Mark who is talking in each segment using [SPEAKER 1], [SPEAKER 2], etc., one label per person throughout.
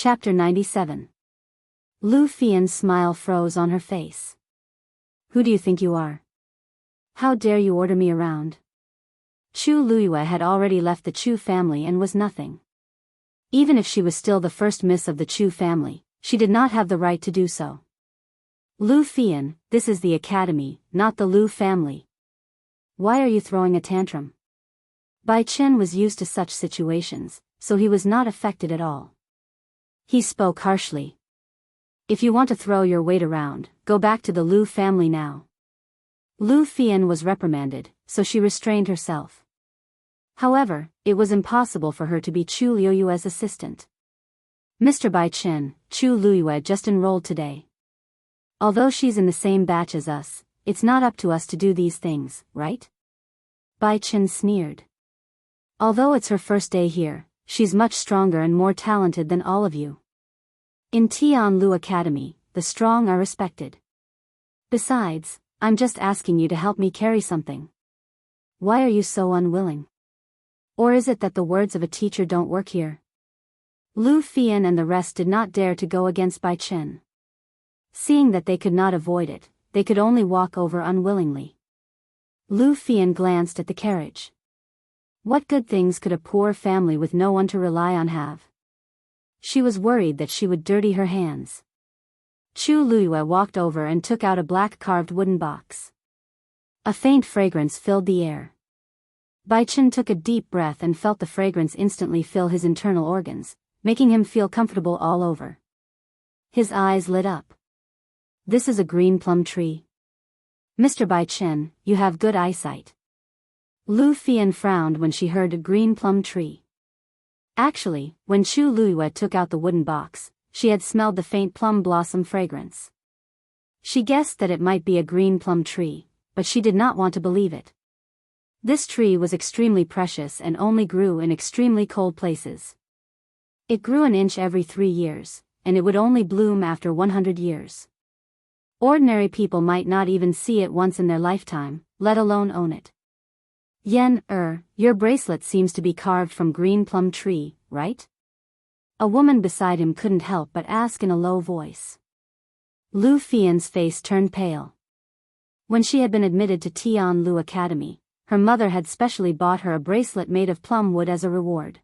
[SPEAKER 1] Chapter 97. Lu Fian's smile froze on her face. Who do you think you are? How dare you order me around? Chu Luiyue had already left the Chu family and was nothing. Even if she was still the first miss of the Chu family, she did not have the right to do so. Lu Fian, this is the academy, not the Lu family. Why are you throwing a tantrum? Bai Chen was used to such situations, so he was not affected at all. He spoke harshly. If you want to throw your weight around, go back to the Lu family now. Lu Fian was reprimanded, so she restrained herself. However, it was impossible for her to be Chu Luiyue's assistant. Mr. Bai Chen, Chu Luiyue just enrolled today. Although she's in the same batch as us, it's not up to us to do these things, right? Bai Chen sneered. Although it's her first day here, she's much stronger and more talented than all of you. In Tian Lu Academy, the strong are respected. Besides, I'm just asking you to help me carry something. Why are you so unwilling? Or is it that the words of a teacher don't work here? Lu Fian and the rest did not dare to go against Bai Chen. Seeing that they could not avoid it, they could only walk over unwillingly. Lu Fian glanced at the carriage. What good things could a poor family with no one to rely on have? She was worried that she would dirty her hands. Chu Luiyue walked over and took out a black carved wooden box. A faint fragrance filled the air. Bai Chen took a deep breath and felt the fragrance instantly fill his internal organs, making him feel comfortable all over. His eyes lit up. This is a green plum tree. Mr. Bai Chen, you have good eyesight. Lu Fian frowned when she heard a green plum tree. Actually, when Chu Luiyue took out the wooden box, she had smelled the faint plum blossom fragrance. She guessed that it might be a green plum tree, but she did not want to believe it. This tree was extremely precious and only grew in extremely cold places. It grew an inch every 3 years, and it would only bloom after 100 years. Ordinary people might not even see it once in their lifetime, let alone own it. Your bracelet seems to be carved from green plum tree, right? A woman beside him couldn't help but ask in a low voice. Lu Fian's face turned pale. When she had been admitted to Tian Lu Academy, her mother had specially bought her a bracelet made of plum wood as a reward.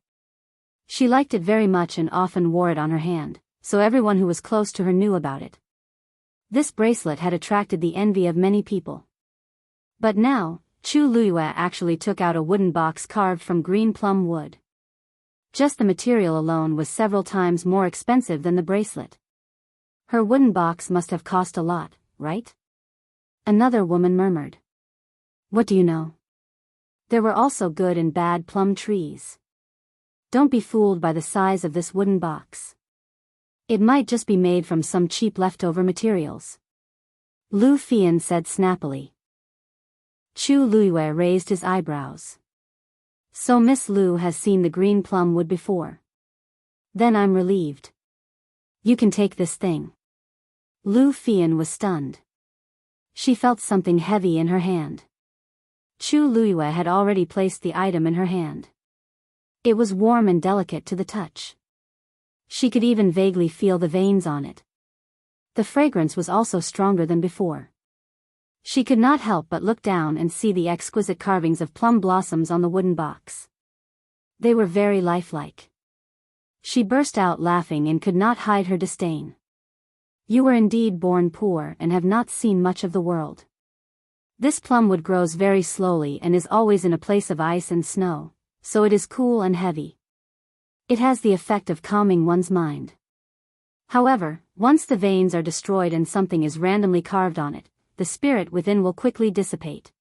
[SPEAKER 1] She liked it very much and often wore it on her hand, so everyone who was close to her knew about it. This bracelet had attracted the envy of many people. But now, Chu Luiyue actually took out a wooden box carved from green plum wood. Just the material alone was several times more expensive than the bracelet. Her wooden box must have cost a lot, right? Another woman murmured. What do you know? There were also good and bad plum trees. Don't be fooled by the size of this wooden box. It might just be made from some cheap leftover materials. Lu Fian said snappily. Chu Luiyue raised his eyebrows. So Miss Lu has seen the green plum wood before. Then I'm relieved. You can take this thing. Lu Fian was stunned. She felt something heavy in her hand. Chu Luiyue had already placed the item in her hand. It was warm and delicate to the touch. She could even vaguely feel the veins on it. The fragrance was also stronger than before. She could not help but look down and see the exquisite carvings of plum blossoms on the wooden box. They were very lifelike. She burst out laughing and could not hide her disdain. You were indeed born poor and have not seen much of the world. This plum wood grows very slowly and is always in a place of ice and snow, so it is cool and heavy. It has the effect of calming one's mind. However, once the veins are destroyed and something is randomly carved on it, the spirit within will quickly dissipate.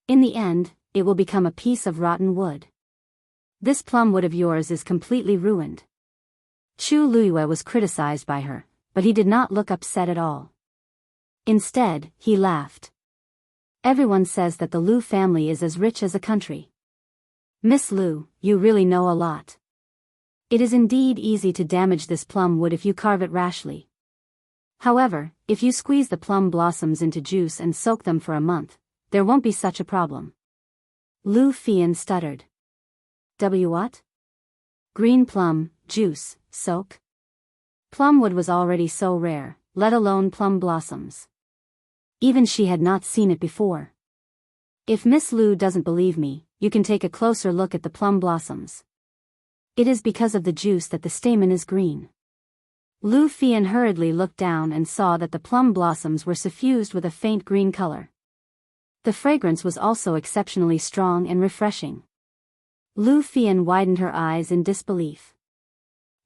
[SPEAKER 1] In the end, it will become a piece of rotten wood. This plum wood of yours is completely ruined. Chu Luiyue was criticized by her, but he did not look upset at all. Instead, he laughed. Everyone says that the Lu family is as rich as a country. Miss Lu, you really know a lot. It is indeed easy to damage this plum wood if you carve it rashly. However, if you squeeze the plum blossoms into juice and soak them for a month, there won't be such a problem. Lu Fian stuttered. What? Green plum, juice, soak? Plumwood was already so rare, let alone plum blossoms. Even she had not seen it before. If Miss Lu doesn't believe me, you can take a closer look at the plum blossoms. It is because of the juice that the stamen is green. Lu Fian hurriedly looked down and saw that the plum blossoms were suffused with a faint green color. The fragrance was also exceptionally strong and refreshing. Lu Fian widened her eyes in disbelief.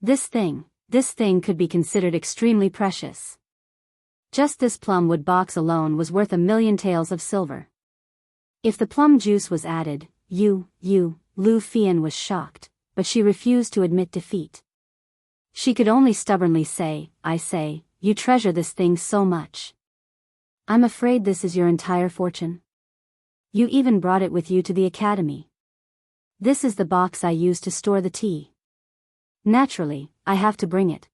[SPEAKER 1] This thing could be considered extremely precious. Just this plumwood box alone was worth 1,000,000 taels of silver. If the plum juice was added, Lu Fian was shocked, but she refused to admit defeat. She could only stubbornly say, I say, you treasure this thing so much. I'm afraid this is your entire fortune. You even brought it with you to the academy. This is the box I use to store the tea. Naturally, I have to bring it.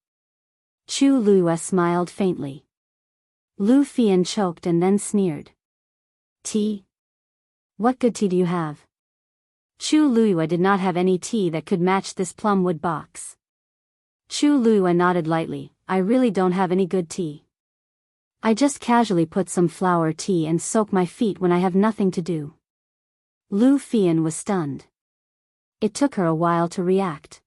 [SPEAKER 1] Chu Luiyue smiled faintly. Lu Fian choked and then sneered. Tea? What good tea do you have? Chu Luiyue did not have any tea that could match this plumwood box. Chu Luiyue nodded lightly, I really don't have any good tea. I just casually put some flower tea and soak my feet when I have nothing to do. Lu Fian was stunned. It took her a while to react.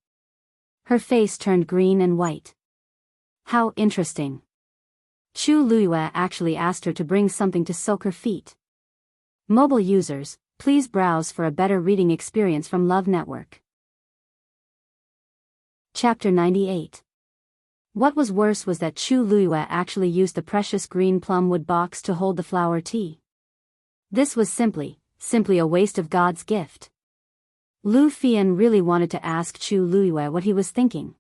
[SPEAKER 1] Her face turned green and white. How interesting. Chu Luiyue actually asked her to bring something to soak her feet. Mobile users, please browse for a better reading experience from Love Network. Chapter 98. What was worse was that Chu Luiyue actually used the precious green plumwood box to hold the flower tea. This was simply a waste of God's gift. Lu Fian really wanted to ask Chu Luiyue what he was thinking.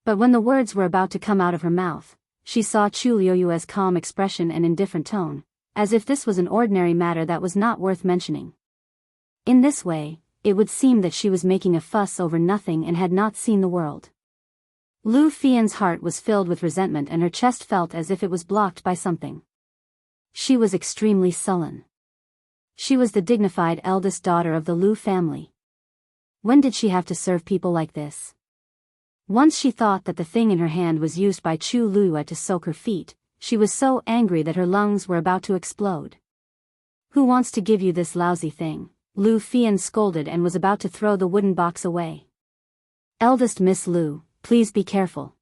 [SPEAKER 1] But when the words were about to come out of her mouth, she saw Chu Luiyue's calm expression and indifferent tone, as if this was an ordinary matter that was not worth mentioning. In this way, it would seem that she was making a fuss over nothing and had not seen the world. Lu Fian's heart was filled with resentment and her chest felt as if it was blocked by something. She was extremely sullen. She was the dignified eldest daughter of the Lu family. When did she have to serve people like this? Once she thought that the thing in her hand was used by Chu Luiyue to soak her feet, she was so angry that her lungs were about to explode. Who wants to give you this lousy thing? Lu Fian scolded and was about to throw the wooden box away. Eldest Miss Lu, please be careful.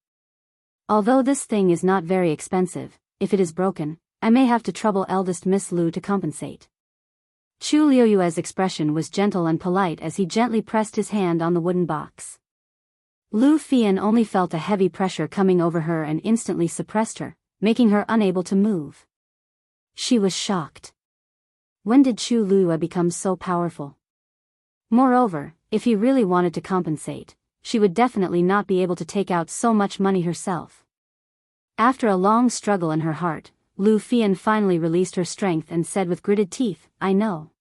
[SPEAKER 1] Although this thing is not very expensive, if it is broken, I may have to trouble eldest Miss Lu to compensate. Chu Luiyue's expression was gentle and polite as he gently pressed his hand on the wooden box. Lu Fian only felt a heavy pressure coming over her and instantly suppressed her, making her unable to move. She was shocked. When did Chu Luiyue become so powerful? Moreover, if he really wanted to compensate, she would definitely not be able to take out so much money herself. After a long struggle in her heart, Lu Fian finally released her strength and said with gritted teeth, I know.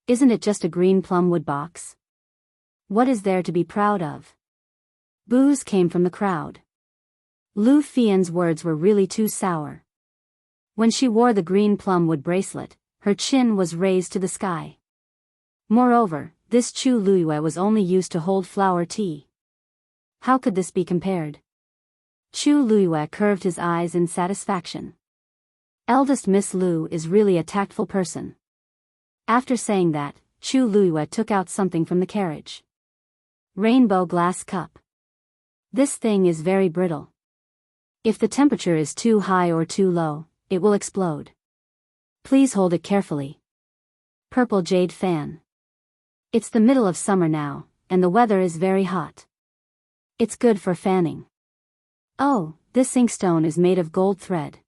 [SPEAKER 1] Isn't it just a green plumwood box? What is there to be proud of? Boos came from the crowd. Lu Fian's words were really too sour. When she wore the green plumwood bracelet, her chin was raised to the sky. Moreover, this Chu Luiyue was only used to hold flower tea. How could this be compared? Chu Luiyue curved his eyes in satisfaction. Eldest Miss Lu is really a tactful person. After saying that, Chu Luiyue took out something from the carriage. Rainbow glass cup. This thing is very brittle. If the temperature is too high or too low, it will explode. Please hold it carefully. Purple jade fan. It's the middle of summer now, and the weather is very hot. It's good for fanning. Oh, this inkstone is made of gold thread.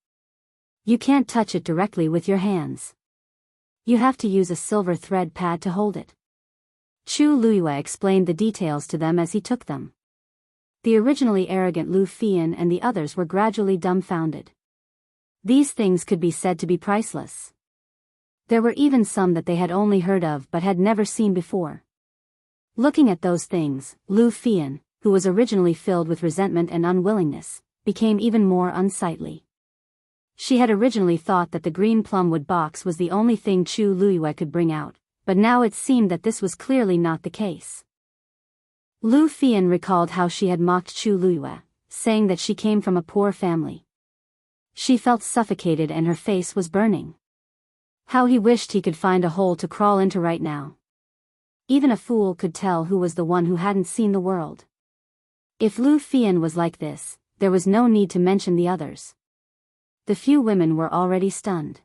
[SPEAKER 1] You can't touch it directly with your hands. You have to use a silver thread pad to hold it. Chu Luiyue explained the details to them as he took them. The originally arrogant Lu Fian and the others were gradually dumbfounded. These things could be said to be priceless. There were even some that they had only heard of but had never seen before. Looking at those things, Lu Fian, who was originally filled with resentment and unwillingness, became even more unsightly. She had originally thought that the green plumwood box was the only thing Chu Luiyue could bring out, but now it seemed that this was clearly not the case. Lu Fian recalled how she had mocked Chu Luiyue, saying that she came from a poor family. She felt suffocated and her face was burning. How he wished he could find a hole to crawl into right now. Even a fool could tell who was the one who hadn't seen the world. If Lu Fian was like this, there was no need to mention the others. The few women were already stunned.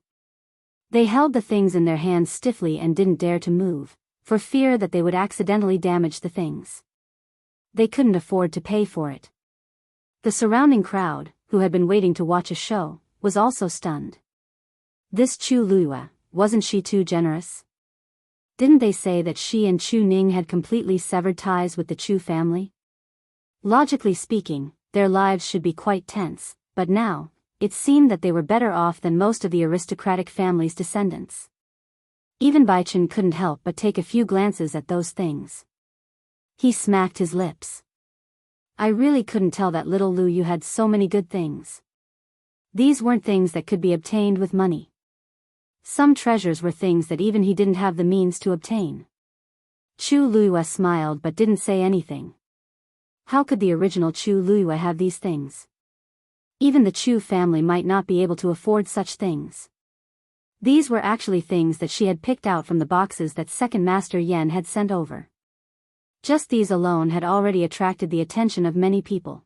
[SPEAKER 1] They held the things in their hands stiffly and didn't dare to move, for fear that they would accidentally damage the things. They couldn't afford to pay for it. The surrounding crowd, who had been waiting to watch a show, was also stunned. This Chu Luiyue, wasn't she too generous? Didn't they say that she and Chu Ning had completely severed ties with the Chu family? Logically speaking, their lives should be quite tense, but now, it seemed that they were better off than most of the aristocratic family's descendants. Even Bai Chen couldn't help but take a few glances at those things. He smacked his lips. I really couldn't tell that little Lu Yu had so many good things. These weren't things that could be obtained with money. Some treasures were things that even he didn't have the means to obtain. Chu Luiyue smiled but didn't say anything. How could the original Chu Luiyue have these things? Even the Chu family might not be able to afford such things. These were actually things that she had picked out from the boxes that Second Master Yan had sent over. Just these alone had already attracted the attention of many people.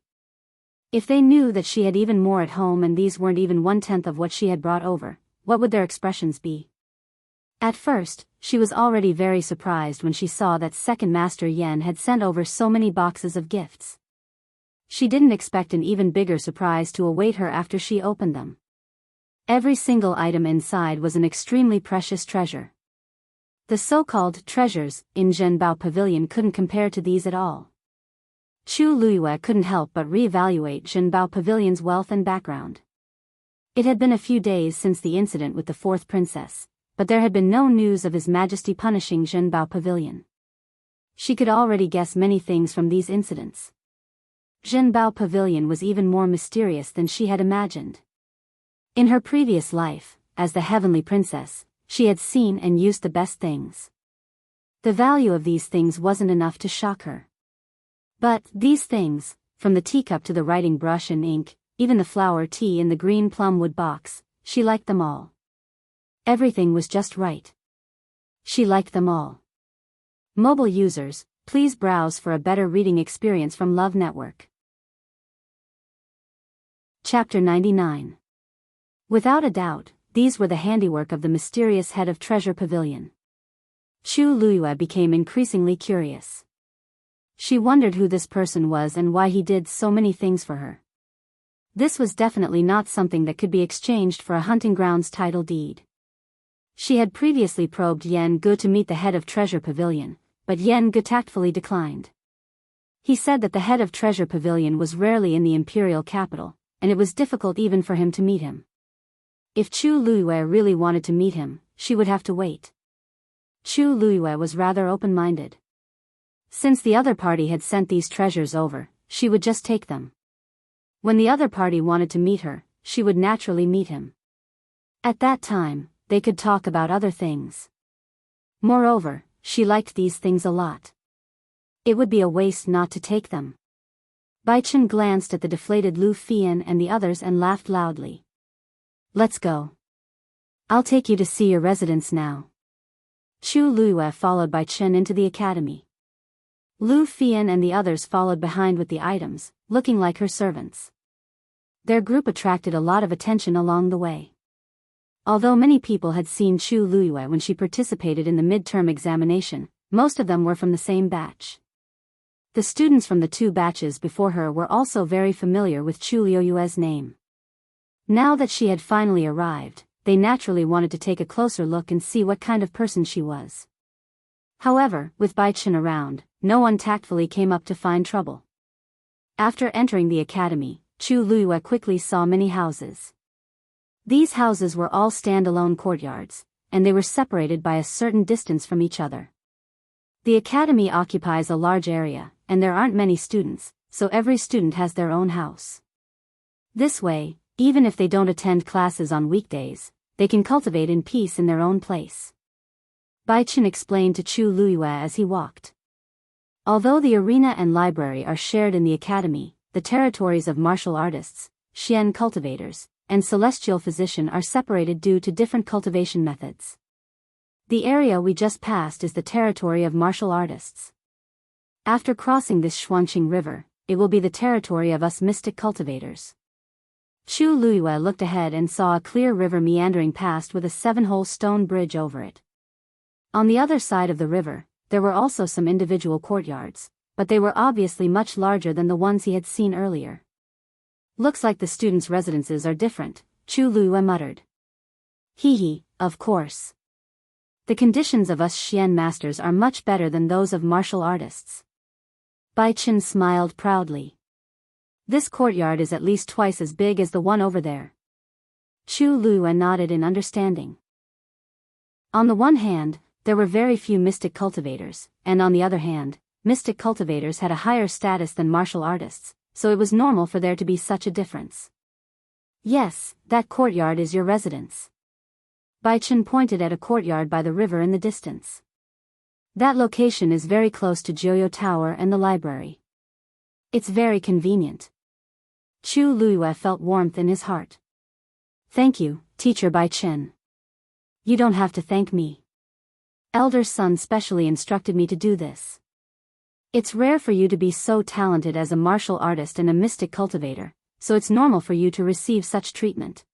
[SPEAKER 1] If they knew that she had even more at home and these weren't even 1/10 of what she had brought over, what would their expressions be? At first, she was already very surprised when she saw that Second Master Yan had sent over so many boxes of gifts. She didn't expect an even bigger surprise to await her after she opened them. Every single item inside was an extremely precious treasure. The so-called treasures in Zhenbao Pavilion couldn't compare to these at all. Chu Luiyue couldn't help but re-evaluate Zhenbao Pavilion's wealth and background. It had been a few days since the incident with the fourth princess, but there had been no news of His Majesty punishing Zhenbao Pavilion. She could already guess many things from these incidents. Zhenbao Pavilion was even more mysterious than she had imagined. In her previous life, as the Heavenly Princess, she had seen and used the best things. The value of these things wasn't enough to shock her. But these things, from the teacup to the writing brush and ink, even the flower tea in the green plum wood box, she liked them all. Everything was just right. She liked them all. Mobile users, please browse for a better reading experience from Love Network. Chapter 99. Without a doubt, these were the handiwork of the mysterious head of Treasure Pavilion. Chu Luiyue became increasingly curious. She wondered who this person was and why he did so many things for her. This was definitely not something that could be exchanged for a hunting grounds title deed. She had previously probed Yan Gu to meet the head of Treasure Pavilion, but Yan Gu tactfully declined. He said that the head of Treasure Pavilion was rarely in the imperial capital, and it was difficult even for him to meet him. If Chu Luiyue really wanted to meet him, she would have to wait. Chu Luiyue was rather open-minded. Since the other party had sent these treasures over, she would just take them. When the other party wanted to meet her, she would naturally meet him. At that time, they could talk about other things. Moreover, she liked these things a lot. It would be a waste not to take them. Bai Chen glanced at the deflated Lu Fian and the others and laughed loudly. Let's go. I'll take you to see your residence now. Chu Luiyue followed Bai Chen into the academy. Lu Fian and the others followed behind with the items, looking like her servants. Their group attracted a lot of attention along the way. Although many people had seen Chu Luiyue when she participated in the midterm examination, most of them were from the same batch. The students from the two batches before her were also very familiar with Chu Luiyue's name. Now that she had finally arrived, they naturally wanted to take a closer look and see what kind of person she was. However, with Bai Chen around, no one tactfully came up to find trouble. After entering the academy, Chu Luiyue quickly saw many houses. These houses were all standalone courtyards, and they were separated by a certain distance from each other. The academy occupies a large area, and there aren't many students, so every student has their own house. This way, even if they don't attend classes on weekdays, they can cultivate in peace in their own place. Bai Chen explained to Chu Luiyue as he walked. Although the arena and library are shared in the academy, the territories of martial artists, Xian cultivators, and celestial physician are separated due to different cultivation methods. The area we just passed is the territory of martial artists. After crossing this Xuanqing River, it will be the territory of us mystic cultivators. Chu Luiyue looked ahead and saw a clear river meandering past with a 7-hole stone bridge over it. On the other side of the river, there were also some individual courtyards, but they were obviously much larger than the ones he had seen earlier. Looks like the students' residences are different, Chu Luiyue muttered. Hee, of course. The conditions of us Xian masters are much better than those of martial artists. Bai Qin smiled proudly. This courtyard is at least twice as big as the one over there. Chu Luiyue nodded in understanding. On the one hand, there were very few mystic cultivators, and on the other hand, mystic cultivators had a higher status than martial artists, so it was normal for there to be such a difference. Yes, that courtyard is your residence. Bai Qin pointed at a courtyard by the river in the distance. That location is very close to Jiuyou Tower and the library. It's very convenient. Chu Luiyue felt warmth in his heart. Thank you, Teacher Bai Qin. You don't have to thank me. Elder Sun specially instructed me to do this. It's rare for you to be so talented as a martial artist and a mystic cultivator, so it's normal for you to receive such treatment.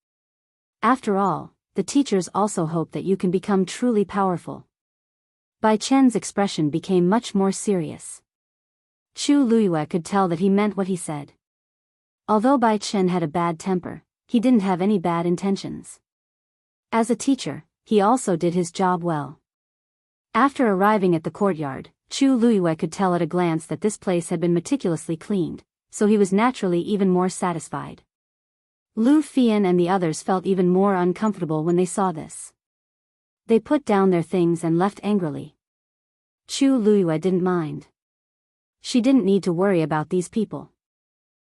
[SPEAKER 1] After all, the teachers also hope that you can become truly powerful. Bai Chen's expression became much more serious. Chu Luiyue could tell that he meant what he said. Although Bai Chen had a bad temper, he didn't have any bad intentions. As a teacher, he also did his job well. After arriving at the courtyard, Chu Luiyue could tell at a glance that this place had been meticulously cleaned, so he was naturally even more satisfied. Lu Fian and the others felt even more uncomfortable when they saw this. They put down their things and left angrily. Chu Luiyue didn't mind. She didn't need to worry about these people.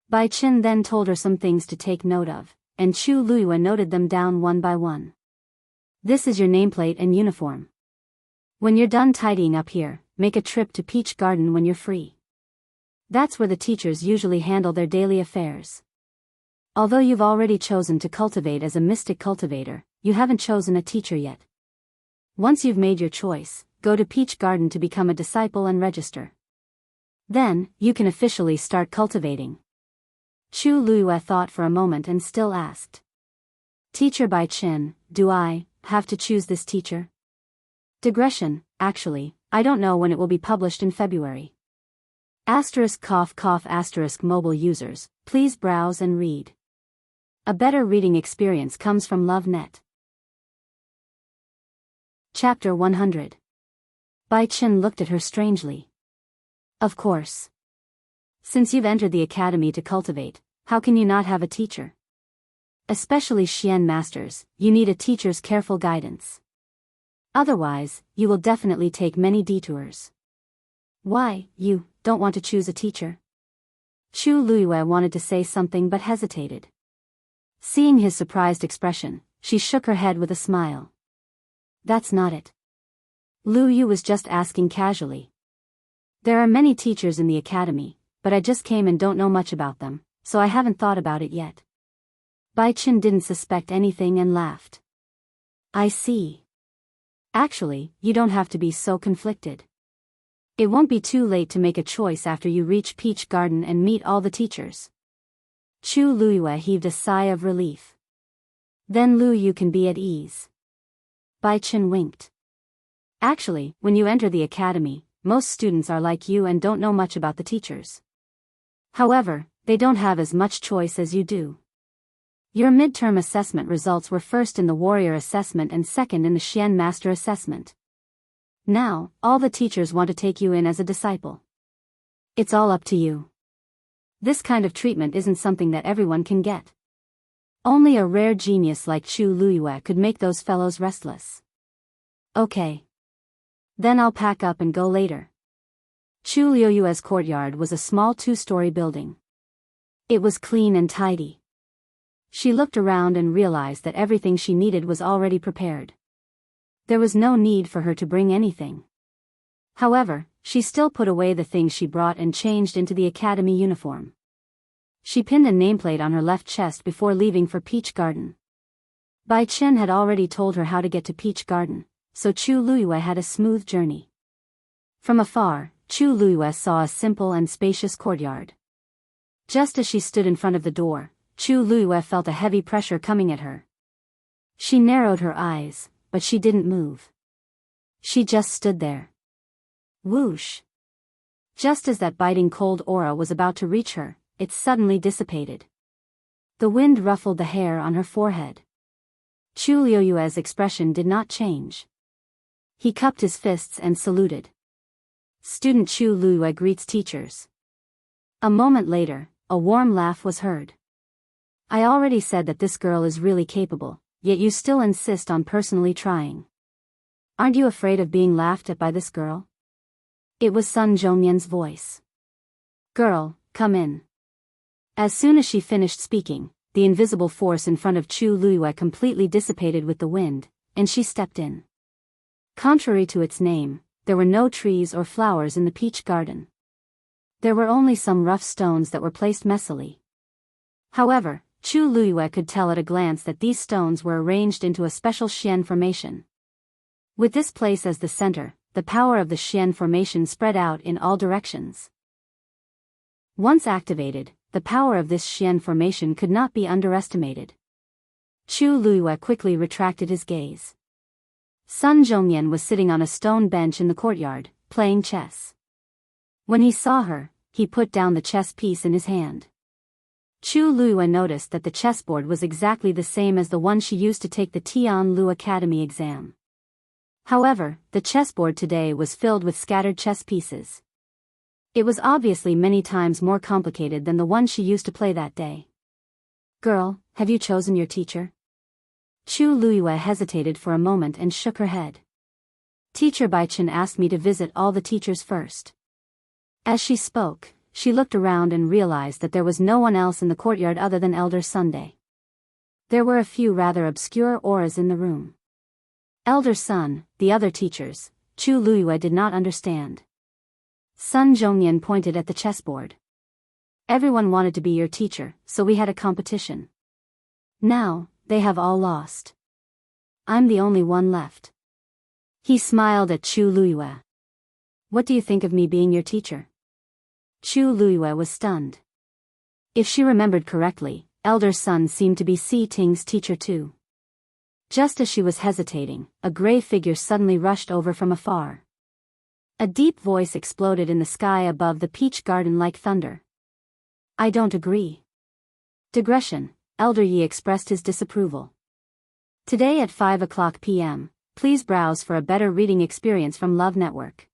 [SPEAKER 1] Bai Qin then told her some things to take note of, and Chu Luiyue noted them down one by one. This is your nameplate and uniform. When you're done tidying up here, make a trip to Peach Garden when you're free. That's where the teachers usually handle their daily affairs. Although you've already chosen to cultivate as a mystic cultivator, you haven't chosen a teacher yet. Once you've made your choice, go to Peach Garden to become a disciple and register. Then, you can officially start cultivating. Chu Luiyue thought for a moment and still asked. Teacher Bai Qin, do I have to choose this teacher? Digression, actually, I don't know when it will be published in February. **** mobile users, please browse and read. A better reading experience comes from LoveNet. Chapter 100. Bai Qin looked at her strangely. Of course. Since you've entered the academy to cultivate, how can you not have a teacher? Especially Xian masters, you need a teacher's careful guidance. Otherwise, you will definitely take many detours. Why, you don't want to choose a teacher? Chu Luiyue wanted to say something but hesitated. Seeing his surprised expression, she shook her head with a smile. That's not it. Lu Yu was just asking casually. There are many teachers in the academy, but I just came and don't know much about them, so I haven't thought about it yet. Bai Qin didn't suspect anything and laughed. I see. Actually, you don't have to be so conflicted. It won't be too late to make a choice after you reach Peach Garden and meet all the teachers. Chu Luiyue heaved a sigh of relief. Then Lu Yu can be at ease. Bai Qin winked. Actually, when you enter the academy, most students are like you and don't know much about the teachers. However, they don't have as much choice as you do. Your midterm assessment results were first in the Warrior Assessment and second in the Xian Master Assessment. Now, all the teachers want to take you in as a disciple. It's all up to you. This kind of treatment isn't something that everyone can get. Only a rare genius like Chu Luiyue could make those fellows restless. Okay. Then I'll pack up and go later. Chu Luiyue's courtyard was a small 2-story building. It was clean and tidy. She looked around and realized that everything she needed was already prepared. There was no need for her to bring anything. However, she still put away the things she brought and changed into the academy uniform. She pinned a nameplate on her left chest before leaving for Peach Garden. Bai Chen had already told her how to get to Peach Garden, so Chu Luiyue had a smooth journey. From afar, Chu Luiyue saw a simple and spacious courtyard. Just as she stood in front of the door, Chu Luiyue felt a heavy pressure coming at her. She narrowed her eyes, but she didn't move. She just stood there. Whoosh! Just as that biting cold aura was about to reach her, it suddenly dissipated. The wind ruffled the hair on her forehead. Chu Luiyue's expression did not change. He cupped his fists and saluted. Student Chu Luiyue greets teachers. A moment later, a warm laugh was heard. I already said that this girl is really capable, yet you still insist on personally trying. Aren't you afraid of being laughed at by this girl? It was Sun Zhongyan's voice. Girl, come in. As soon as she finished speaking, the invisible force in front of Chu Luiyue completely dissipated with the wind, and she stepped in. Contrary to its name, there were no trees or flowers in the Peach Garden. There were only some rough stones that were placed messily. However, Chu Luiyue could tell at a glance that these stones were arranged into a special Xian formation. With this place as the center, the power of the Xian formation spread out in all directions. Once activated, the power of this Xian formation could not be underestimated. Chu Luiyue quickly retracted his gaze. Sun Zhongyan was sitting on a stone bench in the courtyard, playing chess. When he saw her, he put down the chess piece in his hand. Chu Luiyue noticed that the chessboard was exactly the same as the one she used to take the Tianlu Academy exam. However, the chessboard today was filled with scattered chess pieces. It was obviously many times more complicated than the one she used to play that day. Girl, have you chosen your teacher? Chu Luiyue hesitated for a moment and shook her head. Teacher Bai Chen asked me to visit all the teachers first. As she spoke, she looked around and realized that there was no one else in the courtyard other than Elder Sunday. There were a few rather obscure auras in the room. Elder Sun, the other teachers, Chu Luiyue did not understand. Sun Zhongyan pointed at the chessboard. Everyone wanted to be your teacher, so we had a competition. Now, they have all lost. I'm the only one left. He smiled at Chu Luiyue. What do you think of me being your teacher? Chu Luiyue was stunned. If she remembered correctly, Elder Sun seemed to be Si Ting's teacher too. Just as she was hesitating, a gray figure suddenly rushed over from afar. A deep voice exploded in the sky above the Peach Garden like thunder. I don't agree. Digression, Elder Yi expressed his disapproval. Today at 5 p.m, please browse for a better reading experience from Love Network.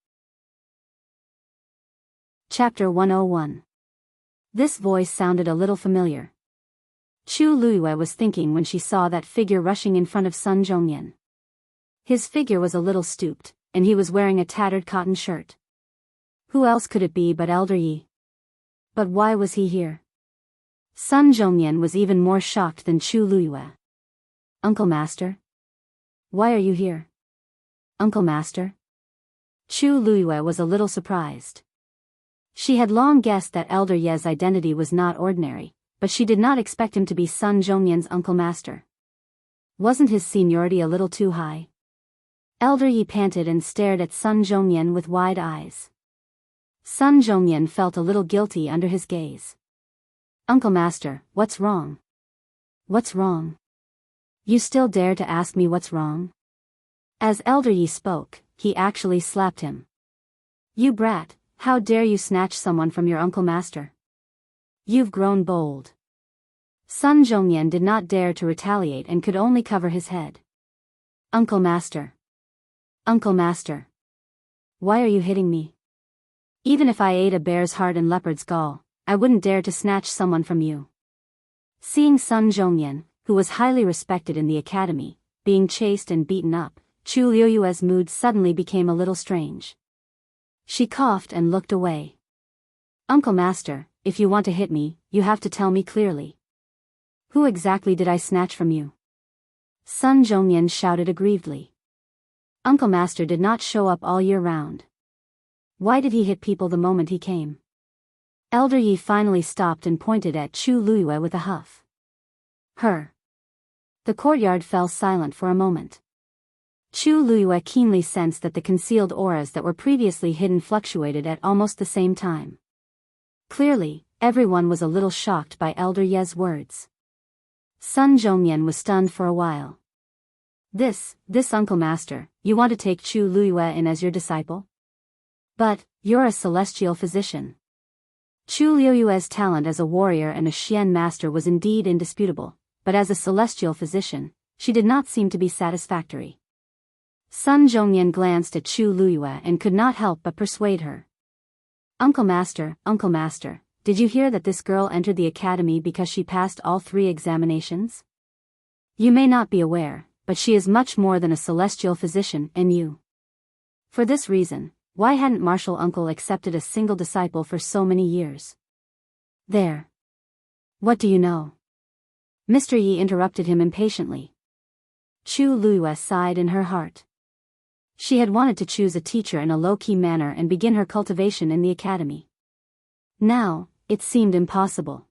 [SPEAKER 1] Chapter 101. This voice sounded a little familiar. Chu Luiyue was thinking when she saw that figure rushing in front of Sun Zhongyan. His figure was a little stooped, and he was wearing a tattered cotton shirt. Who else could it be but Elder Yi? But why was he here? Sun Zhongyan was even more shocked than Chu Luiyue. Uncle Master? Why are you here? Uncle Master? Chu Luiyue was a little surprised. She had long guessed that Elder Ye's identity was not ordinary, but she did not expect him to be Sun Zhongyan's Uncle Master. Wasn't his seniority a little too high? Elder Yi panted and stared at Sun Zhongyan with wide eyes. Sun Zhongyan felt a little guilty under his gaze. Uncle Master, what's wrong? What's wrong? You still dare to ask me what's wrong? As Elder Yi spoke, he actually slapped him. You brat, how dare you snatch someone from your Uncle Master? You've grown bold. Sun Zhongyan did not dare to retaliate and could only cover his head. Uncle Master. Uncle Master. Why are you hitting me? Even if I ate a bear's heart and leopard's gall, I wouldn't dare to snatch someone from you. Seeing Sun Zhongyan, who was highly respected in the academy, being chased and beaten up, Chu Luiyue's mood suddenly became a little strange. She coughed and looked away. Uncle Master, if you want to hit me, you have to tell me clearly. Who exactly did I snatch from you? Sun Zhongyan shouted aggrievedly. Uncle Master did not show up all year round. Why did he hit people the moment he came? Elder Yi finally stopped and pointed at Chu Luiyue with a huff. Her. The courtyard fell silent for a moment. Chu Luiyue keenly sensed that the concealed auras that were previously hidden fluctuated at almost the same time. Clearly, everyone was a little shocked by Elder Ye's words. Sun Zhongyan was stunned for a while. This Uncle Master, you want to take Chu Luiyue in as your disciple? But, you're a celestial physician. Chu Luiyue's talent as a warrior and a Xian master was indeed indisputable, but as a celestial physician, she did not seem to be satisfactory. Sun Zhongyan glanced at Chu Luiyue and could not help but persuade her. Uncle Master, did you hear that this girl entered the academy because she passed all 3 examinations? You may not be aware, but she is much more than a celestial physician, and you. For this reason, why hadn't Martial Uncle accepted a single disciple for so many years? There. What do you know? Mr. Yi interrupted him impatiently. Chu Luiyue sighed in her heart. She had wanted to choose a teacher in a low-key manner and begin her cultivation in the academy. Now, it seemed impossible.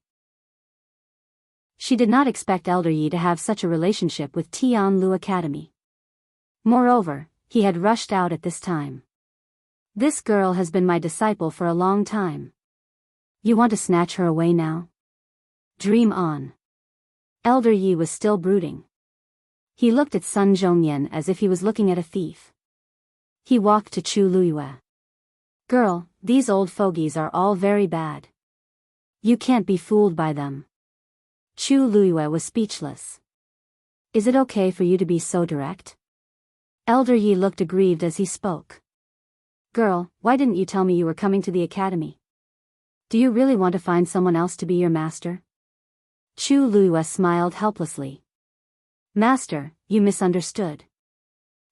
[SPEAKER 1] She did not expect Elder Yi to have such a relationship with Tianlu Academy. Moreover, he had rushed out at this time. This girl has been my disciple for a long time. You want to snatch her away now? Dream on. Elder Yi was still brooding. He looked at Sun Zhongyan as if he was looking at a thief. He walked to Chu Luiyue. Girl, these old fogies are all very bad. You can't be fooled by them. Chu Luiyue was speechless. Is it okay for you to be so direct? Elder Yi looked aggrieved as he spoke. Girl, why didn't you tell me you were coming to the academy? Do you really want to find someone else to be your master? Chu Luiyue smiled helplessly. Master, you misunderstood.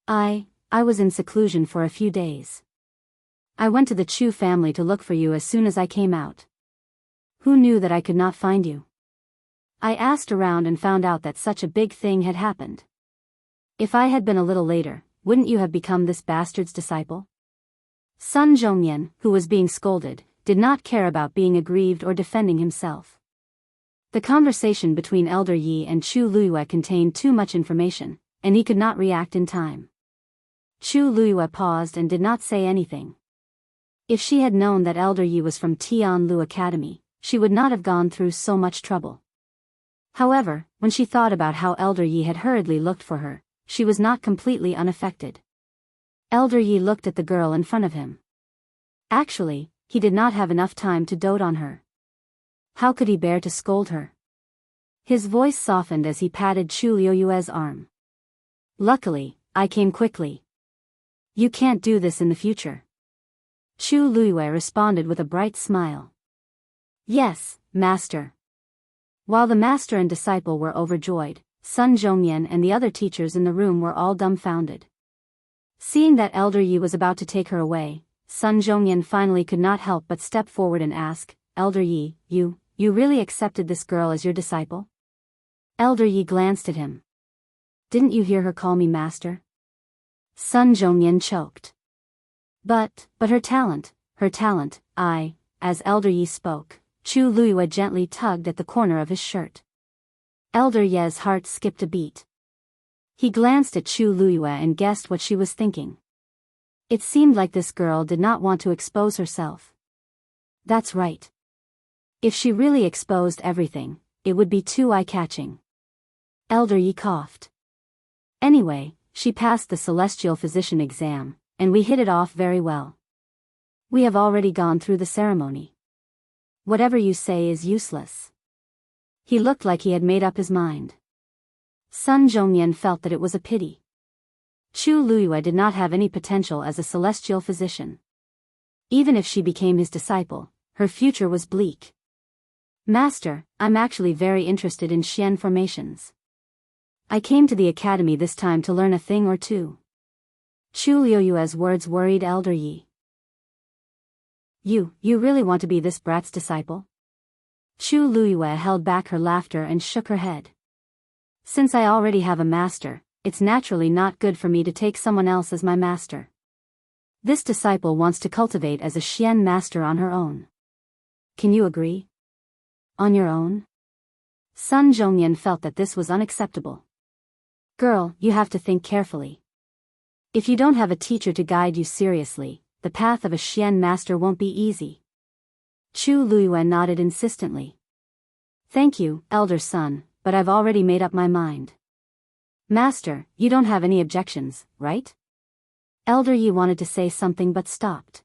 [SPEAKER 1] I was in seclusion for a few days. I went to the Chu family to look for you as soon as I came out. Who knew that I could not find you? I asked around and found out that such a big thing had happened. If I had been a little later, wouldn't you have become this bastard's disciple? Sun Zhongyan, who was being scolded, did not care about being aggrieved or defending himself. The conversation between Elder Yi and Chu Luiyue contained too much information, and he could not react in time. Chu Luiyue paused and did not say anything. If she had known that Elder Yi was from Tianlu Academy, she would not have gone through so much trouble. However, when she thought about how Elder Yi had hurriedly looked for her, she was not completely unaffected. Elder Yi looked at the girl in front of him. Actually, he did not have enough time to dote on her. How could he bear to scold her? His voice softened as he patted Chu Luiyue's arm. Luckily, I came quickly. You can't do this in the future. Chu Luiyue responded with a bright smile. Yes, master. While the master and disciple were overjoyed, Sun Zhongyan and the other teachers in the room were all dumbfounded. Seeing that Elder Yi was about to take her away, Sun Zhongyan finally could not help but step forward and ask, Elder Yi, you really accepted this girl as your disciple? Elder Yi glanced at him. Didn't you hear her call me master? Sun Zhongyan choked. But her talent, as Elder Yi spoke, Chu Luiyue gently tugged at the corner of his shirt. Elder Ye's heart skipped a beat. He glanced at Chu Luiyue and guessed what she was thinking. It seemed like this girl did not want to expose herself. That's right. If she really exposed everything, it would be too eye-catching. Elder Yi coughed. Anyway, she passed the Celestial Physician exam, and we hit it off very well. We have already gone through the ceremony. Whatever you say is useless. He looked like he had made up his mind. Sun Zhongyan felt that it was a pity. Chu Luiyue did not have any potential as a celestial physician. Even if she became his disciple, her future was bleak. Master, I'm actually very interested in Xian formations. I came to the academy this time to learn a thing or two. Chu Luiyue's words worried Elder Yi. You really want to be this brat's disciple? Chu Luiyue held back her laughter and shook her head. Since I already have a master, it's naturally not good for me to take someone else as my master. This disciple wants to cultivate as a Xian master on her own. Can you agree? On your own? Sun Zhongyan felt that this was unacceptable. Girl, you have to think carefully. If you don't have a teacher to guide you seriously, the path of a Xian master won't be easy. Chu Luiyue nodded insistently. Thank you, elder son, but I've already made up my mind. Master, you don't have any objections, right? Elder Yi wanted to say something but stopped.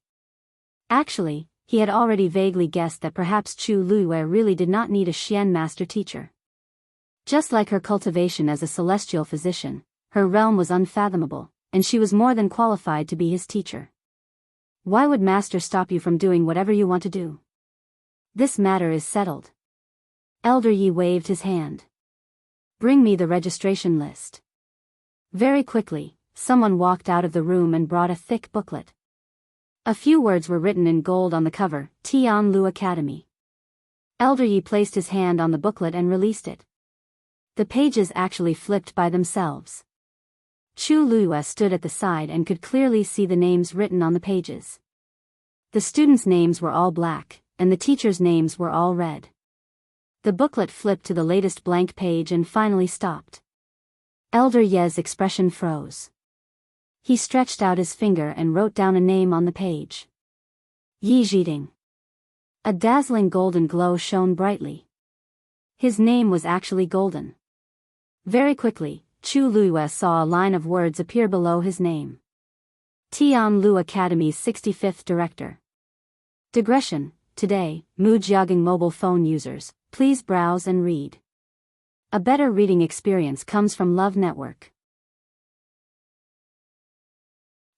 [SPEAKER 1] Actually, he had already vaguely guessed that perhaps Chu Luiyue really did not need a Xian master teacher. Just like her cultivation as a celestial physician, her realm was unfathomable, and she was more than qualified to be his teacher. Why would master stop you from doing whatever you want to do? This matter is settled. Elder Yi waved his hand. Bring me the registration list. Very quickly, someone walked out of the room and brought a thick booklet. A few words were written in gold on the cover, Tianlu Academy. Elder Yi placed his hand on the booklet and released it. The pages actually flipped by themselves. Chu Luiyue stood at the side and could clearly see the names written on the pages. The students' names were all black, and the teachers' names were all red. The booklet flipped to the latest blank page and finally stopped. Elder Ye's expression froze. He stretched out his finger and wrote down a name on the page. Yi Zhiding. A dazzling golden glow shone brightly. His name was actually golden. Very quickly, Chu Luiyue saw a line of words appear below his name. Tianlu Academy's 65th Director. Digression. Today, Mujiagang mobile phone users, please browse and read. A better reading experience comes from Love Network.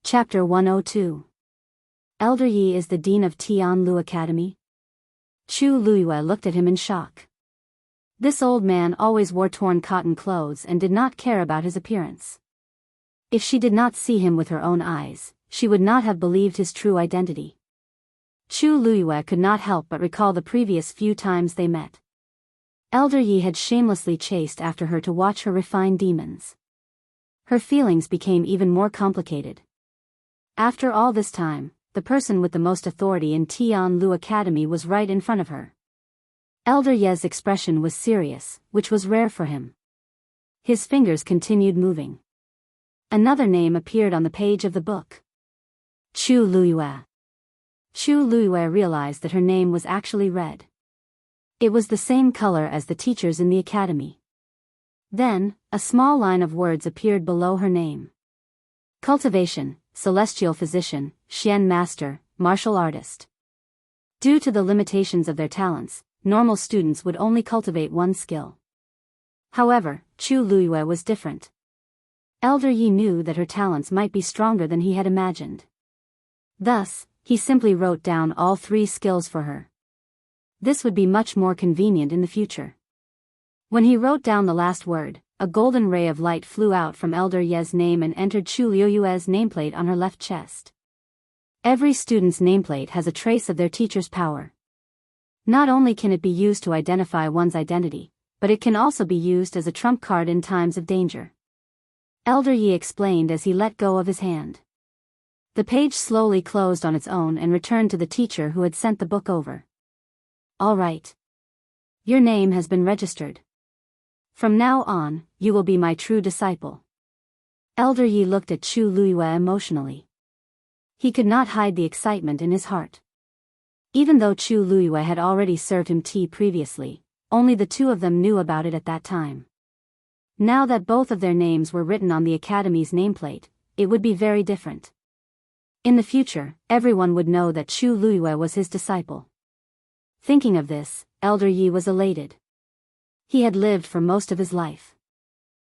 [SPEAKER 1] Chapter 102. Elder Yi is the Dean of Tianlu Academy? Chu Luiyue looked at him in shock. This old man always wore torn cotton clothes and did not care about his appearance. If she did not see him with her own eyes, she would not have believed his true identity. Chu Luiyue could not help but recall the previous few times they met. Elder Yi had shamelessly chased after her to watch her refine demons. Her feelings became even more complicated. After all this time, the person with the most authority in Tianlu Academy was right in front of her. Elder Ye's expression was serious, which was rare for him. His fingers continued moving. Another name appeared on the page of the book. Chu Luiyue. Chu Luiyue realized that her name was actually red. It was the same color as the teachers in the academy. Then, a small line of words appeared below her name. Cultivation, Celestial Physician, Xian Master, Martial Artist. Due to the limitations of their talents, normal students would only cultivate one skill. However, Chu Luiyue was different. Elder Yi knew that her talents might be stronger than he had imagined. Thus, he simply wrote down all 3 skills for her. This would be much more convenient in the future. When he wrote down the last word, a golden ray of light flew out from Elder Ye's name and entered Chu Luiyue's nameplate on her left chest. Every student's nameplate has a trace of their teacher's power. Not only can it be used to identify one's identity, but it can also be used as a trump card in times of danger. Elder Yi explained as he let go of his hand. The page slowly closed on its own and returned to the teacher who had sent the book over. All right. Your name has been registered. From now on, you will be my true disciple. Elder Yi looked at Chu Luiyue emotionally. He could not hide the excitement in his heart. Even though Chu Luiyue had already served him tea previously, only the 2 of them knew about it at that time. Now that both of their names were written on the academy's nameplate, it would be very different. In the future, everyone would know that Chu Luiyue was his disciple. Thinking of this, Elder Yi was elated. He had lived for most of his life.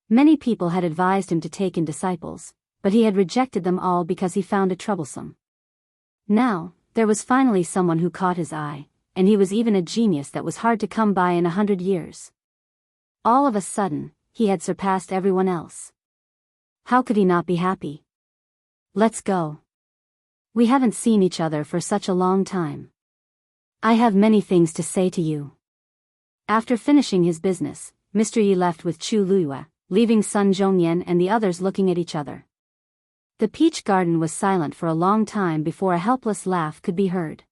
[SPEAKER 1] Many people had advised him to take in disciples, but he had rejected them all because he found it troublesome. Now, there was finally someone who caught his eye, and he was even a genius that was hard to come by in 100 years. All of a sudden, he had surpassed everyone else. How could he not be happy? Let's go. We haven't seen each other for such a long time. I have many things to say to you. After finishing his business, Mr. Yi left with Chu Luiyue, leaving Sun Zhongyan and the others looking at each other. The peach garden was silent for a long time before a helpless laugh could be heard.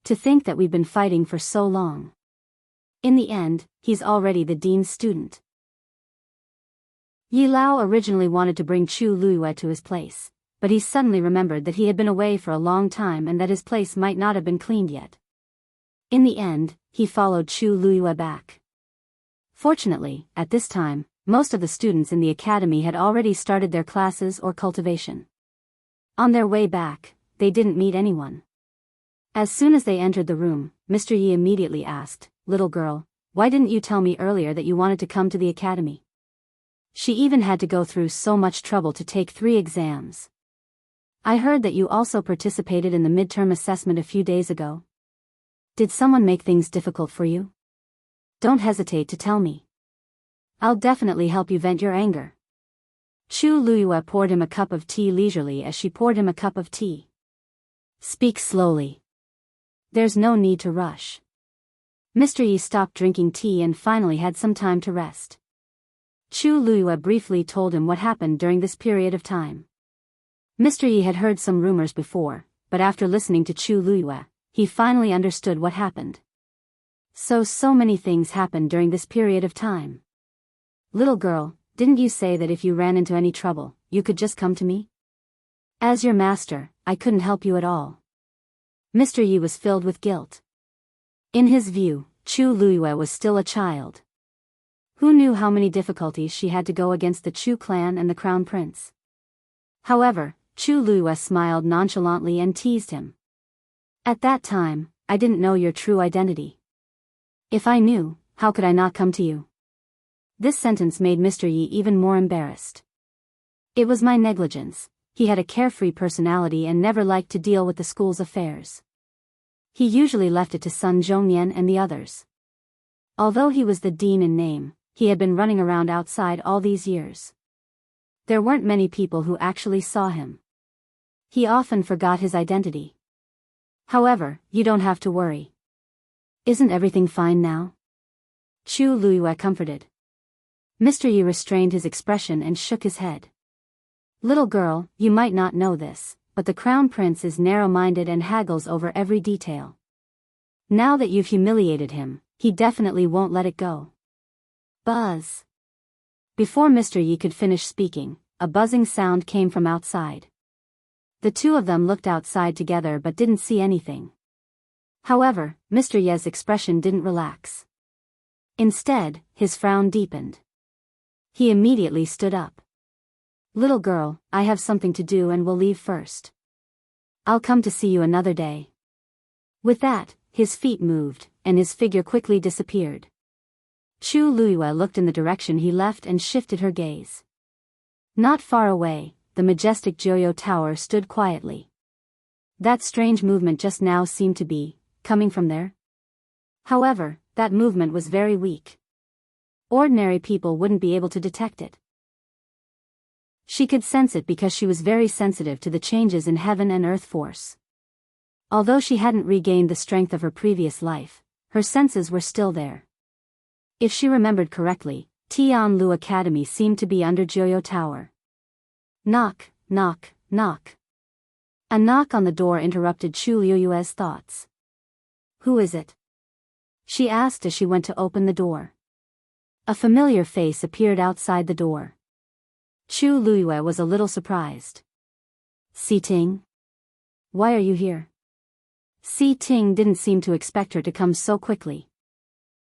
[SPEAKER 1] To think that we've been fighting for so long. In the end, he's already the dean's student. Yi Lao originally wanted to bring Chu Luiyue to his place, but he suddenly remembered that he had been away for a long time and that his place might not have been cleaned yet. In the end, he followed Chu Luiyue back. Fortunately, at this time, most of the students in the academy had already started their classes or cultivation. On their way back, they didn't meet anyone. As soon as they entered the room, Mr. Yi immediately asked, "Little girl, why didn't you tell me earlier that you wanted to come to the academy?" She even had to go through so much trouble to take 3 exams. I heard that you also participated in the midterm assessment a few days ago. Did someone make things difficult for you? Don't hesitate to tell me. I'll definitely help you vent your anger. Chu Luiyue poured him a cup of tea leisurely as she poured him a cup of tea. Speak slowly. There's no need to rush. Mr. Yi stopped drinking tea and finally had some time to rest. Chu Luiyue briefly told him what happened during this period of time. Mr. Yi had heard some rumors before, but after listening to Chu Luiyue, he finally understood what happened. So many things happened during this period of time. Little girl, didn't you say that if you ran into any trouble, you could just come to me? As your master, I couldn't help you at all. Mr. Yi was filled with guilt. In his view, Chu Luiyue was still a child. Who knew how many difficulties she had to go against the Chu clan and the crown prince? However, Chu Luiyue smiled nonchalantly and teased him. At that time, I didn't know your true identity. If I knew, how could I not come to you? This sentence made Mr. Yi even more embarrassed. It was my negligence. He had a carefree personality and never liked to deal with the school's affairs. He usually left it to Sun Zhongyan and the others. Although he was the dean in name, he had been running around outside all these years. There weren't many people who actually saw him. He often forgot his identity. However, you don't have to worry. Isn't everything fine now? Chu Luiyue comforted. Mr. Yi restrained his expression and shook his head. Little girl, you might not know this, but the crown prince is narrow-minded and haggles over every detail. Now that you've humiliated him, he definitely won't let it go. Buzz. Before Mr. Yi could finish speaking, a buzzing sound came from outside. The two of them looked outside together but didn't see anything. However, Mr. Ye's expression didn't relax. Instead, his frown deepened. He immediately stood up. Little girl, I have something to do and will leave first. I'll come to see you another day. With that, his feet moved, and his figure quickly disappeared. Chu Luiyue looked in the direction he left and shifted her gaze. Not far away, the majestic Joyo Tower stood quietly. That strange movement just now seemed to be coming from there. However, that movement was very weak. Ordinary people wouldn't be able to detect it. She could sense it because she was very sensitive to the changes in heaven and earth force. Although she hadn't regained the strength of her previous life, her senses were still there. If she remembered correctly, Tianlu Academy seemed to be under Joyo Tower. Knock, knock, knock. A knock on the door interrupted Chu Luiyue's thoughts. Who is it? She asked as she went to open the door. A familiar face appeared outside the door. Chu Luiyue was a little surprised. Si Ting? Why are you here? Si Ting didn't seem to expect her to come so quickly.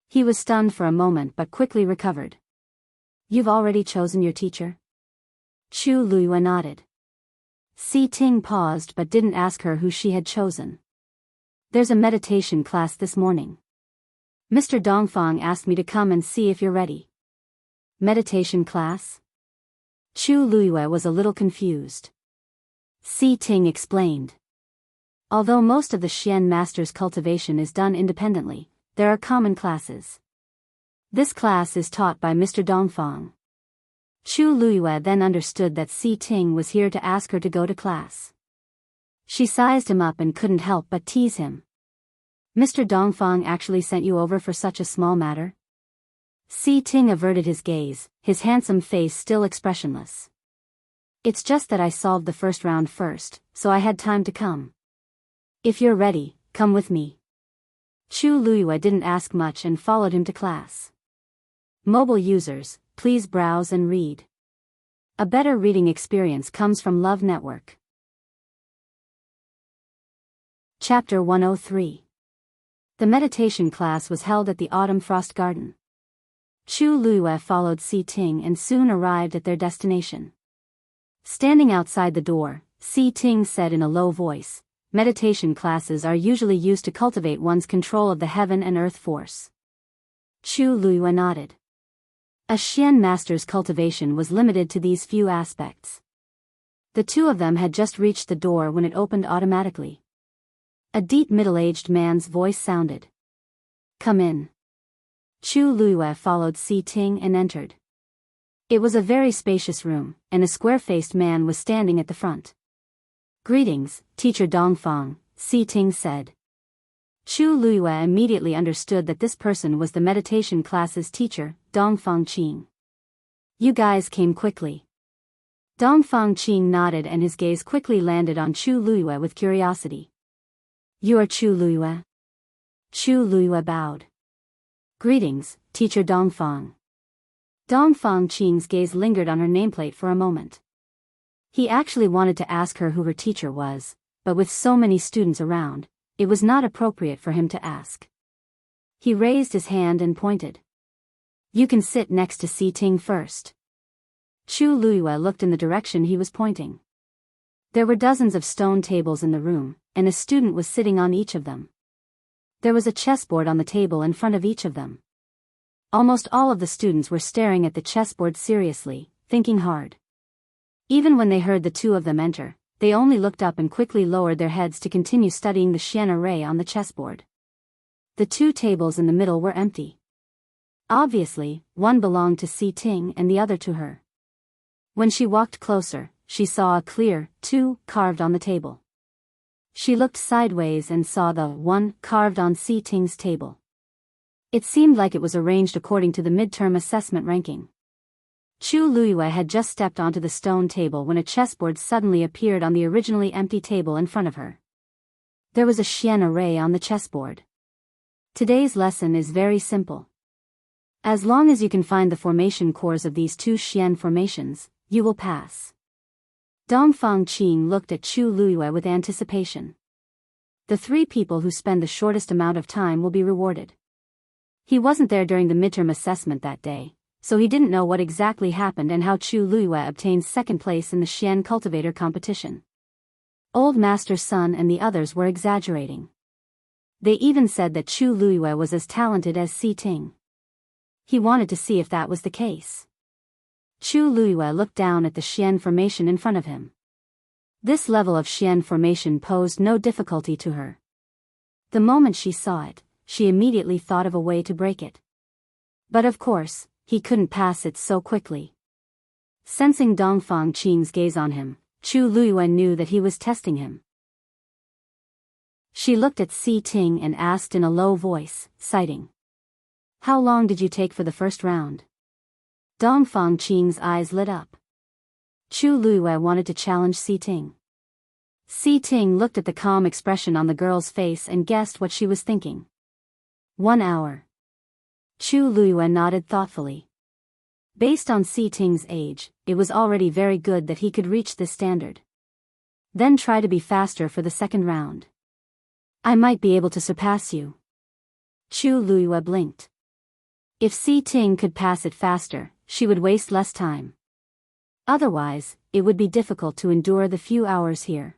[SPEAKER 1] He was stunned for a moment but quickly recovered. You've already chosen your teacher? Chu Luiyue nodded. Si Ting paused but didn't ask her who she had chosen. There's a meditation class this morning. Mr. Dongfang asked me to come and see if you're ready. Meditation class? Chu Luiyue was a little confused. Si Ting explained. Although most of the Xian master's cultivation is done independently, there are common classes. This class is taught by Mr. Dongfang. Chu Luiyue then understood that Si Ting was here to ask her to go to class. She sized him up and couldn't help but tease him. Mr. Dongfang actually sent you over for such a small matter? Si Ting averted his gaze, his handsome face still expressionless. It's just that I solved the first round first, so I had time to come. If you're ready, come with me. Chu Luiyue didn't ask much and followed him to class. Mobile users, please browse and read. A better reading experience comes from Love Network. Chapter 103. The meditation class was held at the Autumn Frost Garden. Chu Luiyue followed Si Ting and soon arrived at their destination. Standing outside the door, Si Ting said in a low voice, "Meditation classes are usually used to cultivate one's control of the heaven and earth force." Chu Luiyue nodded. A Xian master's cultivation was limited to these few aspects. The two of them had just reached the door when it opened automatically. A deep middle-aged man's voice sounded. "Come in." Chu Luiyue followed Si Ting and entered. It was a very spacious room, and a square-faced man was standing at the front. "Greetings, Teacher Dongfang," Si Ting said. Chu Luiyue immediately understood that this person was the meditation class's teacher, Dongfang Qing. "You guys came quickly." Dongfang Qing nodded and his gaze quickly landed on Chu Luiyue with curiosity. "You are Chu Luiyue?" Chu Luiyue bowed. "Greetings, Teacher Dongfang." Dongfang Qing's gaze lingered on her nameplate for a moment. He actually wanted to ask her who her teacher was, but with so many students around, it was not appropriate for him to ask. He raised his hand and pointed. "You can sit next to Si Ting first." Chu Luiyue looked in the direction he was pointing. There were dozens of stone tables in the room, and a student was sitting on each of them. There was a chessboard on the table in front of each of them. Almost all of the students were staring at the chessboard seriously, thinking hard. Even when they heard the two of them enter, they only looked up and quickly lowered their heads to continue studying the Xian array on the chessboard. The two tables in the middle were empty. Obviously, one belonged to Si Ting and the other to her. When she walked closer, she saw a clear 2 carved on the table. She looked sideways and saw the 1 carved on Si Ting's table. It seemed like it was arranged according to the midterm assessment ranking. Chu Luiyue had just stepped onto the stone table when a chessboard suddenly appeared on the originally empty table in front of her. There was a Xian array on the chessboard. Today's lesson is very simple. As long as you can find the formation cores of these two Xian formations, you will pass. Dongfang Qing looked at Chu Luiyue with anticipation. The 3 people who spend the shortest amount of time will be rewarded. He wasn't there during the midterm assessment that day, so he didn't know what exactly happened and how Chu Luiyue obtained second place in the Xian cultivator competition. Old Master Sun and the others were exaggerating. They even said that Chu Luiyue was as talented as Si Ting. He wanted to see if that was the case. Chu Luiyue looked down at the Xian formation in front of him. This level of Xian formation posed no difficulty to her. The moment she saw it, she immediately thought of a way to break it. But of course, he couldn't pass it so quickly. Sensing Dongfang Qing's gaze on him, Chu Luiyue knew that he was testing him. She looked at Si Ting and asked in a low voice, citing. "How long did you take for the first round?" Dongfang Qing's eyes lit up. Chu Luiyue wanted to challenge Si Ting. Si Ting looked at the calm expression on the girl's face and guessed what she was thinking. 1 hour. Chu Luiyue nodded thoughtfully. Based on Si Ting's age, it was already very good that he could reach this standard. Then try to be faster for the second round. "I might be able to surpass you." Chu Luiyue blinked. If Si Ting could pass it faster, she would waste less time. Otherwise, it would be difficult to endure the few hours here.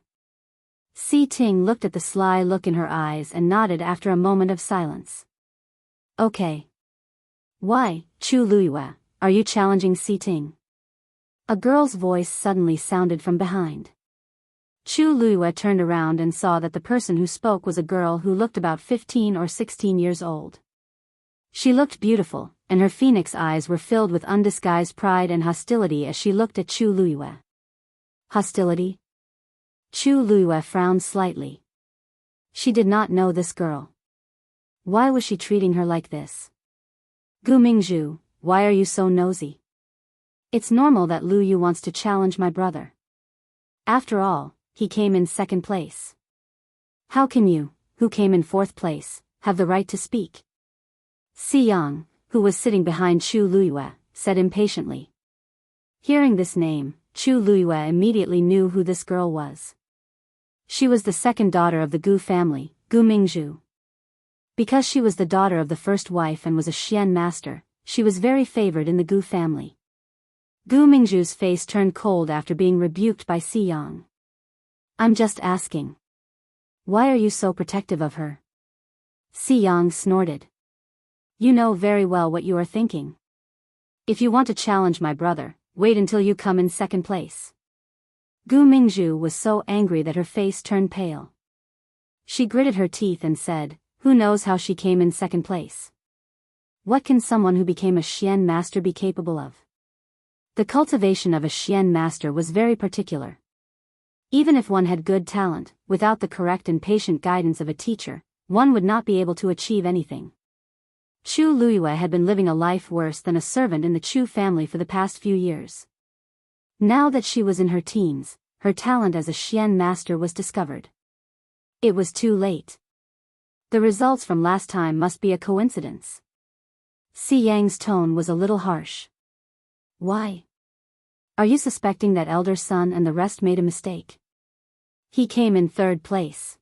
[SPEAKER 1] Si Ting looked at the sly look in her eyes and nodded after a moment of silence. "Okay." "Why, Chu Luiyue, are you challenging Si Ting?" A girl's voice suddenly sounded from behind. Chu Luiyue turned around and saw that the person who spoke was a girl who looked about 15 or 16 years old. She looked beautiful, and her phoenix eyes were filled with undisguised pride and hostility as she looked at Chu Luiyue. Hostility? Chu Luiyue frowned slightly. She did not know this girl. Why was she treating her like this? "Gu Mingzhu, why are you so nosy?" "It's normal that Lu Yu wants to challenge my brother. After all, he came in second place." "How can you, who came in fourth place, have the right to speak. Si Yang, who was sitting behind Chu Luiyue, said impatiently. Hearing this name, Chu Luiyue immediately knew who this girl was. She was the second daughter of the Gu family, Gu Mingzhu. Because she was the daughter of the first wife and was a Xian master, she was very favored in the Gu family. Gu Mingzhu's face turned cold after being rebuked by Si Yang. I'm just asking. Why are you so protective of her? Si Yang snorted. You know very well what you are thinking. If you want to challenge my brother, wait until you come in second place. Gu Mingzhu was so angry that her face turned pale. She gritted her teeth and said, who knows how she came in second place? What can someone who became a Xian master be capable of? The cultivation of a Xian master was very particular. Even if one had good talent, without the correct and patient guidance of a teacher, one would not be able to achieve anything. Chu Luiyue had been living a life worse than a servant in the Chu family for the past few years. Now that she was in her teens, her talent as a Xian master was discovered. It was too late. The results from last time must be a coincidence. Si Yang's tone was a little harsh. Why? Are you suspecting that elder son and the rest made a mistake? He came in third place.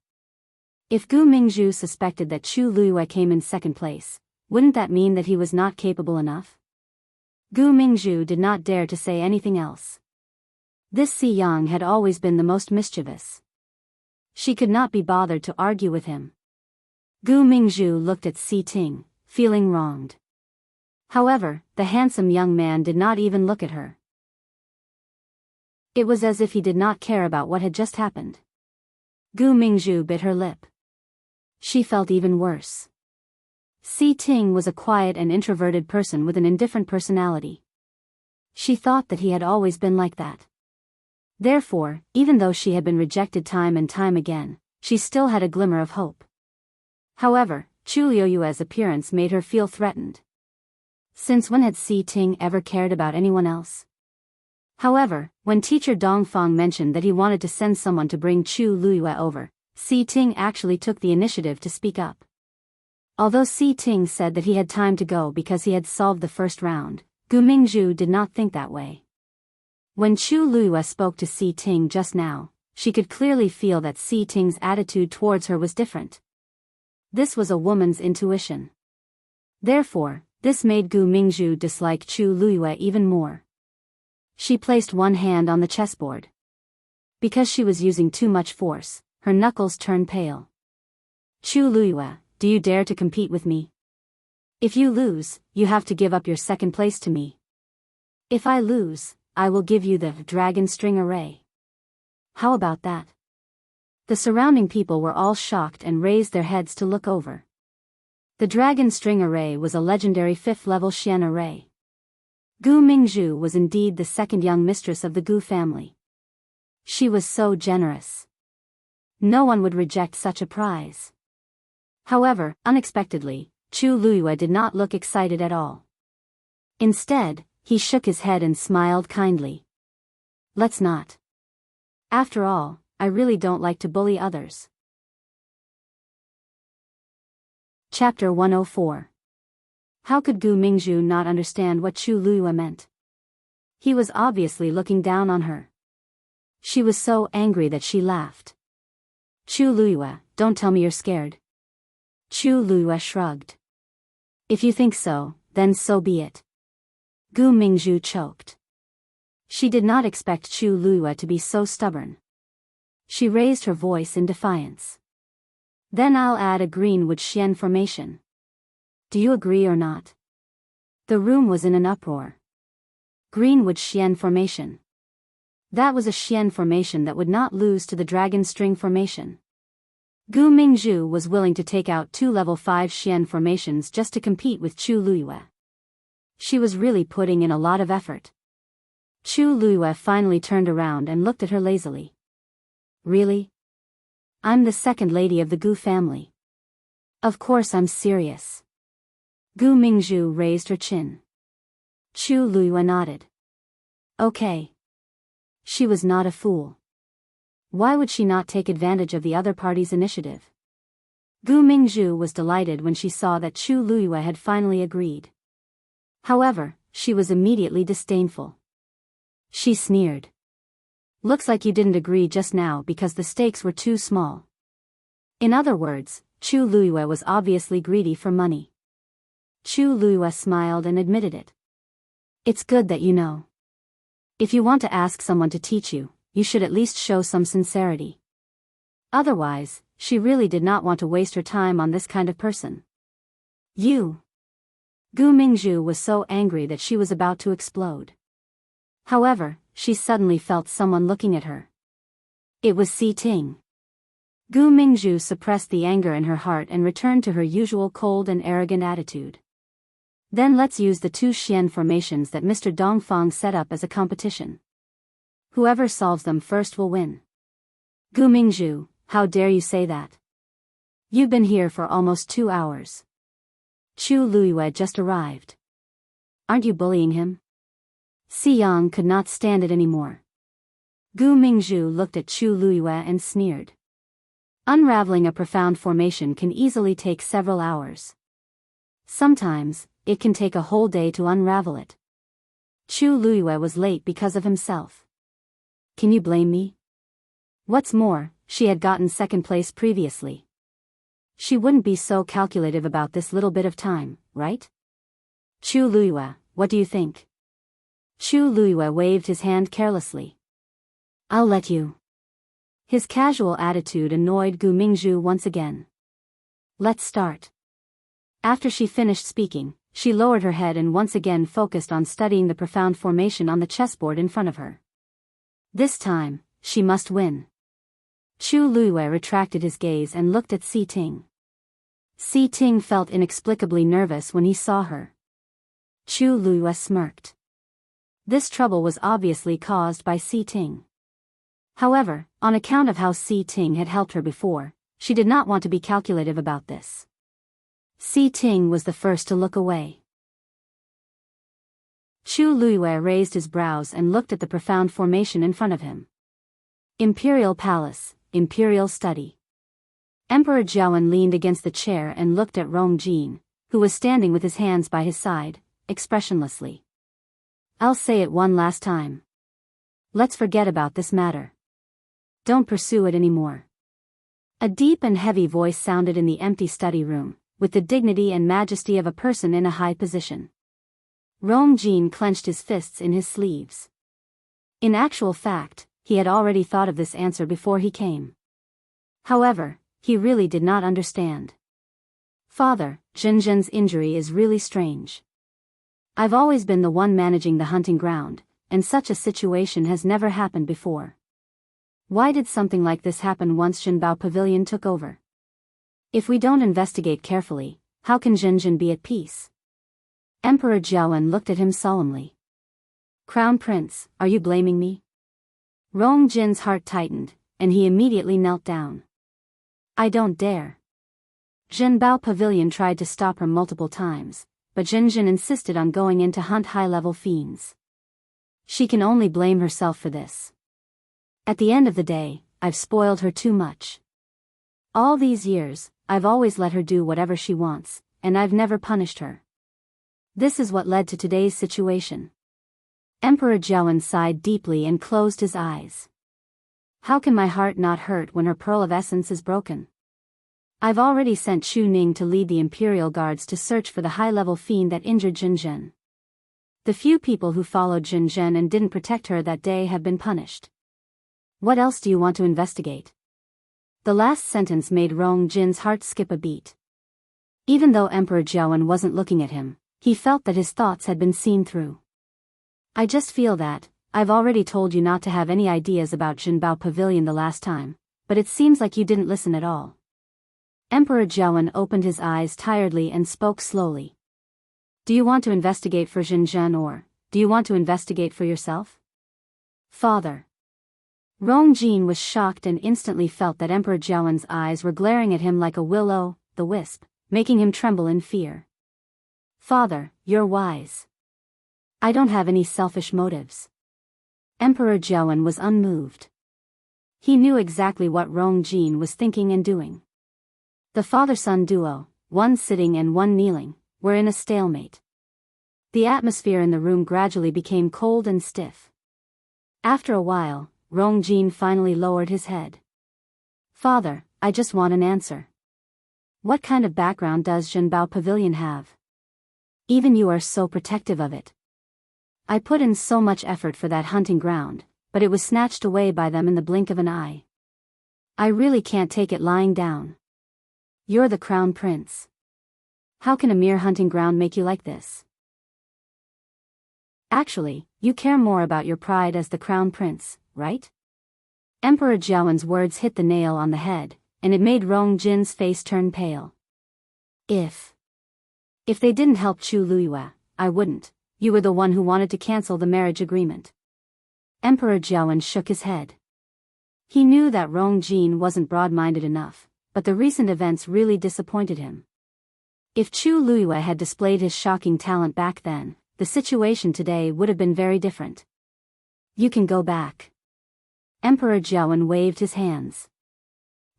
[SPEAKER 1] If Gu Mingzhu suspected that Chu Luiyue came in second place, wouldn't that mean that he was not capable enough? Gu Mingzhu did not dare to say anything else. This Si Yang had always been the most mischievous. She could not be bothered to argue with him. Gu Mingzhu looked at Si Ting, feeling wronged. However, the handsome young man did not even look at her. It was as if he did not care about what had just happened. Gu Mingzhu bit her lip. She felt even worse. Si Ting was a quiet and introverted person with an indifferent personality. She thought that he had always been like that. Therefore, even though she had been rejected time and time again, she still had a glimmer of hope. However, Chu Luiyue's appearance made her feel threatened. Since when had Si Ting ever cared about anyone else? However, when teacher Dongfang mentioned that he wanted to send someone to bring Chu Luiyue over, Si Ting actually took the initiative to speak up. Although Si Ting said that he had time to go because he had solved the first round, Gu Mingzhu did not think that way. When Chu Luiyue spoke to Si Ting just now, she could clearly feel that Si Ting's attitude towards her was different. This was a woman's intuition. Therefore, this made Gu Mingzhu dislike Chu Luiyue even more. She placed one hand on the chessboard. Because she was using too much force, her knuckles turned pale. Chu Luiyue, do you dare to compete with me? If you lose, you have to give up your second place to me. If I lose, I will give you the dragon string array. How about that? The surrounding people were all shocked and raised their heads to look over. The dragon string array was a legendary 5th level Xian array. Gu Mingzhu was indeed the second young mistress of the Gu family. She was so generous. No one would reject such a prize. However, unexpectedly, Chu Luiyue did not look excited at all. Instead, he shook his head and smiled kindly. Let's not. After all, I really don't like to bully others. Chapter 104. How could Gu Mingzhu not understand what Chu Luiyue meant? He was obviously looking down on her. She was so angry that she laughed. Chu Luiyue, don't tell me you're scared. Chu Luiyue shrugged. If you think so, then so be it. Gu Mingzhu choked. She did not expect Chu Luiyue to be so stubborn. She raised her voice in defiance. Then I'll add a Greenwood Xian formation. Do you agree or not? The room was in an uproar. Greenwood Xian formation. That was a Xian formation that would not lose to the dragon string formation. Gu Mingzhu was willing to take out 2 level 5 Xian formations just to compete with Chu Luiyue. She was really putting in a lot of effort. Chu Luiyue finally turned around and looked at her lazily. Really? I'm the second lady of the Gu family. Of course I'm serious. Gu Mingzhu raised her chin. Chu Luiyue nodded. Okay. She was not a fool. Why would she not take advantage of the other party's initiative? Gu Mingzhu was delighted when she saw that Chu Luyue had finally agreed. However, she was immediately disdainful. She sneered. Looks like you didn't agree just now because the stakes were too small. In other words, Chu Luyue was obviously greedy for money. Chu Luyue smiled and admitted it. It's good that you know. If you want to ask someone to teach you, you should at least show some sincerity. Otherwise, she really did not want to waste her time on this kind of person. You. Gu Mingzhu was so angry that she was about to explode. However, she suddenly felt someone looking at her. It was Si Ting. Gu Mingzhu suppressed the anger in her heart and returned to her usual cold and arrogant attitude. Then let's use the two Xian formations that Mr. Dongfang set up as a competition. Whoever solves them first will win. Gu Mingzhu, how dare you say that? You've been here for almost 2 hours. Chu Luyue just arrived. Aren't you bullying him? Si Yang could not stand it anymore. Gu Mingzhu looked at Chu Luyue and sneered. Unraveling a profound formation can easily take several hours. Sometimes, it can take a whole day to unravel it. Chu Luyue was late because of himself. Can you blame me? What's more, she had gotten second place previously. She wouldn't be so calculative about this little bit of time, right? Chu Luyue, what do you think? Chu Luyue waved his hand carelessly. I'll let you. His casual attitude annoyed Gu Mingzhu once again. Let's start. After she finished speaking, she lowered her head and once again focused on studying the profound formation on the chessboard in front of her. This time, she must win. Chu Luyue retracted his gaze and looked at Si Ting. Si Ting felt inexplicably nervous when he saw her. Chu Luyue smirked. This trouble was obviously caused by Si Ting. However, on account of how Si Ting had helped her before, she did not want to be calculative about this. Si Ting was the first to look away. Chu Luyue raised his brows and looked at the profound formation in front of him. Imperial Palace, Imperial Study. Emperor Jiawen leaned against the chair and looked at Rong Jin, who was standing with his hands by his side, expressionlessly. I'll say it one last time. Let's forget about this matter. Don't pursue it anymore. A deep and heavy voice sounded in the empty study room, with the dignity and majesty of a person in a high position. Rong Jin clenched his fists in his sleeves. In actual fact, he had already thought of this answer before he came. However, he really did not understand. Father, Zhen's injury is really strange. I've always been the one managing the hunting ground, and such a situation has never happened before. Why did something like this happen once Zhenbao Pavilion took over? If we don't investigate carefully, how can Zhen be at peace? Emperor Jiawen looked at him solemnly. Crown Prince, are you blaming me? Rong Jin's heart tightened, and he immediately knelt down. I don't dare. Zhenbao Pavilion tried to stop her multiple times, but Zhen insisted on going in to hunt high-level fiends. She can only blame herself for this. At the end of the day, I've spoiled her too much. All these years, I've always let her do whatever she wants, and I've never punished her. This is what led to today's situation. Emperor Jiawen sighed deeply and closed his eyes. How can my heart not hurt when her pearl of essence is broken? I've already sent Chu Ning to lead the Imperial Guards to search for the high-level fiend that injured Zhen. The few people who followed Zhen and didn't protect her that day have been punished. What else do you want to investigate? The last sentence made Rong Jin's heart skip a beat. Even though Emperor Jiawen wasn't looking at him, he felt that his thoughts had been seen through. I just feel that, I've already told you not to have any ideas about Zhenbao Pavilion the last time, but it seems like you didn't listen at all. Emperor Jiawen opened his eyes tiredly and spoke slowly. Do you want to investigate for Zhen or, do you want to investigate for yourself? Father. Rong Jin was shocked and instantly felt that Emperor Jiawen's eyes were glaring at him like a will-o'-the-wisp, making him tremble in fear. Father, you're wise. I don't have any selfish motives. Emperor Jiawen was unmoved. He knew exactly what Rong Jin was thinking and doing. The father-son duo, one sitting and one kneeling, were in a stalemate. The atmosphere in the room gradually became cold and stiff. After a while, Rongjin finally lowered his head. "Father, I just want an answer. What kind of background does Zhenbao Pavilion have? Even you are so protective of it. I put in so much effort for that hunting ground, but it was snatched away by them in the blink of an eye. I really can't take it lying down. You're the crown prince. How can a mere hunting ground make you like this? Actually, you care more about your pride as the crown prince, right?" Emperor Jiawen's words hit the nail on the head, and it made Rongjin's face turn pale. If they didn't help Chu Luyue, I wouldn't. You were the one who wanted to cancel the marriage agreement. Emperor Jiawen shook his head. He knew that Rongjin wasn't broad-minded enough, but the recent events really disappointed him. If Chu Luyue had displayed his shocking talent back then, the situation today would have been very different. "You can go back." Emperor Jiawen waved his hands.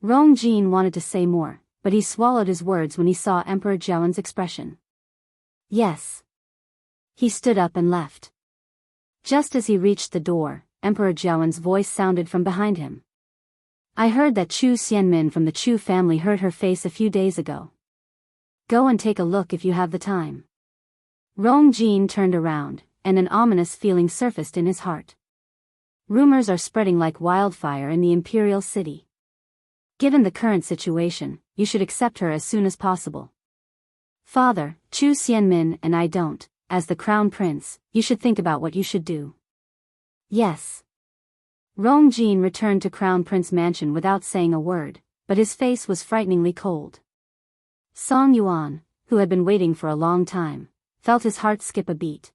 [SPEAKER 1] Rongjin wanted to say more, but he swallowed his words when he saw Emperor Jiawen's expression. "Yes." He stood up and left. Just as he reached the door, Emperor Jiawen's voice sounded from behind him. "I heard that Chu Xianmin from the Chu family hurt her face a few days ago. Go and take a look if you have the time." Rongjin turned around, and an ominous feeling surfaced in his heart. Rumors are spreading like wildfire in the imperial city. Given the current situation, you should accept her as soon as possible. "Father, Chu Xianmin and I don't. As the crown prince, you should think about what you should do." "Yes." Rongjin returned to Crown Prince Mansion without saying a word, but his face was frighteningly cold. Song Yuan, who had been waiting for a long time, felt his heart skip a beat.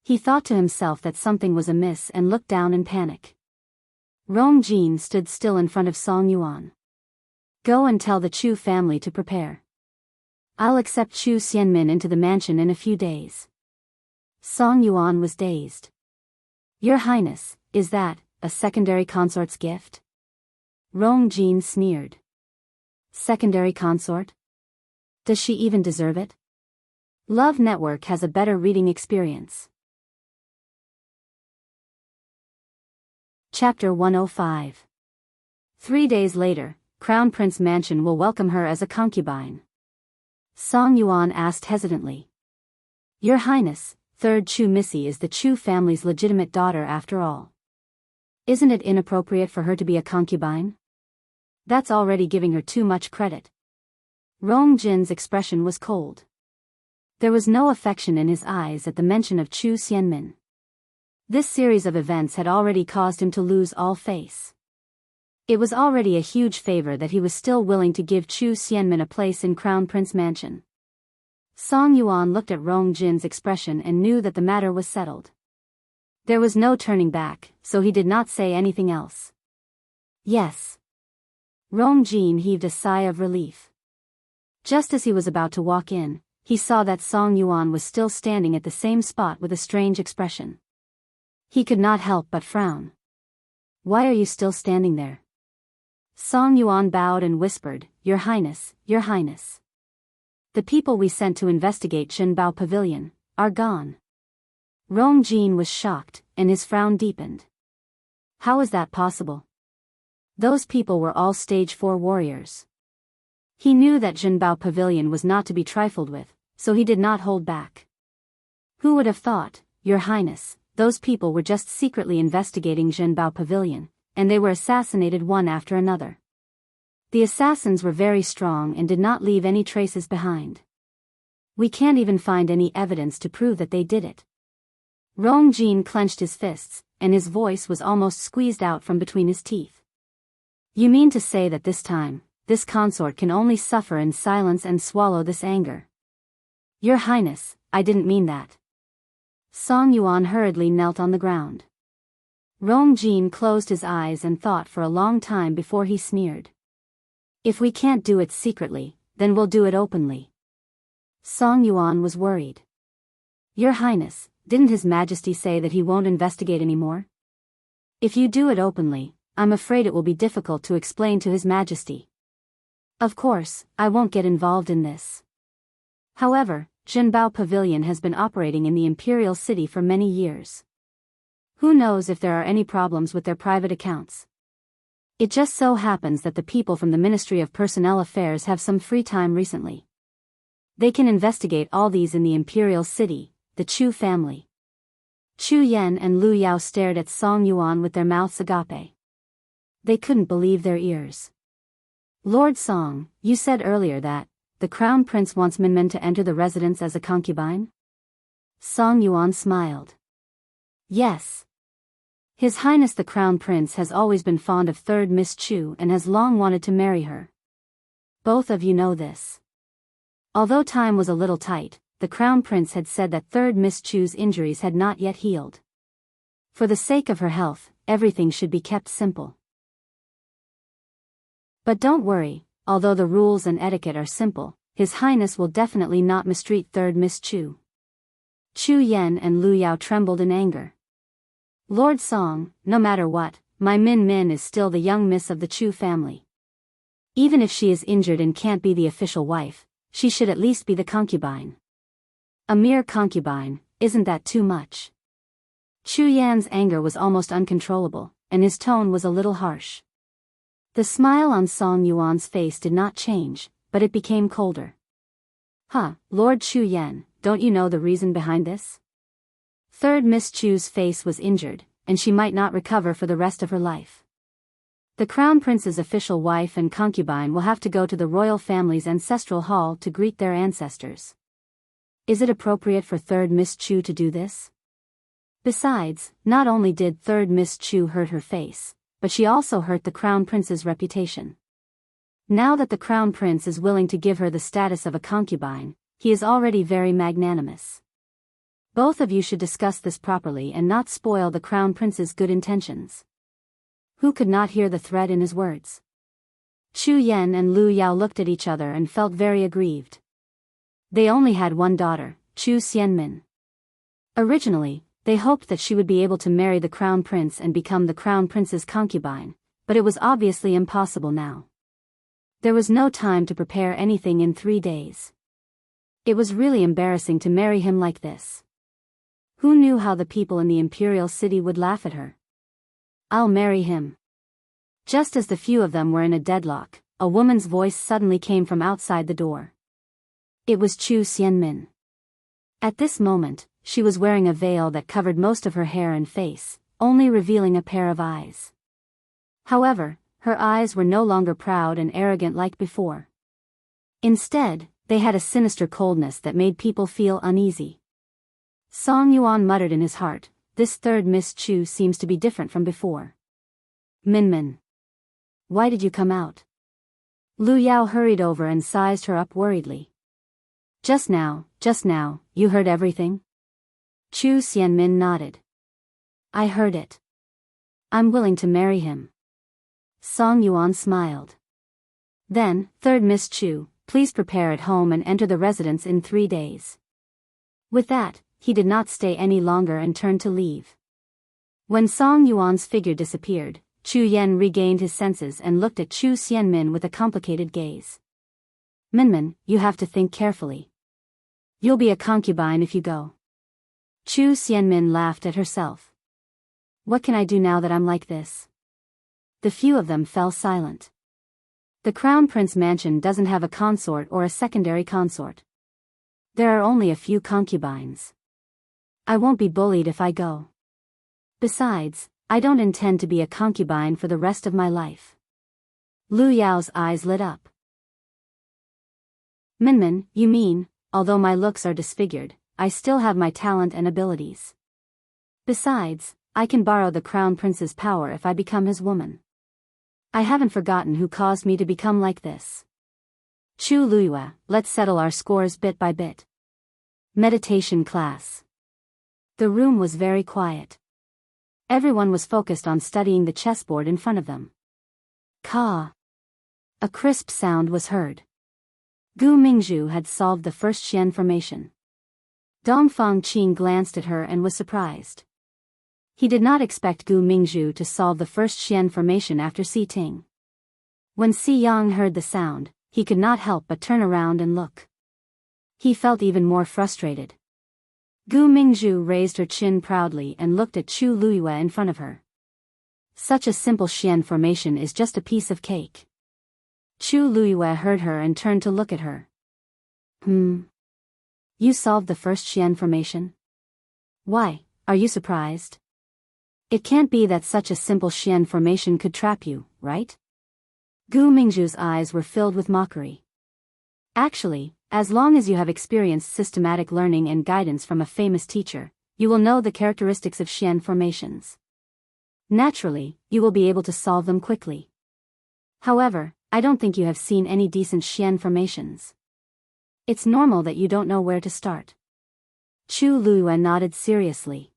[SPEAKER 1] He thought to himself that something was amiss and looked down in panic. Rongjin stood still in front of Song Yuan. "Go and tell the Chu family to prepare. I'll accept Chu Xianmin into the mansion in a few days." Song Yuan was dazed. "Your Highness, is that a secondary consort's gift?" Rongjin sneered. "Secondary consort? Does she even deserve it?" Love Network has a better reading experience. Chapter 105. 3 days later, Crown Prince Mansion will welcome her as a concubine. Song Yuan asked hesitantly. "Your Highness, third Chu Missy is the Chu family's legitimate daughter after all. Isn't it inappropriate for her to be a concubine? That's already giving her too much credit." Rongjin's expression was cold. There was no affection in his eyes at the mention of Chu Xianmin. This series of events had already caused him to lose all face. It was already a huge favor that he was still willing to give Chu Xianmin a place in Crown Prince Mansion. Song Yuan looked at Rongjin's expression and knew that the matter was settled. There was no turning back, so he did not say anything else. "Yes." Rongjin heaved a sigh of relief. Just as he was about to walk in, he saw that Song Yuan was still standing at the same spot with a strange expression. He could not help but frown. "Why are you still standing there?" Song Yuan bowed and whispered, Your Highness, Your Highness. The people we sent to investigate Zhenbao Pavilion are gone." Rongjin was shocked, and his frown deepened. How is that possible? Those people were all stage 4 warriors. He knew that Zhenbao Pavilion was not to be trifled with, so he did not hold back. "Who would have thought, Your Highness, those people were just secretly investigating Zhenbao Pavilion, and they were assassinated one after another. The assassins were very strong and did not leave any traces behind. We can't even find any evidence to prove that they did it." Rongjin clenched his fists, and his voice was almost squeezed out from between his teeth. "You mean to say that this time, this consort can only suffer in silence and swallow this anger?" "Your Highness, I didn't mean that." Song Yuan hurriedly knelt on the ground. Rongjin closed his eyes and thought for a long time before he sneered. "If we can't do it secretly, then we'll do it openly." Song Yuan was worried. "Your Highness, didn't His Majesty say that he won't investigate anymore? If you do it openly, I'm afraid it will be difficult to explain to His Majesty." Of course, I won't get involved in this. However, Jinbao Pavilion has been operating in the Imperial City for many years. Who knows if there are any problems with their private accounts? It just so happens that the people from the Ministry of Personnel Affairs have some free time recently. They can investigate all these in the Imperial City, the Chu family. Chu Yan and Lu Yao stared at Song Yuan with their mouths agape. They couldn't believe their ears. Lord Song, you said earlier that the Crown Prince wants Minmin to enter the residence as a concubine? Song Yuan smiled. Yes. His Highness the Crown Prince has always been fond of third Miss Chu and has long wanted to marry her. Both of you know this. Although time was a little tight, the Crown Prince had said that third Miss Chu's injuries had not yet healed. For the sake of her health, everything should be kept simple. But don't worry, although the rules and etiquette are simple, His Highness will definitely not mistreat third Miss Chu. Chu Yan and Lu Yao trembled in anger. Lord Song, no matter what, my Min Min is still the young miss of the Chu family. Even if she is injured and can't be the official wife, she should at least be the concubine. A mere concubine, isn't that too much? Chu Yan's anger was almost uncontrollable, and his tone was a little harsh. The smile on Song Yuan's face did not change, but it became colder. Lord Chu Yan, don't you know the reason behind this? Third Miss Chu's face was injured, and she might not recover for the rest of her life. The Crown Prince's official wife and concubine will have to go to the royal family's ancestral hall to greet their ancestors. Is it appropriate for third Miss Chu to do this? Besides, not only did third Miss Chu hurt her face, but she also hurt the Crown Prince's reputation. Now that the Crown Prince is willing to give her the status of a concubine, he is already very magnanimous. Both of you should discuss this properly and not spoil the Crown Prince's good intentions. Who could not hear the threat in his words? Chu Yan and Lu Yao looked at each other and felt very aggrieved. They only had one daughter, Chu Xianmin. Originally, they hoped that she would be able to marry the Crown Prince and become the Crown Prince's concubine, but it was obviously impossible now. There was no time to prepare anything in 3 days. It was really embarrassing to marry him like this. Who knew how the people in the Imperial City would laugh at her? I'll marry him. Just as the few of them were in a deadlock, a woman's voice suddenly came from outside the door. It was Chu Xianmin. At this moment, she was wearing a veil that covered most of her hair and face, only revealing a pair of eyes. However, her eyes were no longer proud and arrogant like before. Instead, they had a sinister coldness that made people feel uneasy. Song Yuan muttered in his heart, this third Miss Chu seems to be different from before. Minmin. Why did you come out? Lu Yao hurried over and sized her up worriedly. Just now, you heard everything? Chu Xianmin nodded. I heard it. I'm willing to marry him. Song Yuan smiled. Then, third Miss Chu, please prepare at home and enter the residence in 3 days. With that, he did not stay any longer and turned to leave. When Song Yuan's figure disappeared, Chu Yan regained his senses and looked at Chu Xianmin with a complicated gaze. Minmin, you have to think carefully. You'll be a concubine if you go. Chu Xianmin laughed at herself. What can I do now that I'm like this? The few of them fell silent. The Crown Prince mansion doesn't have a consort or a secondary consort. There are only a few concubines. I won't be bullied if I go. Besides, I don't intend to be a concubine for the rest of my life. Lu Yao's eyes lit up. Minmin, you mean, although my looks are disfigured, I still have my talent and abilities. Besides, I can borrow the Crown Prince's power if I become his woman. I haven't forgotten who caused me to become like this. Chu Luyue, let's settle our scores bit by bit. Meditation class. The room was very quiet. Everyone was focused on studying the chessboard in front of them. Ka. A crisp sound was heard. Gu Mingzhu had solved the first Xian formation. Dongfang Qing glanced at her and was surprised. He did not expect Gu Mingzhu to solve the first Xian formation after Si Ting. When Si Yang heard the sound, he could not help but turn around and look. He felt even more frustrated. Gu Mingzhu raised her chin proudly and looked at Chu Luiyue in front of her. Such a simple Xian formation is just a piece of cake. Chu Luiyue heard her and turned to look at her. You solved the first Xian formation? Why, are you surprised? It can't be that such a simple Xian formation could trap you, right? Gu Mingzhu's eyes were filled with mockery. Actually, as long as you have experienced systematic learning and guidance from a famous teacher, you will know the characteristics of Xian formations. Naturally, you will be able to solve them quickly. However, I don't think you have seen any decent Xian formations. It's normal that you don't know where to start. Chu Luiyue nodded seriously.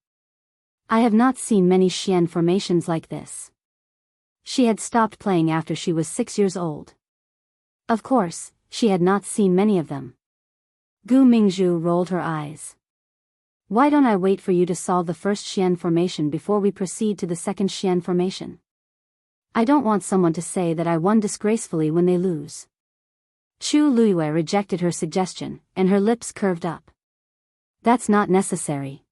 [SPEAKER 1] I have not seen many Xian formations like this. She had stopped playing after she was 6 years old. Of course, she had not seen many of them. Gu Mingzhu rolled her eyes. Why don't I wait for you to solve the first Xian formation before we proceed to the second Xian formation? I don't want someone to say that I won disgracefully when they lose. Chu Luiyue rejected her suggestion, and her lips curved up. That's not necessary.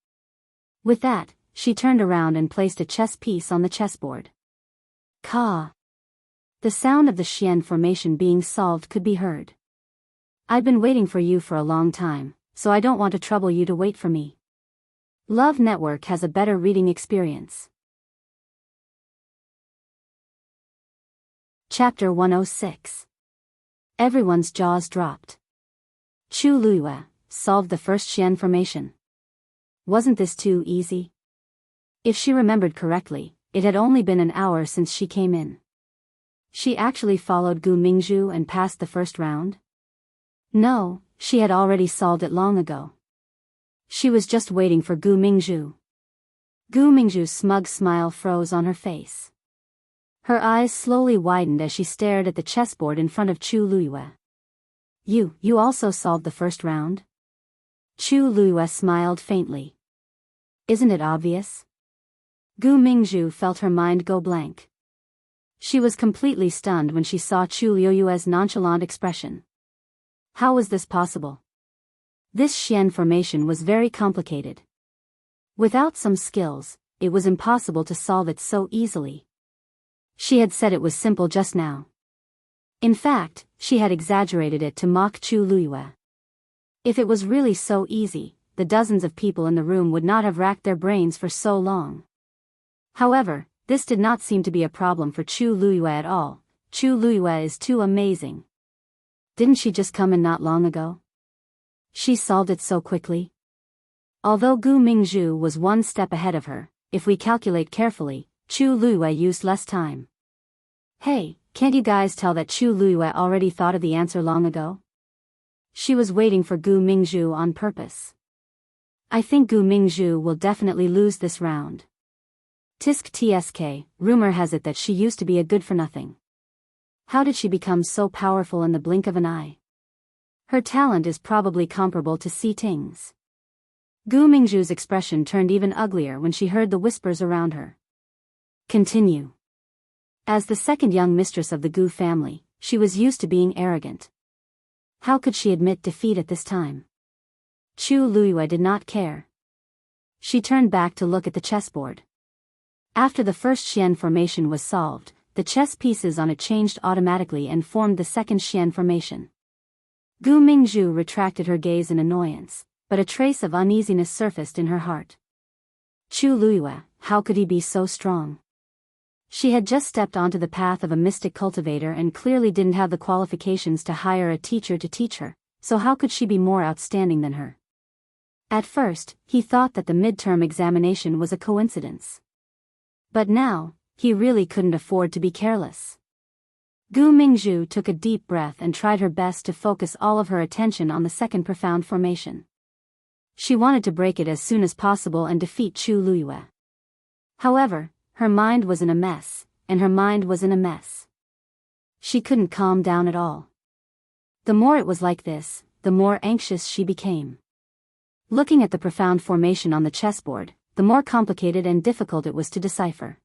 [SPEAKER 1] With that, she turned around and placed a chess piece on the chessboard. Ka. The sound of the Xian formation being solved could be heard. I've been waiting for you for a long time, so I don't want to trouble you to wait for me. Love Network has a better reading experience. Chapter 106. Everyone's jaws dropped. Chu Luiyue solved the first Xian formation. Wasn't this too easy? If she remembered correctly, it had only been an hour since she came in. She actually followed Gu Mingzhu and passed the first round? No, she had already solved it long ago. She was just waiting for Gu Mingzhu. Gu Mingzhu's smug smile froze on her face. Her eyes slowly widened as she stared at the chessboard in front of Chu Luiyue. You also solved the first round? Chu Luiyue smiled faintly. Isn't it obvious? Gu Mingzhu felt her mind go blank. She was completely stunned when she saw Chu Luiyue's nonchalant expression. How was this possible? This Xian formation was very complicated. Without some skills, it was impossible to solve it so easily. She had said it was simple just now. In fact, she had exaggerated it to mock Chu Luiyue. If it was really so easy, the dozens of people in the room would not have racked their brains for so long. However, this did not seem to be a problem for Chu Luiyue at all. Chu Luiyue is too amazing. Didn't she just come in not long ago? She solved it so quickly. Although Gu Mingzhu was one step ahead of her, if we calculate carefully, Chu Luiyue used less time. Hey, can't you guys tell that Chu Luiyue already thought of the answer long ago? She was waiting for Gu Mingzhu on purpose. I think Gu Mingzhu will definitely lose this round. Tisk tsk, rumor has it that she used to be a good-for-nothing. How did she become so powerful in the blink of an eye? Her talent is probably comparable to Si Ting's. Gu Mingzhu's expression turned even uglier when she heard the whispers around her. Continue. As the second young mistress of the Gu family, she was used to being arrogant. How could she admit defeat at this time? Chu Luiyue did not care. She turned back to look at the chessboard. After the first Xian formation was solved, the chess pieces on it changed automatically and formed the second Xian formation. Gu Mingzhu retracted her gaze in annoyance, but a trace of uneasiness surfaced in her heart. Chu Luiyue, how could he be so strong? She had just stepped onto the path of a mystic cultivator and clearly didn't have the qualifications to hire a teacher to teach her, so how could she be more outstanding than her? At first, he thought that the midterm examination was a coincidence. But now, he really couldn't afford to be careless. Gu Mingzhu took a deep breath and tried her best to focus all of her attention on the second profound formation. She wanted to break it as soon as possible and defeat Chu Luiyue. However, her mind was in a mess, and her mind was in a mess. She couldn't calm down at all. The more it was like this, the more anxious she became. Looking at the profound formation on the chessboard, the more complicated and difficult it was to decipher.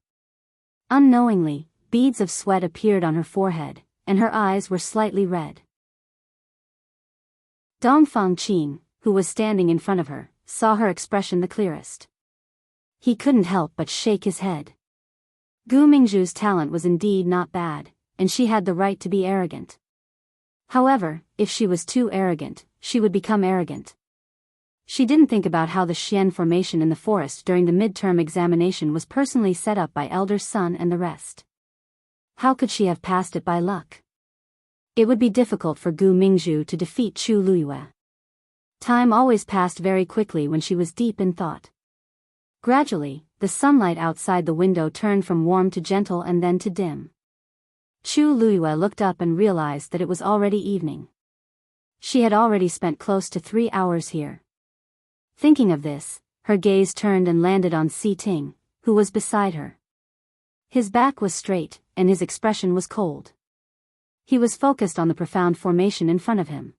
[SPEAKER 1] Unknowingly, beads of sweat appeared on her forehead, and her eyes were slightly red. Dongfang Qing, who was standing in front of her, saw her expression the clearest. He couldn't help but shake his head. Gu Mingzhu's talent was indeed not bad, and she had the right to be arrogant. However, if she was too arrogant, she would become arrogant. She didn't think about how the Xian formation in the forest during the midterm examination was personally set up by Elder Sun and the rest. How could she have passed it by luck? It would be difficult for Gu Mingzhu to defeat Chu Luyue. Time always passed very quickly when she was deep in thought. Gradually, the sunlight outside the window turned from warm to gentle and then to dim. Chu Luyue looked up and realized that it was already evening. She had already spent close to 3 hours here. Thinking of this, her gaze turned and landed on Si Ting, who was beside her. His back was straight, and his expression was cold. He was focused on the profound formation in front of him.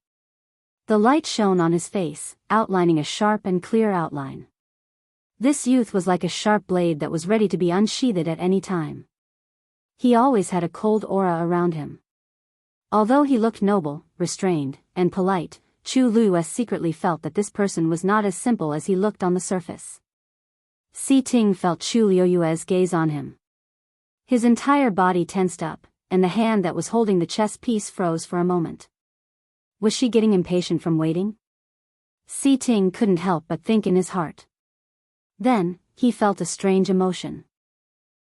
[SPEAKER 1] The light shone on his face, outlining a sharp and clear outline. This youth was like a sharp blade that was ready to be unsheathed at any time. He always had a cold aura around him. Although he looked noble, restrained, and polite, Chu Luyue secretly felt that this person was not as simple as he looked on the surface. Si Ting felt Chu Luyue's gaze on him. His entire body tensed up, and the hand that was holding the chess piece froze for a moment. Was she getting impatient from waiting? Si Ting couldn't help but think in his heart. Then, he felt a strange emotion.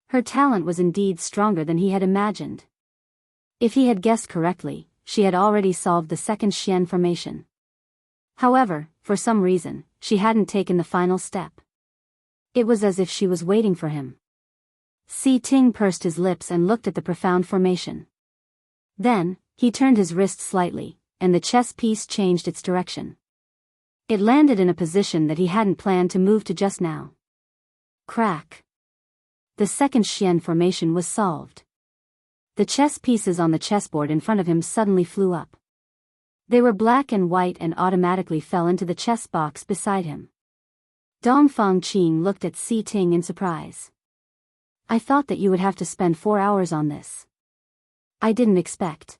[SPEAKER 1] Her talent was indeed stronger than he had imagined. If he had guessed correctly, she had already solved the second Xian formation. However, for some reason, she hadn't taken the final step. It was as if she was waiting for him. Si Ting pursed his lips and looked at the profound formation. Then, he turned his wrist slightly, and the chess piece changed its direction. It landed in a position that he hadn't planned to move to just now. Crack. The second Xian formation was solved. The chess pieces on the chessboard in front of him suddenly flew up. They were black and white and automatically fell into the chess box beside him. Dongfang Qing looked at Si Ting in surprise. I thought that you would have to spend 4 hours on this. I didn't expect.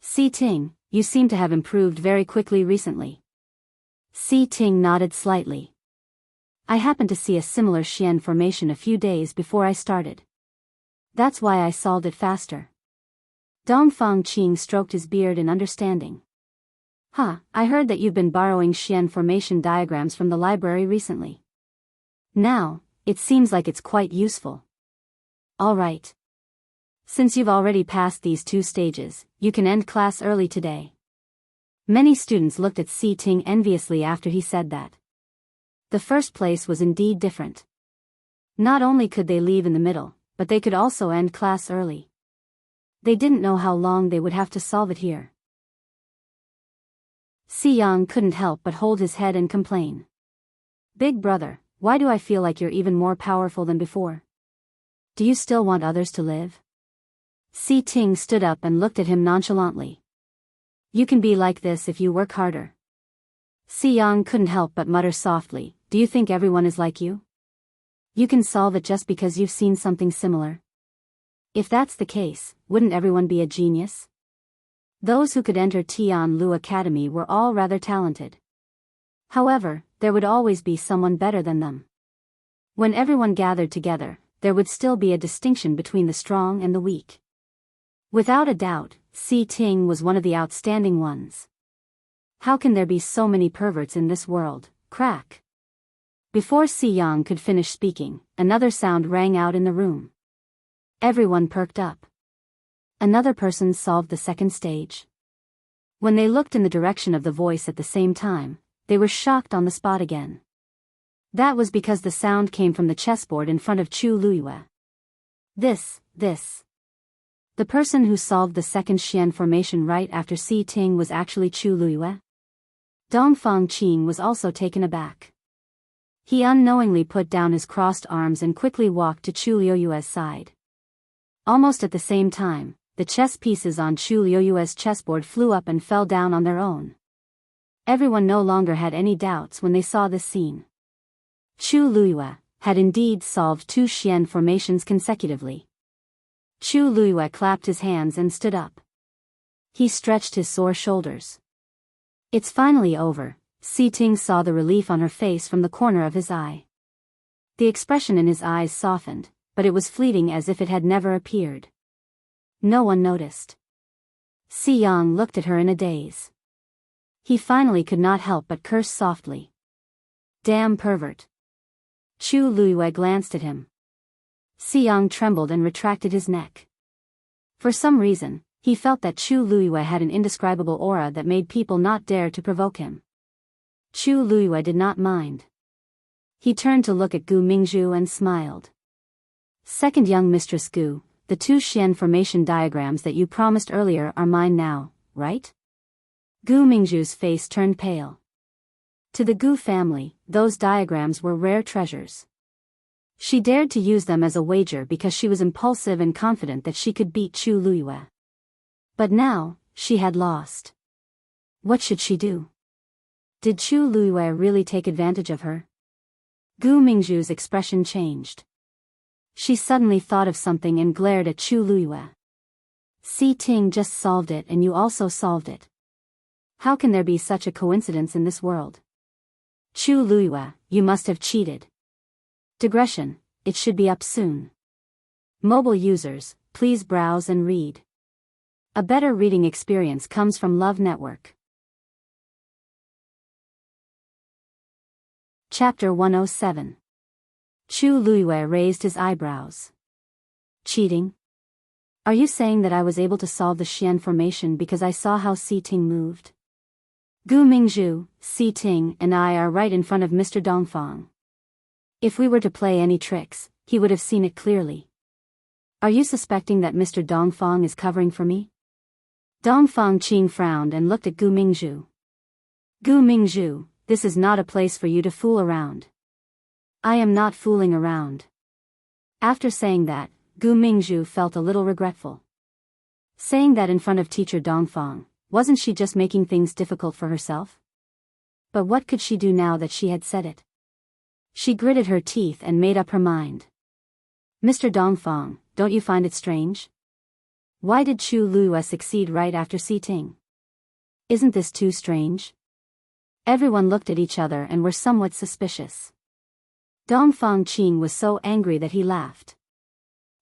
[SPEAKER 1] Si Ting, you seem to have improved very quickly recently. Si Ting nodded slightly. I happened to see a similar Xian formation a few days before I started. That's why I solved it faster. Dongfang Qing stroked his beard in understanding. I heard that you've been borrowing Xian formation diagrams from the library recently. Now, it seems like it's quite useful. All right. Since you've already passed these 2 stages, you can end class early today. Many students looked at Si Ting enviously after he said that. The first place was indeed different. Not only could they leave in the middle, but they could also end class early. They didn't know how long they would have to solve it here. Si Yang couldn't help but hold his head and complain. Big brother, why do I feel like you're even more powerful than before? Do you still want others to live? Si Ting stood up and looked at him nonchalantly. You can be like this if you work harder. Si Yang couldn't help but mutter softly, do you think everyone is like you? You can solve it just because you've seen something similar? If that's the case, wouldn't everyone be a genius? Those who could enter Tianlu Academy were all rather talented. However, there would always be someone better than them. When everyone gathered together, there would still be a distinction between the strong and the weak. Without a doubt, Si Ting was one of the outstanding ones. How can there be so many perverts in this world? Crack. Before Si Yang could finish speaking, another sound rang out in the room. Everyone perked up. Another person solved the second stage. When they looked in the direction of the voice at the same time, they were shocked on the spot again. That was because the sound came from the chessboard in front of Chu Luyue. This. The person who solved the second Xian formation right after Si Ting was actually Chu Luyue? Dongfang Qing was also taken aback. He unknowingly put down his crossed arms and quickly walked to Chu Luyue's side. Almost at the same time, the chess pieces on Chu Luyue's chessboard flew up and fell down on their own. Everyone no longer had any doubts when they saw this scene. Chu Luyue had indeed solved 2 Xian formations consecutively. Chu Luyue clapped his hands and stood up. He stretched his sore shoulders. It's finally over. Si Ting saw the relief on her face from the corner of his eye. The expression in his eyes softened, but it was fleeting as if it had never appeared. No one noticed. Si Yang looked at her in a daze. He finally could not help but curse softly. Damn pervert. Chu Luiyue glanced at him. Si Yang trembled and retracted his neck. For some reason, he felt that Chu Luiyue had an indescribable aura that made people not dare to provoke him. Chu Luiyue did not mind. He turned to look at Gu Mingzhu and smiled. Second young Mistress Gu, the 2 Xian formation diagrams that you promised earlier are mine now, right? Gu Mingzhu's face turned pale. To the Gu family, those diagrams were rare treasures. She dared to use them as a wager because she was impulsive and confident that she could beat Chu Luiyue. But now, she had lost. What should she do? Did Chu Luiyue really take advantage of her? Gu Mingzhu's expression changed. She suddenly thought of something and glared at Chu Luiyue. Si Ting just solved it and you also solved it. How can there be such a coincidence in this world? Chu Luiyue, you must have cheated. Digression, it should be up soon. Mobile users, please browse and read. A better reading experience comes from Love Network. Chapter 107. Chu Luiyue raised his eyebrows. Cheating? Are you saying that I was able to solve the Xian formation because I saw how Si Ting moved? Gu Mingzhu, Si Ting, and I are right in front of Mr. Dongfang. If we were to play any tricks, he would have seen it clearly. Are you suspecting that Mr. Dongfang is covering for me? Dongfang Qing frowned and looked at Gu Mingzhu. Gu Mingzhu, this is not a place for you to fool around. I am not fooling around. After saying that, Gu Mingzhu felt a little regretful. Saying that in front of teacher Dongfang, wasn't she just making things difficult for herself? But what could she do now that she had said it? She gritted her teeth and made up her mind. Mr. Dongfang, don't you find it strange? Why did Chu Luiyue succeed right after Si Ting? Isn't this too strange? Everyone looked at each other and were somewhat suspicious. Dongfang Qing was so angry that he laughed.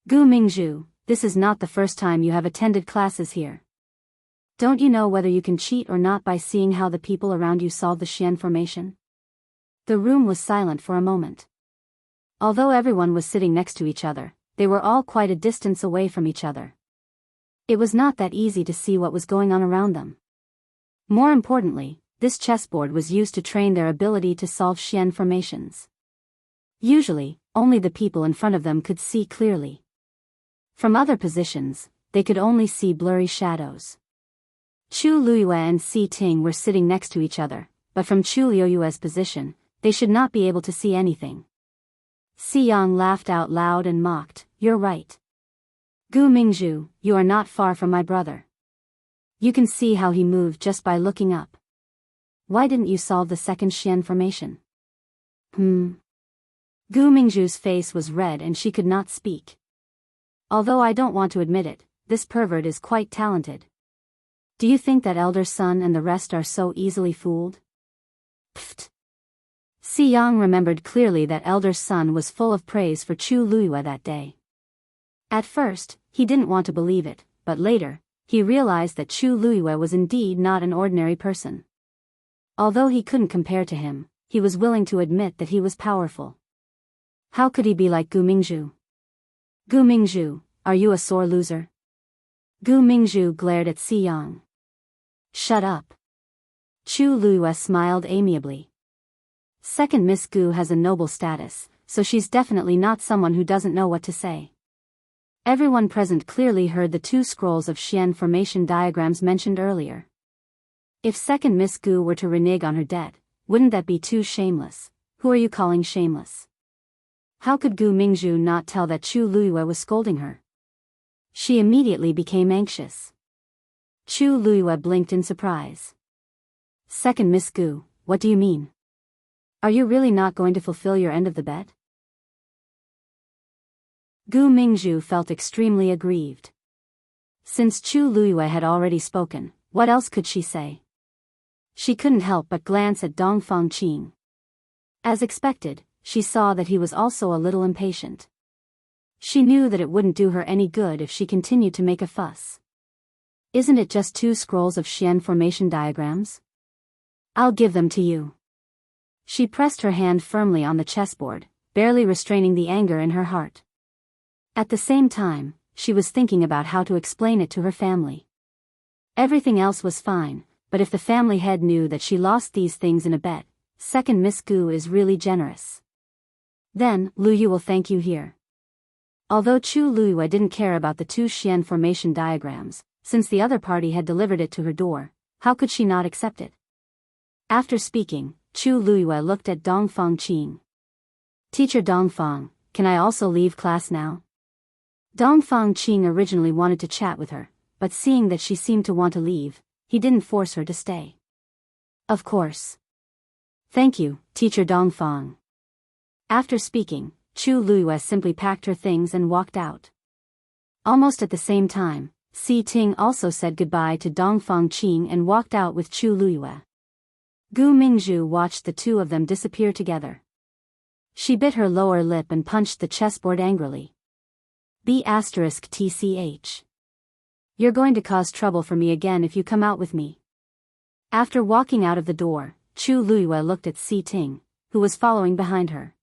[SPEAKER 1] Gu Mingzhu, this is not the first time you have attended classes here. Don't you know whether you can cheat or not by seeing how the people around you solve the Xian formation? The room was silent for a moment. Although everyone was sitting next to each other, they were all quite a distance away from each other. It was not that easy to see what was going on around them. More importantly, this chessboard was used to train their ability to solve Xian formations. Usually, only the people in front of them could see clearly. From other positions, they could only see blurry shadows. Chu Luiyue and Si Ting were sitting next to each other, but from Chu Luiyue's position, they should not be able to see anything. Si Yang laughed out loud and mocked, "You're right. Gu Mingzhu, you are not far from my brother. You can see how he moved just by looking up. Why didn't you solve the second Xian formation?" Gu Mingzhu's face was red and she could not speak. Although I don't want to admit it, this pervert is quite talented. Do you think that elder son and the rest are so easily fooled? Pfft. Si Yang remembered clearly that elder son was full of praise for Chu Luiyue that day. At first, he didn't want to believe it, but later, he realized that Chu Luiyue was indeed not an ordinary person. Although he couldn't compare to him, he was willing to admit that he was powerful. How could he be like Gu Mingzhu? Gu Mingzhu, are you a sore loser? Gu Mingzhu glared at Si Yang. Shut up. Chu Luiyue smiled amiably. Second Miss Gu has a noble status, so she's definitely not someone who doesn't know what to say. Everyone present clearly heard the 2 scrolls of Xian formation diagrams mentioned earlier. If second Miss Gu were to renege on her debt, wouldn't that be too shameless? Who are you calling shameless? How could Gu Mingzhu not tell that Chu Luiyue was scolding her? She immediately became anxious. Chu Luiyue blinked in surprise. Second Miss Gu, what do you mean? Are you really not going to fulfill your end of the bet? Gu Mingzhu felt extremely aggrieved. Since Chu Luiyue had already spoken, what else could she say? She couldn't help but glance at Dongfang Qing. As expected, she saw that he was also a little impatient. She knew that it wouldn't do her any good if she continued to make a fuss. Isn't it just 2 scrolls of Xian formation diagrams? I'll give them to you. She pressed her hand firmly on the chessboard, barely restraining the anger in her heart. At the same time, she was thinking about how to explain it to her family. Everything else was fine, but if the family head knew that she lost these things in a bet, second Miss Gu is really generous. Then, Lu Yu will thank you here. Although Chu Luyue didn't care about the 2 Xian formation diagrams, since the other party had delivered it to her door, how could she not accept it? After speaking, Chu Luyue looked at Dongfang Qing. Teacher Dongfang, can I also leave class now? Dongfang Qing originally wanted to chat with her, but seeing that she seemed to want to leave, he didn't force her to stay. Of course. Thank you, Teacher Dongfang. After speaking, Chu Luyue simply packed her things and walked out. Almost at the same time, Si Ting also said goodbye to Dongfang Qing and walked out with Chu Luyue. Gu Mingzhu watched the 2 of them disappear together. She bit her lower lip and punched the chessboard angrily. B*TCH. You're going to cause trouble for me again if you come out with me. After walking out of the door, Chu Luyue looked at Si Ting, who was following behind her.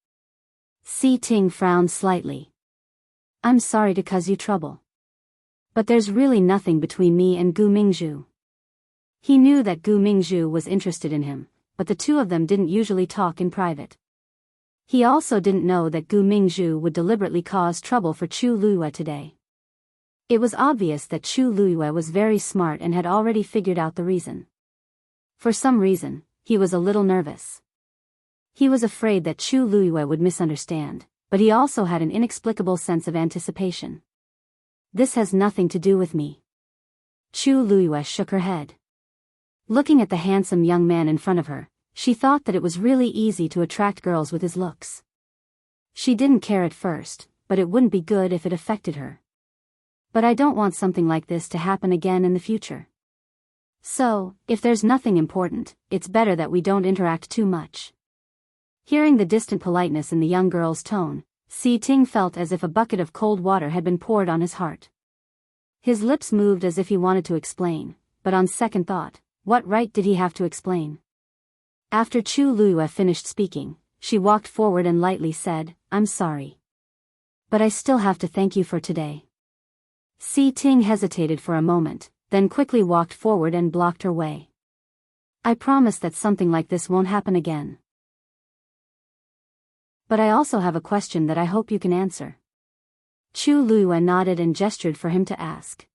[SPEAKER 1] Si Ting frowned slightly. I'm sorry to cause you trouble. But there's really nothing between me and Gu Mingzhu. He knew that Gu Mingzhu was interested in him, but the 2 of them didn't usually talk in private. He also didn't know that Gu Mingzhu would deliberately cause trouble for Chu Luyue today. It was obvious that Chu Luyue was very smart and had already figured out the reason. For some reason, he was a little nervous. He was afraid that Chu Luyue would misunderstand, but he also had an inexplicable sense of anticipation. This has nothing to do with me. Chu Luyue shook her head. Looking at the handsome young man in front of her, she thought that it was really easy to attract girls with his looks. She didn't care at first, but it wouldn't be good if it affected her. But I don't want something like this to happen again in the future. So, if there's nothing important, it's better that we don't interact too much. Hearing the distant politeness in the young girl's tone, Si Ting felt as if a bucket of cold water had been poured on his heart. His lips moved as if he wanted to explain, but on second thought, what right did he have to explain? After Chu Luyue finished speaking, she walked forward and lightly said, I'm sorry. But I still have to thank you for today. Si Ting hesitated for a moment, then quickly walked forward and blocked her way. I promise that something like this won't happen again. But I also have a question that I hope you can answer. Chu Luyue nodded and gestured for him to ask.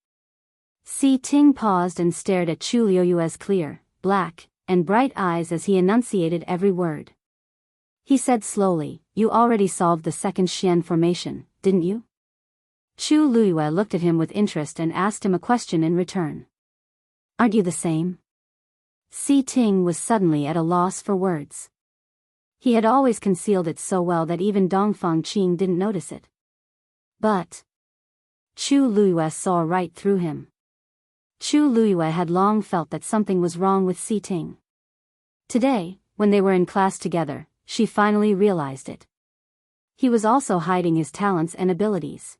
[SPEAKER 1] Si Ting paused and stared at Chu Luyue's clear, black, and bright eyes as he enunciated every word. He said slowly, you already solved the second Xian formation, didn't you? Chu Luyue looked at him with interest and asked him a question in return. Aren't you the same? Si Ting was suddenly at a loss for words. He had always concealed it so well that even Dongfang Qing didn't notice it. But Chu Luyue saw right through him. Chu Luyue had long felt that something was wrong with Si Ting. Today, when they were in class together, she finally realized it. He was also hiding his talents and abilities.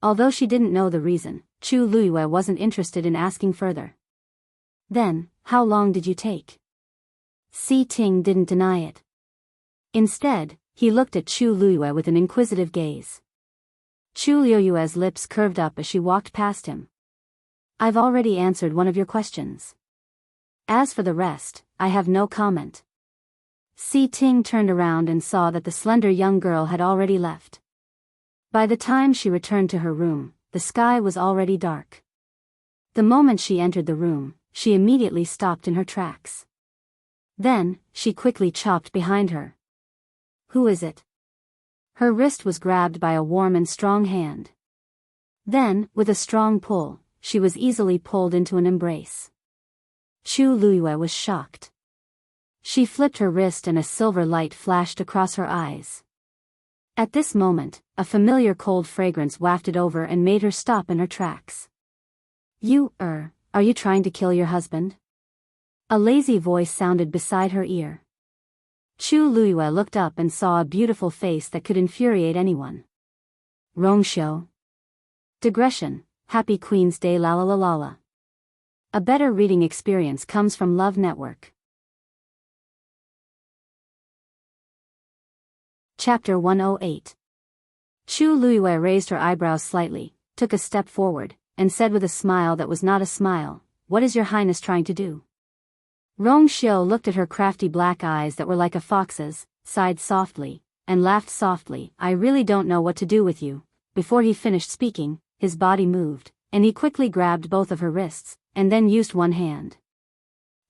[SPEAKER 1] Although she didn't know the reason, Chu Luyue wasn't interested in asking further. Then, how long did you take? Si Ting didn't deny it. Instead, he looked at Chu Luyue with an inquisitive gaze. Chu Luyue's lips curved up as she walked past him. I've already answered one of your questions. As for the rest, I have no comment. Si Ting turned around and saw that the slender young girl had already left. By the time she returned to her room, the sky was already dark. The moment she entered the room, she immediately stopped in her tracks. Then, she quickly chopped behind her. Who is it? Her wrist was grabbed by a warm and strong hand. Then, with a strong pull, she was easily pulled into an embrace. Chu Luyue was shocked. She flipped her wrist and a silver light flashed across her eyes. At this moment, a familiar cold fragrance wafted over and made her stop in her tracks. Are you trying to kill your husband? A lazy voice sounded beside her ear. Chu Luiyue looked up and saw a beautiful face that could infuriate anyone. Rongxiu. Digression, Happy Queen's Day la la la la la. A better reading experience comes from Love Network. Chapter 108. Chu Luiyue raised her eyebrows slightly, took a step forward, and said with a smile that was not a smile, "What is your highness trying to do?" Rongxiu looked at her crafty black eyes that were like a fox's, sighed softly, and laughed softly. "I really don't know what to do with you." Before he finished speaking, his body moved, and he quickly grabbed both of her wrists, and then used one hand.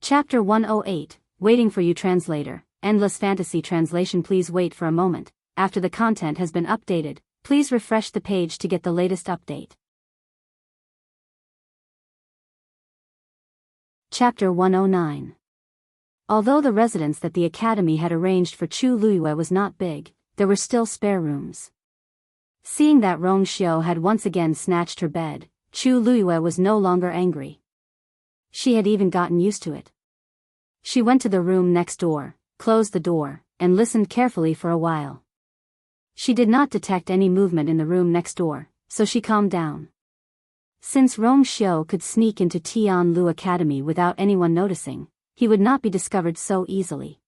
[SPEAKER 1] Chapter 108, Waiting for You. Translator, Endless Fantasy Translation. Please wait for a moment. After the content has been updated, please refresh the page to get the latest update. Chapter 109. Although the residence that the academy had arranged for Chu Luiyue was not big, there were still spare rooms. Seeing that Rongxiu had once again snatched her bed, Chu Luiyue was no longer angry. She had even gotten used to it. She went to the room next door, closed the door, and listened carefully for a while. She did not detect any movement in the room next door, so she calmed down. Since Rongxiu could sneak into Tianlu Academy without anyone noticing, he would not be discovered so easily.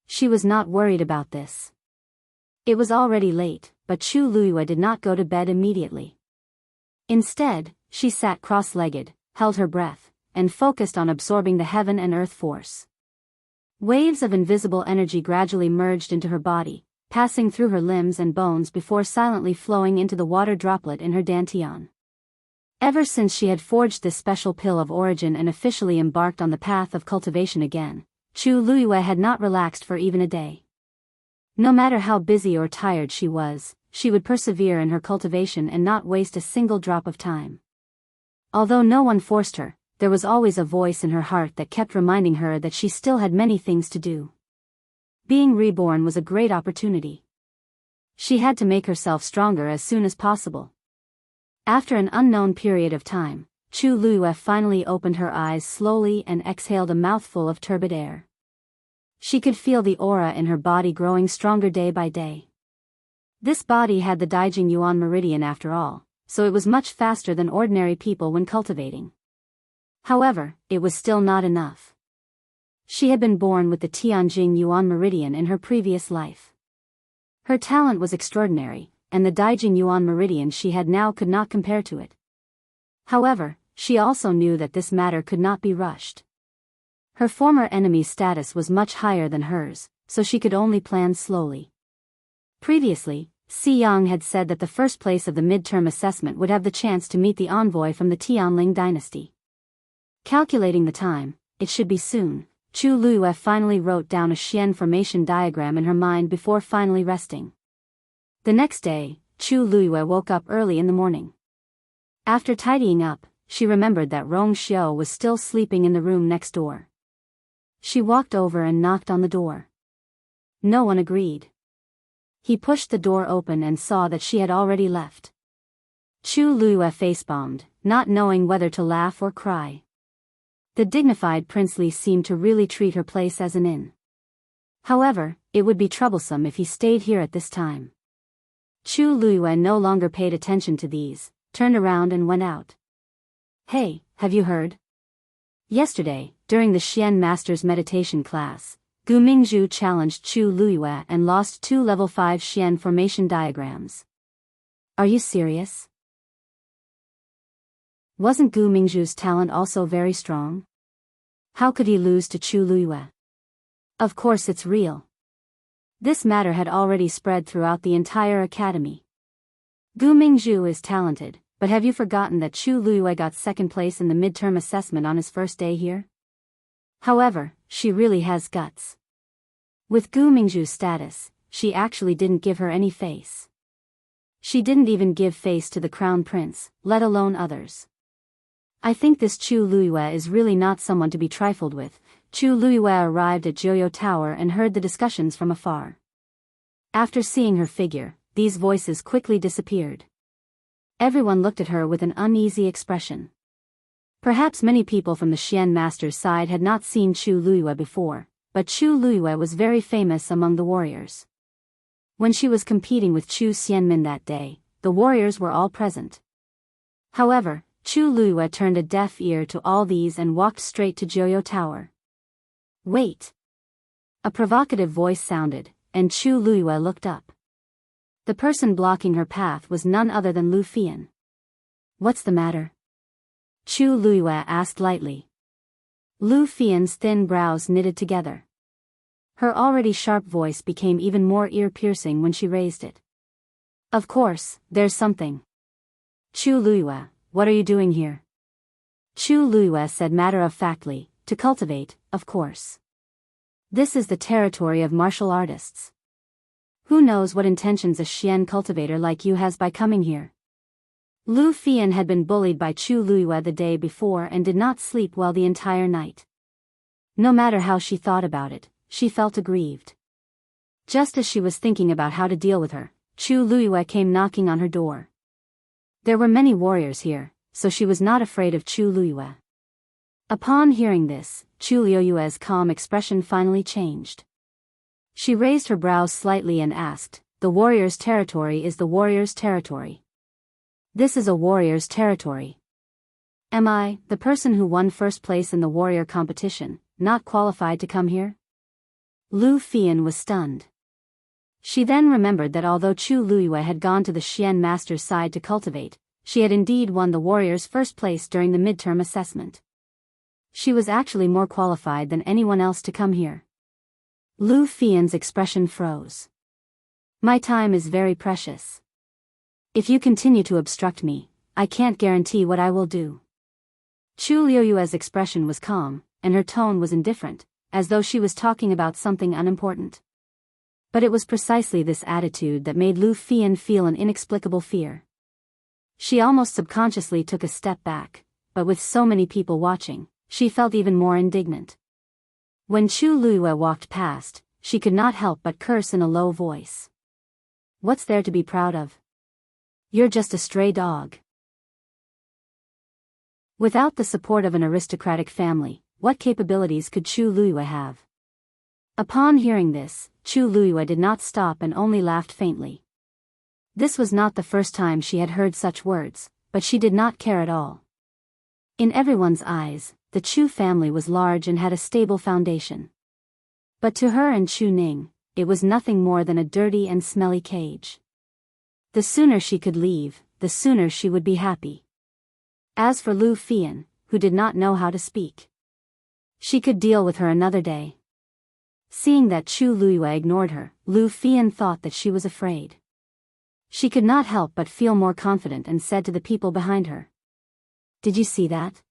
[SPEAKER 1] She was not worried about this. It was already late, but Chu Luiyue did not go to bed immediately. Instead, she sat cross-legged, held her breath, and focused on absorbing the heaven and earth force. Waves of invisible energy gradually merged into her body, passing through her limbs and bones before silently flowing into the water droplet in her dantian. Ever since she had forged this special pill of origin and officially embarked on the path of cultivation again, Chu Luiyue had not relaxed for even a day. No matter how busy or tired she was, she would persevere in her cultivation and not waste a single drop of time. Although no one forced her, there was always a voice in her heart that kept reminding her that she still had many things to do. Being reborn was a great opportunity. She had to make herself stronger as soon as possible. After an unknown period of time, Chu Luiyue finally opened her eyes slowly and exhaled a mouthful of turbid air. She could feel the aura in her body growing stronger day by day. This body had the Daijing Yuan meridian after all, so it was much faster than ordinary people when cultivating. However, it was still not enough. She had been born with the Tianjing Yuan meridian in her previous life. Her talent was extraordinary, and the Daijing Yuan meridian she had now could not compare to it. However, she also knew that this matter could not be rushed. Her former enemy's status was much higher than hers, so she could only plan slowly. Previously, Si Yang had said that the first place of the midterm assessment would have the chance to meet the envoy from the Tianling dynasty. Calculating the time, it should be soon. Chu Luiyue finally wrote down a Xian formation diagram in her mind before finally resting. The next day, Chu Luiyue woke up early in the morning. After tidying up, she remembered that Rongxiu was still sleeping in the room next door. She walked over and knocked on the door. No one agreed. He pushed the door open and saw that she had already left. Chu Luiyue facepalmed, not knowing whether to laugh or cry. The dignified princely seemed to really treat her place as an inn. However, it would be troublesome if he stayed here at this time. Chu Luiyue no longer paid attention to these, turned around and went out. "Hey, have you heard? Yesterday, during the Xian Master's meditation class, Gu Mingzhu challenged Chu Luiyue and lost 2 level 5 Xian formation diagrams. Are you serious? Wasn't Gu Mingzhu's talent also very strong? How could he lose to Chu Luiyue? Of course it's real." This matter had already spread throughout the entire academy. Gu Mingzhu is talented, but have you forgotten that Chu Luiyue got second place in the midterm assessment on his first day here? However, she really has guts. With Gu Mingzhu's status, she actually didn't give her any face. She didn't even give face to the crown prince, let alone others. I think this Chu Luiyue is really not someone to be trifled with. Chu Luiyue arrived at Joyo Tower and heard the discussions from afar. After seeing her figure, these voices quickly disappeared. Everyone looked at her with an uneasy expression. Perhaps many people from the Xian master's side had not seen Chu Luiyue before, but Chu Luiyue was very famous among the warriors. When she was competing with Chu Xianmin that day, the warriors were all present. However, Chu Luiyue turned a deaf ear to all these and walked straight to Joyo Tower. "Wait!" A provocative voice sounded, and Chu Luiyue looked up. The person blocking her path was none other than Lu Fian. "What's the matter?" Chu Luiyue asked lightly. Lu Fian's thin brows knitted together. Her already sharp voice became even more ear-piercing when she raised it. "Of course, there's something." "Chu Luiyue, what are you doing here?" Chu Luiyue said matter-of-factly, "To cultivate, of course. This is the territory of martial artists. Who knows what intentions a Xian cultivator like you has by coming here?" Lu Fian had been bullied by Chu Luiyue the day before and did not sleep well the entire night. No matter how she thought about it, she felt aggrieved. Just as she was thinking about how to deal with her, Chu Luiyue came knocking on her door. There were many warriors here, so she was not afraid of Chu Luiyue. Upon hearing this, Chu Luiyue's calm expression finally changed. She raised her brows slightly and asked, "The warrior's territory is the warrior's territory. This is a warrior's territory. Am I, the person who won first place in the warrior competition, not qualified to come here?" Lu Fian was stunned. She then remembered that although Chu Luiyue had gone to the Xian master's side to cultivate, she had indeed won the warrior's first place during the midterm assessment. She was actually more qualified than anyone else to come here. Lu Fian's expression froze. "My time is very precious. If you continue to obstruct me, I can't guarantee what I will do." Chu Luiyue's expression was calm, and her tone was indifferent, as though she was talking about something unimportant. But it was precisely this attitude that made Lu Fian feel an inexplicable fear. She almost subconsciously took a step back, but with so many people watching, she felt even more indignant. When Chu Luiyue walked past, she could not help but curse in a low voice. "What's there to be proud of? You're just a stray dog." Without the support of an aristocratic family, what capabilities could Chu Luiyue have? Upon hearing this, Chu Luiyue did not stop and only laughed faintly. This was not the first time she had heard such words, but she did not care at all. In everyone's eyes, the Chu family was large and had a stable foundation. But to her and Chu Ning, it was nothing more than a dirty and smelly cage. The sooner she could leave, the sooner she would be happy. As for Lu Fian, who did not know how to speak, she could deal with her another day. Seeing that Chu Luiyue ignored her, Lu Fian thought that she was afraid. She could not help but feel more confident and said to the people behind her, "Did you see that?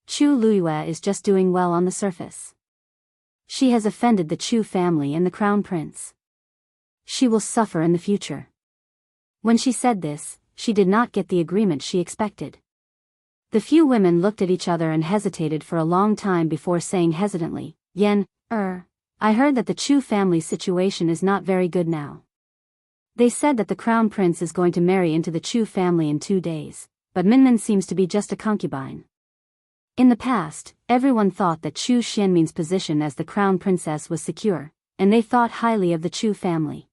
[SPEAKER 1] Chu Luiyue is just doing well on the surface. She has offended the Chu family and the crown prince. She will suffer in the future." When she said this, she did not get the agreement she expected. The few women looked at each other and hesitated for a long time before saying hesitantly, I heard that the Chu family's situation is not very good now. They said that the crown prince is going to marry into the Chu family in 2 days, but Minmin seems to be just a concubine. In the past, everyone thought that Chu Xianmin's position as the crown princess was secure, and they thought highly of the Chu family.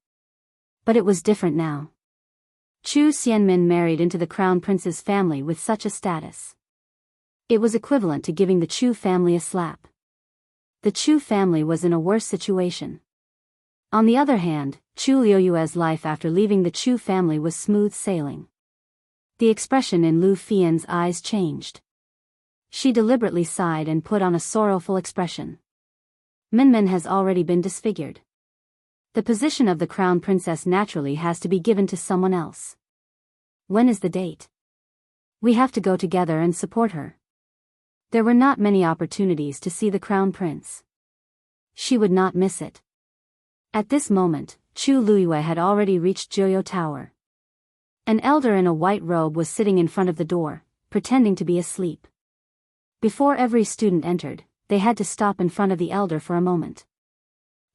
[SPEAKER 1] But it was different now. Chu Xianmin married into the crown prince's family with such a status. It was equivalent to giving the Chu family a slap. The Chu family was in a worse situation. On the other hand, Chu Luiyue's life after leaving the Chu family was smooth sailing. The expression in Lu Fian's eyes changed. She deliberately sighed and put on a sorrowful expression. Minmin has already been disfigured. The position of the crown princess naturally has to be given to someone else. When is the date? We have to go together and support her. There were not many opportunities to see the crown prince. She would not miss it. At this moment, Chu Luiyue had already reached Joyo Tower. An elder in a white robe was sitting in front of the door, pretending to be asleep. Before every student entered, they had to stop in front of the elder for a moment.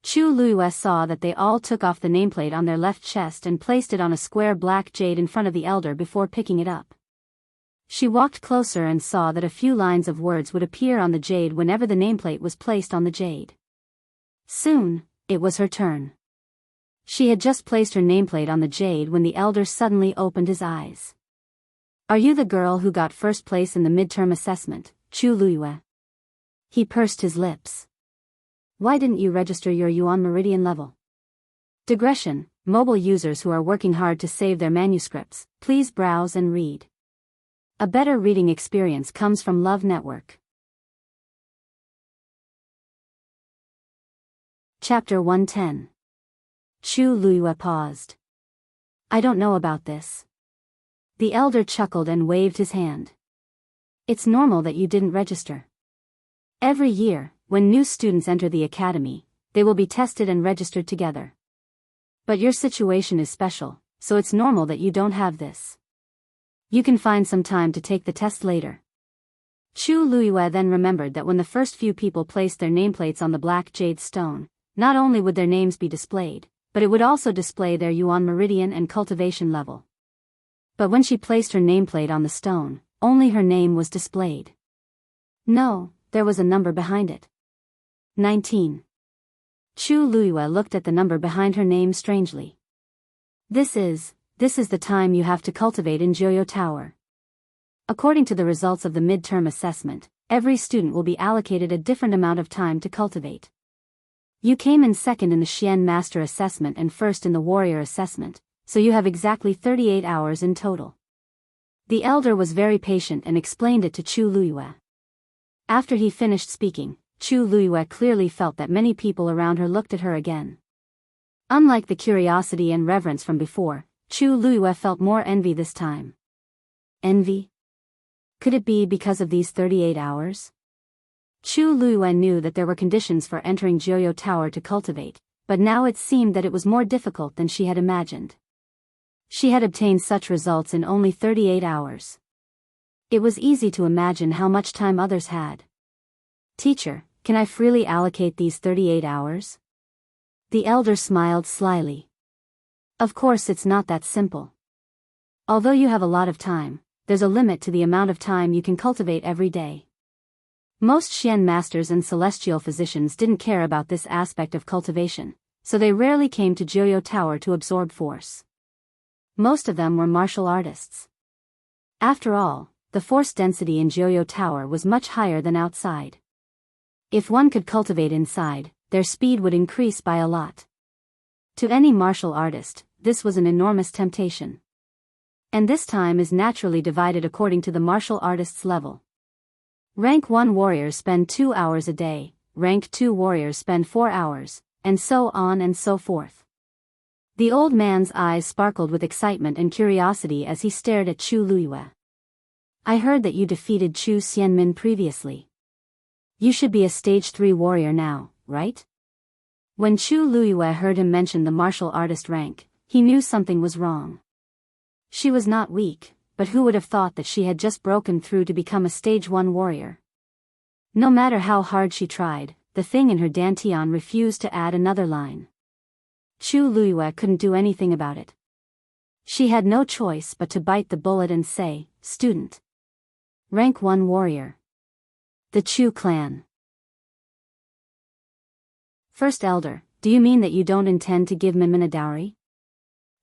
[SPEAKER 1] Chu Luiyue saw that they all took off the nameplate on their left chest and placed it on a square black jade in front of the elder before picking it up. She walked closer and saw that a few lines of words would appear on the jade whenever the nameplate was placed on the jade. Soon, it was her turn. She had just placed her nameplate on the jade when the elder suddenly opened his eyes. "Are you the girl who got first place in the midterm assessment, Chu Luiyue?" He pursed his lips. "Why didn't you register your Yuan Meridian level?" Digression: mobile users who are working hard to save their manuscripts, please browse and read. A better reading experience comes from Love Network. Chapter 110. Chu Luiyue paused. "I don't know about this." The elder chuckled and waved his hand. "It's normal that you didn't register. Every year, when new students enter the academy, they will be tested and registered together. But your situation is special, so it's normal that you don't have this. You can find some time to take the test later." Chu Luiyue then remembered that when the first few people placed their nameplates on the black jade stone, not only would their names be displayed, but it would also display their Yuan Meridian and cultivation level. But when she placed her nameplate on the stone, only her name was displayed. No, there was a number behind it. 19. Chu Luiyue looked at the number behind her name strangely. This is the time you have to cultivate in Joyo Tower. According to the results of the midterm assessment, every student will be allocated a different amount of time to cultivate. You came in second in the Xian Master assessment and first in the Warrior assessment, so you have exactly 38 hours in total. The elder was very patient and explained it to Chu Luiyue. After he finished speaking, Chu Luiyue clearly felt that many people around her looked at her again. Unlike the curiosity and reverence from before, Chu Luiyue felt more envy this time. Envy? Could it be because of these 38 hours? Chu Luiyue knew that there were conditions for entering Joyo Tower to cultivate, but now it seemed that it was more difficult than she had imagined. She had obtained such results in only 38 hours. It was easy to imagine how much time others had. "Teacher, can I freely allocate these 38 hours?" The elder smiled slyly. "Of course it's not that simple. Although you have a lot of time, there's a limit to the amount of time you can cultivate every day." Most Xian masters and celestial physicians didn't care about this aspect of cultivation, so they rarely came to Joyo Tower to absorb force. Most of them were martial artists. After all, the force density in Joyo Tower was much higher than outside. If one could cultivate inside, their speed would increase by a lot. To any martial artist, this was an enormous temptation. And this time is naturally divided according to the martial artist's level. Rank 1 warriors spend 2 hours a day, rank 2 warriors spend 4 hours, and so on and so forth. The old man's eyes sparkled with excitement and curiosity as he stared at Chu Luiyue. "I heard that you defeated Chu Xianmin previously. You should be a stage 3 warrior now, right?" When Chu Luiyue heard him mention the martial artist rank, he knew something was wrong. She was not weak, but who would have thought that she had just broken through to become a stage 1 warrior? No matter how hard she tried, the thing in her dantian refused to add another line. Chu Luiyue couldn't do anything about it. She had no choice but to bite the bullet and say, "Student. Rank 1 warrior. The Chu clan." First Elder, do you mean that you don't intend to give Minmin a dowry?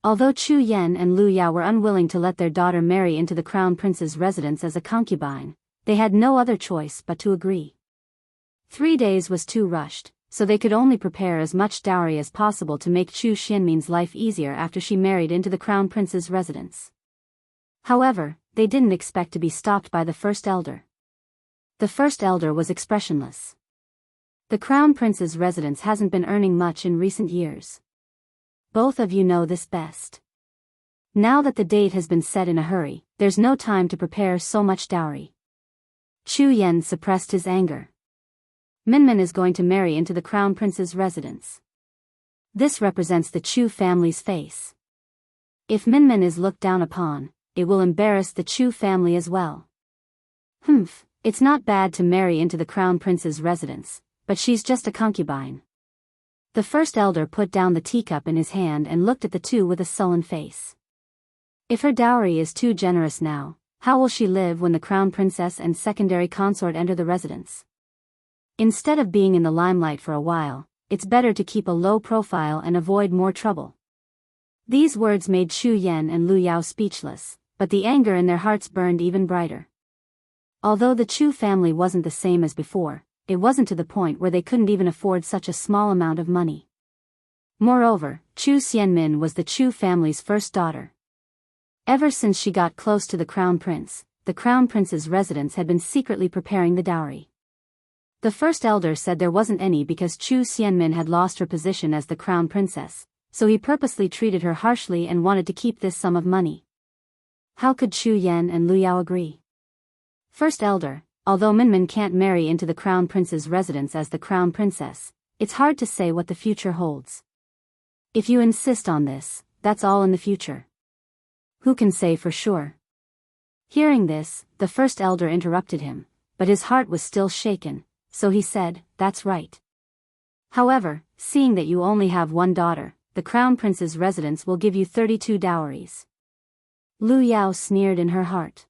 [SPEAKER 1] Although Chu Yan and Lu Ya were unwilling to let their daughter marry into the crown prince's residence as a concubine, they had no other choice but to agree. 3 days was too rushed, so they could only prepare as much dowry as possible to make Chu Xianmin's life easier after she married into the crown prince's residence. However, they didn't expect to be stopped by the first elder. The first elder was expressionless. The crown prince's residence hasn't been earning much in recent years. Both of you know this best. Now that the date has been set in a hurry, there's no time to prepare so much dowry. Chu Yan suppressed his anger. Minmin is going to marry into the crown prince's residence. This represents the Chu family's face. If Minmin is looked down upon, it will embarrass the Chu family as well. It's not bad to marry into the crown prince's residence, but she's just a concubine. The first elder put down the teacup in his hand and looked at the two with a sullen face. If her dowry is too generous now, How will she live when the crown princess and secondary consort enter the residence? Instead of being in the limelight for a while, it's better to keep a low profile and avoid more trouble. These words made Chu Yan and Lu Yao speechless, but the anger in their hearts burned even brighter. Although the Chu family wasn't the same as before, it wasn't to the point where they couldn't even afford such a small amount of money. Moreover, Chu Xianmin was the Chu family's first daughter. Ever since she got close to the crown prince's residence had been secretly preparing the dowry. The first elder said there wasn't any because Chu Xianmin had lost her position as the crown princess, so he purposely treated her harshly and wanted to keep this sum of money. How could Chu Yan and Lu Yao agree? First elder, although Minmin can't marry into the crown prince's residence as the crown princess, it's hard to say what the future holds. If you insist on this, that's all in the future. Who can say for sure? Hearing this, the first elder interrupted him, but his heart was still shaken, so he said, "That's right. However, seeing that you only have one daughter, the crown prince's residence will give you 32 dowries." Lu Yao sneered in her heart.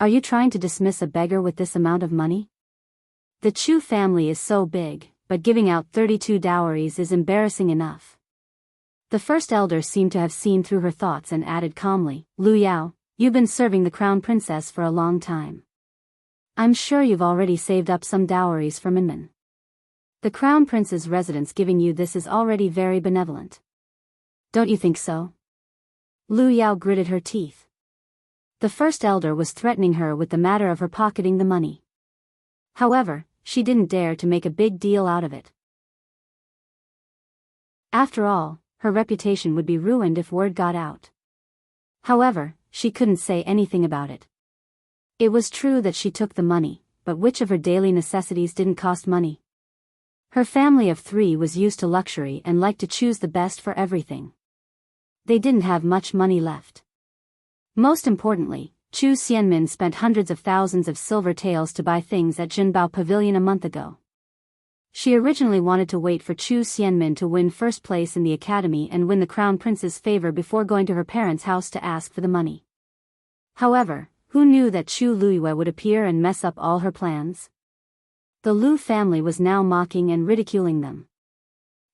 [SPEAKER 1] Are you trying to dismiss a beggar with this amount of money? The Chu family is so big, but giving out 32 dowries is embarrassing enough. The first elder seemed to have seen through her thoughts and added calmly, "Lu Yao, you've been serving the crown princess for a long time. I'm sure you've already saved up some dowries for Minmin. The crown prince's residence giving you this is already very benevolent. Don't you think so?" Lu Yao gritted her teeth. The first elder was threatening her with the matter of her pocketing the money. However, she didn't dare to make a big deal out of it. After all, her reputation would be ruined if word got out. However, she couldn't say anything about it. It was true that she took the money, but which of her daily necessities didn't cost money? Her family of 3 was used to luxury and liked to choose the best for everything. They didn't have much money left. Most importantly, Chu Xianmin spent hundreds of thousands of silver taels to buy things at Jinbao Pavilion a month ago. She originally wanted to wait for Chu Xianmin to win first place in the academy and win the crown prince's favor before going to her parents' house to ask for the money. However, who knew that Chu Luiyue would appear and mess up all her plans? The Lu family was now mocking and ridiculing them.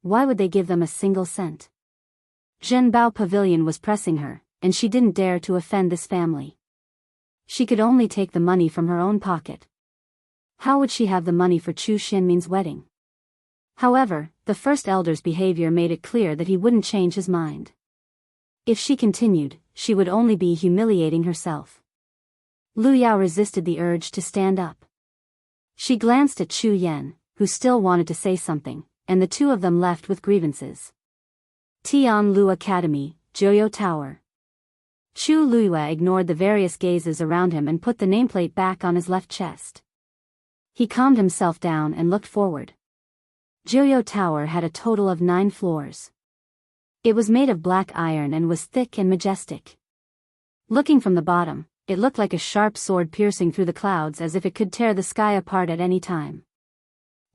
[SPEAKER 1] Why would they give them a single cent? Jinbao Pavilion was pressing her, and she didn't dare to offend this family. She could only take the money from her own pocket. How would she have the money for Chu Xianmin's wedding? However, the first elder's behavior made it clear that he wouldn't change his mind. If she continued, she would only be humiliating herself. Lu Yao resisted the urge to stand up. She glanced at Chu Yan, who still wanted to say something, and the two of them left with grievances. Tianlu Academy, Joyo Tower. Chu Luiyue ignored the various gazes around him and put the nameplate back on his left chest. He calmed himself down and looked forward. Joyo Tower had a total of 9 floors. It was made of black iron and was thick and majestic. Looking from the bottom, it looked like a sharp sword piercing through the clouds as if it could tear the sky apart at any time.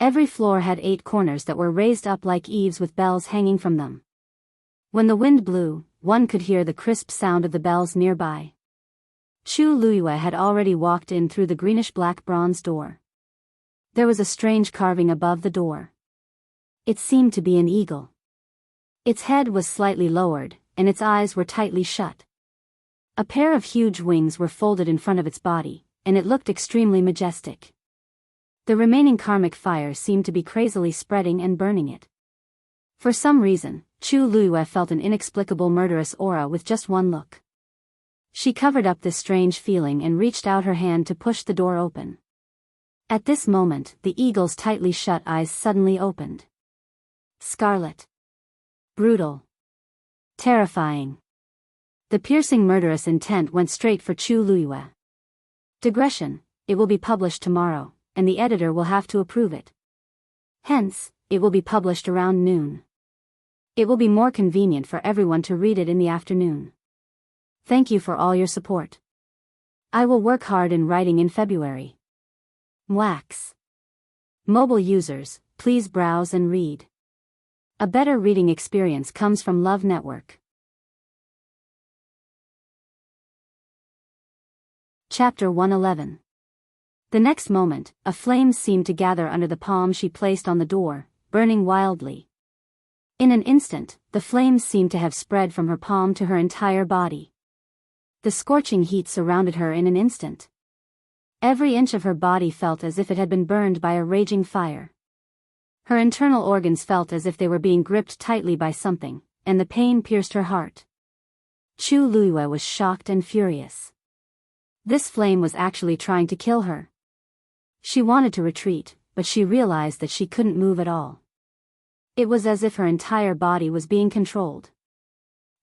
[SPEAKER 1] Every floor had 8 corners that were raised up like eaves with bells hanging from them. When the wind blew, one could hear the crisp sound of the bells nearby. Chu Luiyue had already walked in through the greenish-black bronze door. There was a strange carving above the door. It seemed to be an eagle. Its head was slightly lowered, and its eyes were tightly shut. A pair of huge wings were folded in front of its body, and it looked extremely majestic. The remaining karmic fire seemed to be crazily spreading and burning it. For some reason, Chu Luiyue felt an inexplicable murderous aura with just one look. She covered up this strange feeling and reached out her hand to push the door open. At this moment, the eagle's tightly shut eyes suddenly opened. Scarlet. Brutal. Terrifying. The piercing murderous intent went straight for Chu Luiyue. Digression, it will be published tomorrow, and the editor will have to approve it. Hence, it will be published around noon. It will be more convenient for everyone to read it in the afternoon. Thank you for all your support. I will work hard in writing in February. Wax. Mobile users, please browse and read. A better reading experience comes from Love Network. Chapter 111. The next moment, a flame seemed to gather under the palm she placed on the door, burning wildly. In an instant, the flames seemed to have spread from her palm to her entire body. The scorching heat surrounded her in an instant. Every inch of her body felt as if it had been burned by a raging fire. Her internal organs felt as if they were being gripped tightly by something, and the pain pierced her heart. Chu Luiyue was shocked and furious. This flame was actually trying to kill her. She wanted to retreat, but she realized that she couldn't move at all. It was as if her entire body was being controlled.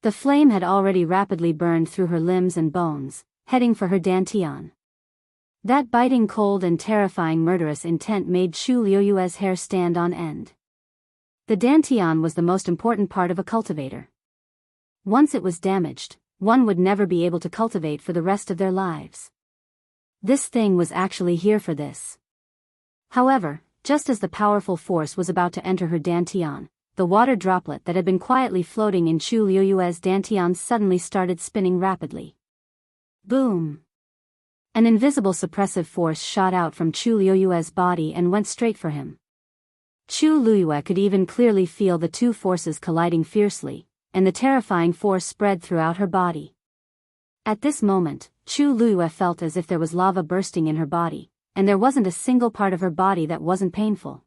[SPEAKER 1] The flame had already rapidly burned through her limbs and bones, heading for her dantian. That biting cold and terrifying murderous intent made Chu Luiyue's hair stand on end. The dantian was the most important part of a cultivator. Once it was damaged, one would never be able to cultivate for the rest of their lives. This thing was actually here for this. However, just as the powerful force was about to enter her dantian, the water droplet that had been quietly floating in Chu Luiyue's dantian suddenly started spinning rapidly. Boom! An invisible suppressive force shot out from Chu Luiyue's body and went straight for him. Chu Luiyue could even clearly feel the two forces colliding fiercely, and the terrifying force spread throughout her body. At this moment, Chu Luiyue felt as if there was lava bursting in her body, and there wasn't a single part of her body that wasn't painful.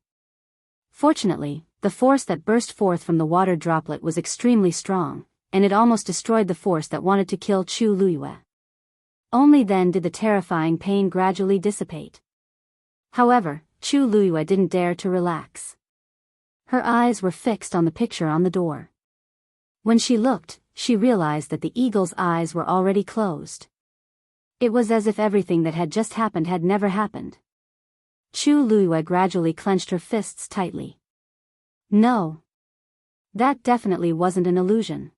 [SPEAKER 1] Fortunately, the force that burst forth from the water droplet was extremely strong, and it almost destroyed the force that wanted to kill Chu Luiyue. Only then did the terrifying pain gradually dissipate. However, Chu Luiyue didn't dare to relax. Her eyes were fixed on the picture on the door. When she looked, she realized that the eagle's eyes were already closed. It was as if everything that had just happened had never happened. Chu Luiyue gradually clenched her fists tightly. No. That definitely wasn't an illusion.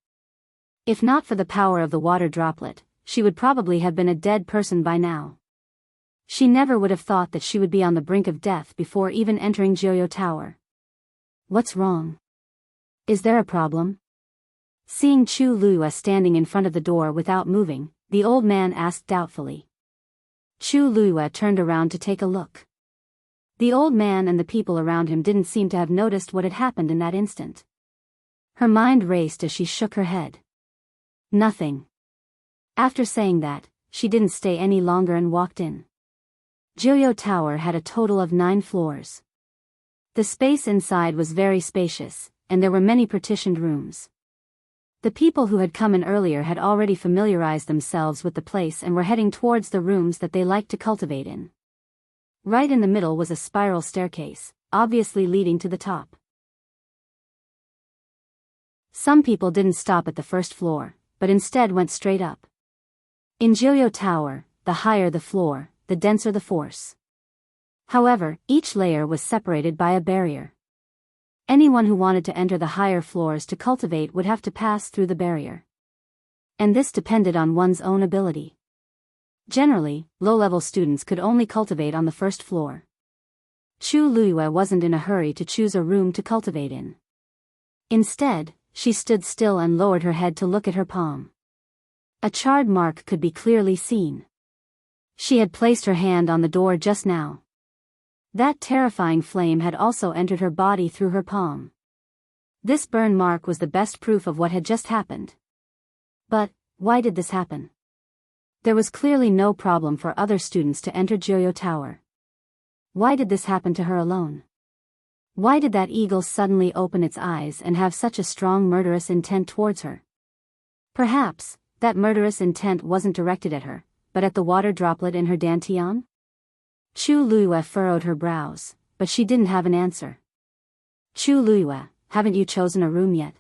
[SPEAKER 1] If not for the power of the water droplet, she would probably have been a dead person by now. She never would have thought that she would be on the brink of death before even entering Joyo Tower. What's wrong? Is there a problem? Seeing Chu Luiyue standing in front of the door without moving, the old man asked doubtfully. Chu Luiyue turned around to take a look. The old man and the people around him didn't seem to have noticed what had happened in that instant. Her mind raced as she shook her head. Nothing. After saying that, she didn't stay any longer and walked in. Joyo Tower had a total of 9 floors. The space inside was very spacious, and there were many partitioned rooms. The people who had come in earlier had already familiarized themselves with the place and were heading towards the rooms that they liked to cultivate in. Right in the middle was a spiral staircase, obviously leading to the top. Some people didn't stop at the first floor, but instead went straight up. In Joyo Tower, the higher the floor, the denser the force. However, each layer was separated by a barrier. Anyone who wanted to enter the higher floors to cultivate would have to pass through the barrier. And this depended on one's own ability. Generally, low-level students could only cultivate on the first floor. Chu Luiyue wasn't in a hurry to choose a room to cultivate in. Instead, she stood still and lowered her head to look at her palm. A charred mark could be clearly seen. She had placed her hand on the door just now. That terrifying flame had also entered her body through her palm. This burn mark was the best proof of what had just happened. But, why did this happen? There was clearly no problem for other students to enter Joyo Tower. Why did this happen to her alone? Why did that eagle suddenly open its eyes and have such a strong murderous intent towards her? Perhaps, that murderous intent wasn't directed at her, but at the water droplet in her dantian? Chu Luiyue furrowed her brows, but she didn't have an answer. Chu Luiyue, haven't you chosen a room yet?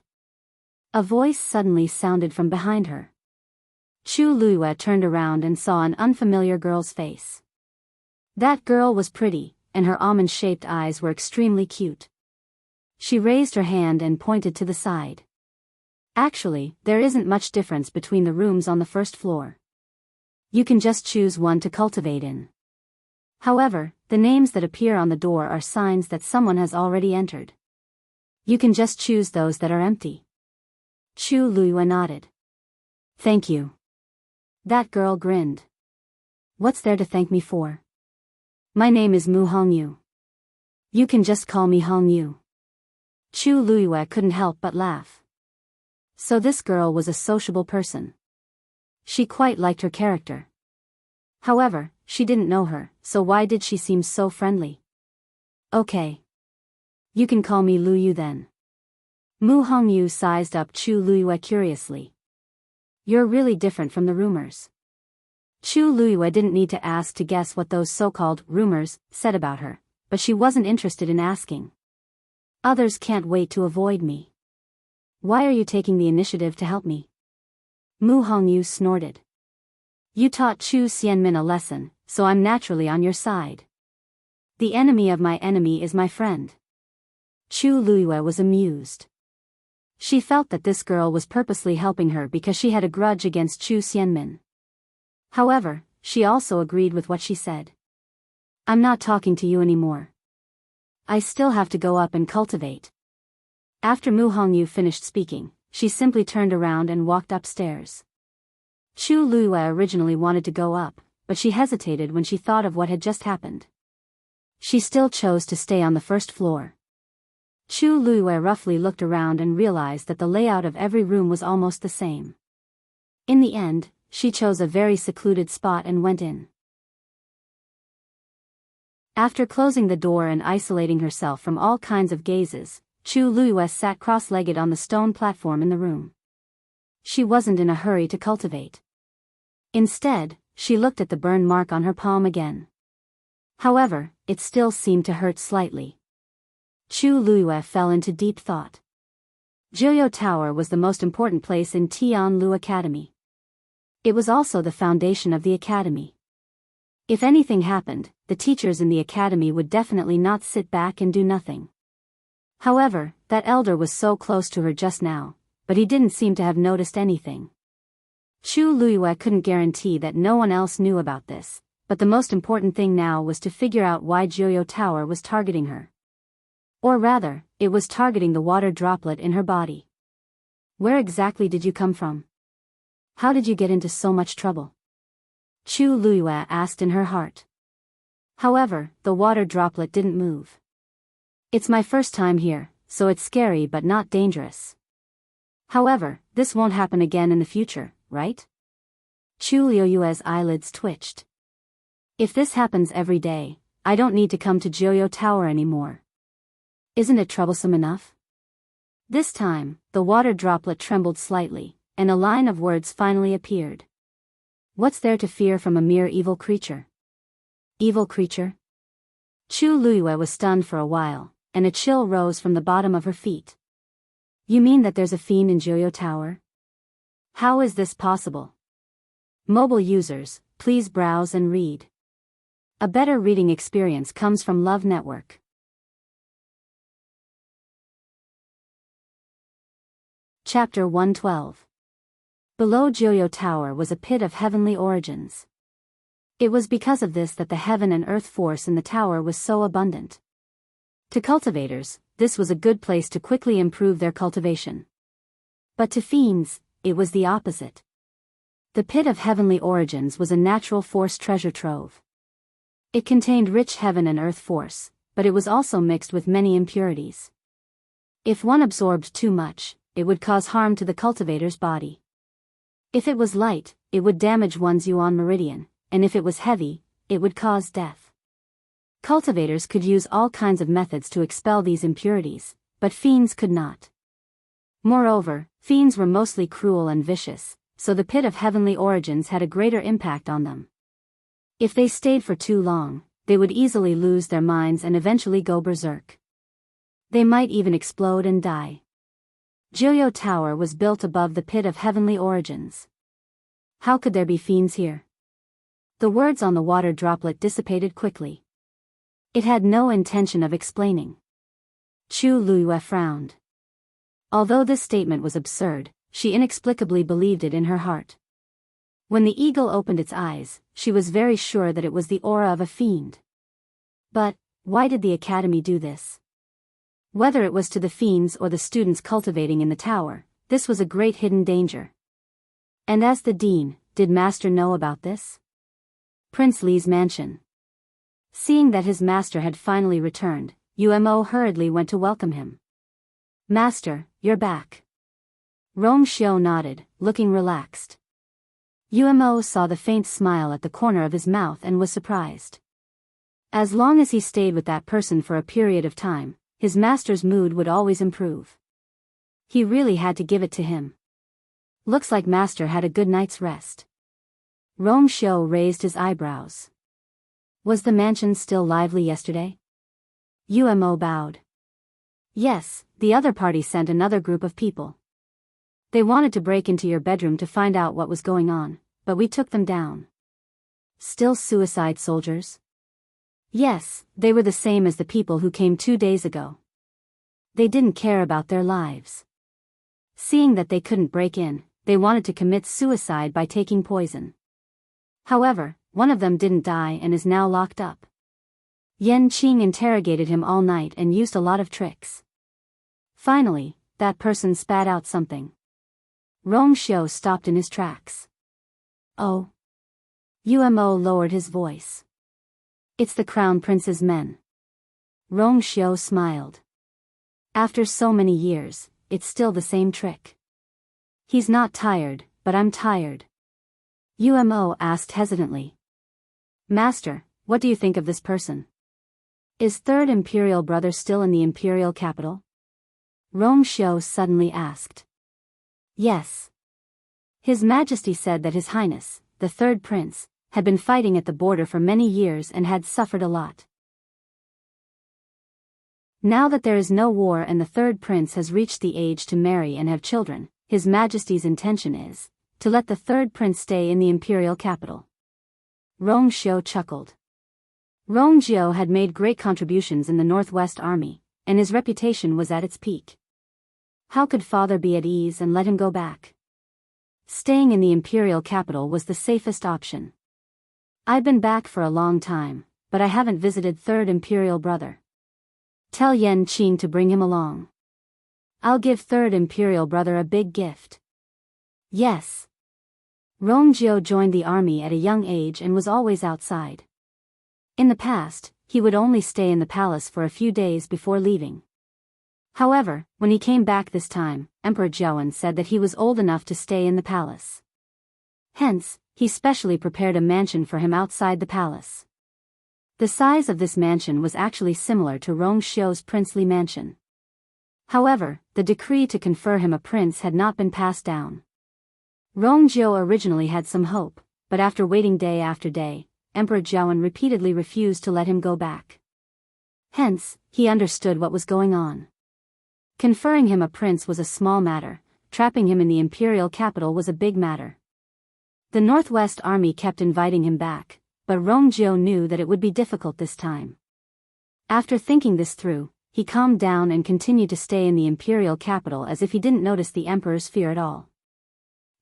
[SPEAKER 1] A voice suddenly sounded from behind her. Chu Luiyue turned around and saw an unfamiliar girl's face. That girl was pretty, and her almond-shaped eyes were extremely cute. She raised her hand and pointed to the side. Actually, there isn't much difference between the rooms on the first floor. You can just choose one to cultivate in. However, the names that appear on the door are signs that someone has already entered. You can just choose those that are empty. Chu Luiyue nodded. Thank you. That girl grinned. What's there to thank me for? My name is Mu Hongyu. You can just call me Hongyu. Chu Luiyue couldn't help but laugh. So this girl was a sociable person. She quite liked her character. However, she didn't know her, so why did she seem so friendly? Okay. You can call me Luyu then. Mu Hongyu sized up Chu Luiyue curiously. You're really different from the rumors. Chu Luiyue didn't need to ask to guess what those so-called rumors said about her, but she wasn't interested in asking. Others can't wait to avoid me. Why are you taking the initiative to help me? Mu Hongyu snorted. You taught Chu Xianmin a lesson, so I'm naturally on your side. The enemy of my enemy is my friend. Chu Luiyue was amused. She felt that this girl was purposely helping her because she had a grudge against Chu Xianmin. However, she also agreed with what she said. I'm not talking to you anymore. I still have to go up and cultivate. After Mu Hongyu finished speaking, she simply turned around and walked upstairs. Chu Luiyue originally wanted to go up, but she hesitated when she thought of what had just happened. She still chose to stay on the first floor. Chu Luiyue roughly looked around and realized that the layout of every room was almost the same. In the end, she chose a very secluded spot and went in. After closing the door and isolating herself from all kinds of gazes, Chu Luiyue sat cross-legged on the stone platform in the room. She wasn't in a hurry to cultivate. Instead, she looked at the burn mark on her palm again. However, it still seemed to hurt slightly. Chu Luiyue fell into deep thought. Jiuyou Tower was the most important place in Tianlu Academy. It was also the foundation of the academy. If anything happened, the teachers in the academy would definitely not sit back and do nothing. However, that elder was so close to her just now, but he didn't seem to have noticed anything. Chu Luiyue couldn't guarantee that no one else knew about this, but the most important thing now was to figure out why Jiuyou Tower was targeting her. Or rather, it was targeting the water droplet in her body. Where exactly did you come from? How did you get into so much trouble? Chu Luiyue asked in her heart. However, the water droplet didn't move. It's my first time here, so it's scary but not dangerous. However, this won't happen again in the future, right? Chu Luiyue's eyelids twitched. If this happens every day, I don't need to come to Jiuyou Tower anymore. Isn't it troublesome enough? This time, the water droplet trembled slightly, and a line of words finally appeared. What's there to fear from a mere evil creature? Evil creature? Chu Luiyue was stunned for a while, and a chill rose from the bottom of her feet. You mean that there's a fiend in Jiuyou Tower? How is this possible? Mobile users, please browse and read. A better reading experience comes from Love Network. Chapter 112. Below Jiuyou Tower was a pit of heavenly origins. It was because of this that the heaven and earth force in the tower was so abundant. To cultivators, this was a good place to quickly improve their cultivation. But to fiends, it was the opposite. The pit of heavenly origins was a natural force treasure trove. It contained rich heaven and earth force, but it was also mixed with many impurities. If one absorbed too much, it would cause harm to the cultivator's body. If it was light, it would damage one's yuan meridian, and if it was heavy, it would cause death. Cultivators could use all kinds of methods to expel these impurities, but fiends could not. Moreover, fiends were mostly cruel and vicious, so the pit of heavenly origins had a greater impact on them. If they stayed for too long, they would easily lose their minds and eventually go berserk. They might even explode and die. Jiuyou Tower was built above the pit of heavenly origins. How could there be fiends here? The words on the water droplet dissipated quickly. It had no intention of explaining. Chu Luiyue frowned. Although this statement was absurd, she inexplicably believed it in her heart. When the eagle opened its eyes, she was very sure that it was the aura of a fiend. But, why did the academy do this? Whether it was to the fiends or the students cultivating in the tower, this was a great hidden danger. And as the dean, did Master know about this? Prince Li's mansion. Seeing that his master had finally returned, Umo hurriedly went to welcome him. Master, you're back. Rong Xiu nodded, looking relaxed. Umo saw the faint smile at the corner of his mouth and was surprised. As long as he stayed with that person for a period of time, his master's mood would always improve. He really had to give it to him. Looks like master had a good night's rest. Rong Xiu raised his eyebrows. Was the mansion still lively yesterday? Umo bowed. Yes, the other party sent another group of people. They wanted to break into your bedroom to find out what was going on, but we took them down. Still suicide soldiers? Yes, they were the same as the people who came 2 days ago. They didn't care about their lives. Seeing that they couldn't break in, they wanted to commit suicide by taking poison. However, one of them didn't die and is now locked up. Yan Qing interrogated him all night and used a lot of tricks. Finally, that person spat out something. Rong Xiu stopped in his tracks. Oh. Umo lowered his voice. It's the Crown Prince's men. Rong Xiu smiled. After so many years, it's still the same trick. He's not tired, but I'm tired. Umo asked hesitantly. Master, what do you think of this person? Is Third Imperial Brother still in the Imperial capital? Rong Xiu suddenly asked. Yes. His Majesty said that His Highness, the Third Prince, had been fighting at the border for many years and had suffered a lot. Now that there is no war and the Third Prince has reached the age to marry and have children, His Majesty's intention is to let the Third Prince stay in the Imperial capital. Rong Xiu chuckled. Rong Xiu had made great contributions in the Northwest Army, and his reputation was at its peak. How could father be at ease and let him go back? Staying in the Imperial capital was the safest option. I've been back for a long time, but I haven't visited Third Imperial Brother. Tell Yan Qing to bring him along. I'll give Third Imperial Brother a big gift. Yes. Rong Xiu joined the army at a young age and was always outside. In the past, he would only stay in the palace for a few days before leaving. However, when he came back this time, Emperor Zhaoan said that he was old enough to stay in the palace. Hence, he specially prepared a mansion for him outside the palace. The size of this mansion was actually similar to Rong Xiu's princely mansion. However, the decree to confer him a prince had not been passed down. Rong Xiu originally had some hope, but after waiting day after day, Emperor Zhaoan repeatedly refused to let him go back. Hence, he understood what was going on. Conferring him a prince was a small matter, trapping him in the imperial capital was a big matter. The Northwest Army kept inviting him back, but Rong Xiu knew that it would be difficult this time. After thinking this through, he calmed down and continued to stay in the imperial capital as if he didn't notice the emperor's fear at all.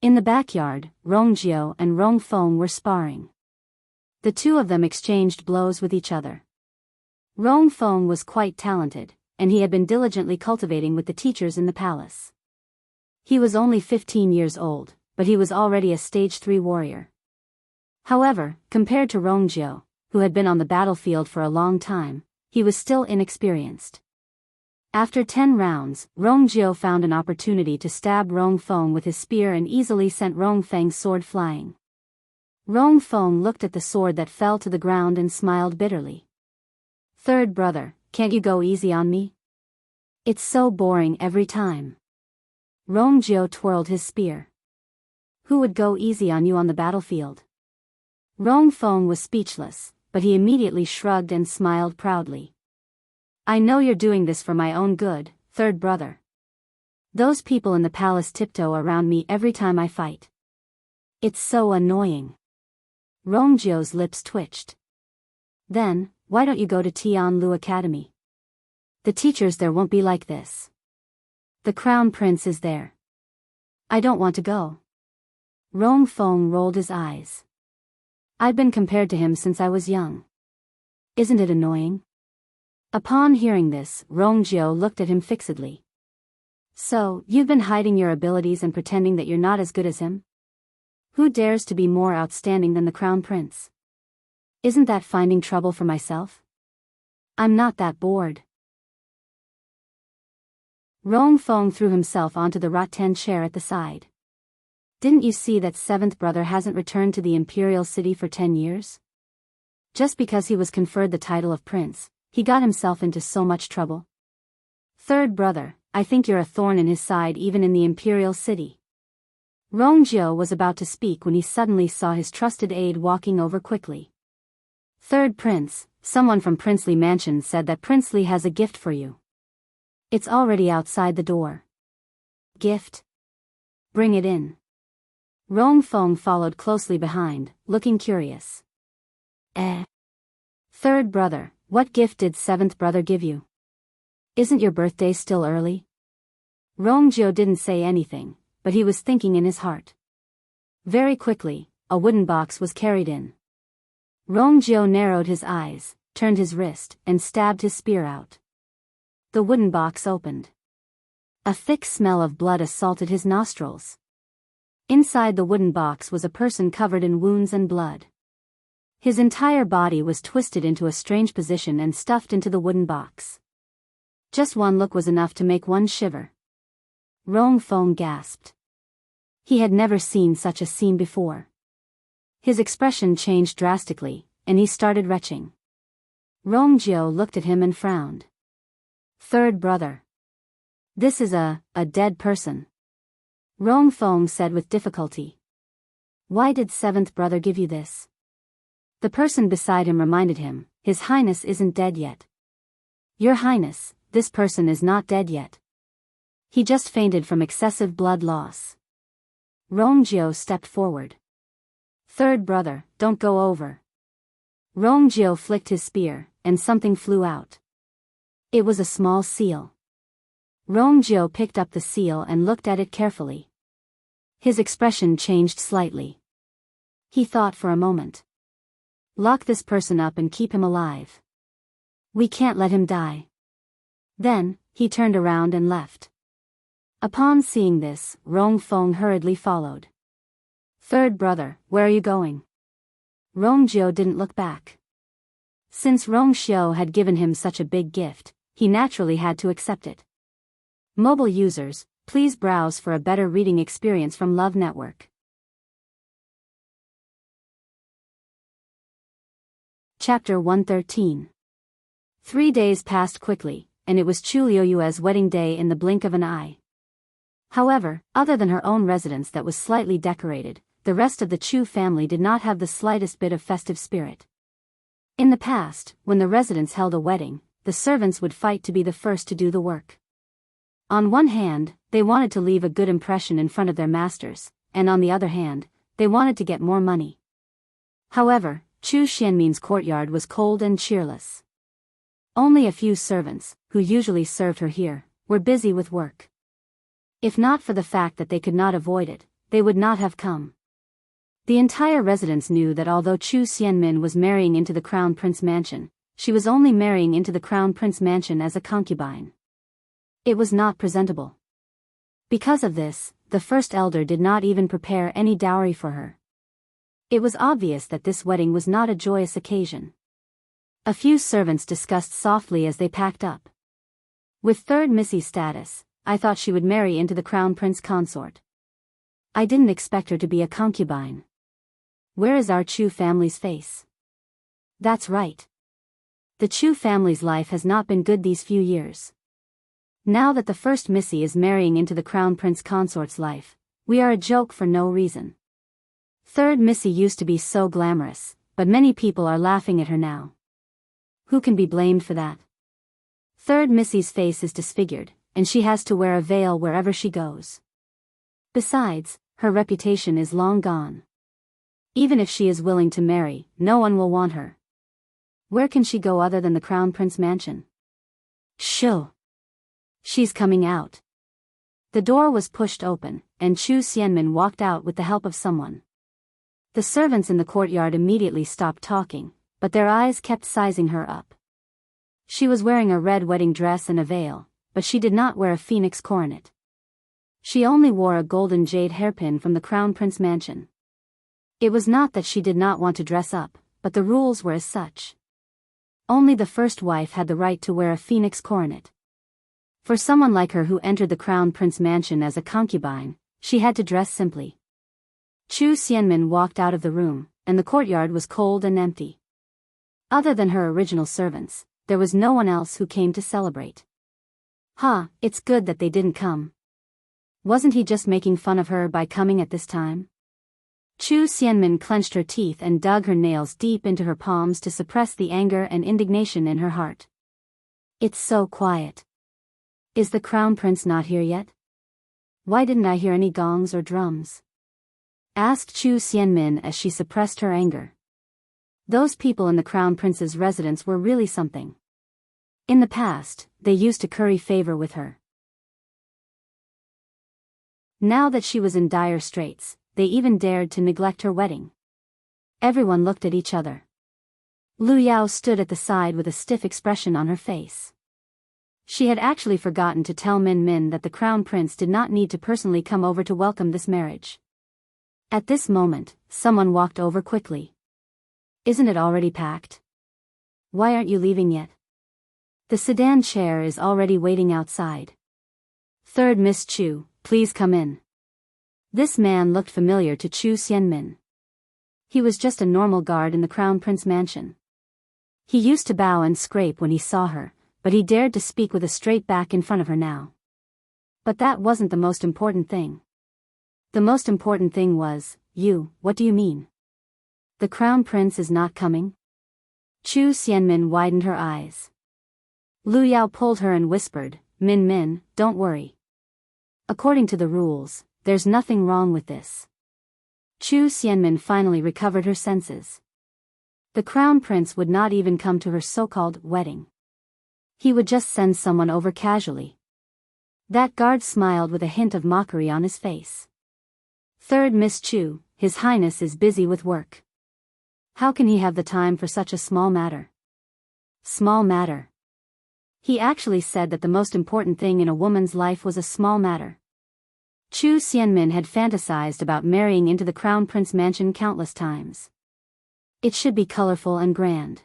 [SPEAKER 1] In the backyard, Rong Xiu and Rong Feng were sparring. The two of them exchanged blows with each other. Rong Feng was quite talented, and he had been diligently cultivating with the teachers in the palace. He was only 15 years old, but he was already a stage 3 warrior. However, compared to Rong Xiu, who had been on the battlefield for a long time, he was still inexperienced. After 10 rounds, Rong Xiu found an opportunity to stab Rong Feng with his spear and easily sent Rong Feng's sword flying. Rong Feng looked at the sword that fell to the ground and smiled bitterly. Third brother, can't you go easy on me? It's so boring every time. Rong Xiu twirled his spear. Who would go easy on you on the battlefield? Rong Feng was speechless, but he immediately shrugged and smiled proudly. I know you're doing this for my own good, third brother. Those people in the palace tiptoe around me every time I fight. It's so annoying. Rong Xiu's lips twitched. Then, why don't you go to Tianlu Academy? The teachers there won't be like this. The Crown Prince is there. I don't want to go. Rong Feng rolled his eyes. I've been compared to him since I was young. Isn't it annoying? Upon hearing this, Rong Xiu looked at him fixedly. So, you've been hiding your abilities and pretending that you're not as good as him? Who dares to be more outstanding than the Crown Prince? Isn't that finding trouble for myself? I'm not that bored. Rong Feng threw himself onto the rattan chair at the side. Didn't you see that seventh brother hasn't returned to the imperial city for 10 years? Just because he was conferred the title of prince, he got himself into so much trouble. Third brother, I think you're a thorn in his side even in the imperial city. Rong Jiu was about to speak when he suddenly saw his trusted aide walking over quickly. Third prince, someone from Princely Mansion said that Princely has a gift for you. It's already outside the door. Gift? Bring it in. Rong Feng followed closely behind, looking curious. Third brother, what gift did seventh brother give you? Isn't your birthday still early? Rong Jiu didn't say anything, but he was thinking in his heart. Very quickly, a wooden box was carried in. Rong Jiu narrowed his eyes, turned his wrist, and stabbed his spear out. The wooden box opened. A thick smell of blood assaulted his nostrils. Inside the wooden box was a person covered in wounds and blood. His entire body was twisted into a strange position and stuffed into the wooden box. Just one look was enough to make one shiver. Rong Feng gasped. He had never seen such a scene before. His expression changed drastically, and he started retching. Rong Jiu looked at him and frowned. Third brother. This is a dead person. Rong Feng said with difficulty. Why did seventh brother give you this? The person beside him reminded him, His Highness isn't dead yet. Your Highness, this person is not dead yet. He just fainted from excessive blood loss. Rong Jiu stepped forward. Third brother, don't go over. Rong Jiu flicked his spear, and something flew out. It was a small seal. Rong Jiu picked up the seal and looked at it carefully. His expression changed slightly. He thought for a moment. Lock this person up and keep him alive. We can't let him die. Then, he turned around and left. Upon seeing this, Rong Feng hurriedly followed. Third brother, where are you going? Rong Jiu didn't look back. Since Rong Xiu had given him such a big gift, he naturally had to accept it. Mobile users, please browse for a better reading experience from Love Network. Chapter 113. 3 days passed quickly, and it was Chu Liuyue's wedding day in the blink of an eye. However, other than her own residence that was slightly decorated, the rest of the Chu family did not have the slightest bit of festive spirit. In the past, when the residents held a wedding, the servants would fight to be the first to do the work. On one hand, they wanted to leave a good impression in front of their masters, and on the other hand, they wanted to get more money. However, Chu Xianmin's courtyard was cold and cheerless. Only a few servants, who usually served her here, were busy with work. If not for the fact that they could not avoid it, they would not have come. The entire residence knew that although Chu Xianmin was marrying into the Crown Prince Mansion, she was only marrying into the Crown Prince Mansion as a concubine. It was not presentable. Because of this, the first elder did not even prepare any dowry for her. It was obvious that this wedding was not a joyous occasion. A few servants discussed softly as they packed up. With third Missy's status, I thought she would marry into the Crown Prince consort. I didn't expect her to be a concubine. Where is our Chu family's face? That's right. The Chu family's life has not been good these few years. Now that the first Missy is marrying into the Crown Prince consort's life, we are a joke for no reason. Third Missy used to be so glamorous, but many people are laughing at her now. Who can be blamed for that? Third Missy's face is disfigured, and she has to wear a veil wherever she goes. Besides, her reputation is long gone. Even if she is willing to marry, no one will want her. Where can she go other than the Crown Prince Mansion? Shoo! She's coming out. The door was pushed open, and Chu Xianmin walked out with the help of someone. The servants in the courtyard immediately stopped talking, but their eyes kept sizing her up. She was wearing a red wedding dress and a veil, but she did not wear a phoenix coronet. She only wore a golden jade hairpin from the Crown Prince Mansion. It was not that she did not want to dress up, but the rules were as such. Only the first wife had the right to wear a phoenix coronet. For someone like her who entered the crown prince mansion as a concubine, she had to dress simply. Chu Xianmin walked out of the room, and the courtyard was cold and empty. Other than her original servants, there was no one else who came to celebrate. It's good that they didn't come. Wasn't he just making fun of her by coming at this time? Chu Xianmin clenched her teeth and dug her nails deep into her palms to suppress the anger and indignation in her heart. It's so quiet. Is the crown prince not here yet? Why didn't I hear any gongs or drums? Asked Chu Xianmin as she suppressed her anger. Those people in the crown prince's residence were really something. In the past, they used to curry favor with her. Now that she was in dire straits, they even dared to neglect her wedding. Everyone looked at each other. Lu Yao stood at the side with a stiff expression on her face. She had actually forgotten to tell Min Min that the crown prince did not need to personally come over to welcome this marriage. At this moment, someone walked over quickly. Isn't it already packed? Why aren't you leaving yet? The sedan chair is already waiting outside. Third Miss Chu, please come in. This man looked familiar to Chu Xianmin. He was just a normal guard in the crown prince mansion. He used to bow and scrape when he saw her, but he dared to speak with a straight back in front of her now. But that wasn't the most important thing. The most important thing was, what do you mean? The crown prince is not coming? Chu Xianmin widened her eyes. Lu Yao pulled her and whispered, Min Min, don't worry. According to the rules, there's nothing wrong with this. Chu Xianmin finally recovered her senses. The crown prince would not even come to her so-called wedding. He would just send someone over casually. That guard smiled with a hint of mockery on his face. Third Miss Chu, His Highness is busy with work. How can he have the time for such a small matter? Small matter. He actually said that the most important thing in a woman's life was a small matter. Chu Xianmin had fantasized about marrying into the crown prince mansion countless times. It should be colorful and grand.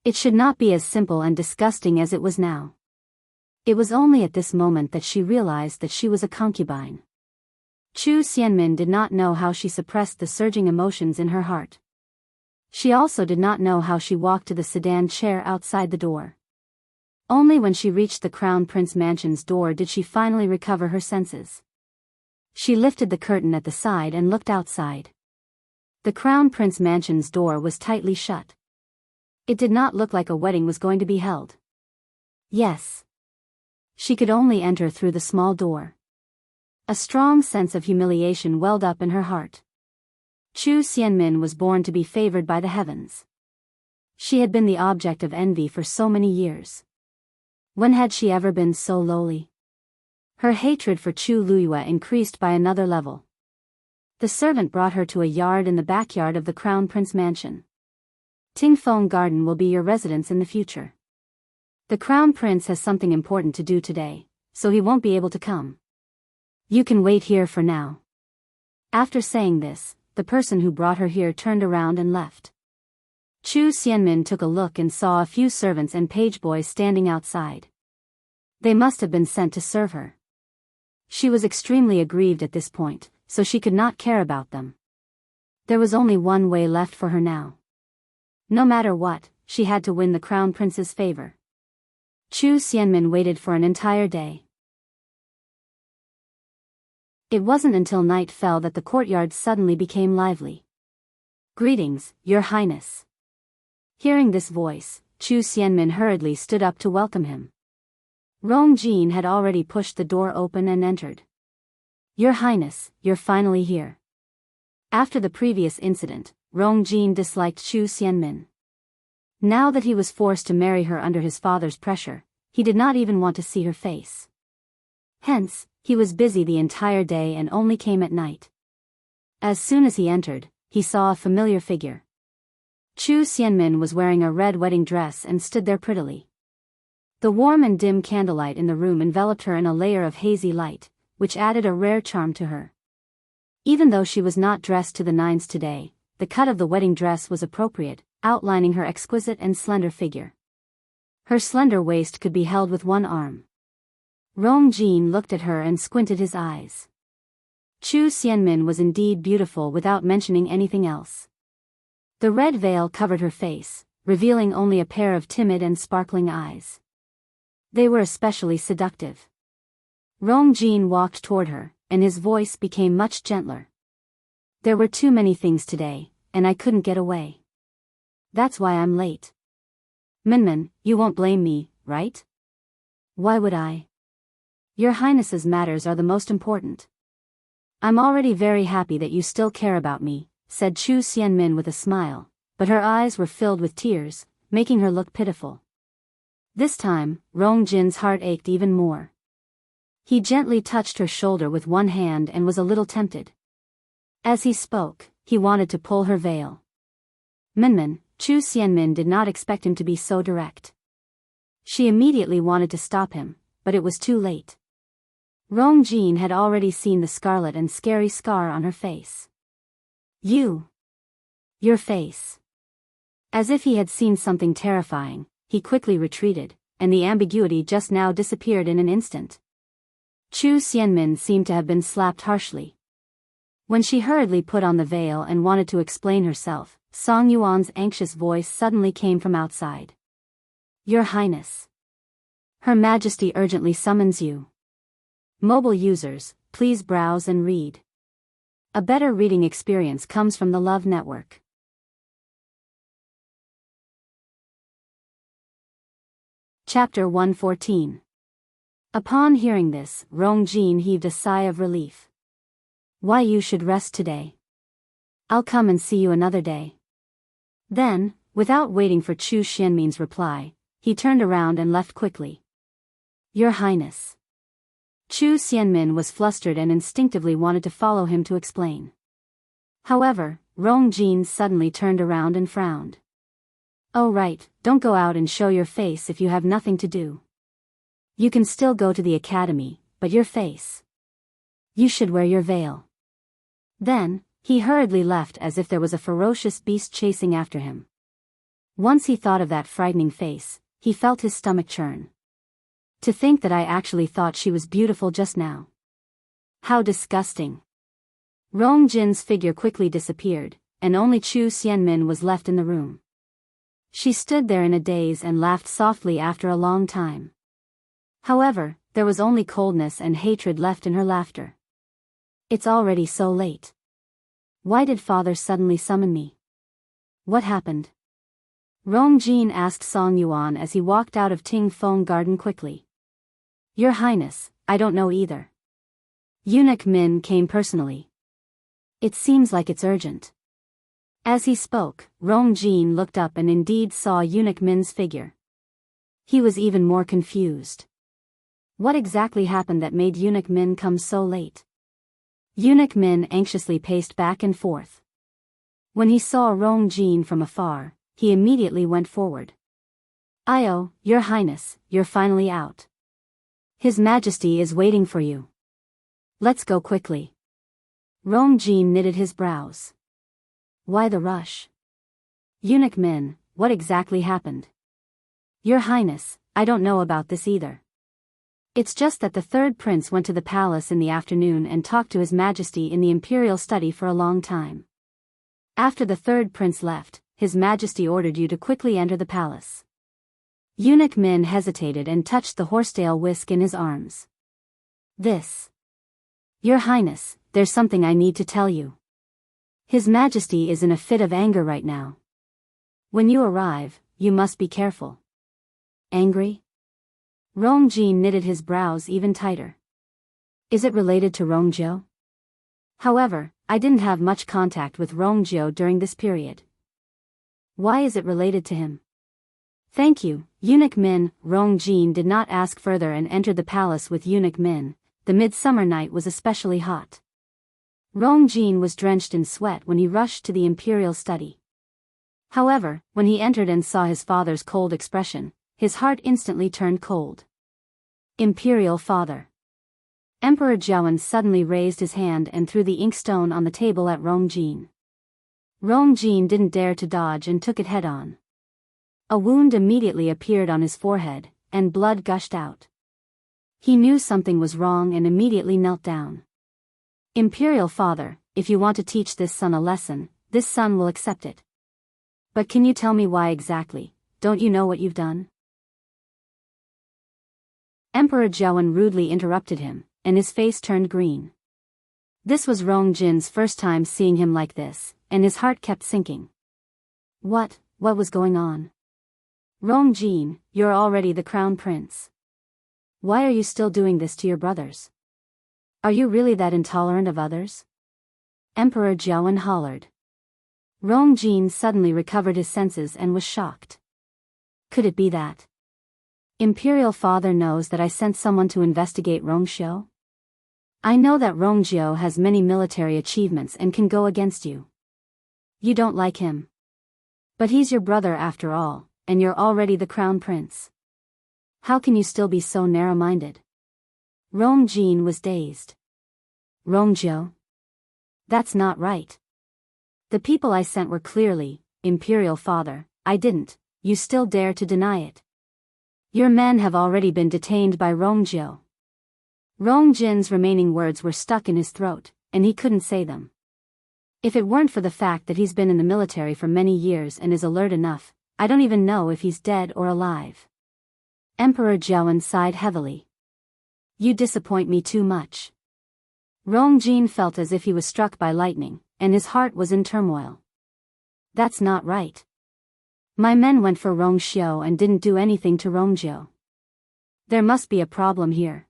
[SPEAKER 1] It should not be as simple and disgusting as it was now. It was only at this moment that she realized that she was a concubine. Chu Xianmin did not know how she suppressed the surging emotions in her heart. She also did not know how she walked to the sedan chair outside the door. Only when she reached the crown prince mansion's door did she finally recover her senses. She lifted the curtain at the side and looked outside. The crown prince mansion's door was tightly shut. It did not look like a wedding was going to be held. Yes. She could only enter through the small door. A strong sense of humiliation welled up in her heart. Chu Xianmin was born to be favored by the heavens. She had been the object of envy for so many years. When had she ever been so lowly? Her hatred for Chu Luyue increased by another level. The servant brought her to a yard in the backyard of the Crown Prince Mansion. Tingfeng Garden will be your residence in the future. The Crown Prince has something important to do today, so he won't be able to come. You can wait here for now. After saying this, the person who brought her here turned around and left. Chu Xianmin took a look and saw a few servants and page boys standing outside. They must have been sent to serve her. She was extremely aggrieved at this point, so she could not care about them. There was only one way left for her now. No matter what, she had to win the Crown Prince's favor. Chu Xianmin waited for an entire day. It wasn't until night fell that the courtyard suddenly became lively. Greetings, Your Highness. Hearing this voice, Chu Xianmin hurriedly stood up to welcome him. Rong Jin had already pushed the door open and entered. Your Highness, you're finally here. After the previous incident, Rong Jin disliked Chu Xianmin. Now that he was forced to marry her under his father's pressure, he did not even want to see her face. Hence, he was busy the entire day and only came at night. As soon as he entered, he saw a familiar figure. Chu Xianmin was wearing a red wedding dress and stood there prettily. The warm and dim candlelight in the room enveloped her in a layer of hazy light, which added a rare charm to her. Even though she was not dressed to the nines today, the cut of the wedding dress was appropriate, outlining her exquisite and slender figure. Her slender waist could be held with one arm. Rong Jin looked at her and squinted his eyes. Chu Xianmin was indeed beautiful without mentioning anything else. The red veil covered her face, revealing only a pair of timid and sparkling eyes. They were especially seductive. Rong Jin walked toward her, and his voice became much gentler. There were too many things today, and I couldn't get away. That's why I'm late. Minmin, you won't blame me, right? Why would I? Your Highness's matters are the most important. I'm already very happy that you still care about me, said Chu Xianmin with a smile, but her eyes were filled with tears, making her look pitiful. This time, Rong Jin's heart ached even more. He gently touched her shoulder with one hand and was a little tempted. As he spoke, he wanted to pull her veil. Minmin, Chu Xianmin did not expect him to be so direct. She immediately wanted to stop him, but it was too late. Rong Jin had already seen the scarlet and scary scar on her face. Your face. As if he had seen something terrifying, he quickly retreated, and the ambiguity just now disappeared in an instant. Chu Xianmin seemed to have been slapped harshly. When she hurriedly put on the veil and wanted to explain herself, Song Yuan's anxious voice suddenly came from outside. Your Highness. Her Majesty urgently summons you. Mobile users, please browse and read. A better reading experience comes from the Love Network. Chapter 114. Upon hearing this, Rong Jin heaved a sigh of relief. Why, you should rest today. I'll come and see you another day. Then, without waiting for Chu Xianmin's reply, he turned around and left quickly. Your Highness. Chu Xianmin was flustered and instinctively wanted to follow him to explain. However, Rong Jin suddenly turned around and frowned. Oh right, don't go out and show your face if you have nothing to do. You can still go to the academy, but your face. You should wear your veil. Then, he hurriedly left as if there was a ferocious beast chasing after him. Once he thought of that frightening face, he felt his stomach churn. To think that I actually thought she was beautiful just now. How disgusting. Rong Jin's figure quickly disappeared, and only Chu Xianmin was left in the room. She stood there in a daze and laughed softly after a long time. However, there was only coldness and hatred left in her laughter. It's already so late. Why did father suddenly summon me? What happened? Rong Jin asked Song Yuan as he walked out of Ting Feng Garden quickly. Your Highness, I don't know either. Eunuch Min came personally. It seems like it's urgent. As he spoke, Rong Jin looked up and indeed saw Eunuch Min's figure. He was even more confused. What exactly happened that made Eunuch Min come so late? Eunuch Min anxiously paced back and forth. When he saw Rong Jin from afar, he immediately went forward. Io, Your Highness, you're finally out. His Majesty is waiting for you. Let's go quickly. Rong Jin knitted his brows. Why the rush? Eunuch Min, what exactly happened? Your Highness, I don't know about this either. It's just that the third prince went to the palace in the afternoon and talked to His Majesty in the imperial study for a long time. After the third prince left, His Majesty ordered you to quickly enter the palace. Eunuch Min hesitated and touched the horsetail whisk in his arms. This. Your Highness, there's something I need to tell you. His Majesty is in a fit of anger right now. When you arrive, you must be careful. Angry? Rong Jin knitted his brows even tighter. Is it related to Rongjiu? However, I didn't have much contact with Rongjiu during this period. Why is it related to him? Thank you, Eunuch Min. Rong Jin did not ask further and entered the palace with Eunuch Min. The midsummer night was especially hot. Rong Jin was drenched in sweat when he rushed to the imperial study. However, when he entered and saw his father's cold expression, his heart instantly turned cold. Imperial Father. Emperor Jiawen suddenly raised his hand and threw the inkstone on the table at Rong Jin. Rong Jin didn't dare to dodge and took it head-on. A wound immediately appeared on his forehead, and blood gushed out. He knew something was wrong and immediately knelt down. Imperial Father, if you want to teach this son a lesson, this son will accept it. But can you tell me why exactly? Don't you know what you've done? Emperor Zhaowen rudely interrupted him, and his face turned green. This was Rong Jin's first time seeing him like this, and his heart kept sinking. What was going on? Rong Jin, you're already the crown prince. Why are you still doing this to your brothers? Are you really that intolerant of others? Emperor Zhaowen hollered. Rong Jin suddenly recovered his senses and was shocked. Could it be that Imperial Father knows that I sent someone to investigate Rongxiu? I know that Rongxiu has many military achievements and can go against you. You don't like him. But he's your brother after all, and you're already the crown prince. How can you still be so narrow-minded? Rong Jin was dazed. Rongxiu? That's not right. The people I sent were clearly, Imperial Father, I didn't, you still dare to deny it. Your men have already been detained by Rongxiu. Rong Jin's remaining words were stuck in his throat, and he couldn't say them. If it weren't for the fact that he's been in the military for many years and is alert enough, I don't even know if he's dead or alive. Emperor Zhaowen sighed heavily. You disappoint me too much. Rong Jin felt as if he was struck by lightning, and his heart was in turmoil. That's not right. My men went for Rongxiu and didn't do anything to Rongxiu. There must be a problem here.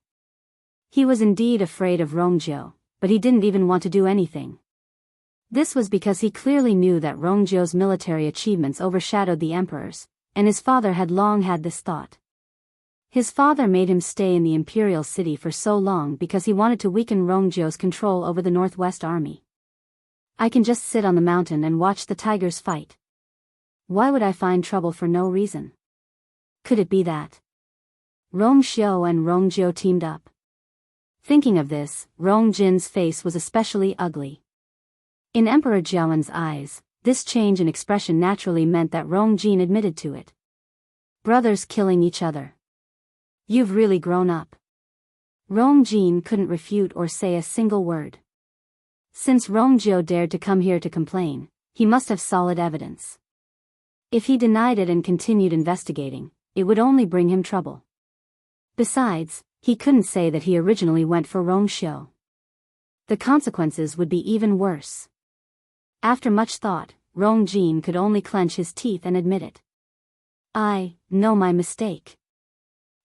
[SPEAKER 1] He was indeed afraid of Rongxiu, but he didn't even want to do anything. This was because he clearly knew that Rongxiu's military achievements overshadowed the emperor's, and his father had long had this thought. His father made him stay in the imperial city for so long because he wanted to weaken Rongxiu's control over the Northwest Army. I can just sit on the mountain and watch the tigers fight. Why would I find trouble for no reason? Could it be that Rongxiu and Rongxiu teamed up? Thinking of this, Rong Jin's face was especially ugly. In Emperor Zhaowen's eyes, this change in expression naturally meant that Rong Jin admitted to it. Brothers killing each other. You've really grown up. Rong Jin couldn't refute or say a single word. Since Rongxiu dared to come here to complain, he must have solid evidence. If he denied it and continued investigating, it would only bring him trouble. Besides, he couldn't say that he originally went for Rongxiu. The consequences would be even worse. After much thought, Rong Jin could only clench his teeth and admit it. I know my mistake.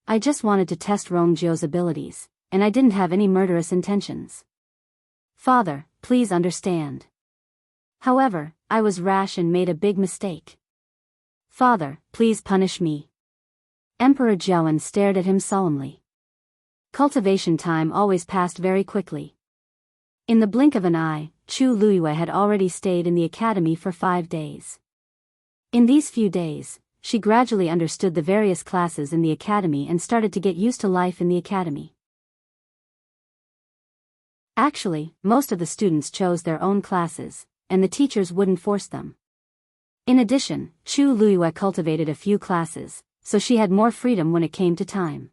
[SPEAKER 1] I just wanted to test Rongxiu's abilities, and I didn't have any murderous intentions. Father, please understand. However, I was rash and made a big mistake. Father, please punish me. Emperor Zhaowen stared at him solemnly. Cultivation time always passed very quickly. In the blink of an eye, Chu Luiyue had already stayed in the academy for 5 days. In these few days, she gradually understood the various classes in the academy and started to get used to life in the academy. Actually, most of the students chose their own classes, and the teachers wouldn't force them. In addition, Chu Luiyue cultivated a few classes, so she had more freedom when it came to time.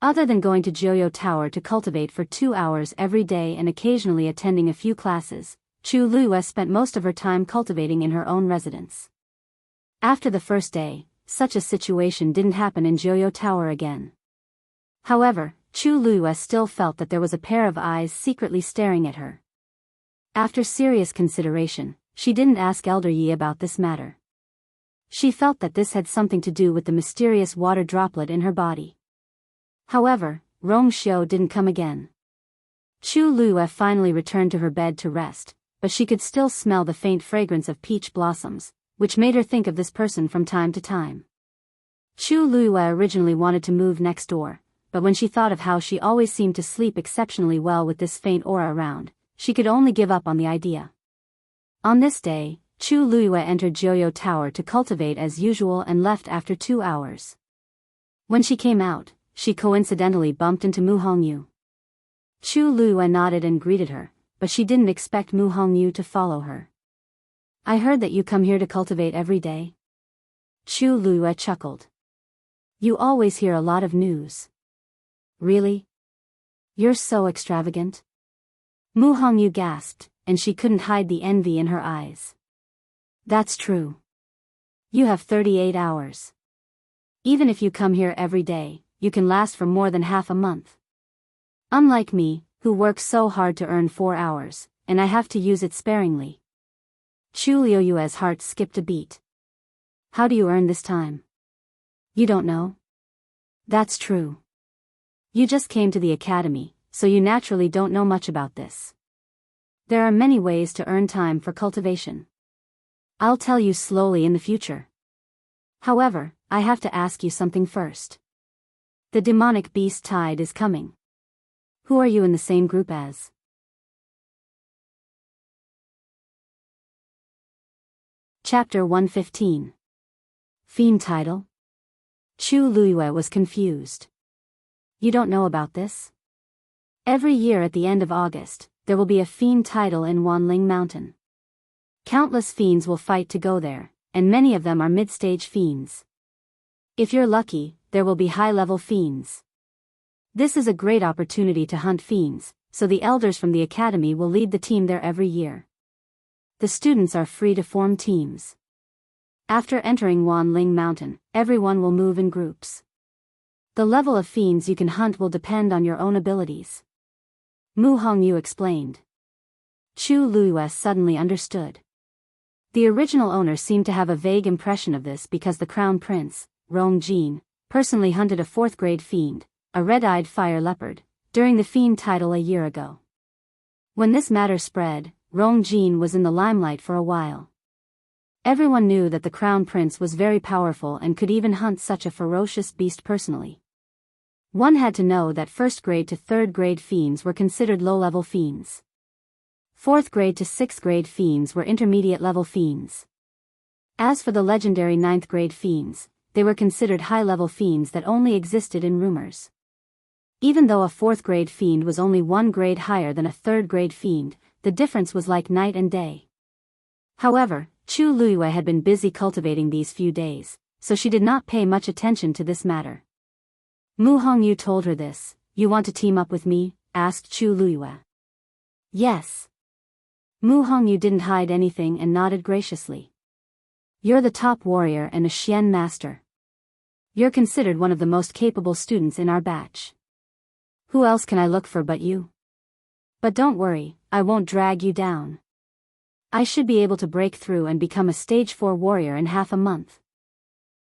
[SPEAKER 1] Other than going to Joyo Tower to cultivate for 2 hours every day and occasionally attending a few classes, Chu Luiyue spent most of her time cultivating in her own residence. After the first day, such a situation didn't happen in Joyo Tower again. However, Chu Luiyue still felt that there was a pair of eyes secretly staring at her. After serious consideration, she didn't ask Elder Yi about this matter. She felt that this had something to do with the mysterious water droplet in her body. However, Rongxiu didn't come again. Chu Luiyue finally returned to her bed to rest, but she could still smell the faint fragrance of peach blossoms, which made her think of this person from time to time. Chu Luiyue originally wanted to move next door, but when she thought of how she always seemed to sleep exceptionally well with this faint aura around, she could only give up on the idea. On this day, Chu Luiyue entered Joyo Tower to cultivate as usual and left after 2 hours. When she came out, she coincidentally bumped into Mu Hongyu. Chu Luiyue nodded and greeted her, but she didn't expect Mu Hongyu to follow her. I heard that you come here to cultivate every day. Chu Luiyue chuckled. You always hear a lot of news. Really? You're so extravagant. Mu Hongyu gasped, and she couldn't hide the envy in her eyes. That's true. You have 38 hours. Even if you come here every day, you can last for more than half a month. Unlike me, who works so hard to earn 4 hours, and I have to use it sparingly. Chu Luiyue's heart skipped a beat. How do you earn this time? You don't know? That's true. You just came to the academy, so you naturally don't know much about this. There are many ways to earn time for cultivation. I'll tell you slowly in the future. However, I have to ask you something first. The demonic beast tide is coming. Who are you in the same group as? Chapter 115. Fiend title? Chu Luiyue was confused. You don't know about this? Every year at the end of August, there will be a fiend title in Wanling Mountain. Countless fiends will fight to go there, and many of them are mid-stage fiends. If you're lucky, there will be high-level fiends. This is a great opportunity to hunt fiends, so the elders from the academy will lead the team there every year. The students are free to form teams. After entering Wanling Mountain, everyone will move in groups. The level of fiends you can hunt will depend on your own abilities. Mu Hongyu explained. Chu Luiyue suddenly understood. The original owner seemed to have a vague impression of this because the crown prince, Rong Jin, personally hunted a 4th-grade fiend, a red-eyed fire leopard, during the fiend title a year ago. When this matter spread, Rong Jin was in the limelight for a while. Everyone knew that the crown prince was very powerful and could even hunt such a ferocious beast personally. One had to know that 1st-grade to 3rd-grade fiends were considered low-level fiends. 4th-grade to 6th-grade fiends were intermediate-level fiends. As for the legendary 9th-grade fiends, they were considered high-level fiends that only existed in rumors. Even though a 4th-grade fiend was only 1 grade higher than a 3rd-grade fiend, the difference was like night and day. However, Chu Luiyue had been busy cultivating these few days, so she did not pay much attention to this matter. Mu Hongyu told her this. You want to team up with me? Asked Chu Luiyue. Yes. Mu Hongyu didn't hide anything and nodded graciously. You're the top warrior and a Xian master. You're considered one of the most capable students in our batch. Who else can I look for but you? But don't worry, I won't drag you down. I should be able to break through and become a stage 4 warrior in half a month.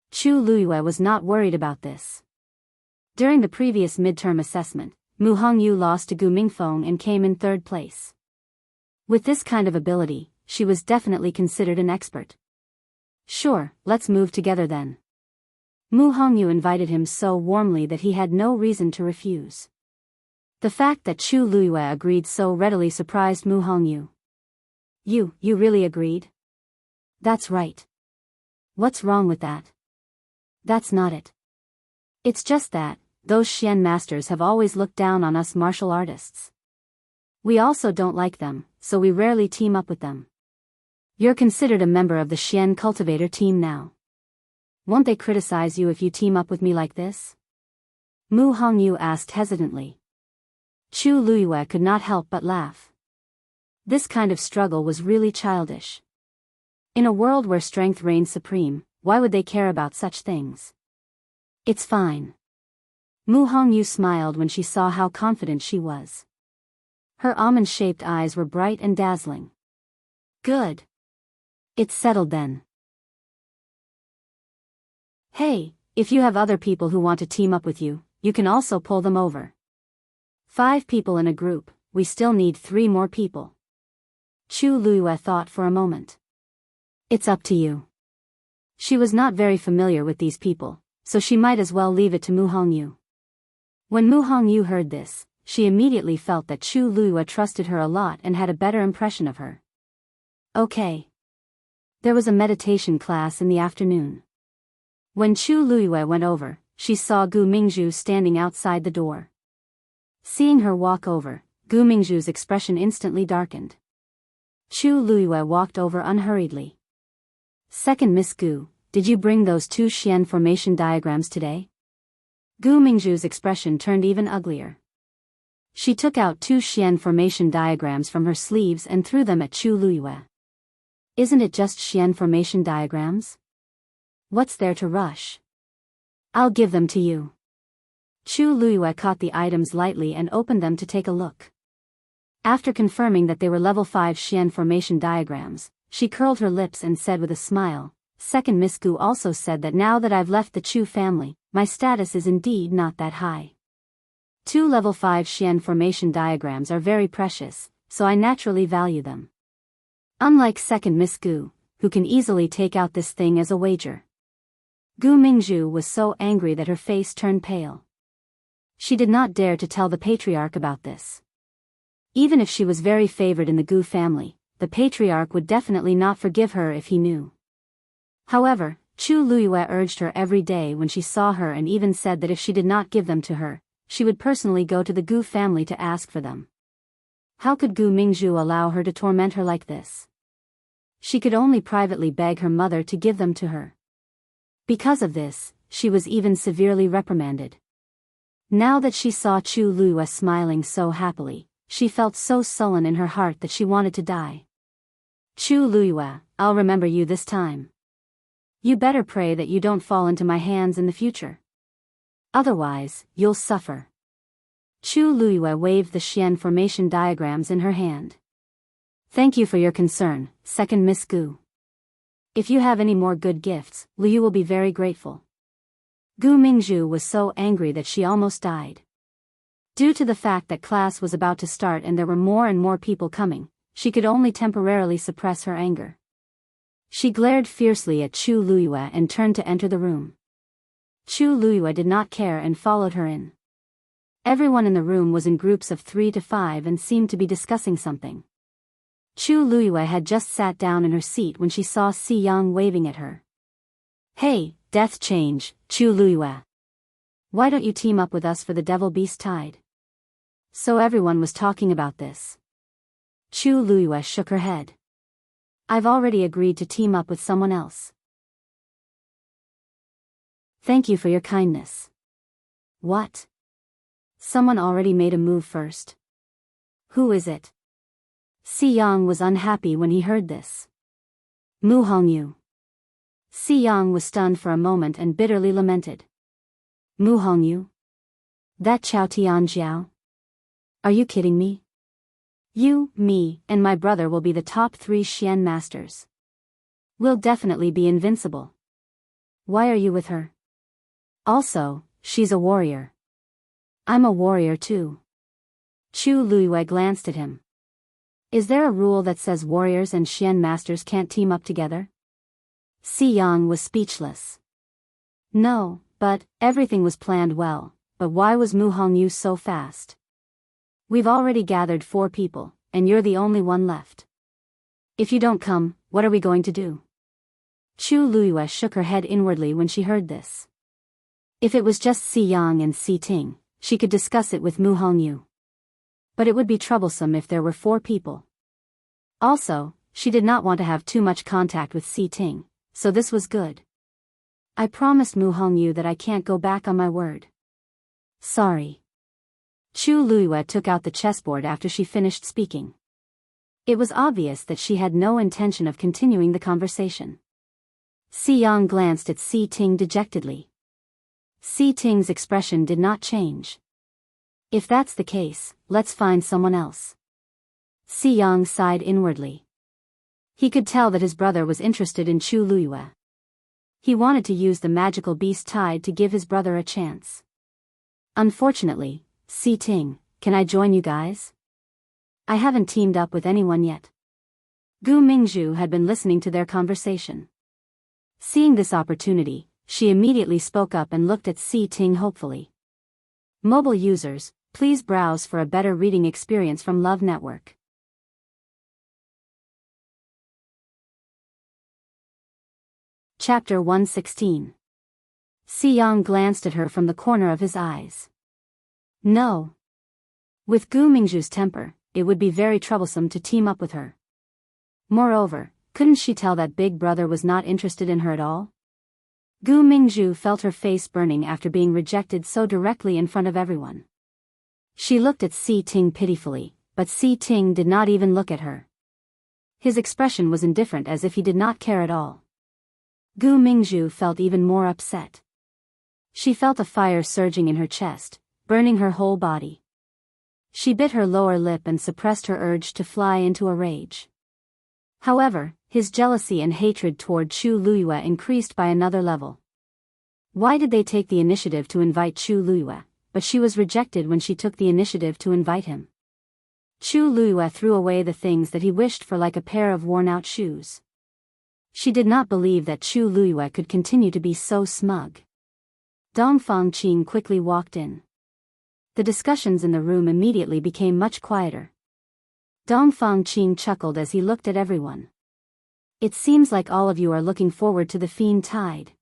[SPEAKER 1] Chu Luiyue was not worried about this. During the previous midterm assessment, Mu Hongyu lost to Gu Mingfeng and came in 3rd place. With this kind of ability, she was definitely considered an expert. Sure, let's move together then. Mu Hongyu invited him so warmly that he had no reason to refuse. The fact that Chu Luiyue agreed so readily surprised Mu Hongyu. You really agreed? That's right. What's wrong with that? That's not it. It's just that, those Xian masters have always looked down on us martial artists. We also don't like them, so we rarely team up with them. You're considered a member of the Xian cultivator team now. Won't they criticize you if you team up with me like this? Mu Hongyu asked hesitantly. Chu Luiyue could not help but laugh. This kind of struggle was really childish. In a world where strength reigns supreme, why would they care about such things? It's fine. Mu Hongyu smiled when she saw how confident she was. Her almond-shaped eyes were bright and dazzling. Good. It's settled then. Hey, if you have other people who want to team up with you, you can also pull them over. 5 people in a group, we still need 3 more people. Chu Luiyue thought for a moment. It's up to you. She was not very familiar with these people, so she might as well leave it to Mu Hongyu. When Mu Hongyu heard this, she immediately felt that Chu Luiyue trusted her a lot and had a better impression of her. Okay. There was a meditation class in the afternoon. When Chu Luiyue went over, she saw Gu Mingzhu standing outside the door. Seeing her walk over, Gu Mingzhu's expression instantly darkened. Chu Luiyue walked over unhurriedly. Second Miss Gu, did you bring those two Xian formation diagrams today? Gu Mingzhu's expression turned even uglier. She took out two Xian formation diagrams from her sleeves and threw them at Chu Luiyue. Isn't it just Xian formation diagrams? What's there to rush? I'll give them to you. Chu Luiyue caught the items lightly and opened them to take a look. After confirming that they were level 5 Xian formation diagrams, she curled her lips and said with a smile, Second Miss Gu also said that now that I've left the Chu family, my status is indeed not that high. Two level 5 Xian formation diagrams are very precious, so I naturally value them. Unlike Second Miss Gu, who can easily take out this thing as a wager. Gu Mingzhu was so angry that her face turned pale. She did not dare to tell the patriarch about this. Even if she was very favored in the Gu family, the patriarch would definitely not forgive her if he knew. However, Chu Luiyue urged her every day when she saw her and even said that if she did not give them to her, she would personally go to the Gu family to ask for them. How could Gu Mingzhu allow her to torment her like this? She could only privately beg her mother to give them to her. Because of this, she was even severely reprimanded. Now that she saw Chu Luiyue smiling so happily, she felt so sullen in her heart that she wanted to die. Chu Luiyue, I'll remember you this time. You better pray that you don't fall into my hands in the future. Otherwise, you'll suffer. Chu Luiyue waved the Xian formation diagrams in her hand. Thank you for your concern, Second Miss Gu. If you have any more good gifts, Liu will be very grateful. Gu Mingzhu was so angry that she almost died. Due to the fact that class was about to start and there were more and more people coming, she could only temporarily suppress her anger. She glared fiercely at Chu Luiyue and turned to enter the room. Chu Luiyue did not care and followed her in. Everyone in the room was in groups of 3 to 5 and seemed to be discussing something. Chu Luiyue had just sat down in her seat when she saw Si Yang waving at her. Hey, Death Change, Chu Luiyue. Why don't you team up with us for the Devil Beast Tide? So everyone was talking about this. Chu Luiyue shook her head. I've already agreed to team up with someone else. Thank you for your kindness. What? Someone already made a move first. Who is it? Si Yang was unhappy when he heard this. Mu Hongyu. Si Yang was stunned for a moment and bitterly lamented. Mu Hongyu? That Chao Tianjiao? Are you kidding me? You, me, and my brother will be the top 3 Xian masters. We'll definitely be invincible. Why are you with her? Also, she's a warrior. I'm a warrior too. Chu Luiyue glanced at him. Is there a rule that says warriors and Xian masters can't team up together? Si Yang was speechless. No, but everything was planned well, but why was Mu Hongyu so fast? We've already gathered 4 people, and you're the only one left. If you don't come, what are we going to do? Chu Luiyue shook her head inwardly when she heard this. If it was just Si Yang and Si Ting, she could discuss it with Mu Hongyu. But it would be troublesome if there were 4 people. Also, she did not want to have too much contact with Si Ting, so this was good. I promised Mu Hongyu that I can't go back on my word. Sorry. Chu Luiyue took out the chessboard after she finished speaking. It was obvious that she had no intention of continuing the conversation. Si Yang glanced at Si Ting dejectedly. Si Ting's expression did not change. If that's the case, let's find someone else. Si Yang sighed inwardly. He could tell that his brother was interested in Chu Luiyue. He wanted to use the magical beast tide to give his brother a chance. Unfortunately, Si Ting, can I join you guys? I haven't teamed up with anyone yet. Gu Mingzhu had been listening to their conversation. Seeing this opportunity, she immediately spoke up and looked at Si Ting hopefully. Mobile users, please browse for a better reading experience from Love Network. Chapter 116. Si Yang glanced at her from the corner of his eyes. No. With Gu Mingzhu's temper, it would be very troublesome to team up with her. Moreover, couldn't she tell that Big Brother was not interested in her at all? Gu Mingzhu felt her face burning after being rejected so directly in front of everyone. She looked at Si Ting pitifully, but Si Ting did not even look at her. His expression was indifferent, as if he did not care at all. Gu Mingzhu felt even more upset. She felt a fire surging in her chest, burning her whole body. She bit her lower lip and suppressed her urge to fly into a rage. However, his jealousy and hatred toward Chu Luyue increased by another level. Why did they take the initiative to invite Chu Luyue, but she was rejected when she took the initiative to invite him? Chu Luyue threw away the things that he wished for like a pair of worn-out shoes. She did not believe that Chu Luyue could continue to be so smug. Dongfang Qing quickly walked in. The discussions in the room immediately became much quieter. Dongfang Qing chuckled as he looked at everyone. It seems like all of you are looking forward to the Fiend Tide.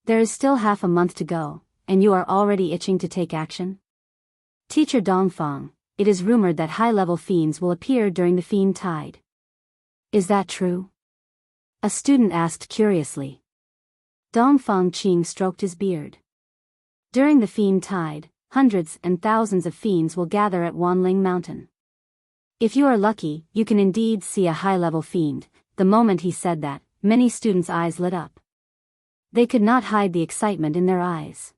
[SPEAKER 1] There is still half a month to go, and you are already itching to take action? Teacher Dongfang, it is rumored that high-level fiends will appear during the Fiend Tide. Is that true? A student asked curiously. Dongfang Qing stroked his beard. During the Fiend Tide, hundreds and thousands of fiends will gather at Wanling Mountain. If you are lucky, you can indeed see a high-level fiend. The moment he said that, many students' eyes lit up. They could not hide the excitement in their eyes.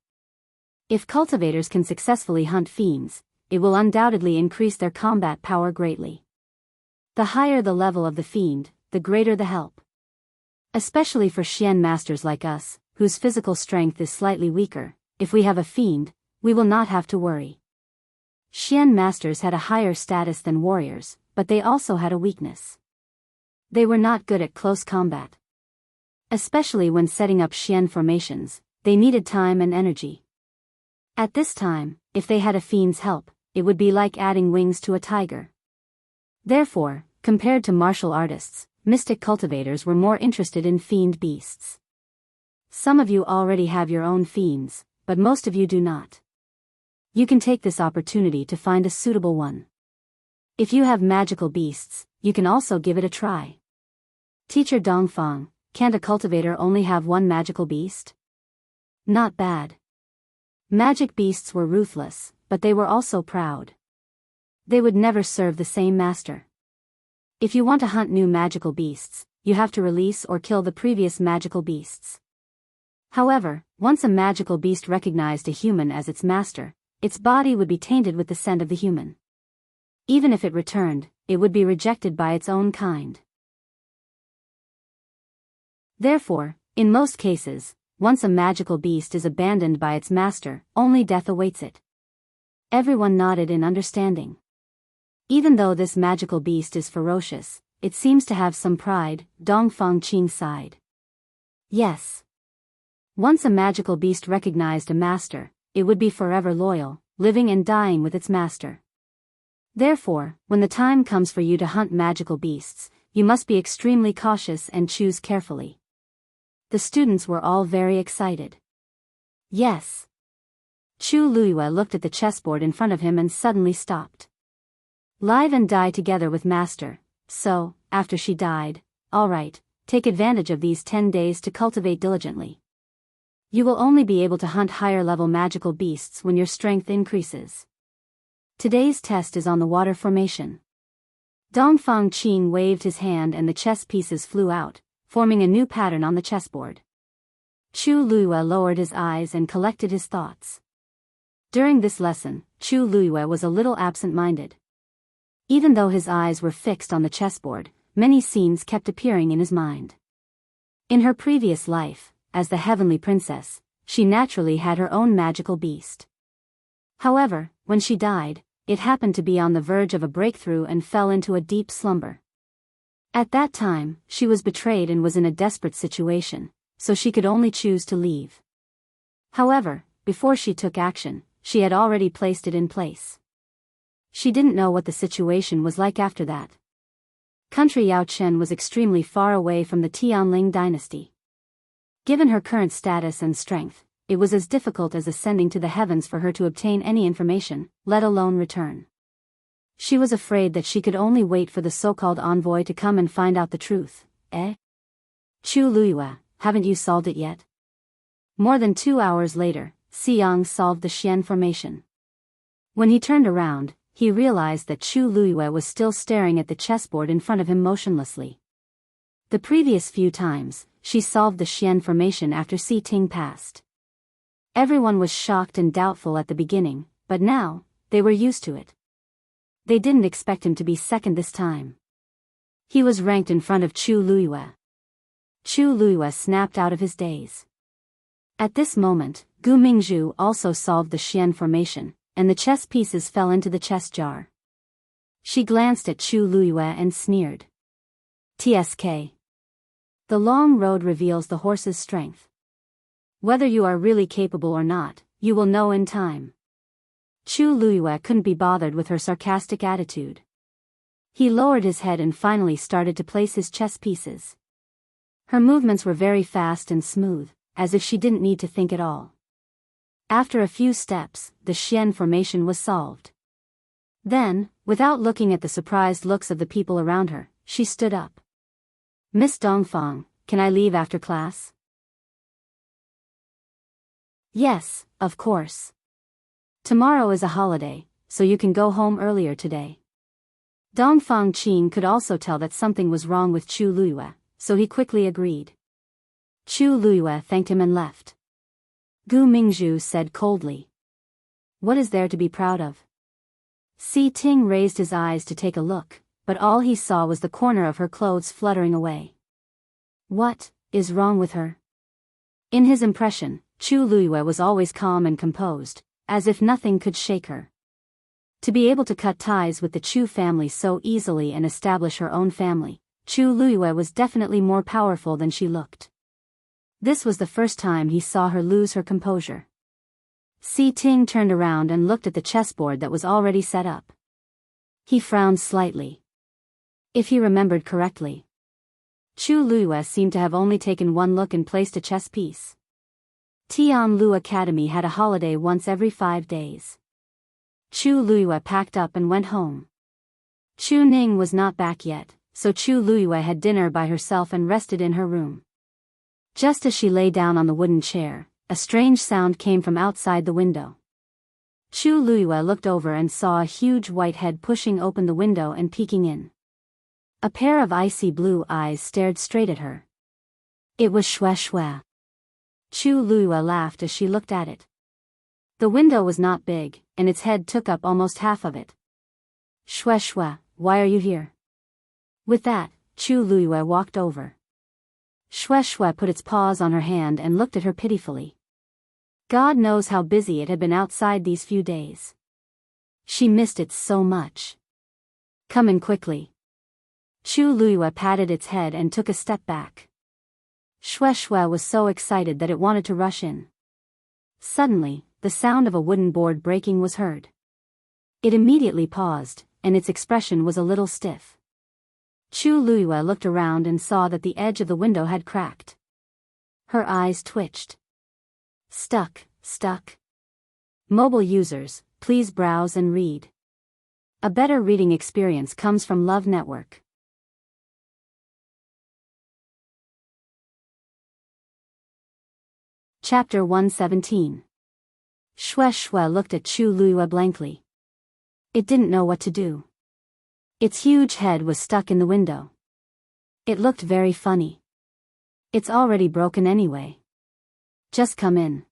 [SPEAKER 1] If cultivators can successfully hunt fiends, it will undoubtedly increase their combat power greatly. The higher the level of the fiend, the greater the help. Especially for Xian masters like us, whose physical strength is slightly weaker, if we have a fiend, we will not have to worry. Xian masters had a higher status than warriors, but they also had a weakness. They were not good at close combat. Especially when setting up Xian formations, they needed time and energy. At this time, if they had a fiend's help, it would be like adding wings to a tiger. Therefore, compared to martial artists, mystic cultivators were more interested in fiend beasts. Some of you already have your own fiends, but most of you do not. You can take this opportunity to find a suitable one. If you have magical beasts, you can also give it a try. Teacher Dongfang, can't a cultivator only have one magical beast? Not bad. Magic beasts were ruthless, but they were also proud. They would never serve the same master. If you want to hunt new magical beasts, you have to release or kill the previous magical beasts. However, once a magical beast recognized a human as its master, its body would be tainted with the scent of the human. Even if it returned, it would be rejected by its own kind. Therefore, in most cases, once a magical beast is abandoned by its master, only death awaits it. Everyone nodded in understanding. Even though this magical beast is ferocious, it seems to have some pride, Dongfang Qing sighed. Yes. Once a magical beast recognized a master, it would be forever loyal, living and dying with its master. Therefore, when the time comes for you to hunt magical beasts, you must be extremely cautious and choose carefully. The students were all very excited. Yes. Chu Luyue looked at the chessboard in front of him and suddenly stopped. Live and die together with master, so, after she died, alright, take advantage of these 10 days to cultivate diligently. You will only be able to hunt higher-level magical beasts when your strength increases. Today's test is on the water formation. Dongfang Qing waved his hand and the chess pieces flew out, forming a new pattern on the chessboard. Chu Luyue lowered his eyes and collected his thoughts. During this lesson, Chu Luyue was a little absent-minded. Even though his eyes were fixed on the chessboard, many scenes kept appearing in his mind. In her previous life, as the Heavenly Princess, she naturally had her own magical beast. However, when she died, it happened to be on the verge of a breakthrough and fell into a deep slumber. At that time, she was betrayed and was in a desperate situation, so she could only choose to leave. However, before she took action, she had already placed it in place. She didn't know what the situation was like after that. Country Yaochen was extremely far away from the Tianling dynasty. Given her current status and strength, it was as difficult as ascending to the heavens for her to obtain any information, let alone return. She was afraid that she could only wait for the so-called envoy to come and find out the truth. Chu Luyue, haven't you solved it yet? More than 2 hours later, Xiang solved the Xian formation. When he turned around, he realized that Chu Luyue was still staring at the chessboard in front of him motionlessly. The previous few times, she solved the Xian formation after Si Ting passed. Everyone was shocked and doubtful at the beginning, but now, they were used to it. They didn't expect him to be second this time. He was ranked in front of Chu Luyue. Chu Luyue snapped out of his daze. At this moment, Gu Mingzhu also solved the Xian formation, and the chess pieces fell into the chess jar. She glanced at Chu Luyue and sneered. TSK. The long road reveals the horse's strength. Whether you are really capable or not, you will know in time. Chu Luyue couldn't be bothered with her sarcastic attitude. He lowered his head and finally started to place his chess pieces. Her movements were very fast and smooth, as if she didn't need to think at all. After a few steps, the Xian formation was solved. Then, without looking at the surprised looks of the people around her, she stood up. Miss Dongfang, can I leave after class? Yes, of course. Tomorrow is a holiday, so you can go home earlier today. Dongfang Qin could also tell that something was wrong with Chu Luyue, so he quickly agreed. Chu Luyue thanked him and left. Gu Mingzhu said coldly. What is there to be proud of? Si Ting raised his eyes to take a look, but all he saw was the corner of her clothes fluttering away. What is wrong with her? In his impression, Chu Luyue was always calm and composed, as if nothing could shake her. To be able to cut ties with the Chu family so easily and establish her own family, Chu Luyue was definitely more powerful than she looked. This was the first time he saw her lose her composure. Si Ting turned around and looked at the chessboard that was already set up. He frowned slightly. If he remembered correctly, Chu Luyue seemed to have only taken one look and placed a chess piece. Tianlu Academy had a holiday once every 5 days. Chu Luyue packed up and went home. Chu Ning was not back yet, so Chu Luyue had dinner by herself and rested in her room. Just as she lay down on the wooden chair, a strange sound came from outside the window. Chu Luyue looked over and saw a huge white head pushing open the window and peeking in. A pair of icy blue eyes stared straight at her. It was Xue Xue. Chu Luyue laughed as she looked at it. The window was not big, and its head took up almost half of it. Xue Xue, why are you here? With that, Chu Luyue walked over. Xue Xue put its paws on her hand and looked at her pitifully. God knows how busy it had been outside these few days. She missed it so much. Come in quickly. Chu Luyue patted its head and took a step back. Xue Xue was so excited that it wanted to rush in. Suddenly, the sound of a wooden board breaking was heard. It immediately paused, and its expression was a little stiff. Chu Luyue looked around and saw that the edge of the window had cracked. Her eyes twitched. Stuck. Mobile users, please browse and read. A better reading experience comes from Love Network. Chapter 117. Xue Xue looked at Chu Luyue blankly. It didn't know what to do. Its huge head was stuck in the window. It looked very funny. It's already broken anyway. Just come in.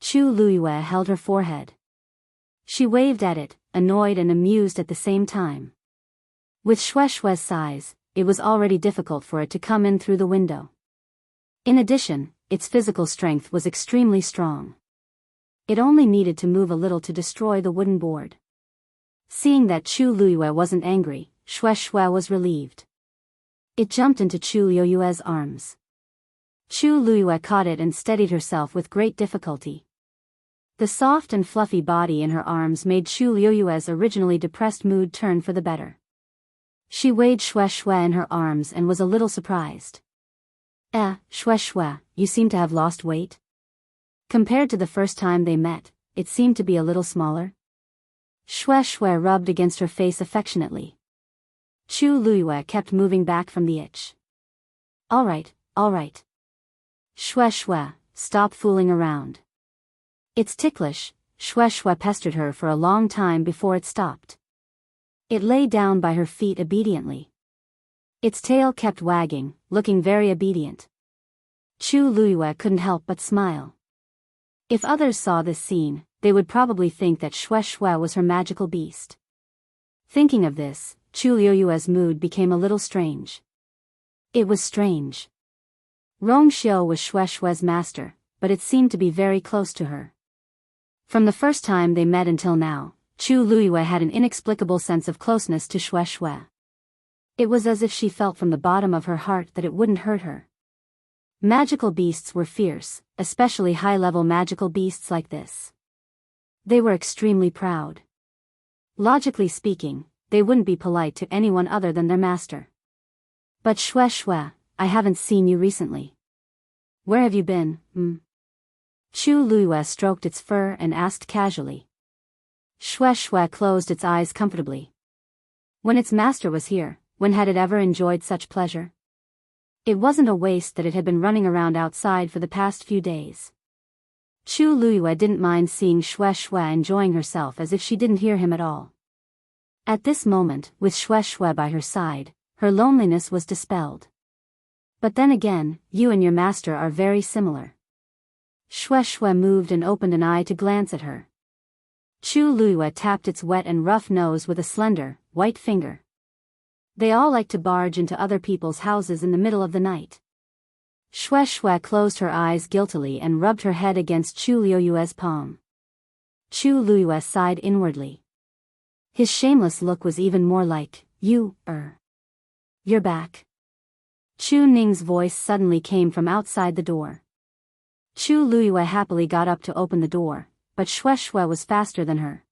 [SPEAKER 1] Chu Luyue held her forehead. She waved at it, annoyed and amused at the same time. With Xue Xue's size, it was already difficult for it to come in through the window. In addition, its physical strength was extremely strong. It only needed to move a little to destroy the wooden board. Seeing that Chu Luyue wasn't angry, Xue Xue was relieved. It jumped into Chu Luyue's arms. Chu Luyue caught it and steadied herself with great difficulty. The soft and fluffy body in her arms made Chu Luyue's originally depressed mood turn for the better. She weighed Xue Xue in her arms and was a little surprised. Xue Xue, you seem to have lost weight? Compared to the first time they met, it seemed to be a little smaller. Xue Xue rubbed against her face affectionately. Chu Luiyue kept moving back from the itch. All right. Xue Xue, stop fooling around. It's ticklish, Xue Xue pestered her for a long time before it stopped. It lay down by her feet obediently. Its tail kept wagging, looking very obedient. Chu Luiyue couldn't help but smile. If others saw this scene, they would probably think that Xue Xue was her magical beast. Thinking of this, Chu Luiyue's mood became a little strange. It was strange. Rong Xiu was Xue Xue's master, but it seemed to be very close to her. From the first time they met until now, Chu Luiyue had an inexplicable sense of closeness to Xue Xue. It was as if she felt from the bottom of her heart that it wouldn't hurt her. Magical beasts were fierce, especially high-level magical beasts like this. They were extremely proud. Logically speaking, they wouldn't be polite to anyone other than their master. But Xue Xue, I haven't seen you recently. Where have you been, Chu Luiyue stroked its fur and asked casually. Xue Xue closed its eyes comfortably. When its master was here, when had it ever enjoyed such pleasure? It wasn't a waste that it had been running around outside for the past few days. Chu Luiyue didn't mind seeing Xue Xue enjoying herself as if she didn't hear him at all. At this moment, with Xue Xue by her side, her loneliness was dispelled. But then again, you and your master are very similar. Xue Xue moved and opened an eye to glance at her. Chu Luiyue tapped its wet and rough nose with a slender, white finger. They all like to barge into other people's houses in the middle of the night. Xue Xue closed her eyes guiltily and rubbed her head against Chu Luiyue's palm. Chu Luiyue sighed inwardly. His shameless look was even more like, You're back. Chu Ning's voice suddenly came from outside the door. Chu Luiyue happily got up to open the door, but Xue Xue was faster than her.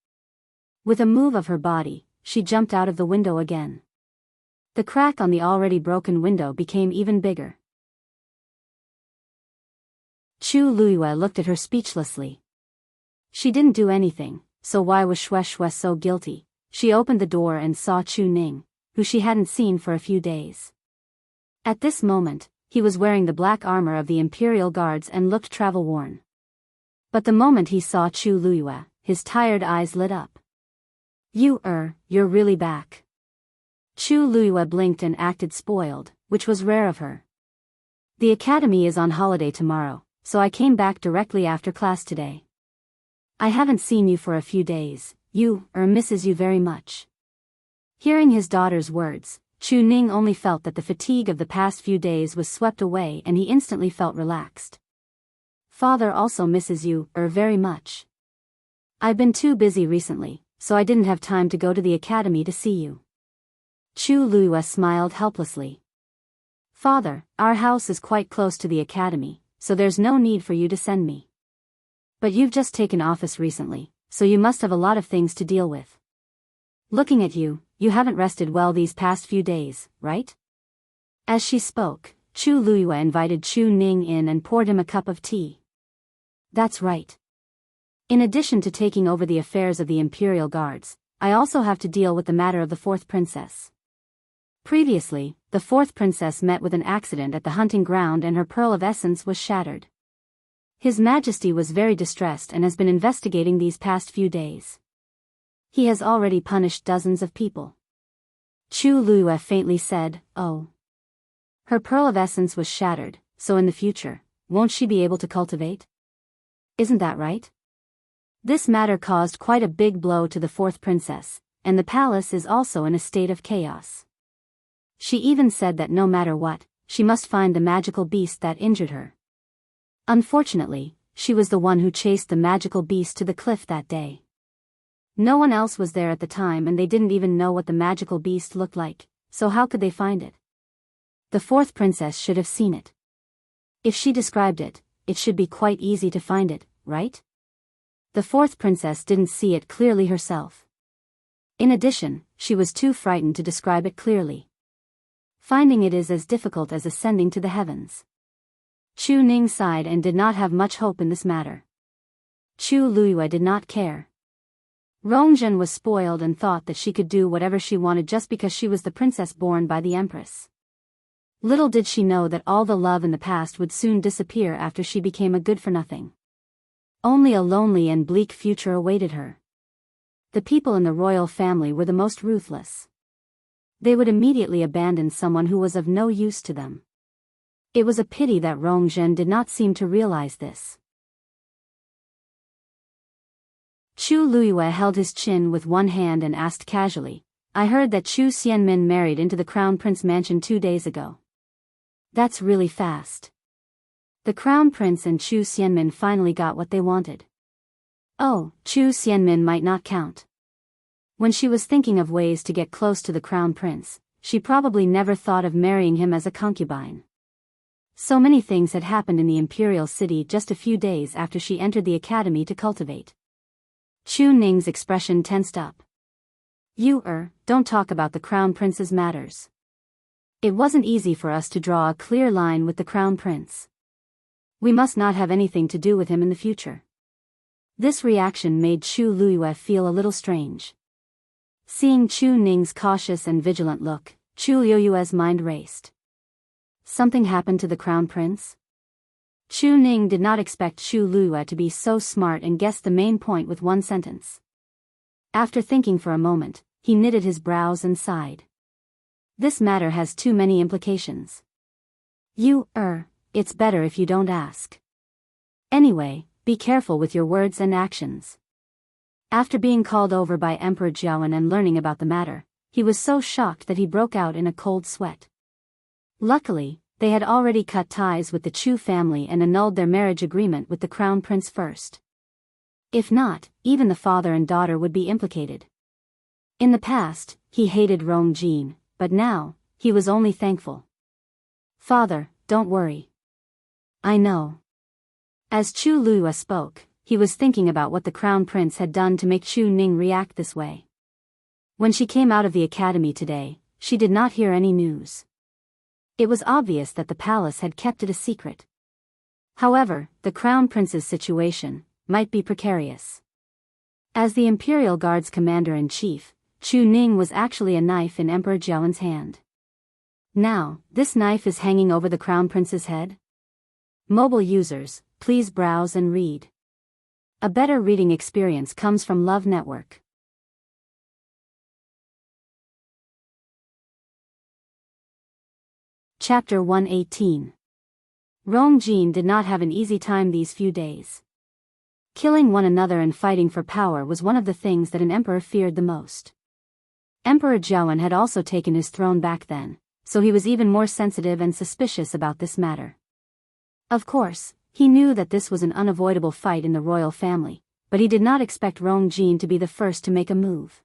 [SPEAKER 1] With a move of her body, she jumped out of the window again. The crack on the already broken window became even bigger. Chu Luiyue looked at her speechlessly. She didn't do anything, so why was Xue Xue so guilty? She opened the door and saw Chu Ning, who she hadn't seen for a few days. At this moment, he was wearing the black armor of the Imperial Guards and looked travel-worn. But the moment he saw Chu Luiyue, his tired eyes lit up. You're really back. Chu Luiyue blinked and acted spoiled, which was rare of her. The academy is on holiday tomorrow, so I came back directly after class today. I haven't seen you for a few days, misses you very much. Hearing his daughter's words, Chu Ning only felt that the fatigue of the past few days was swept away and he instantly felt relaxed. Father also misses you, very much. I've been too busy recently, so I didn't have time to go to the academy to see you. Chu Luiyue smiled helplessly. Father, our house is quite close to the academy, so there's no need for you to send me. But you've just taken office recently, so you must have a lot of things to deal with. Looking at you, you haven't rested well these past few days, right? As she spoke, Chu Luiyue invited Chu Ning in and poured him a cup of tea. That's right. In addition to taking over the affairs of the Imperial Guards, I also have to deal with the matter of the fourth princess. Previously, the fourth princess met with an accident at the hunting ground and her pearl of essence was shattered. His Majesty was very distressed and has been investigating these past few days. He has already punished dozens of people. Chu Luiyue faintly said, Oh. Her pearl of essence was shattered, so in the future, won't she be able to cultivate? Isn't that right? This matter caused quite a big blow to the fourth princess, and the palace is also in a state of chaos. She even said that no matter what, she must find the magical beast that injured her. Unfortunately, she was the one who chased the magical beast to the cliff that day. No one else was there at the time and they didn't even know what the magical beast looked like, so how could they find it? The fourth princess should have seen it. If she described it, it should be quite easy to find it, right? The fourth princess didn't see it clearly herself. In addition, she was too frightened to describe it clearly. Finding it is as difficult as ascending to the heavens. Chu Ning sighed and did not have much hope in this matter. Chu Luiyue did not care. Rongjin was spoiled and thought that she could do whatever she wanted just because she was the princess born by the empress. Little did she know that all the love in the past would soon disappear after she became a good-for-nothing. Only a lonely and bleak future awaited her. The people in the royal family were the most ruthless. They would immediately abandon someone who was of no use to them. It was a pity that Rongjin did not seem to realize this. Chu Luiyue held his chin with one hand and asked casually, "I heard that Chu Xianmin married into the Crown Prince mansion 2 days ago. That's really fast." The Crown Prince and Chu Xianmin finally got what they wanted. Oh, Chu Xianmin might not count. When she was thinking of ways to get close to the Crown Prince, she probably never thought of marrying him as a concubine. So many things had happened in the imperial city just a few days after she entered the academy to cultivate. Chu Ning's expression tensed up. Don't talk about the Crown Prince's matters. It wasn't easy for us to draw a clear line with the Crown Prince. We must not have anything to do with him in the future. This reaction made Chu Luiyue feel a little strange. Seeing Chu Ning's cautious and vigilant look, Chu Luiyue's mind raced. Something happened to the Crown Prince? Chu Ning did not expect Chu Luiyue to be so smart and guessed the main point with one sentence. After thinking for a moment, he knitted his brows and sighed. This matter has too many implications. It's better if you don't ask. Anyway, be careful with your words and actions. After being called over by Emperor Jiawen and learning about the matter, he was so shocked that he broke out in a cold sweat. Luckily, they had already cut ties with the Chu family and annulled their marriage agreement with the Crown Prince first. If not, even the father and daughter would be implicated. In the past, he hated Rongjin, but now, he was only thankful. "Father, don't worry. I know." As Chu Luiyue spoke, he was thinking about what the Crown Prince had done to make Chu Ning react this way. When she came out of the academy today, she did not hear any news. It was obvious that the palace had kept it a secret. However, the Crown Prince's situation might be precarious. As the Imperial Guard's commander-in-chief, Chu Ning was actually a knife in Emperor Jiawen's hand. Now, this knife is hanging over the Crown Prince's head? Mobile users, please browse and read. A better reading experience comes from Love Network. Chapter 118. Rongjin did not have an easy time these few days. Killing one another and fighting for power was one of the things that an emperor feared the most. Emperor Jiawen had also taken his throne back then, so he was even more sensitive and suspicious about this matter. Of course, he knew that this was an unavoidable fight in the royal family, but he did not expect Rongjin to be the first to make a move.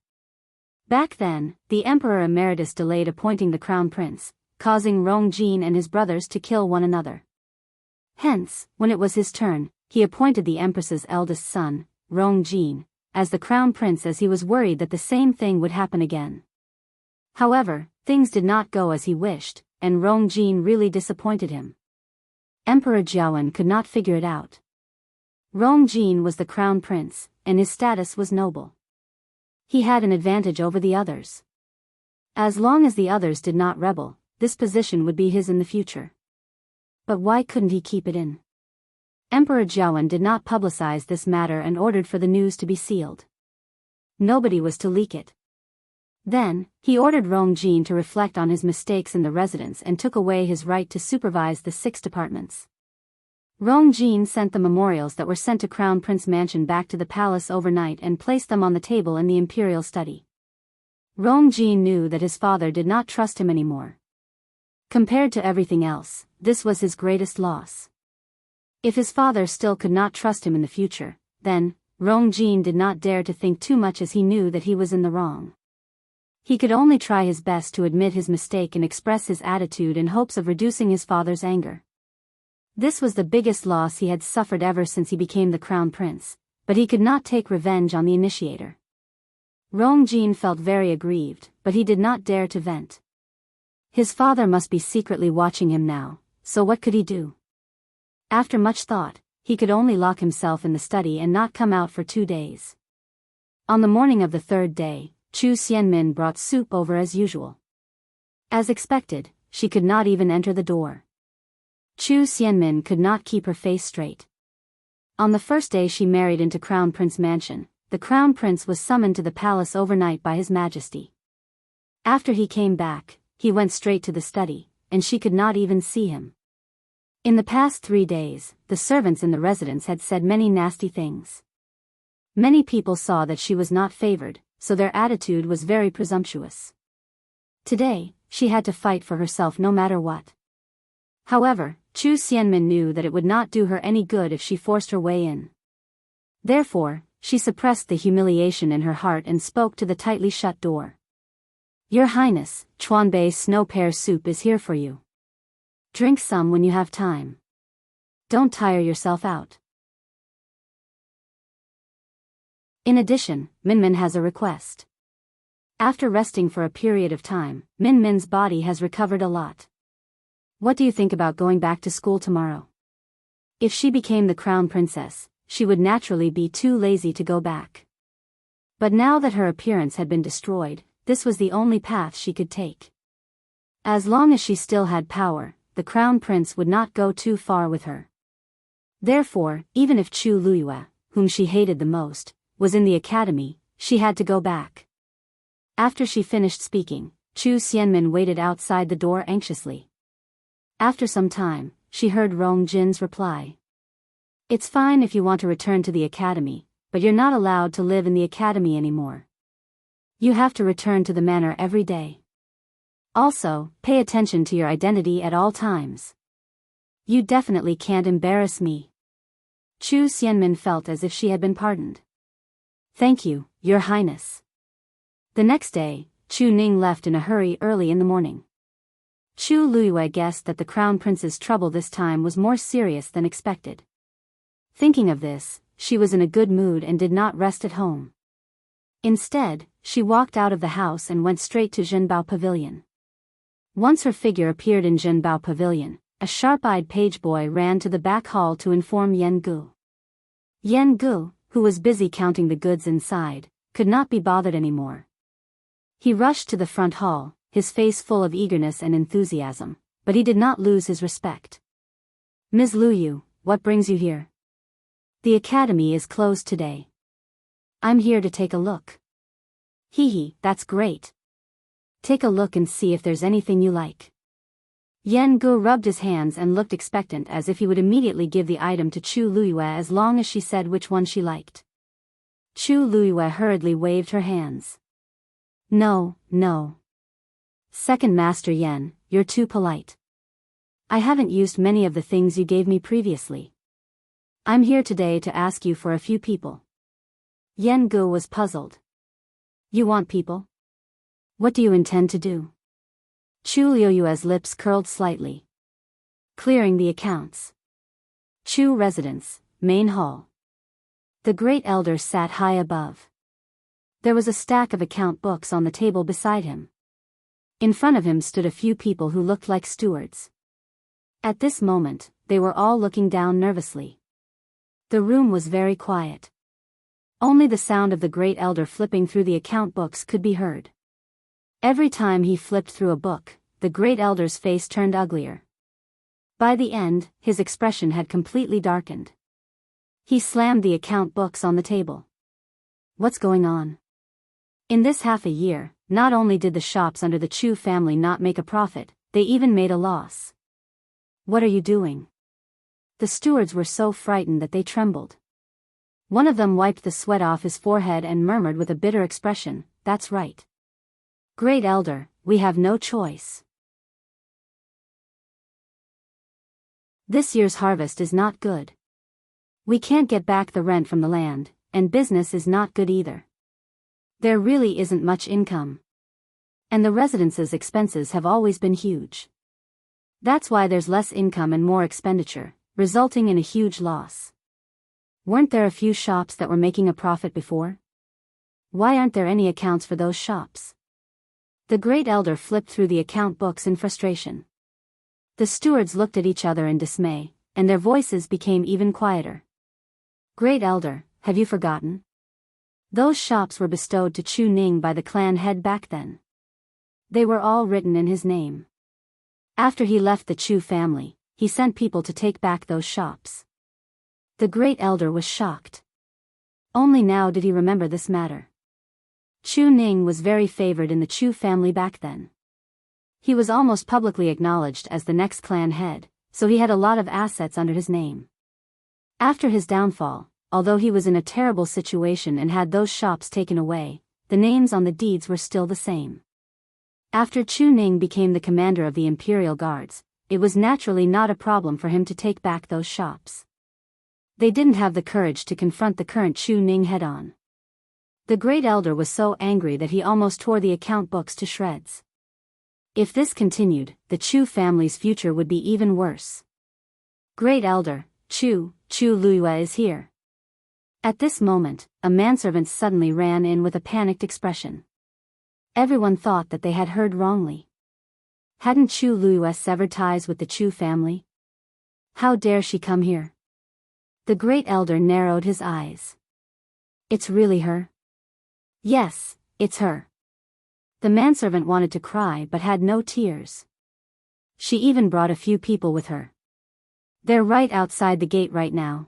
[SPEAKER 1] Back then, the Emperor Emeritus delayed appointing the Crown Prince, causing Rongjin and his brothers to kill one another. Hence, when it was his turn, he appointed the Empress's eldest son, Rongjin, as the Crown Prince as he was worried that the same thing would happen again. However, things did not go as he wished, and Rongjin really disappointed him. Emperor Jiawen could not figure it out. Rongjin was the Crown Prince, and his status was noble. He had an advantage over the others. As long as the others did not rebel, this position would be his in the future. But why couldn't he keep it in? Emperor Jiawen did not publicize this matter and ordered for the news to be sealed. Nobody was to leak it. Then, he ordered Rongjin to reflect on his mistakes in the residence and took away his right to supervise the 6 departments. Rongjin sent the memorials that were sent to Crown Prince Mansion back to the palace overnight and placed them on the table in the imperial study. Rongjin knew that his father did not trust him anymore. Compared to everything else, this was his greatest loss. If his father still could not trust him in the future, then, Rongjin did not dare to think too much as he knew that he was in the wrong. He could only try his best to admit his mistake and express his attitude in hopes of reducing his father's anger. This was the biggest loss he had suffered ever since he became the Crown Prince, but he could not take revenge on the initiator. Rongjin felt very aggrieved, but he did not dare to vent. His father must be secretly watching him now, so what could he do? After much thought, he could only lock himself in the study and not come out for 2 days. On the morning of the third day, Chu Xianmin brought soup over as usual. As expected, she could not even enter the door. Chu Xianmin could not keep her face straight. On the first day she married into Crown Prince Mansion, the Crown Prince was summoned to the palace overnight by His Majesty. After he came back, he went straight to the study, and she could not even see him. In the past 3 days, the servants in the residence had said many nasty things. Many people saw that she was not favored, so their attitude was very presumptuous. Today, she had to fight for herself no matter what. However, Chu Xianmin knew that it would not do her any good if she forced her way in. Therefore, she suppressed the humiliation in her heart and spoke to the tightly shut door. "Your Highness, Chuanbei snow pear soup is here for you. Drink some when you have time. Don't tire yourself out. In addition, Minmin has a request. After resting for a period of time, Minmin's body has recovered a lot. What do you think about going back to school tomorrow? If she became the crown princess, she would naturally be too lazy to go back. But now that her appearance had been destroyed, this was the only path she could take. As long as she still had power, the crown prince would not go too far with her. Therefore, even if Chu Luyue, whom she hated the most, was in the academy, she had to go back. After she finished speaking, Chu Xianmin waited outside the door anxiously. After some time, she heard Rong Jin's reply. "It's fine if you want to return to the academy, but you're not allowed to live in the academy anymore. You have to return to the manor every day. Also, pay attention to your identity at all times. You definitely can't embarrass me." Chu Xianmin felt as if she had been pardoned. "Thank you, Your Highness." The next day, Chu Ning left in a hurry early in the morning. Chu Luyue guessed that the crown prince's trouble this time was more serious than expected. Thinking of this, she was in a good mood and did not rest at home. Instead, she walked out of the house and went straight to Zhenbao Pavilion. Once her figure appeared in Zhenbao Pavilion, a sharp-eyed page boy ran to the back hall to inform Yan Gu. Yan Gu, who was busy counting the goods inside, could not be bothered anymore. He rushed to the front hall, his face full of eagerness and enthusiasm, but he did not lose his respect. "Ms. Luyu, what brings you here?" "The academy is closed today. I'm here to take a look." "Hee, that's great. Take a look and see if there's anything you like." Yan Gu rubbed his hands and looked expectant as if he would immediately give the item to Chu Luyue as long as she said which one she liked. Chu Luyue hurriedly waved her hands. No. Second Master Yan, you're too polite. I haven't used many of the things you gave me previously. I'm here today to ask you for a few people." Yan Gu was puzzled. "You want people? What do you intend to do?" Chu Luyue's lips curled slightly. "Clearing the accounts." Chu Residence, Main Hall. The Great Elder sat high above. There was a stack of account books on the table beside him. In front of him stood a few people who looked like stewards. At this moment, they were all looking down nervously. The room was very quiet. Only the sound of the Great Elder flipping through the account books could be heard. Every time he flipped through a book, the Great Elder's face turned uglier. By the end, his expression had completely darkened. He slammed the account books on the table. What's going on? In this half a year, not only did the shops under the Chu family not make a profit, they even made a loss. What are you doing? The stewards were so frightened that they trembled. One of them wiped the sweat off his forehead and murmured with a bitter expression, "That's right. Great Elder, we have no choice. This year's harvest is not good. We can't get back the rent from the land, and business is not good either. There really isn't much income. And the residence's expenses have always been huge. That's why there's less income and more expenditure, resulting in a huge loss. Weren't there a few shops that were making a profit before? Why aren't there any accounts for those shops?" The Great Elder flipped through the account books in frustration. The stewards looked at each other in dismay, and their voices became even quieter. "Great Elder, have you forgotten? Those shops were bestowed to Chu Ning by the clan head back then. They were all written in his name. After he left the Chu family, he sent people to take back those shops. The great elder was shocked. Only now did he remember this matter. Chu Ning was very favored in the Chu family back then. He was almost publicly acknowledged as the next clan head, so he had a lot of assets under his name. After his downfall, although he was in a terrible situation and had those shops taken away, the names on the deeds were still the same. After Chu Ning became the commander of the Imperial Guards, it was naturally not a problem for him to take back those shops. They didn't have the courage to confront the current Chu Ning head-on. The great elder was so angry that he almost tore the account books to shreds. If this continued, the Chu family's future would be even worse. Great elder, Chu Luiyue is here. At this moment, a manservant suddenly ran in with a panicked expression. Everyone thought that they had heard wrongly. Hadn't Chu Luiyue severed ties with the Chu family? How dare she come here? The great elder narrowed his eyes. It's really her? Yes, it's her. The manservant wanted to cry but had no tears. She even brought a few people with her. They're right outside the gate right now.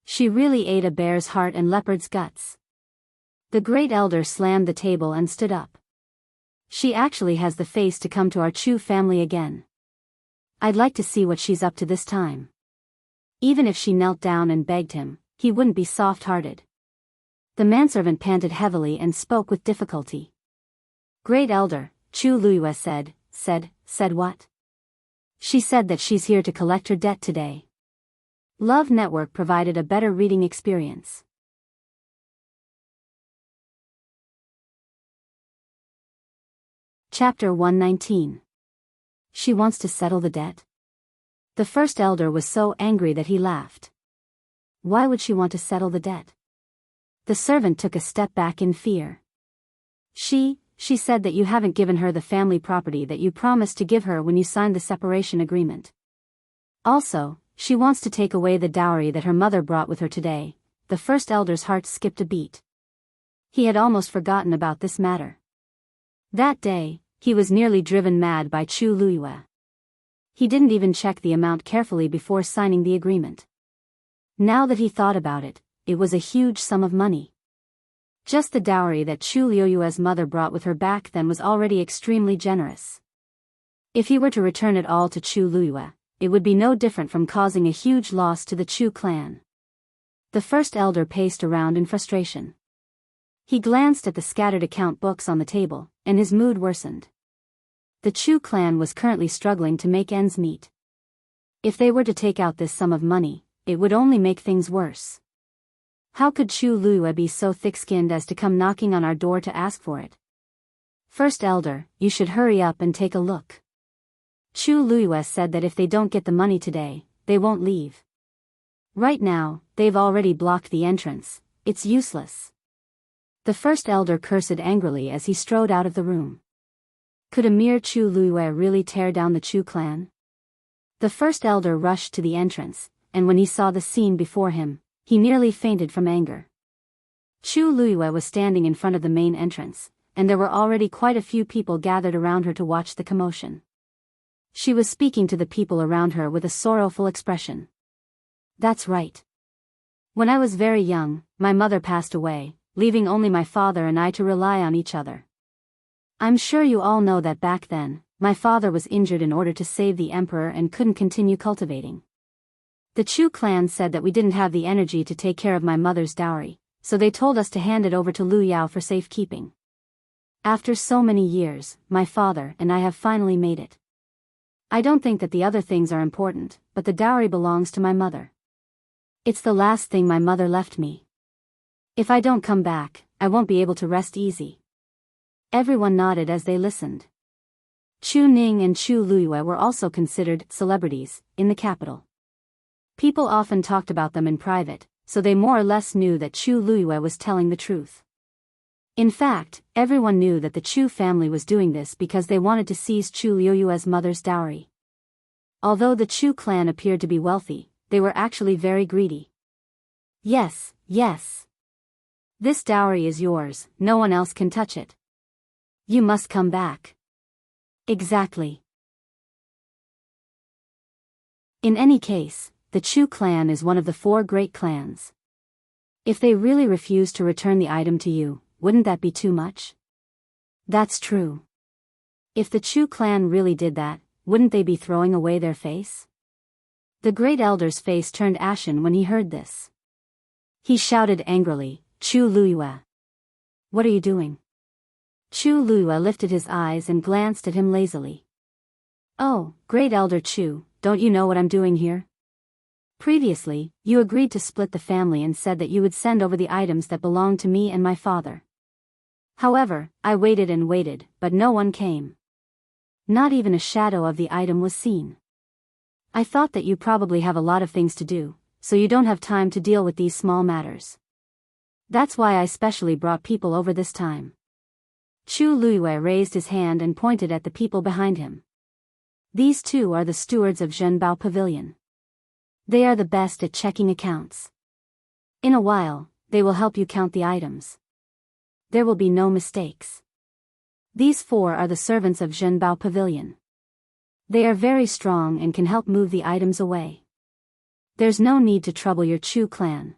[SPEAKER 1] She really ate a bear's heart and leopard's guts. The great elder slammed the table and stood up. She actually has the face to come to our Chu family again. I'd like to see what she's up to this time. Even if she knelt down and begged him, he wouldn't be soft-hearted. The manservant panted heavily and spoke with difficulty. Great elder, Chu Luiyue said what? She said that she's here to collect her debt today. Love Network provided a better reading experience. Chapter 119. She wants to settle the debt? The first elder was so angry that he laughed. Why would she want to settle the debt? The servant took a step back in fear. She said that you haven't given her the family property that you promised to give her when you signed the separation agreement. Also, she wants to take away the dowry that her mother brought with her today. The first elder's heart skipped a beat. He had almost forgotten about this matter. That day, he was nearly driven mad by Chu Luiyue. He didn't even check the amount carefully before signing the agreement. Now that he thought about it, it was a huge sum of money. Just the dowry that Chu Luiyue's mother brought with her back then was already extremely generous. If he were to return it all to Chu Luiyue, it would be no different from causing a huge loss to the Chu clan. The first elder paced around in frustration. He glanced at the scattered account books on the table, and his mood worsened. The Chu clan was currently struggling to make ends meet. If they were to take out this sum of money, it would only make things worse. How could Chu Luiyue be so thick-skinned as to come knocking on our door to ask for it? First elder, you should hurry up and take a look. Chu Luiyue said that if they don't get the money today, they won't leave. Right now, they've already blocked the entrance. It's useless. The first elder cursed angrily as he strode out of the room. Could a mere Chu Luiyue really tear down the Chu clan? The first elder rushed to the entrance, and when he saw the scene before him, he nearly fainted from anger. Chu Luiyue was standing in front of the main entrance, and there were already quite a few people gathered around her to watch the commotion. She was speaking to the people around her with a sorrowful expression. That's right. When I was very young, my mother passed away, leaving only my father and I to rely on each other. I'm sure you all know that back then, my father was injured in order to save the emperor and couldn't continue cultivating. The Chu clan said that we didn't have the energy to take care of my mother's dowry, so they told us to hand it over to Lu Yao for safekeeping. After so many years, my father and I have finally made it. I don't think that the other things are important, but the dowry belongs to my mother. It's the last thing my mother left me. If I don't come back, I won't be able to rest easy. Everyone nodded as they listened. Chu Ning and Chu Luiyue were also considered celebrities in the capital. People often talked about them in private, so they more or less knew that Chu Luiyue was telling the truth. In fact, everyone knew that the Chu family was doing this because they wanted to seize Chu Luiyue's mother's dowry. Although the Chu clan appeared to be wealthy, they were actually very greedy. Yes. This dowry is yours, no one else can touch it. You must come back. Exactly. In any case, the Chu clan is one of the 4 great clans. If they really refuse to return the item to you, wouldn't that be too much? That's true. If the Chu clan really did that, wouldn't they be throwing away their face? The great elder's face turned ashen when he heard this. He shouted angrily, Chu Luyue. What are you doing? Chu Luyue lifted his eyes and glanced at him lazily. Oh, great elder Chu, don't you know what I'm doing here? Previously, you agreed to split the family and said that you would send over the items that belonged to me and my father. However, I waited and waited, but no one came. Not even a shadow of the item was seen. I thought that you probably have a lot of things to do, so you don't have time to deal with these small matters. That's why I specially brought people over this time. Chu Luyue raised his hand and pointed at the people behind him. These 2 are the stewards of Zhenbao Pavilion. They are the best at checking accounts. In a while, they will help you count the items. There will be no mistakes. These 4 are the servants of Zhenbao Pavilion. They are very strong and can help move the items away. There's no need to trouble your Chu clan.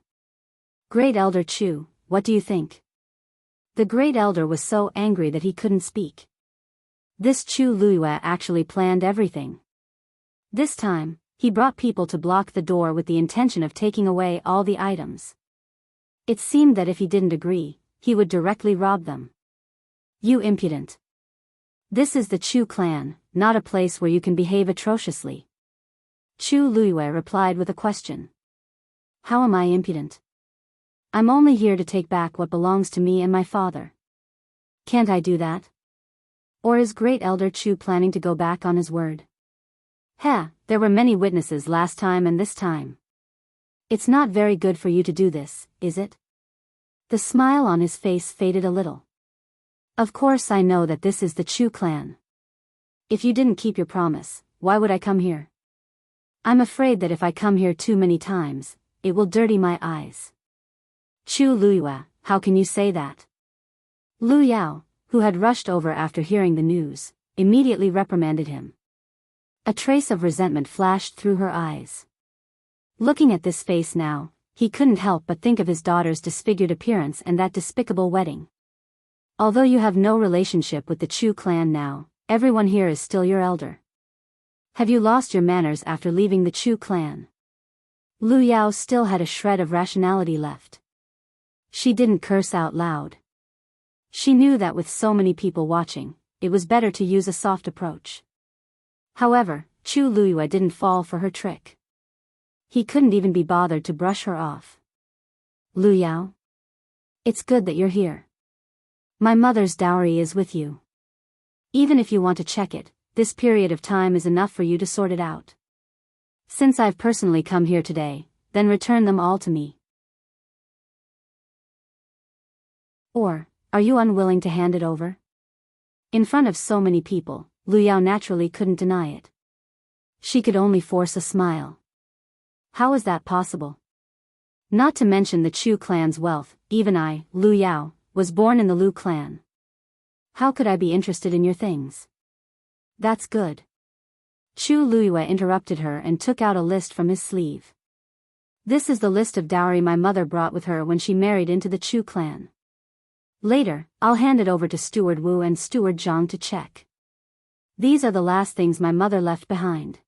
[SPEAKER 1] Great Elder Chu, what do you think? The Great Elder was so angry that he couldn't speak. This Chu Luyue actually planned everything. This time, he brought people to block the door with the intention of taking away all the items. It seemed that if he didn't agree, he would directly rob them. You impudent. This is the Chu clan, not a place where you can behave atrociously. Chu Luyue replied with a question. How am I impudent? I'm only here to take back what belongs to me and my father. Can't I do that? Or is Great Elder Chu planning to go back on his word? There were many witnesses last time and this time. It's not very good for you to do this, is it? The smile on his face faded a little. Of course I know that this is the Chu clan. If you didn't keep your promise, why would I come here? I'm afraid that if I come here too many times, it will dirty my eyes. Chu Luyue, how can you say that? Lu Yao, who had rushed over after hearing the news, immediately reprimanded him. A trace of resentment flashed through her eyes. Looking at this face now, he couldn't help but think of his daughter's disfigured appearance and that despicable wedding. Although you have no relationship with the Chu clan now, everyone here is still your elder. Have you lost your manners after leaving the Chu clan? Lu Yao still had a shred of rationality left. She didn't curse out loud. She knew that with so many people watching, it was better to use a soft approach. However, Chu Luyue didn't fall for her trick. He couldn't even be bothered to brush her off. Lu Yao? It's good that you're here. My mother's dowry is with you. Even if you want to check it, this period of time is enough for you to sort it out. Since I've personally come here today, then return them all to me. Or, are you unwilling to hand it over? In front of so many people, Lu Yao naturally couldn't deny it. She could only force a smile. How is that possible? Not to mention the Chu clan's wealth, even I, Lu Yao, was born in the Lu clan. How could I be interested in your things? That's good. Chu Luyue interrupted her and took out a list from his sleeve. This is the list of dowry my mother brought with her when she married into the Chu clan. Later, I'll hand it over to Steward Wu and Steward Zhang to check. These are the last things my mother left behind.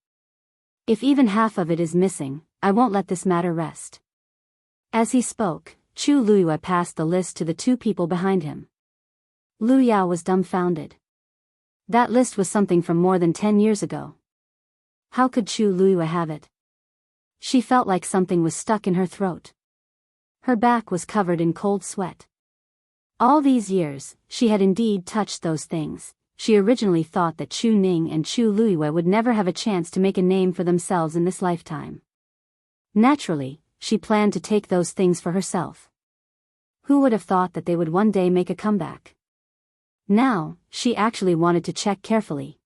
[SPEAKER 1] If even half of it is missing, I won't let this matter rest. As he spoke, Chu Luyue passed the list to the 2 people behind him. Lu Yao was dumbfounded. That list was something from more than 10 years ago. How could Chu Luyue have it? She felt like something was stuck in her throat. Her back was covered in cold sweat. All these years, she had indeed touched those things. She originally thought that Chu Ning and Chu Luyue would never have a chance to make a name for themselves in this lifetime. Naturally, she planned to take those things for herself. Who would have thought that they would one day make a comeback? Now, she actually wanted to check carefully.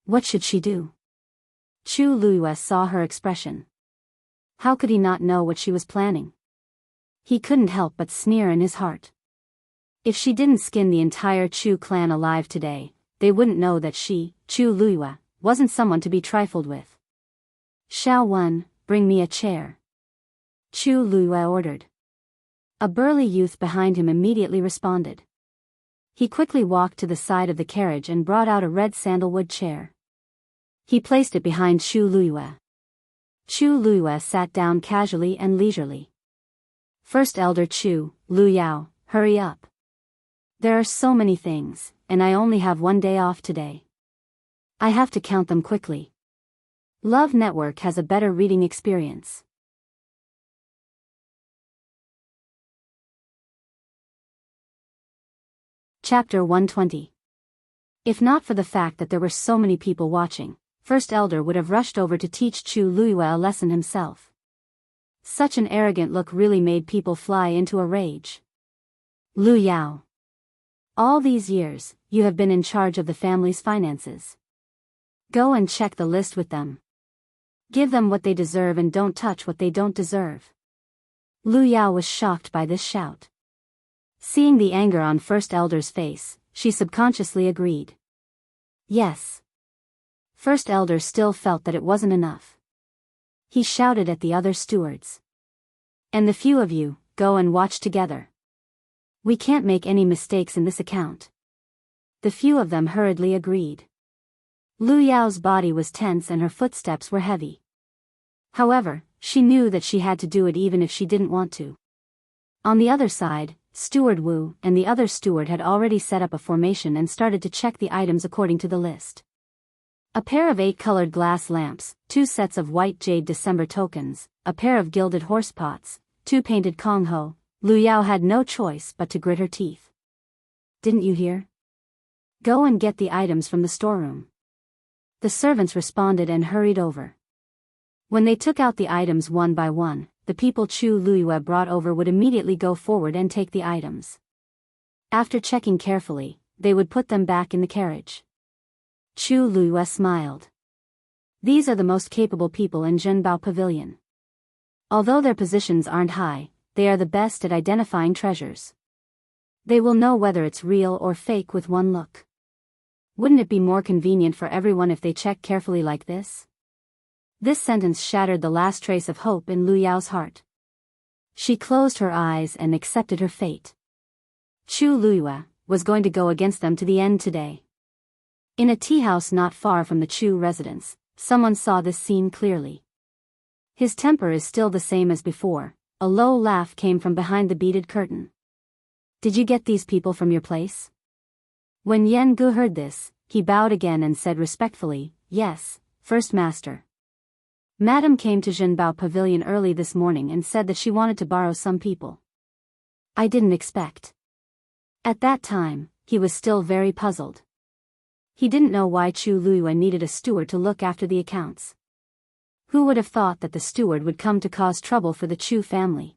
[SPEAKER 1] What should she do? Chu Luyue saw her expression. How could he not know what she was planning? He couldn't help but sneer in his heart. If she didn't skin the entire Chu clan alive today, they wouldn't know that she, Chu Luiyue, wasn't someone to be trifled with. Xiao Wen, bring me a chair. Chu Luiyue ordered. A burly youth behind him immediately responded. He quickly walked to the side of the carriage and brought out a red sandalwood chair. He placed it behind Chu Luiyue. Chu Luiyue sat down casually and leisurely. First Elder Chu, Lu Yao, hurry up. There are so many things, and I only have one day off today. I have to count them quickly. Love Network has a better reading experience. Chapter 120. If not for the fact that there were so many people watching, First Elder would have rushed over to teach Chu Luiyue a lesson himself. Such an arrogant look really made people fly into a rage. Lu Yao. All these years, you have been in charge of the family's finances. Go and check the list with them. Give them what they deserve and don't touch what they don't deserve. Lu Yao was shocked by this shout. Seeing the anger on First Elder's face, she subconsciously agreed. Yes. First Elder still felt that it wasn't enough. He shouted at the other stewards. And the few of you, go and watch together. We can't make any mistakes in this account. The few of them hurriedly agreed. Lu Yao's body was tense and her footsteps were heavy. However, she knew that she had to do it even if she didn't want to. On the other side, Steward Wu and the other steward had already set up a formation and started to check the items according to the list. A pair of 8 colored glass lamps, 2 sets of white jade December tokens, a pair of gilded horse pots, 2 painted Kong Ho. Lu Yao had no choice but to grit her teeth. Didn't you hear? Go and get the items from the storeroom. The servants responded and hurried over. When they took out the items one by one, the people Chu Luiyue brought over would immediately go forward and take the items. After checking carefully, they would put them back in the carriage. Chu Luiyue smiled. These are the most capable people in Zhenbao Pavilion. Although their positions aren't high, they are the best at identifying treasures. They will know whether it's real or fake with one look. Wouldn't it be more convenient for everyone if they check carefully like this? This sentence shattered the last trace of hope in Lu Yao's heart. She closed her eyes and accepted her fate. Chu Luiyue was going to go against them to the end today. In a tea house not far from the Chu residence, someone saw this scene clearly. His temper is still the same as before. A low laugh came from behind the beaded curtain. Did you get these people from your place? When Yan Gu heard this, he bowed again and said respectfully, Yes, First Master. Madam came to Zhenbao Pavilion early this morning and said that she wanted to borrow some people. I didn't expect. At that time, he was still very puzzled. He didn't know why Chu Luiyue needed a steward to look after the accounts. Who would have thought that the steward would come to cause trouble for the Chu family?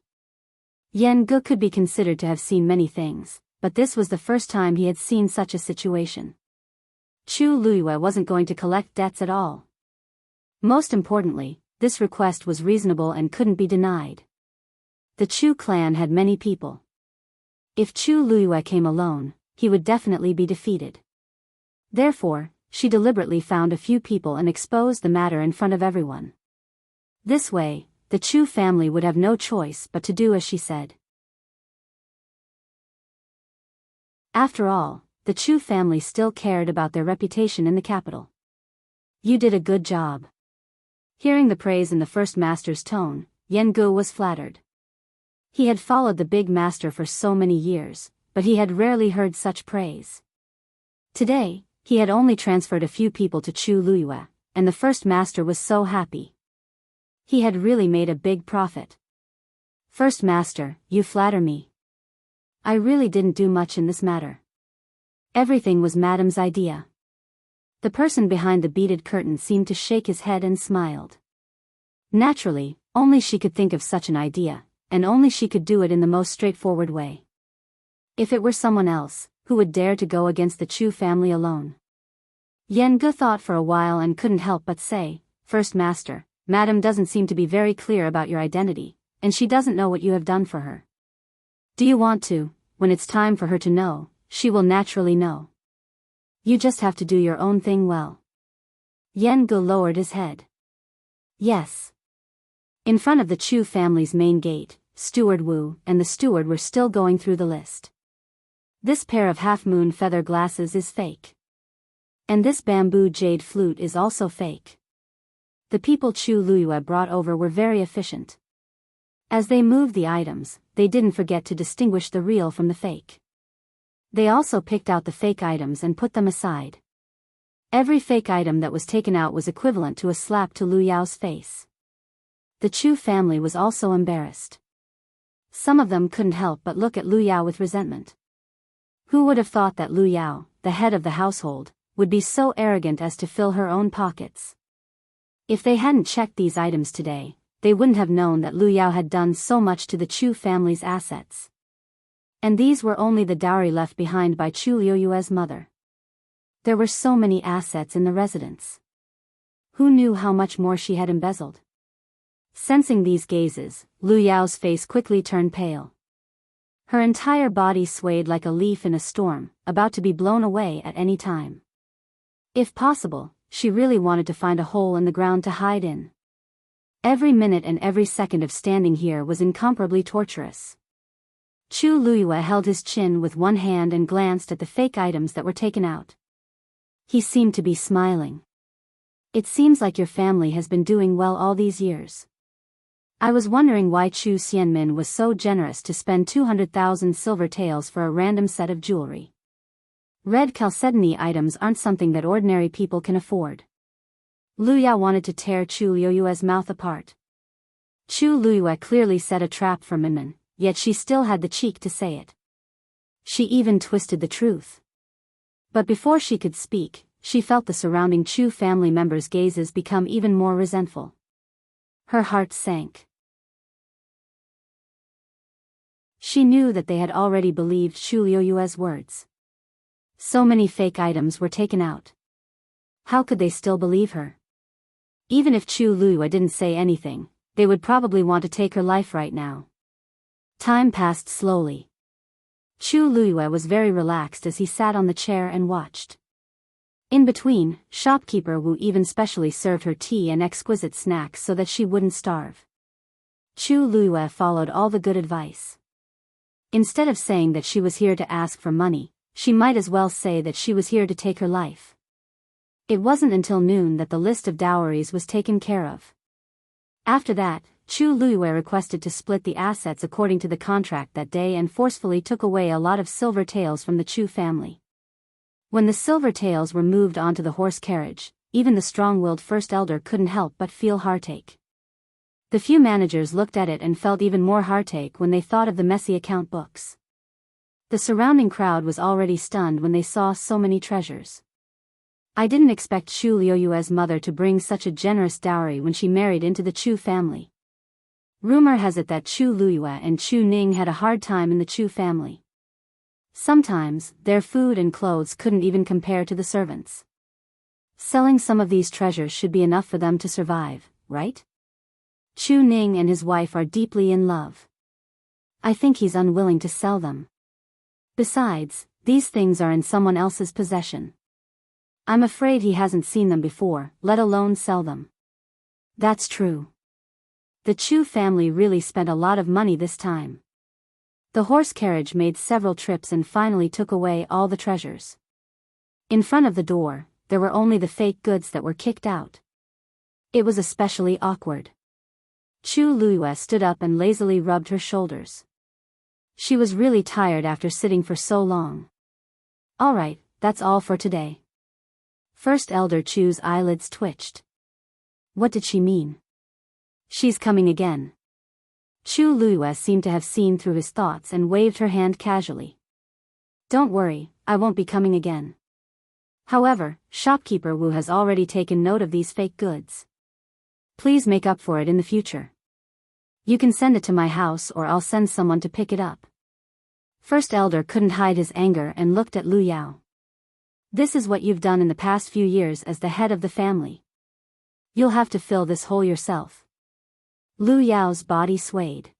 [SPEAKER 1] Yan Gu could be considered to have seen many things, but this was the first time he had seen such a situation. Chu Luiyue wasn't going to collect debts at all. Most importantly, this request was reasonable and couldn't be denied. The Chu clan had many people. If Chu Luiyue came alone, he would definitely be defeated. Therefore, she deliberately found a few people and exposed the matter in front of everyone. This way, the Chu family would have no choice but to do as she said. After all, the Chu family still cared about their reputation in the capital. You did a good job. Hearing the praise in the first master's tone, Yan Gu was flattered. He had followed the big master for so many years, but he had rarely heard such praise. Today, he had only transferred a few people to Chu Luiyue, and the first master was so happy. He had really made a big profit. First Master, you flatter me. I really didn't do much in this matter. Everything was Madam's idea. The person behind the beaded curtain seemed to shake his head and smiled. Naturally, only she could think of such an idea, and only she could do it in the most straightforward way. If it were someone else, who would dare to go against the Chu family alone? Yan Gu thought for a while and couldn't help but say, First Master, Madam doesn't seem to be very clear about your identity, and she doesn't know what you have done for her. Do you want to? When it's time for her to know, she will naturally know. You just have to do your own thing well. Yen Gu lowered his head. Yes. In front of the Chu family's main gate, Steward Wu and the steward were still going through the list. This pair of half-moon feather glasses is fake. And this bamboo jade flute is also fake. The people Chu Luyue brought over were very efficient. As they moved the items, they didn't forget to distinguish the real from the fake. They also picked out the fake items and put them aside. Every fake item that was taken out was equivalent to a slap to Lu Yao's face. The Chu family was also embarrassed. Some of them couldn't help but look at Lu Yao with resentment. Who would have thought that Lu Yao, the head of the household, would be so arrogant as to fill her own pockets? If they hadn't checked these items today, they wouldn't have known that Lu Yao had done so much to the Chu family's assets. And these were only the dowry left behind by Chu Liuyue's mother. There were so many assets in the residence. Who knew how much more she had embezzled? Sensing these gazes, Lu Yao's face quickly turned pale. Her entire body swayed like a leaf in a storm, about to be blown away at any time. If possible, she really wanted to find a hole in the ground to hide in. Every minute and every second of standing here was incomparably torturous. Chu Luyue held his chin with one hand and glanced at the fake items that were taken out. He seemed to be smiling. It seems like your family has been doing well all these years. I was wondering why Chu Xianmin was so generous to spend 200,000 silver taels for a random set of jewelry. Red chalcedony items aren't something that ordinary people can afford. Lu Yao wanted to tear Chu Liuyue's mouth apart. Chu Luyue clearly set a trap for Minmin, yet she still had the cheek to say it. She even twisted the truth. But before she could speak, she felt the surrounding Chu family members' gazes become even more resentful. Her heart sank. She knew that they had already believed Chu Liuyue's words. So many fake items were taken out. How could they still believe her? Even if Chu Luyue didn't say anything, they would probably want to take her life right now. Time passed slowly. Chu Luyue was very relaxed as he sat on the chair and watched. In between, shopkeeper Wu even specially served her tea and exquisite snacks so that she wouldn't starve. Chu Luyue followed all the good advice. Instead of saying that she was here to ask for money, she might as well say that she was here to take her life. It wasn't until noon that the list of dowries was taken care of. After that, Chu Luyue requested to split the assets according to the contract that day and forcefully took away a lot of silver taels from the Chu family. When the silver taels were moved onto the horse carriage, even the strong-willed first elder couldn't help but feel heartache. The few managers looked at it and felt even more heartache when they thought of the messy account books. The surrounding crowd was already stunned when they saw so many treasures. I didn't expect Chu Liuyue's mother to bring such a generous dowry when she married into the Chu family. Rumor has it that Chu Luyue and Chu Ning had a hard time in the Chu family. Sometimes, their food and clothes couldn't even compare to the servants. Selling some of these treasures should be enough for them to survive, right? Chu Ning and his wife are deeply in love. I think he's unwilling to sell them. Besides, these things are in someone else's possession. I'm afraid he hasn't seen them before, let alone sell them. That's true. The Chu family really spent a lot of money this time. The horse carriage made several trips and finally took away all the treasures. In front of the door, there were only the fake goods that were kicked out. It was especially awkward. Chu Luyue stood up and lazily rubbed her shoulders. She was really tired after sitting for so long. All right, that's all for today. First Elder Chu's eyelids twitched. What did she mean? She's coming again. Chu Luyue seemed to have seen through his thoughts and waved her hand casually. Don't worry, I won't be coming again. However, shopkeeper Wu has already taken note of these fake goods. Please make up for it in the future. You can send it to my house or I'll send someone to pick it up. First Elder couldn't hide his anger and looked at Lu Yao. This is what you've done in the past few years as the head of the family. You'll have to fill this hole yourself. Lu Yao's body swayed.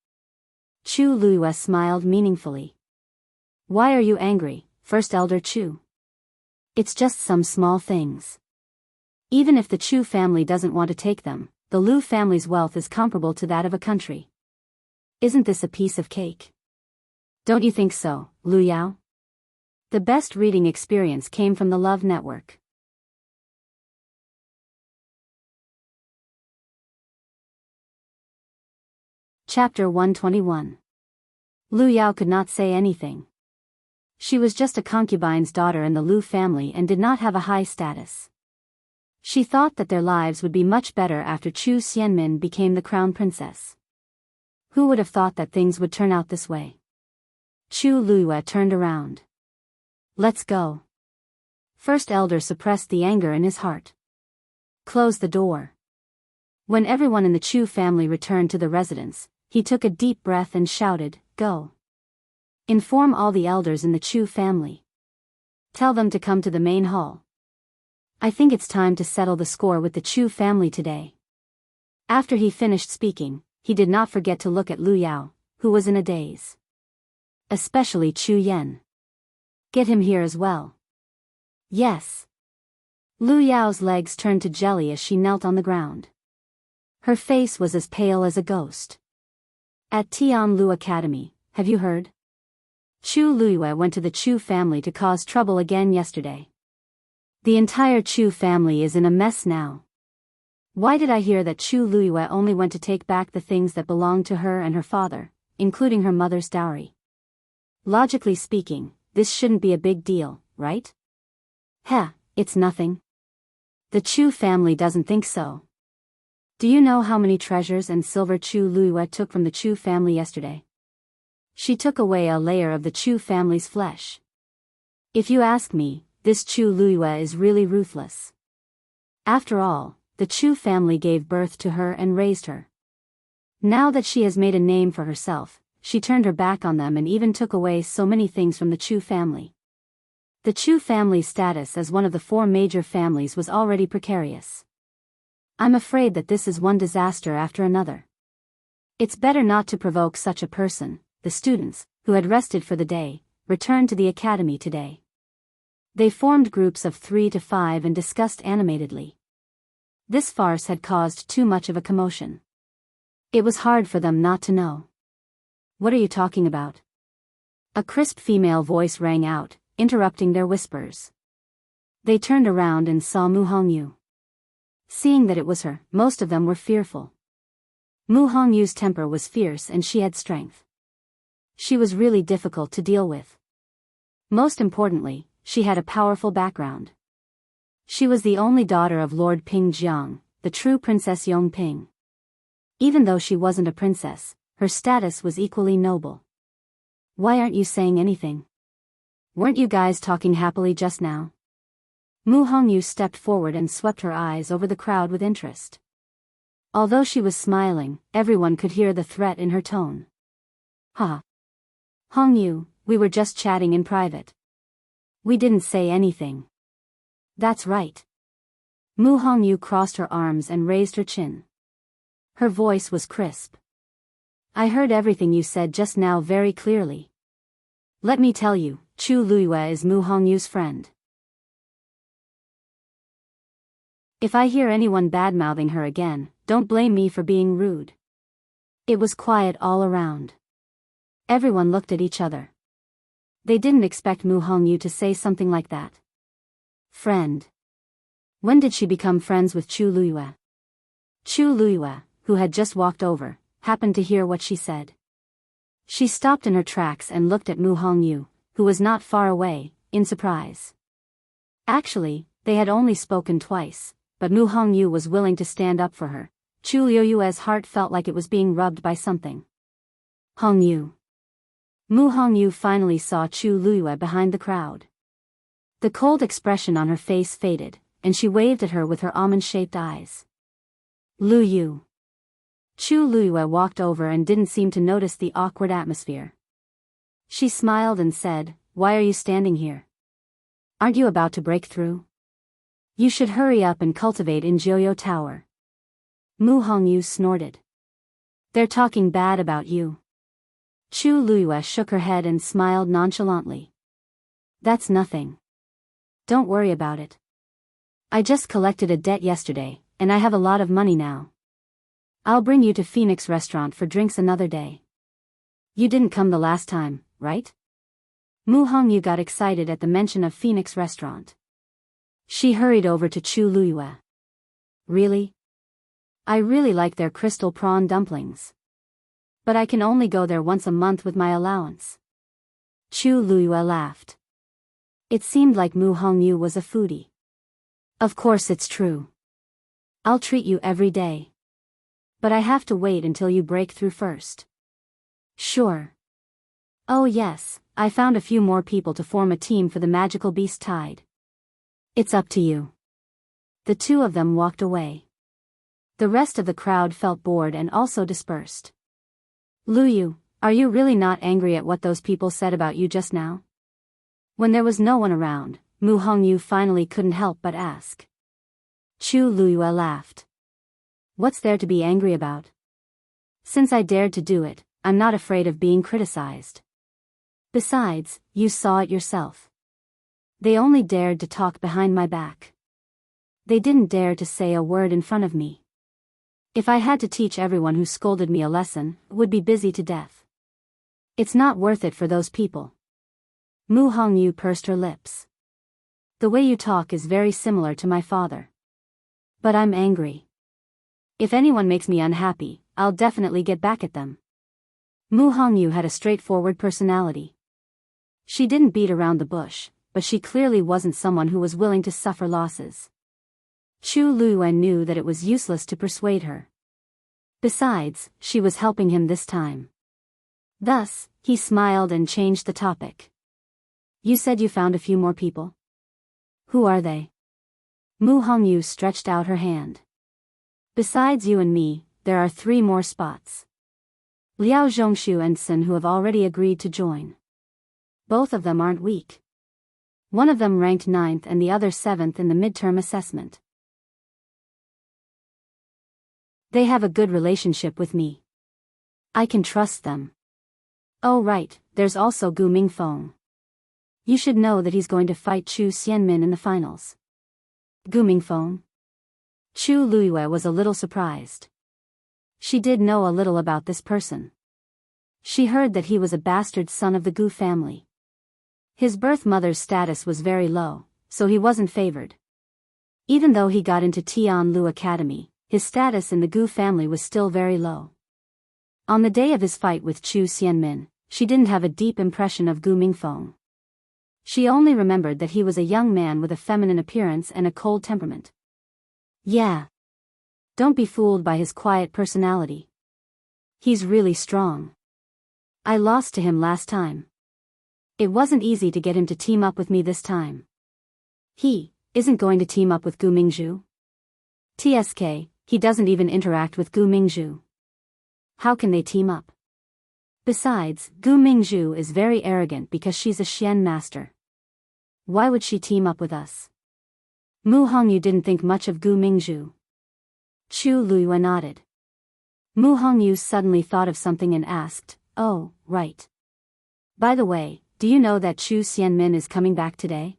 [SPEAKER 1] Chu Luiyue smiled meaningfully. Why are you angry, First Elder Chu? It's just some small things. Even if the Chu family doesn't want to take them, the Lu family's wealth is comparable to that of a country. Isn't this a piece of cake? Don't you think so, Lu Yao? The best reading experience came from the Love Network. Chapter 121. Lu Yao could not say anything. She was just a concubine's daughter in the Lu family and did not have a high status. She thought that their lives would be much better after Chu Xianmin became the crown princess. Who would have thought that things would turn out this way? Chu Luiyue turned around. Let's go. First Elder suppressed the anger in his heart. Close the door. When everyone in the Chu family returned to the residence, he took a deep breath and shouted, Go. Inform all the elders in the Chu family. Tell them to come to the main hall. I think it's time to settle the score with the Chu family today. After he finished speaking, he did not forget to look at Lu Yao, who was in a daze. Especially Chu Yan. Get him here as well. Yes. Lu Yao's legs turned to jelly as she knelt on the ground. Her face was as pale as a ghost. At Tianlu Academy, have you heard? Chu Luiyue went to the Chu family to cause trouble again yesterday. The entire Chu family is in a mess now. Why did I hear that Chu Luiyue only went to take back the things that belonged to her and her father, including her mother's dowry? Logically speaking, this shouldn't be a big deal, right? Heh, it's nothing. The Chu family doesn't think so. Do you know how many treasures and silver Chu Luiyue took from the Chu family yesterday? She took away a layer of the Chu family's flesh. If you ask me, this Chu Luiyue is really ruthless. After all, the Chu family gave birth to her and raised her. Now that she has made a name for herself, she turned her back on them and even took away so many things from the Chu family. The Chu family's status as one of the 4 major families was already precarious. I'm afraid that this is one disaster after another. It's better not to provoke such a person. The students, who had rested for the day, returned to the academy today. They formed groups of 3 to 5 and discussed animatedly. This farce had caused too much of a commotion. It was hard for them not to know. What are you talking about? A crisp female voice rang out, interrupting their whispers. They turned around and saw Mu Hongyu. Seeing that it was her, most of them were fearful. Mu Hongyu's temper was fierce and she had strength. She was really difficult to deal with. Most importantly, she had a powerful background. She was the only daughter of Lord Ping Jiang, the true Princess Yongping. Even though she wasn't a princess, her status was equally noble. Why aren't you saying anything? Weren't you guys talking happily just now? Mu Hongyu stepped forward and swept her eyes over the crowd with interest. Although she was smiling, everyone could hear the threat in her tone. Ha! Hongyu, we were just chatting in private. We didn't say anything. That's right. Mu Hongyu crossed her arms and raised her chin. Her voice was crisp. I heard everything you said just now very clearly. Let me tell you, Chu Luiyue is Mu Hongyu's friend. If I hear anyone bad-mouthing her again, don't blame me for being rude. It was quiet all around. Everyone looked at each other. They didn't expect Mu Hongyu to say something like that. Friend. When did she become friends with Chu Luiyue? Chu Luiyue, who had just walked over, happened to hear what she said. She stopped in her tracks and looked at Mu Hongyu, who was not far away, in surprise. Actually, they had only spoken twice, but Mu Hongyu was willing to stand up for her. Chu Luiyue's heart felt like it was being rubbed by something. Hongyu. Mu Hongyu finally saw Chu Luiyue behind the crowd. The cold expression on her face faded, and she waved at her with her almond-shaped eyes. Lu Yu. Chu Luiyue walked over and didn't seem to notice the awkward atmosphere. She smiled and said, Why are you standing here? Aren't you about to break through? You should hurry up and cultivate in Joyo Tower. Mu Hongyu snorted. They're talking bad about you. Chu Luiyue shook her head and smiled nonchalantly. That's nothing. Don't worry about it. I just collected a debt yesterday, and I have a lot of money now. I'll bring you to Phoenix Restaurant for drinks another day. You didn't come the last time, right? Mu Hongyu got excited at the mention of Phoenix Restaurant. She hurried over to Chu Luiyue. Really? I really like their crystal prawn dumplings. But I can only go there once a month with my allowance. Chu Luiyue laughed. It seemed like Mu Hongyu was a foodie. Of course it's true. I'll treat you every day. But I have to wait until you break through first. Sure. Oh yes, I found a few more people to form a team for the magical beast tide. It's up to you. The two of them walked away. The rest of the crowd felt bored and also dispersed. Luyu, are you really not angry at what those people said about you just now? When there was no one around, Mu Hongyu finally couldn't help but ask. Chu Luiyue laughed. What's there to be angry about? Since I dared to do it, I'm not afraid of being criticized. Besides, you saw it yourself. They only dared to talk behind my back. They didn't dare to say a word in front of me. If I had to teach everyone who scolded me a lesson, I would be busy to death. It's not worth it for those people. Mu Hongyu pursed her lips. The way you talk is very similar to my father. But I'm angry. If anyone makes me unhappy, I'll definitely get back at them. Mu Hongyu had a straightforward personality. She didn't beat around the bush, but she clearly wasn't someone who was willing to suffer losses. Chu Luiyue knew that it was useless to persuade her. Besides, she was helping him this time. Thus, he smiled and changed the topic. You said you found a few more people? Who are they? Mu Hongyu stretched out her hand. Besides you and me, there are 3 more spots. Liao Zhongshu and Sun who have already agreed to join. Both of them aren't weak. One of them ranked 9th and the other 7th in the midterm assessment. They have a good relationship with me. I can trust them. Oh right, there's also Gu Mingfeng. You should know that he's going to fight Chu Xianmin in the finals. Gu Mingfeng? Chu Luiyue was a little surprised. She did know a little about this person. She heard that he was a bastard son of the Gu family. His birth mother's status was very low, so he wasn't favored. Even though he got into Tianlu Academy, his status in the Gu family was still very low. On the day of his fight with Chu Xianmin, she didn't have a deep impression of Gu Mingfeng. She only remembered that he was a young man with a feminine appearance and a cold temperament. Yeah. Don't be fooled by his quiet personality. He's really strong. I lost to him last time. It wasn't easy to get him to team up with me this time. He isn't going to team up with Gu Mingzhu. TSK, he doesn't even interact with Gu Mingzhu. How can they team up? Besides, Gu Mingzhu is very arrogant because she's a Xian master. Why would she team up with us? Mu Hongyu didn't think much of Gu Mingzhu. Chu Luiyue nodded. Mu Hongyu suddenly thought of something and asked, oh, right. By the way, do you know that Chu Xianmin is coming back today?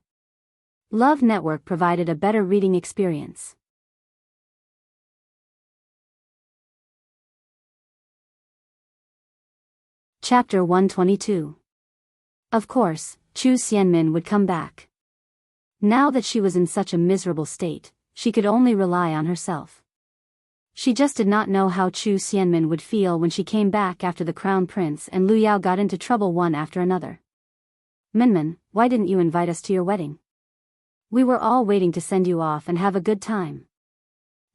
[SPEAKER 1] Love Network provided a better reading experience. Chapter 122. Of course, Chu Xianmin would come back. Now that she was in such a miserable state, she could only rely on herself. She just did not know how Chu Xianmin would feel when she came back after the Crown Prince and Lu Yao got into trouble one after another. Minmin, why didn't you invite us to your wedding? We were all waiting to send you off and have a good time.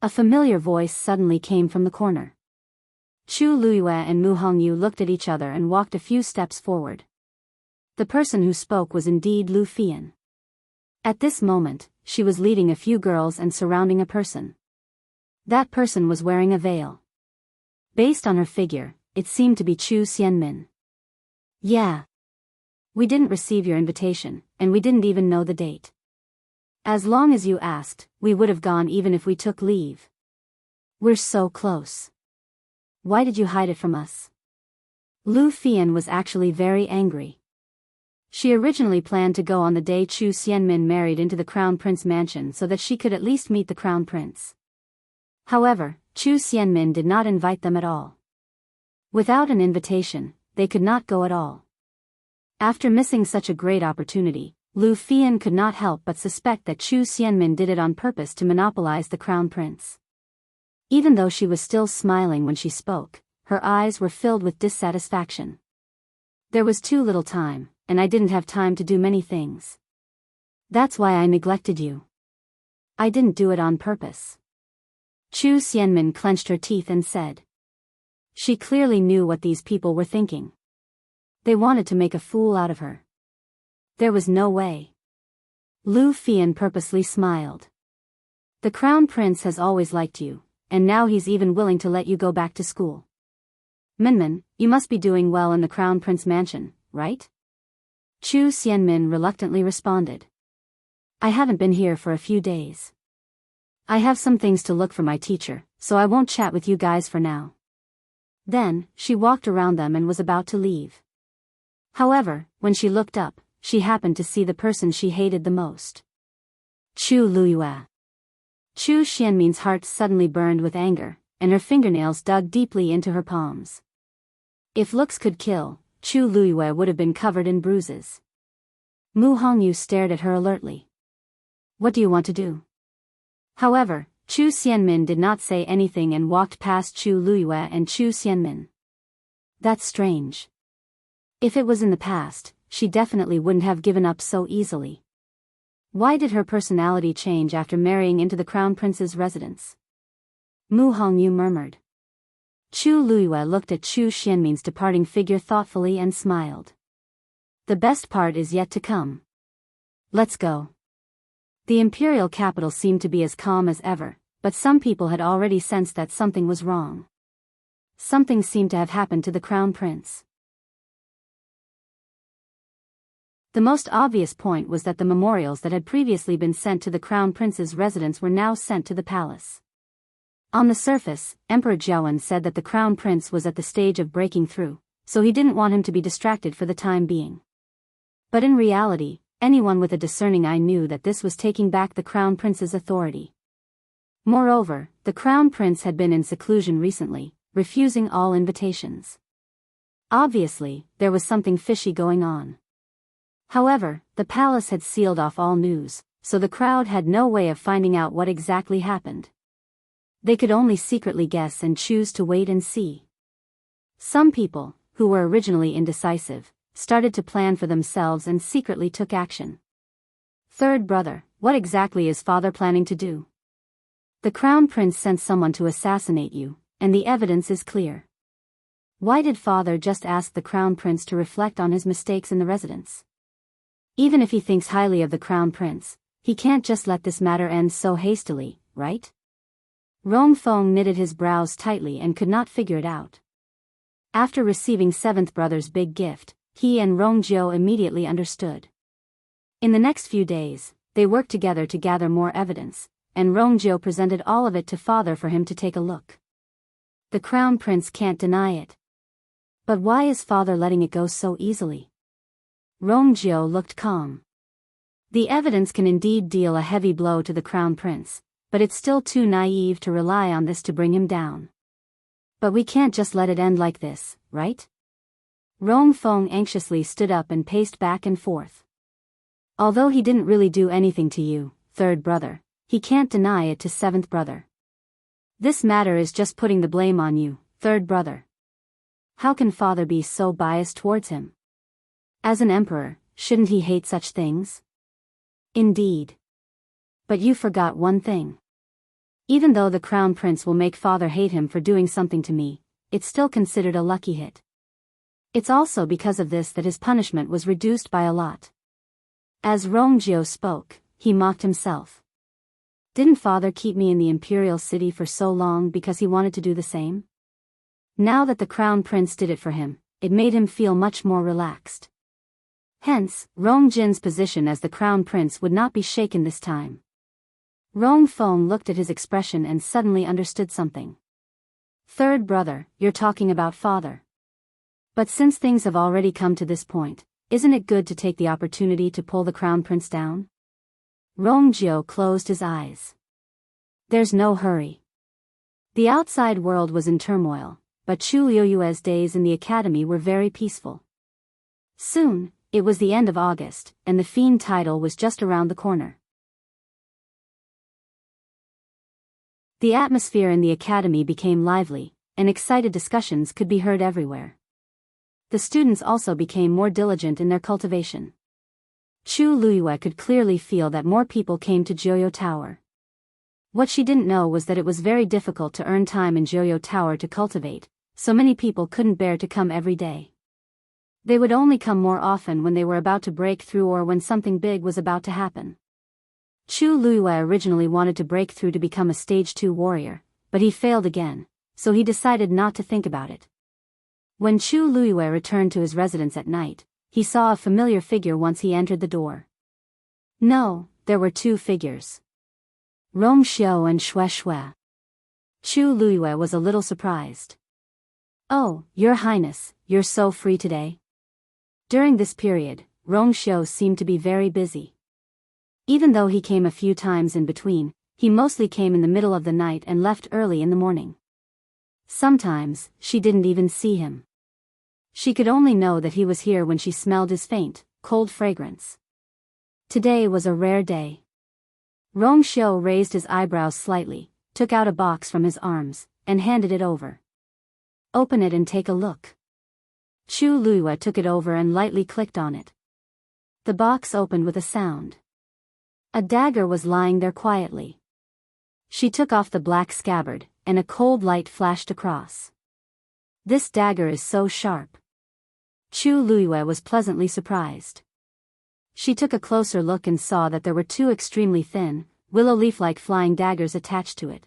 [SPEAKER 1] A familiar voice suddenly came from the corner. Chu Luiyue and Mu Hongyu looked at each other and walked a few steps forward. The person who spoke was indeed Lu Fian. At this moment, she was leading a few girls and surrounding a person. That person was wearing a veil. Based on her figure, it seemed to be Chu Xianmin. Yeah. We didn't receive your invitation, and we didn't even know the date. As long as you asked, we would have gone even if we took leave. We're so close. Why did you hide it from us? Lu Fian was actually very angry. She originally planned to go on the day Chu Xianmin married into the Crown Prince mansion so that she could at least meet the Crown Prince. However, Chu Xianmin did not invite them at all. Without an invitation, they could not go at all. After missing such a great opportunity, Lu Fian could not help but suspect that Chu Xianmin did it on purpose to monopolize the Crown Prince. Even though she was still smiling when she spoke, her eyes were filled with dissatisfaction. There was too little time, and I didn't have time to do many things. That's why I neglected you. I didn't do it on purpose. Chu Xianmin clenched her teeth and said. She clearly knew what these people were thinking. They wanted to make a fool out of her. There was no way. Lu Fian purposely smiled. The Crown Prince has always liked you, and now he's even willing to let you go back to school. Minmin, you must be doing well in the Crown Prince mansion, right? Chu Xianmin reluctantly responded. I haven't been here for a few days. I have some things to look for my teacher, so I won't chat with you guys for now. Then, she walked around them and was about to leave. However, when she looked up, she happened to see the person she hated the most. Chu Luyue. Chu Xianmin's heart suddenly burned with anger, and her fingernails dug deeply into her palms. If looks could kill, Chu Luyue would have been covered in bruises. Mu Hongyu stared at her alertly. What do you want to do? However, Chu Xianmin did not say anything and walked past Chu Luyue and Chu Xianmin. That's strange. If it was in the past, she definitely wouldn't have given up so easily. Why did her personality change after marrying into the Crown Prince's residence? Mu Hongyu murmured. Chu Luyue looked at Chu Xianmin's departing figure thoughtfully and smiled. The best part is yet to come. Let's go. The imperial capital seemed to be as calm as ever, but some people had already sensed that something was wrong. Something seemed to have happened to the Crown Prince. The most obvious point was that the memorials that had previously been sent to the Crown Prince's residence were now sent to the palace. On the surface, Emperor Jiawen said that the Crown Prince was at the stage of breaking through, so he didn't want him to be distracted for the time being. But in reality, anyone with a discerning eye knew that this was taking back the Crown Prince's authority. Moreover, the Crown Prince had been in seclusion recently, refusing all invitations. Obviously, there was something fishy going on. However, the palace had sealed off all news, so the crowd had no way of finding out what exactly happened. They could only secretly guess and choose to wait and see. Some people, who were originally indecisive, started to plan for themselves and secretly took action. Third brother, what exactly is father planning to do? The Crown Prince sent someone to assassinate you, and the evidence is clear. Why did father just ask the Crown Prince to reflect on his mistakes in the residence? Even if he thinks highly of the Crown Prince, he can't just let this matter end so hastily, right? Rong Feng knitted his brows tightly and could not figure it out. After receiving seventh brother's big gift, he and Rong Jiu immediately understood. In the next few days, they worked together to gather more evidence, and Rong Jiu presented all of it to father for him to take a look. The Crown Prince can't deny it. But why is father letting it go so easily? Rong Jiu looked calm. The evidence can indeed deal a heavy blow to the Crown Prince, but it's still too naive to rely on this to bring him down. But we can't just let it end like this, right? Rong Feng anxiously stood up and paced back and forth. Although he didn't really do anything to you, third brother, he can't deny it to seventh brother. This matter is just putting the blame on you, third brother. How can father be so biased towards him? As an emperor, shouldn't he hate such things? Indeed. But you forgot one thing. Even though the Crown Prince will make father hate him for doing something to me, it's still considered a lucky hit. It's also because of this that his punishment was reduced by a lot. As Rong Jiu spoke, he mocked himself. Didn't father keep me in the imperial city for so long because he wanted to do the same? Now that the Crown Prince did it for him, it made him feel much more relaxed. Hence, Rong Jin's position as the Crown Prince would not be shaken this time. Rong Feng looked at his expression and suddenly understood something. Third brother, you're talking about father. But since things have already come to this point, isn't it good to take the opportunity to pull the crown prince down? Rongjiu closed his eyes. There's no hurry. The outside world was in turmoil, but Chu Liuyue's days in the academy were very peaceful. Soon, it was the end of August, and the fiend title was just around the corner. The atmosphere in the academy became lively, and excited discussions could be heard everywhere. The students also became more diligent in their cultivation. Chu Luyue could clearly feel that more people came to Joyo Tower. What she didn't know was that it was very difficult to earn time in Joyo Tower to cultivate, so many people couldn't bear to come every day. They would only come more often when they were about to break through or when something big was about to happen. Chu Luyue originally wanted to break through to become a stage 2 warrior, but he failed again, so he decided not to think about it. When Chu Luyue returned to his residence at night, he saw a familiar figure once he entered the door. No, there were two figures. Rongxiu and Xue Xue. Chu Luyue was a little surprised. Oh, Your Highness, you're so free today. During this period, Rongxiu seemed to be very busy. Even though he came a few times in between, he mostly came in the middle of the night and left early in the morning. Sometimes, she didn't even see him. She could only know that he was here when she smelled his faint, cold fragrance. Today was a rare day. Rongxiu raised his eyebrows slightly, took out a box from his arms, and handed it over. Open it and take a look. Chu Luyue took it over and lightly clicked on it. The box opened with a sound. A dagger was lying there quietly. She took off the black scabbard, and a cold light flashed across. This dagger is so sharp. Chu Luyue was pleasantly surprised. She took a closer look and saw that there were two extremely thin, willow leaf-like flying daggers attached to it.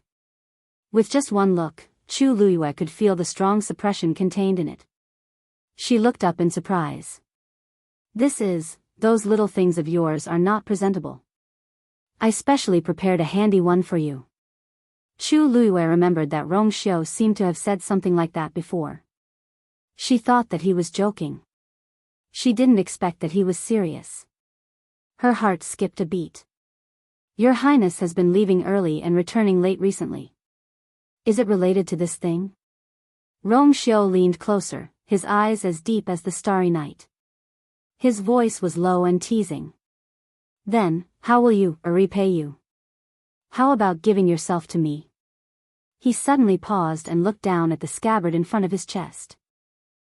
[SPEAKER 1] With just one look, Chu Luyue could feel the strong suppression contained in it. She looked up in surprise. Those little things of yours are not presentable. I specially prepared a handy one for you. Chu Luyue remembered that Rongxiu seemed to have said something like that before. She thought that he was joking. She didn't expect that he was serious. Her heart skipped a beat. Your Highness has been leaving early and returning late recently. Is it related to this thing? Rongxiu leaned closer, his eyes as deep as the starry night. His voice was low and teasing. Then, how will you repay you? How about giving yourself to me? He suddenly paused and looked down at the scabbard in front of his chest.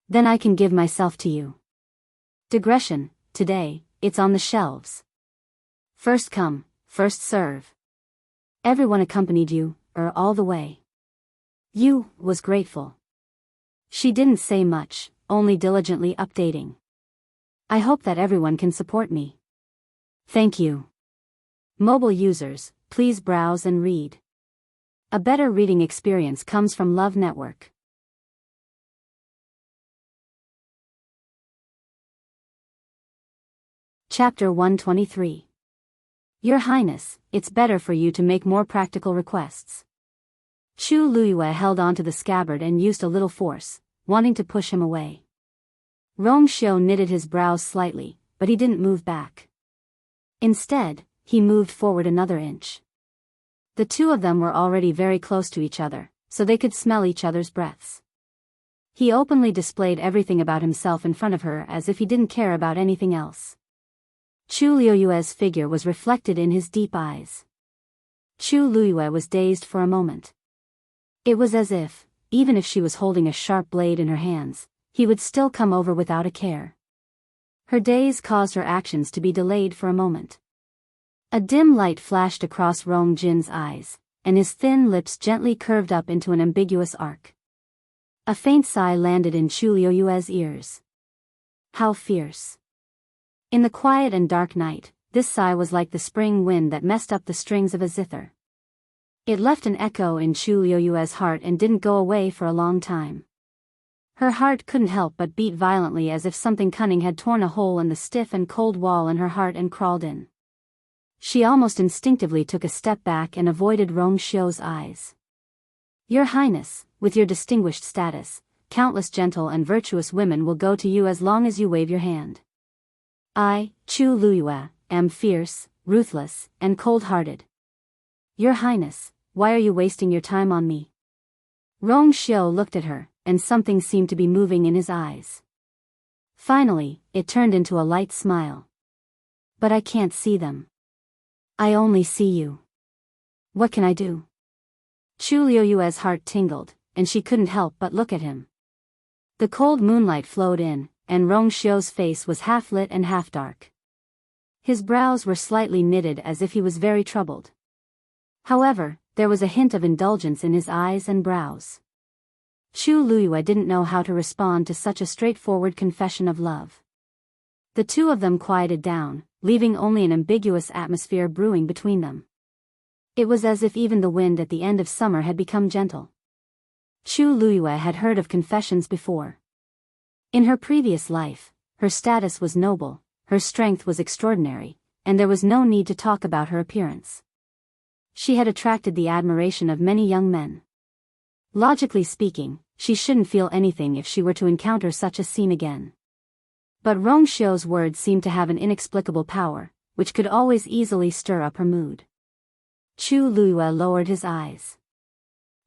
[SPEAKER 1] Then I can give myself to you. Digression, today, it's on the shelves. First come, first serve. Everyone accompanied you, all the way. You was grateful. She didn't say much, only diligently updating. I hope that everyone can support me. Thank you. Mobile users, please browse and read. A better reading experience comes from Love Network. Chapter 123. Your Highness, it's better for you to make more practical requests. Chu Luyue held onto the scabbard and used a little force, wanting to push him away. Rongxiu knitted his brows slightly, but he didn't move back. Instead, he moved forward another inch. The two of them were already very close to each other, so they could smell each other's breaths. He openly displayed everything about himself in front of her as if he didn't care about anything else. Chu Liuyue's figure was reflected in his deep eyes. Chu Luyue was dazed for a moment. It was as if, even if she was holding a sharp blade in her hands, he would still come over without a care. Her daze caused her actions to be delayed for a moment. A dim light flashed across Rong Jin's eyes, and his thin lips gently curved up into an ambiguous arc. A faint sigh landed in Chu Liuyue's ears. How fierce. In the quiet and dark night, this sigh was like the spring wind that messed up the strings of a zither. It left an echo in Chu Liuyue's heart and didn't go away for a long time. Her heart couldn't help but beat violently as if something cunning had torn a hole in the stiff and cold wall in her heart and crawled in. She almost instinctively took a step back and avoided Rongxiu's eyes. Your Highness, with your distinguished status, countless gentle and virtuous women will go to you as long as you wave your hand. I, Chu Luyue, am fierce, ruthless, and cold-hearted. Your Highness, why are you wasting your time on me? Rong Xiu looked at her, and something seemed to be moving in his eyes. Finally, it turned into a light smile. But I can't see them. I only see you. What can I do? Chu Liyue's heart tingled, and she couldn't help but look at him. The cold moonlight flowed in, and Rong Xiu's face was half lit and half dark. His brows were slightly knitted as if he was very troubled. However, there was a hint of indulgence in his eyes and brows. Chu Liyue didn't know how to respond to such a straightforward confession of love. The two of them quieted down, leaving only an ambiguous atmosphere brewing between them. It was as if even the wind at the end of summer had become gentle. Chu Liyue had heard of confessions before. In her previous life, her status was noble, her strength was extraordinary, and there was no need to talk about her appearance. She had attracted the admiration of many young men. Logically speaking, she shouldn't feel anything if she were to encounter such a scene again. But Rong Xiu's words seemed to have an inexplicable power, which could always easily stir up her mood. Chu Liyue lowered his eyes.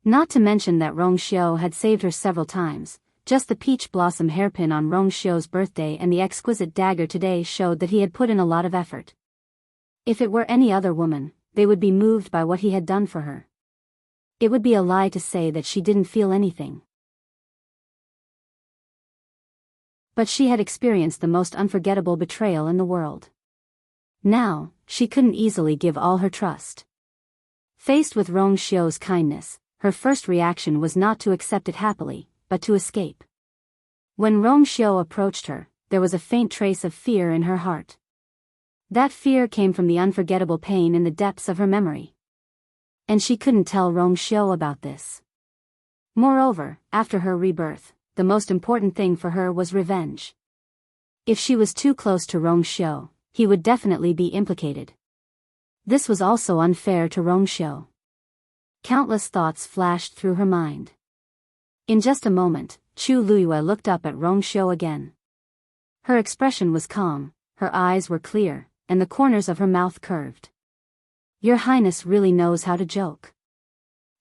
[SPEAKER 1] Not to mention that Rong Xiu had saved her several times, just the peach blossom hairpin on Rong Xiu's birthday and the exquisite dagger today showed that he had put in a lot of effort. If it were any other woman, they would be moved by what he had done for her. It would be a lie to say that she didn't feel anything. But she had experienced the most unforgettable betrayal in the world. Now, she couldn't easily give all her trust. Faced with Rong Xiu's kindness, her first reaction was not to accept it happily, but to escape. When Rong Xiu approached her, there was a faint trace of fear in her heart. That fear came from the unforgettable pain in the depths of her memory. And she couldn't tell Rong Xiu about this. Moreover, after her rebirth, the most important thing for her was revenge. If she was too close to Rong Xiu, he would definitely be implicated. This was also unfair to Rong Xiu. Countless thoughts flashed through her mind. In just a moment, Chu Liyue looked up at Rong Xiu again. Her expression was calm, her eyes were clear, and the corners of her mouth curved. Your Highness really knows how to joke.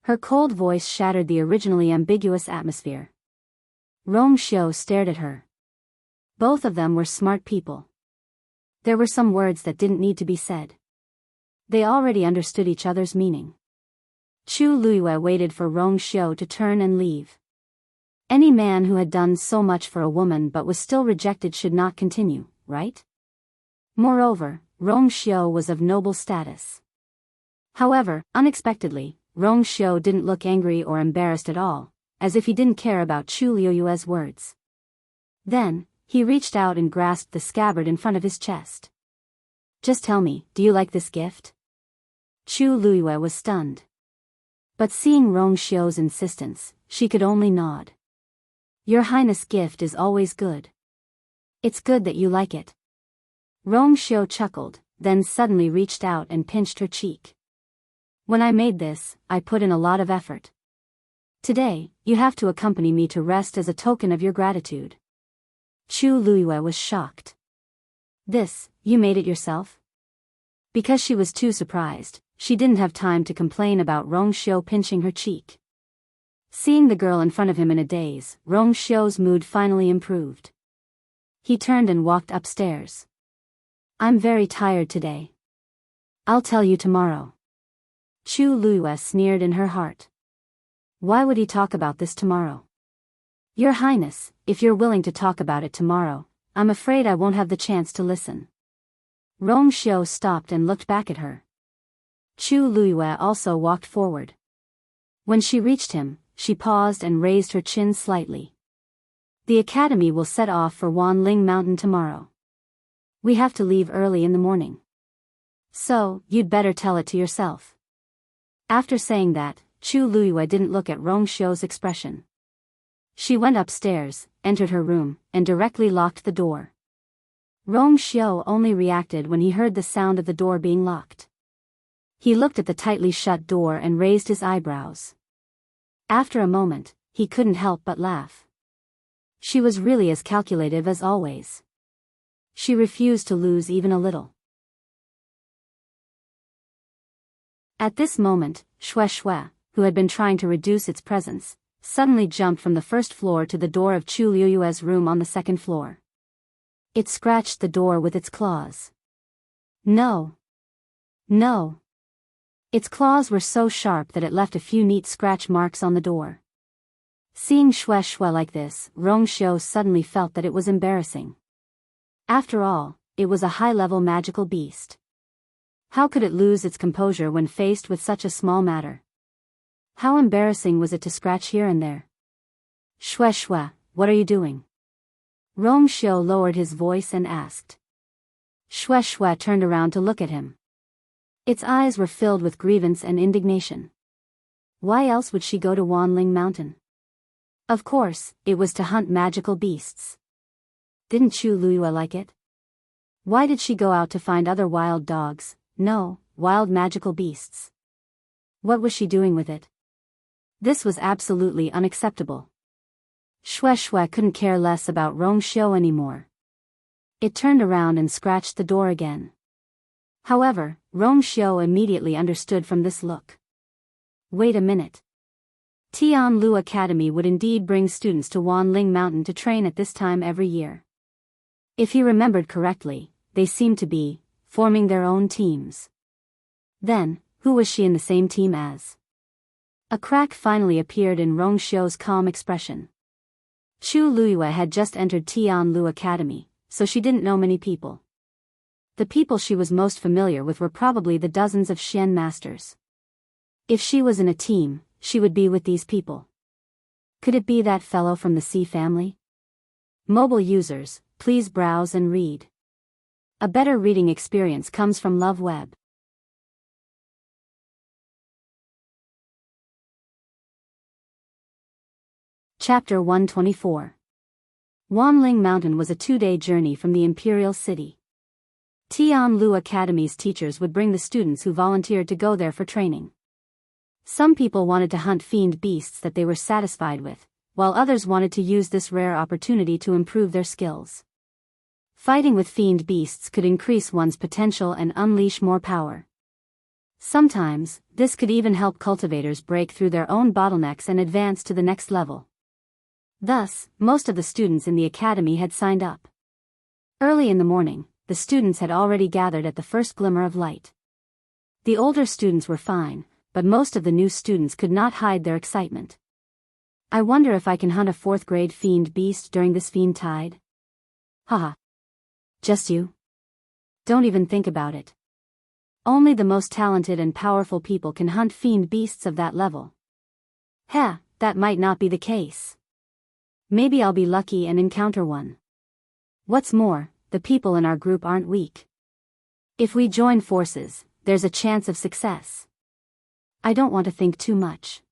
[SPEAKER 1] Her cold voice shattered the originally ambiguous atmosphere. Rong Xiu stared at her. Both of them were smart people. There were some words that didn't need to be said. They already understood each other's meaning. Chu Liyue waited for Rong Xiu to turn and leave. Any man who had done so much for a woman but was still rejected should not continue, right? Moreover, Rong Xiu was of noble status. However, unexpectedly, Rong Xiu didn't look angry or embarrassed at all, as if he didn't care about Chu Liyue's words. Then, he reached out and grasped the scabbard in front of his chest. Just tell me, do you like this gift? Chu Liyue was stunned. But seeing Rong Xiu's insistence, she could only nod. Your Highness' gift is always good. It's good that you like it. Rong Xiu chuckled, then suddenly reached out and pinched her cheek. When I made this, I put in a lot of effort. Today, you have to accompany me to rest as a token of your gratitude. Chu Liyue was shocked. This, you made it yourself? Because she was too surprised, she didn't have time to complain about Rong Xiu pinching her cheek. Seeing the girl in front of him in a daze, Rong Xiu's mood finally improved. He turned and walked upstairs. I'm very tired today. I'll tell you tomorrow. Chu Liyue sneered in her heart. Why would he talk about this tomorrow? Your Highness, if you're willing to talk about it tomorrow, I'm afraid I won't have the chance to listen. Rong Xiu stopped and looked back at her. Chu Liyue also walked forward. When she reached him, she paused and raised her chin slightly. The academy will set off for Wanling Mountain tomorrow. We have to leave early in the morning. So, you'd better tell it to yourself. After saying that, Chu Liyue didn't look at Rong Xiu's expression. She went upstairs, entered her room, and directly locked the door. Rong Xiu only reacted when he heard the sound of the door being locked. He looked at the tightly shut door and raised his eyebrows. After a moment, he couldn't help but laugh. She was really as calculative as always. She refused to lose even a little. At this moment, Shui Shui, who had been trying to reduce its presence, suddenly jumped from the first floor to the door of Chu Liuyue's room on the second floor. It scratched the door with its claws. No. No. Its claws were so sharp that it left a few neat scratch marks on the door. Seeing Shui Shui like this, Rongxiu suddenly felt that it was embarrassing. After all, it was a high-level magical beast. How could it lose its composure when faced with such a small matter? How embarrassing was it to scratch here and there? Shui Shui, what are you doing? Rongxiu lowered his voice and asked. Shui Shui turned around to look at him. Its eyes were filled with grievance and indignation. Why else would she go to Wanling Mountain? Of course, it was to hunt magical beasts. Didn't Chu Luyue like it? Why did she go out to find other wild dogs? No, wild magical beasts. What was she doing with it? This was absolutely unacceptable. Shui Shui couldn't care less about Rongxiu anymore. It turned around and scratched the door again. However, Rongxiu immediately understood from this look. Wait a minute. Tianlu Academy would indeed bring students to Wanling Mountain to train at this time every year. If he remembered correctly, they seemed to be forming their own teams. Then, who was she in the same team as? A crack finally appeared in Rongxiu's calm expression. Chu Luyue had just entered Tianlu Academy, so she didn't know many people. The people she was most familiar with were probably the dozens of Xian masters. If she was in a team, she would be with these people. Could it be that fellow from the C family? Mobile users, please browse and read. A better reading experience comes from Love Web. Chapter 124. Wanling Mountain was a 2-day journey from the Imperial City. Tianlu Academy's teachers would bring the students who volunteered to go there for training. Some people wanted to hunt fiend beasts that they were satisfied with, while others wanted to use this rare opportunity to improve their skills. Fighting with fiend beasts could increase one's potential and unleash more power. Sometimes, this could even help cultivators break through their own bottlenecks and advance to the next level. Thus, most of the students in the academy had signed up. Early in the morning, the students had already gathered at the first glimmer of light. The older students were fine, but most of the new students could not hide their excitement. I wonder if I can hunt a 4th-grade fiend beast during this fiend tide? Haha. Just you? Don't even think about it. Only the most talented and powerful people can hunt fiend beasts of that level. Heh, that might not be the case. Maybe I'll be lucky and encounter one. What's more, the people in our group aren't weak. If we join forces, there's a chance of success. I don't want to think too much.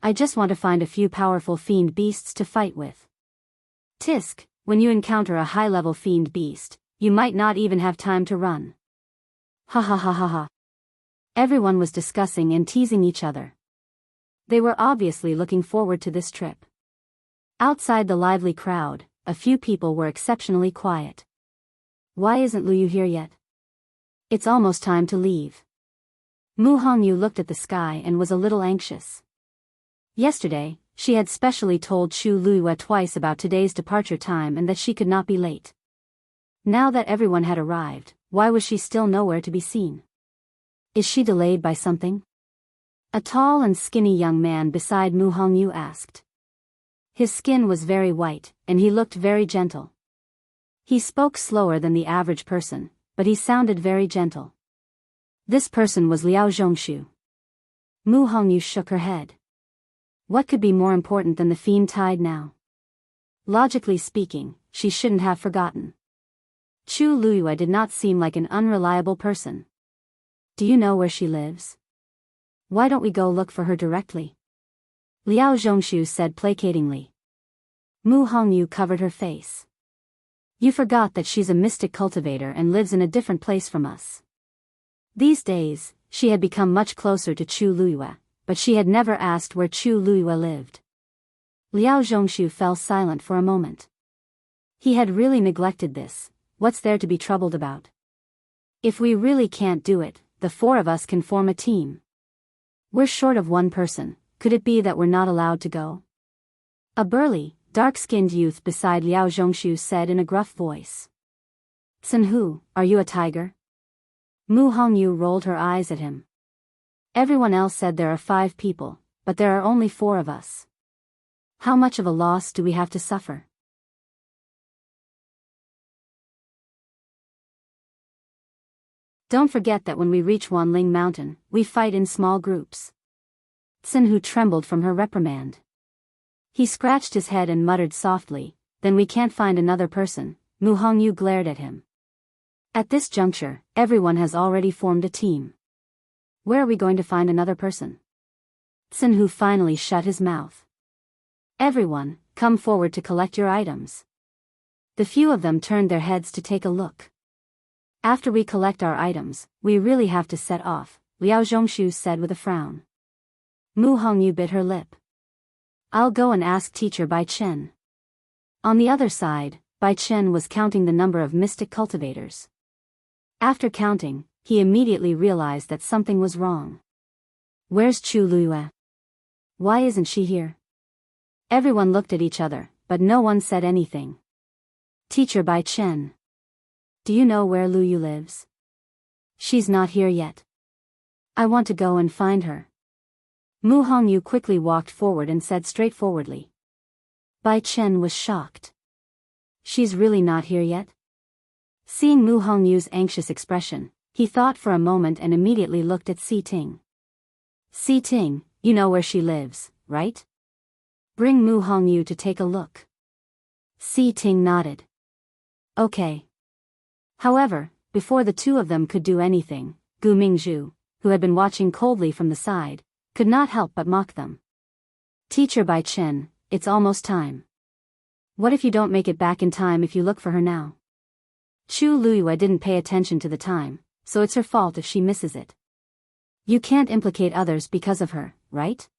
[SPEAKER 1] I just want to find a few powerful fiend beasts to fight with. Tisk, when you encounter a high-level fiend beast, you might not even have time to run. Ha ha ha ha ha. Everyone was discussing and teasing each other. They were obviously looking forward to this trip. Outside the lively crowd, a few people were exceptionally quiet. Why isn't Luyu here yet? It's almost time to leave. Mu Hongyu looked at the sky and was a little anxious. Yesterday, she had specially told Chu Luyue twice about today's departure time and that she could not be late. Now that everyone had arrived, why was she still nowhere to be seen? Is she delayed by something? A tall and skinny young man beside Mu Hongyu asked. His skin was very white, and he looked very gentle. He spoke slower than the average person, but he sounded very gentle. This person was Liao Zhongshu. Mu Hongyu shook her head. What could be more important than the fiend tide now? Logically speaking, she shouldn't have forgotten. Chu Luyue did not seem like an unreliable person. Do you know where she lives? Why don't we go look for her directly? Liao Zhongshu said placatingly. Mu Hongyu covered her face. You forgot that she's a mystic cultivator and lives in a different place from us. These days, she had become much closer to Chu Luyue, but she had never asked where Chu Luyue lived. Liao Zhongshu fell silent for a moment. He had really neglected this. What's there to be troubled about? If we really can't do it, the four of us can form a team. We're short of one person. Could it be that we're not allowed to go? A burly, dark-skinned youth beside Liao Zhongshu said in a gruff voice. Tsunhu, are you a tiger? Mu Hongyu rolled her eyes at him. Everyone else said there are 5 people, but there are only 4 of us. How much of a loss do we have to suffer? Don't forget that when we reach Wanling Mountain, we fight in small groups. Tsunhu trembled from her reprimand. He scratched his head and muttered softly, then we can't find another person. Mu Hongyu glared at him. At this juncture, everyone has already formed a team. Where are we going to find another person? Tsunhu finally shut his mouth. Everyone, come forward to collect your items. The few of them turned their heads to take a look. After we collect our items, we really have to set off, Liao Zhongshu said with a frown. Mu Hongyu bit her lip. I'll go and ask Teacher Bai Chen. On the other side, Bai Chen was counting the number of mystic cultivators. After counting, he immediately realized that something was wrong. Where's Chu Luyue? Why isn't she here? Everyone looked at each other, but no one said anything. Teacher Bai Chen. Do you know where Luyu lives? She's not here yet. I want to go and find her. Mu Hongyu quickly walked forward and said straightforwardly. Bai Chen was shocked. She's really not here yet? Seeing Mu Hongyu's anxious expression, he thought for a moment and immediately looked at Si Ting. Si Ting, you know where she lives, right? Bring Mu Hongyu to take a look. Si Ting nodded. Okay. However, before the two of them could do anything, Gu Mingzhu, who had been watching coldly from the side, could not help but mock them. Teacher Bai Chen, it's almost time. What if you don't make it back in time if you look for her now? Chu Luyue didn't pay attention to the time, so it's her fault if she misses it. You can't implicate others because of her, right?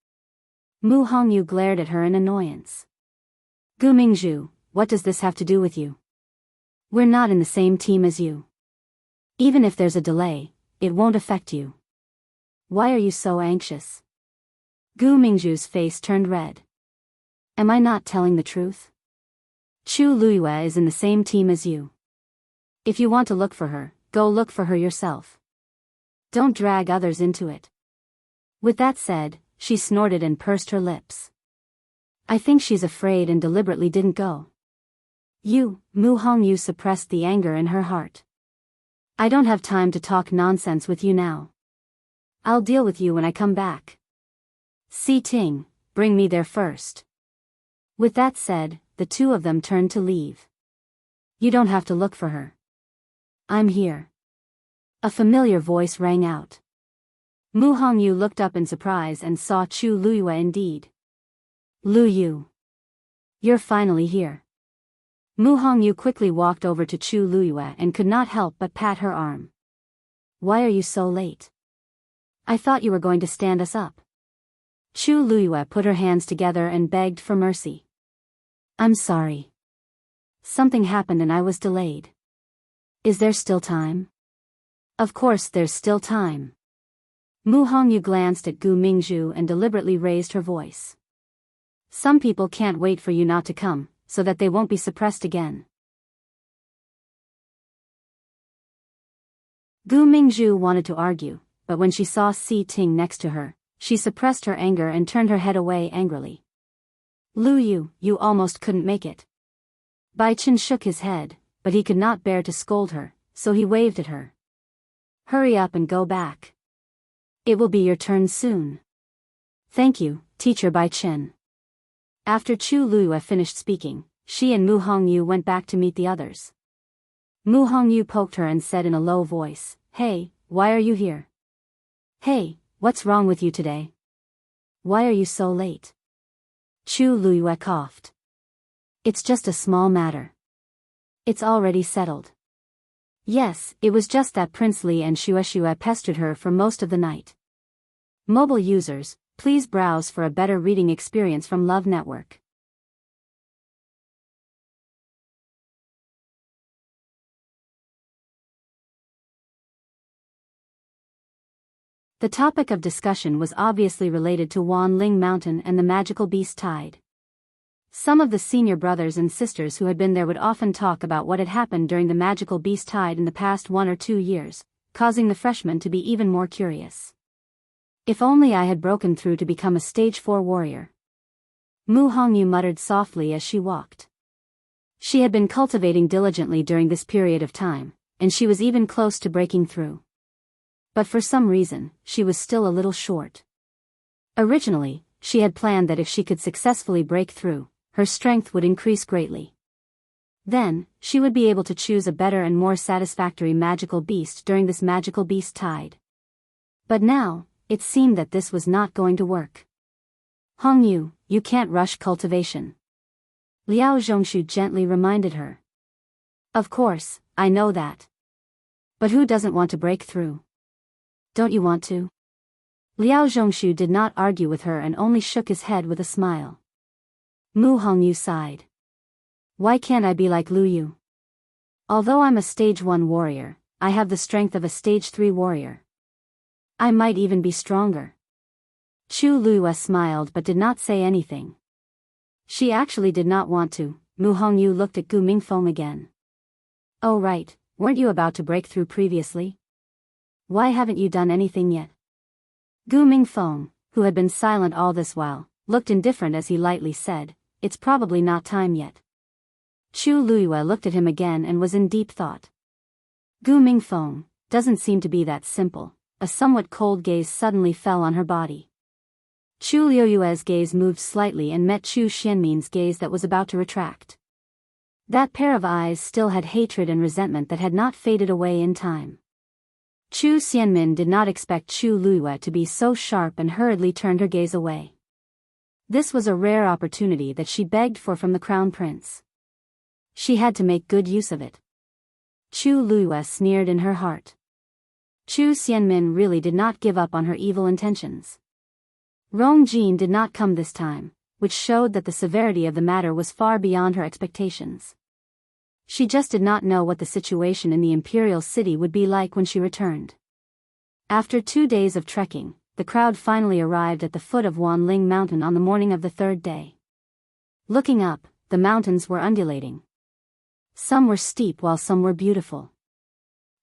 [SPEAKER 1] Mu Hongyu glared at her in annoyance. Gu Mingzhu, what does this have to do with you? We're not in the same team as you. Even if there's a delay, it won't affect you. Why are you so anxious? Gu Mingzhu's face turned red. Am I not telling the truth? Chu Luyue is in the same team as you. If you want to look for her, go look for her yourself. Don't drag others into it. With that said, she snorted and pursed her lips. I think she's afraid and deliberately didn't go. Mu Hongyu suppressed the anger in her heart. I don't have time to talk nonsense with you now. I'll deal with you when I come back. Si Ting, bring me there first. With that said, the two of them turned to leave. You don't have to look for her. I'm here. A familiar voice rang out. Mu Hongyu looked up in surprise and saw Chu Luyue indeed. Luyu. You're finally here. Mu Hongyu quickly walked over to Chu Luyue and could not help but pat her arm. Why are you so late? I thought you were going to stand us up. Chu Luyue put her hands together and begged for mercy. I'm sorry. Something happened and I was delayed. Is there still time? Of course there's still time. Mu Hongyu glanced at Gu Mingzhu and deliberately raised her voice. Some people can't wait for you not to come, so that they won't be suppressed again. Gu Mingzhu wanted to argue, but when she saw Si Ting next to her, she suppressed her anger and turned her head away angrily. Luyu, you almost couldn't make it. Bai Chen shook his head, but he could not bear to scold her, so he waved at her. Hurry up and go back. It will be your turn soon. Thank you, Teacher Bai Chen. After Chu Luyue finished speaking, she and Mu Hongyu went back to meet the others. Mu Hongyu poked her and said in a low voice, Hey, why are you here? Hey, what's wrong with you today? Why are you so late? Chu Luyue coughed. It's just a small matter. It's already settled. Yes, it was just that Prince Li and Shueshue pestered her for most of the night. Mobile users, please browse for a better reading experience from Love Network. The topic of discussion was obviously related to Wanling Mountain and the magical beast tide. Some of the senior brothers and sisters who had been there would often talk about what had happened during the magical beast tide in the past 1 or 2 years, causing the freshmen to be even more curious. If only I had broken through to become a stage 4 warrior. Mu Hongyu muttered softly as she walked. She had been cultivating diligently during this period of time, and she was even close to breaking through. But for some reason, she was still a little short. Originally, she had planned that if she could successfully break through, her strength would increase greatly. Then, she would be able to choose a better and more satisfactory magical beast during this magical beast tide. But now, it seemed that this was not going to work. Hongyu, you can't rush cultivation. Liao Zhongshu gently reminded her. Of course, I know that. But who doesn't want to break through? Don't you want to? Liao Zhongshu did not argue with her and only shook his head with a smile. Mu Hongyu sighed. Why can't I be like Lu Yu? Although I'm a stage 1 warrior, I have the strength of a stage 3 warrior. I might even be stronger. Chu Luiyue smiled but did not say anything. She actually did not want to. Mu Hongyu looked at Gu Mingfeng again. Oh right, weren't you about to break through previously? Why haven't you done anything yet? Gu Mingfeng, who had been silent all this while, looked indifferent as he lightly said, it's probably not time yet. Chu Luiyue looked at him again and was in deep thought. Gu Mingfeng, doesn't seem to be that simple. A somewhat cold gaze suddenly fell on her body. Chu Luiyue's gaze moved slightly and met Chu Xianmin's gaze that was about to retract. That pair of eyes still had hatred and resentment that had not faded away in time. Chu Xianmin did not expect Chu Luiyue to be so sharp and hurriedly turned her gaze away. This was a rare opportunity that she begged for from the Crown Prince. She had to make good use of it. Chu Luiyue sneered in her heart. Chu Xianmin really did not give up on her evil intentions. Rong Jin did not come this time, which showed that the severity of the matter was far beyond her expectations. She just did not know what the situation in the imperial city would be like when she returned. After 2 days of trekking, the crowd finally arrived at the foot of Wanling Mountain on the morning of the 3rd day. Looking up, the mountains were undulating. Some were steep while some were beautiful.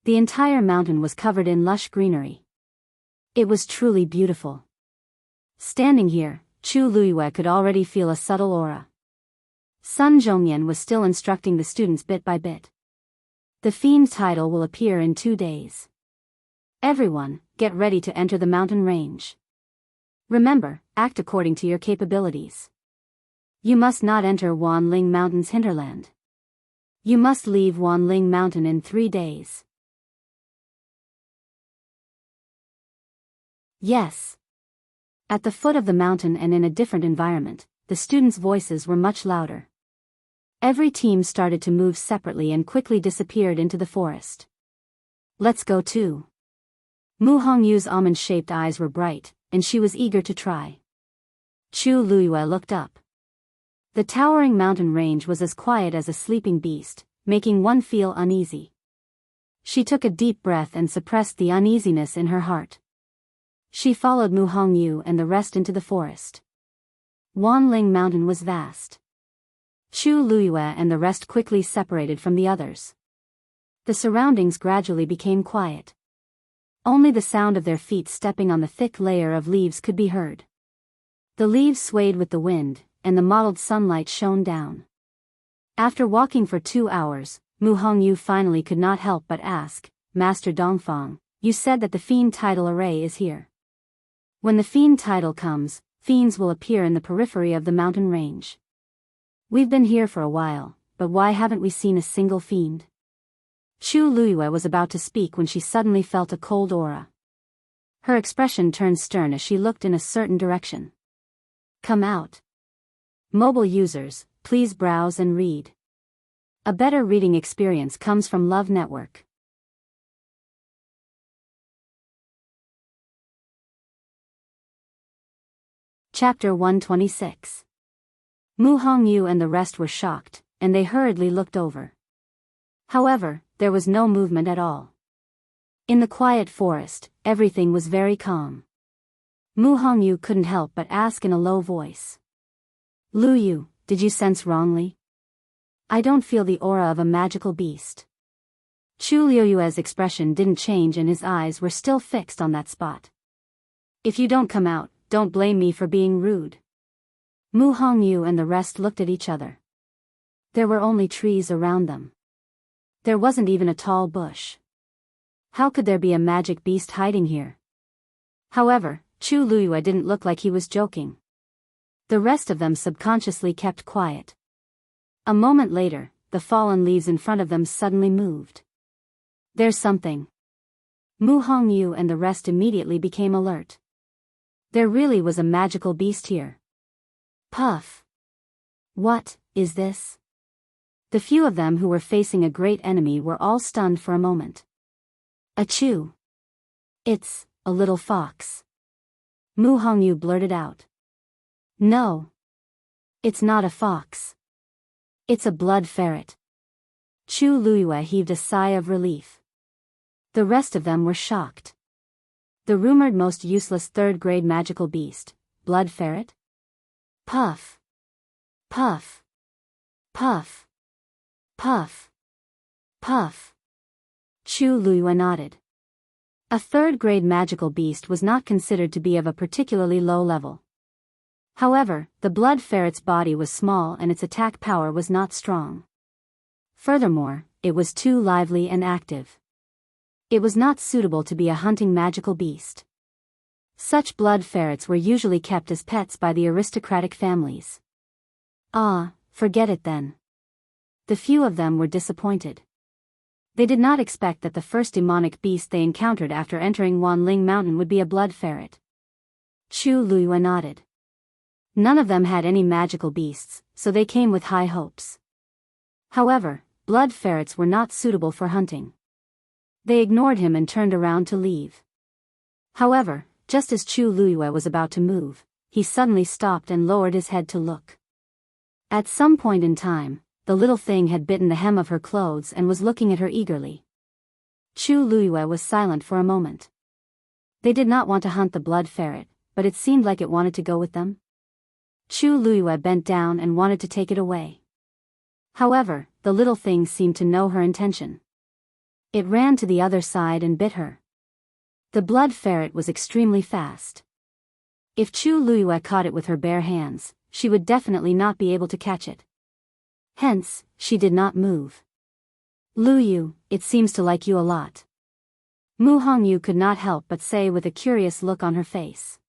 [SPEAKER 1] The entire mountain was covered in lush greenery. It was truly beautiful. Standing here, Chu Luiyue could already feel a subtle aura. Sun Zhongyan was still instructing the students bit by bit. The fiend title will appear in 2 days. Everyone, get ready to enter the mountain range. Remember, act according to your capabilities. You must not enter Wanling Mountain's hinterland. You must leave Wanling Mountain in 3 days. Yes. At the foot of the mountain and in a different environment, the students' voices were much louder. Every team started to move separately and quickly disappeared into the forest. Let's go too. Mu Hongyu's almond-shaped eyes were bright, and she was eager to try. Chu Luiyue looked up. The towering mountain range was as quiet as a sleeping beast, making one feel uneasy. She took a deep breath and suppressed the uneasiness in her heart. She followed Mu Hongyu and the rest into the forest. Wanling Mountain was vast. Chu Luiyue and the rest quickly separated from the others. The surroundings gradually became quiet. Only the sound of their feet stepping on the thick layer of leaves could be heard. The leaves swayed with the wind, and the mottled sunlight shone down. After walking for 2 hours, Mu Hongyu finally could not help but ask, Master Dongfang, you said that the fiend tidal array is here. When the fiend tidal comes, fiends will appear in the periphery of the mountain range. We've been here for a while, but why haven't we seen a single fiend? Chu Luiyue was about to speak when she suddenly felt a cold aura. Her expression turned stern as she looked in a certain direction. Come out. Mobile users, please browse and read. A better reading experience comes from Love Network. Chapter 126. Mu Hongyu and the rest were shocked, and they hurriedly looked over. However, there was no movement at all. In the quiet forest, everything was very calm. Mu Hongyu couldn't help but ask in a low voice. Lu Yu, did you sense wrongly? I don't feel the aura of a magical beast. Chu Liuyue's expression didn't change and his eyes were still fixed on that spot. If you don't come out, don't blame me for being rude. Mu Hongyu and the rest looked at each other. There were only trees around them. There wasn't even a tall bush. How could there be a magic beast hiding here? However, Chu Liyue didn't look like he was joking. The rest of them subconsciously kept quiet. A moment later, the fallen leaves in front of them suddenly moved. There's something. Mu Hongyu and the rest immediately became alert. There really was a magical beast here. Puff. What is this? The few of them who were facing a great enemy were all stunned for a moment. Achoo! It's a little fox. Mu Hongyu blurted out. No. It's not a fox. It's a blood ferret. Chu Liyue heaved a sigh of relief. The rest of them were shocked. The rumored most useless third-grade magical beast, blood ferret? Puff. Puff. Puff. Puff. Puff. Chu Liyue nodded. A third-grade magical beast was not considered to be of a particularly low level. However, the blood ferret's body was small and its attack power was not strong. Furthermore, it was too lively and active. It was not suitable to be a hunting magical beast. Such blood ferrets were usually kept as pets by the aristocratic families. Ah, forget it then. The few of them were disappointed. They did not expect that the first demonic beast they encountered after entering Wanling Mountain would be a blood ferret. Chu Liyue nodded. None of them had any magical beasts, so they came with high hopes. However, blood ferrets were not suitable for hunting. They ignored him and turned around to leave. However, just as Chu Liyue was about to move, he suddenly stopped and lowered his head to look. At some point in time, the little thing had bitten the hem of her clothes and was looking at her eagerly. Chu Liyue was silent for a moment. They did not want to hunt the blood ferret, but it seemed like it wanted to go with them. Chu Liyue bent down and wanted to take it away. However, the little thing seemed to know her intention. It ran to the other side and bit her. The blood ferret was extremely fast. If Chu Liyue caught it with her bare hands, she would definitely not be able to catch it. Hence, she did not move. Lu Yu, it seems to like you a lot. Mu Hongyu could not help but say with a curious look on her face.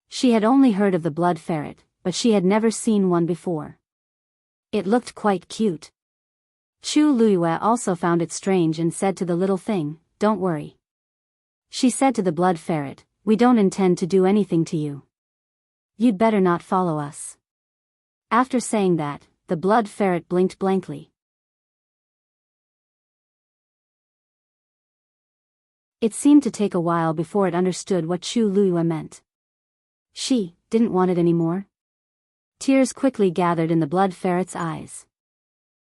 [SPEAKER 1] She had only heard of the blood ferret, but she had never seen one before. It looked quite cute. Chu Liyue also found it strange and said to the little thing, "Don't worry." She said to the blood ferret, "We don't intend to do anything to you. You'd better not follow us." After saying that, the blood ferret blinked blankly. It seemed to take a while before it understood what Chu Liyue meant. She didn't want it anymore. Tears quickly gathered in the blood ferret's eyes.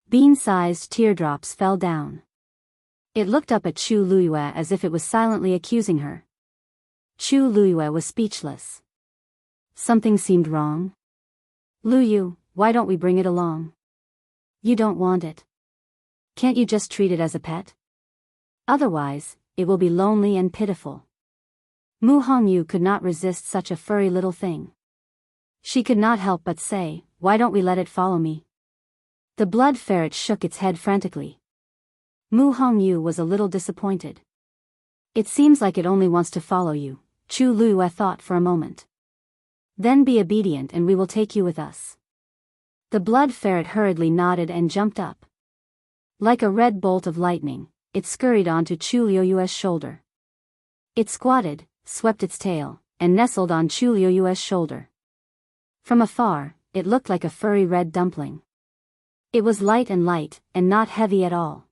[SPEAKER 1] Bean-sized teardrops fell down. It looked up at Chu Liyue as if it was silently accusing her. Chu Liyue was speechless. Something seemed wrong. "Lu Yu, why don't we bring it along? You don't want it. Can't you just treat it as a pet? Otherwise, it will be lonely and pitiful." Mu Hongyu could not resist such a furry little thing. She could not help but say, "Why don't we let it follow me?" The blood ferret shook its head frantically. Mu Hongyu was a little disappointed. "It seems like it only wants to follow you," Chu Liyue thought for a moment. "Then be obedient and we will take you with us." The blood ferret hurriedly nodded and jumped up. Like a red bolt of lightning, it scurried onto Chu Liyue's shoulder. It squatted, swept its tail, and nestled on Chu Liyue's shoulder. From afar, it looked like a furry red dumpling. It was light, and not heavy at all.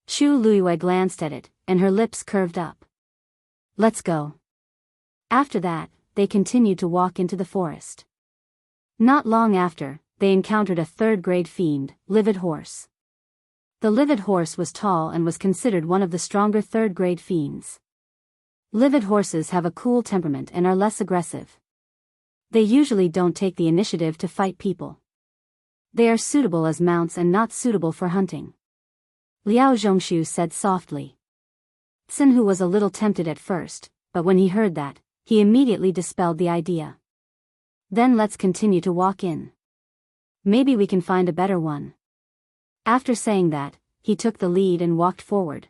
[SPEAKER 1] Chu Liyue glanced at it, and her lips curved up. "Let's go." After that, they continued to walk into the forest. Not long after, they encountered a third-grade fiend, Livid Horse. The livid horse was tall and was considered one of the stronger third-grade fiends. Livid horses have a cool temperament and are less aggressive. They usually don't take the initiative to fight people. They are suitable as mounts and not suitable for hunting. Liao Zhongshu said softly. Xin, who was a little tempted at first, but when he heard that, he immediately dispelled the idea. Then let's continue to walk in. Maybe we can find a better one. After saying that, he took the lead and walked forward.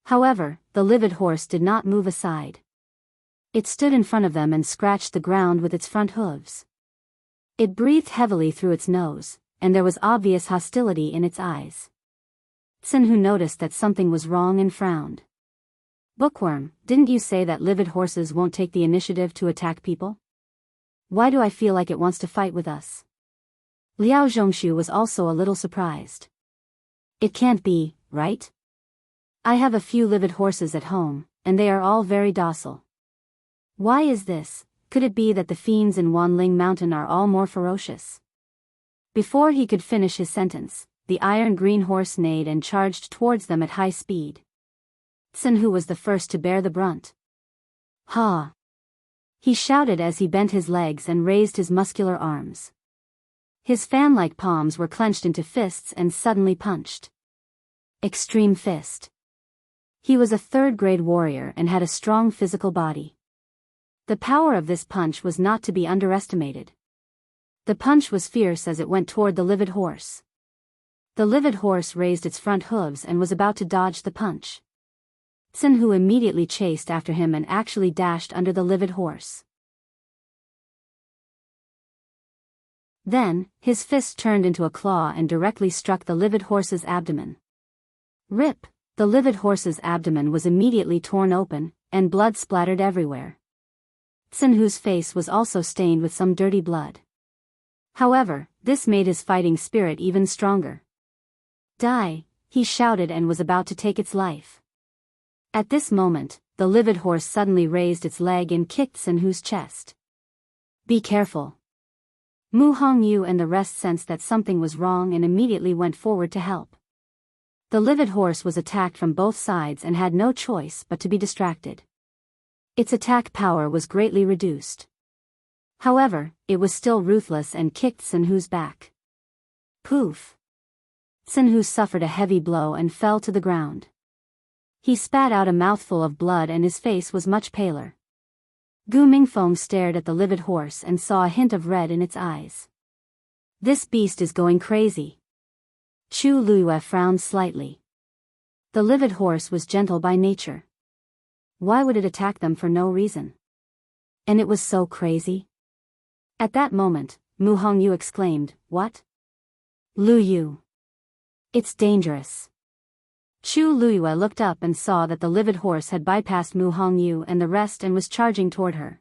[SPEAKER 1] However, the livid horse did not move aside. It stood in front of them and scratched the ground with its front hooves. It breathed heavily through its nose, and there was obvious hostility in its eyes. Xin, who noticed that something was wrong, and frowned. Bookworm, didn't you say that livid horses won't take the initiative to attack people? Why do I feel like it wants to fight with us? Liao Zhongshu was also a little surprised. It can't be, right? I have a few livid horses at home, and they are all very docile. Why is this? Could it be that the fiends in Wanling Mountain are all more ferocious? Before he could finish his sentence, the iron-green horse neighed and charged towards them at high speed. Xin, who was the first to bear the brunt. Ha! He shouted as he bent his legs and raised his muscular arms. His fan-like palms were clenched into fists and suddenly punched. Extreme fist. He was a third-grade warrior and had a strong physical body. The power of this punch was not to be underestimated. The punch was fierce as it went toward the livid horse. The livid horse raised its front hooves and was about to dodge the punch. Xin, who immediately chased after him and actually dashed under the livid horse. Then, his fist turned into a claw and directly struck the livid horse's abdomen. Rip! The livid horse's abdomen was immediately torn open, and blood splattered everywhere. Xin, whose face was also stained with some dirty blood. However, this made his fighting spirit even stronger. Die! He shouted and was about to take its life. At this moment, the livid horse suddenly raised its leg and kicked Xin Hu's chest. Be careful. Mu Hongyu and the rest sensed that something was wrong and immediately went forward to help. The livid horse was attacked from both sides and had no choice but to be distracted. Its attack power was greatly reduced. However, it was still ruthless and kicked Xin Hu's back. Poof! Xin Hu suffered a heavy blow and fell to the ground. He spat out a mouthful of blood and his face was much paler. Gu Mingfeng stared at the livid horse and saw a hint of red in its eyes. This beast is going crazy. Chu Luiyue frowned slightly. The livid horse was gentle by nature. Why would it attack them for no reason? And it was so crazy? At that moment, Mu Hongyu exclaimed, What? Lu Yu. It's dangerous. Chu Luiyue looked up and saw that the livid horse had bypassed Mu Hongyu and the rest and was charging toward her.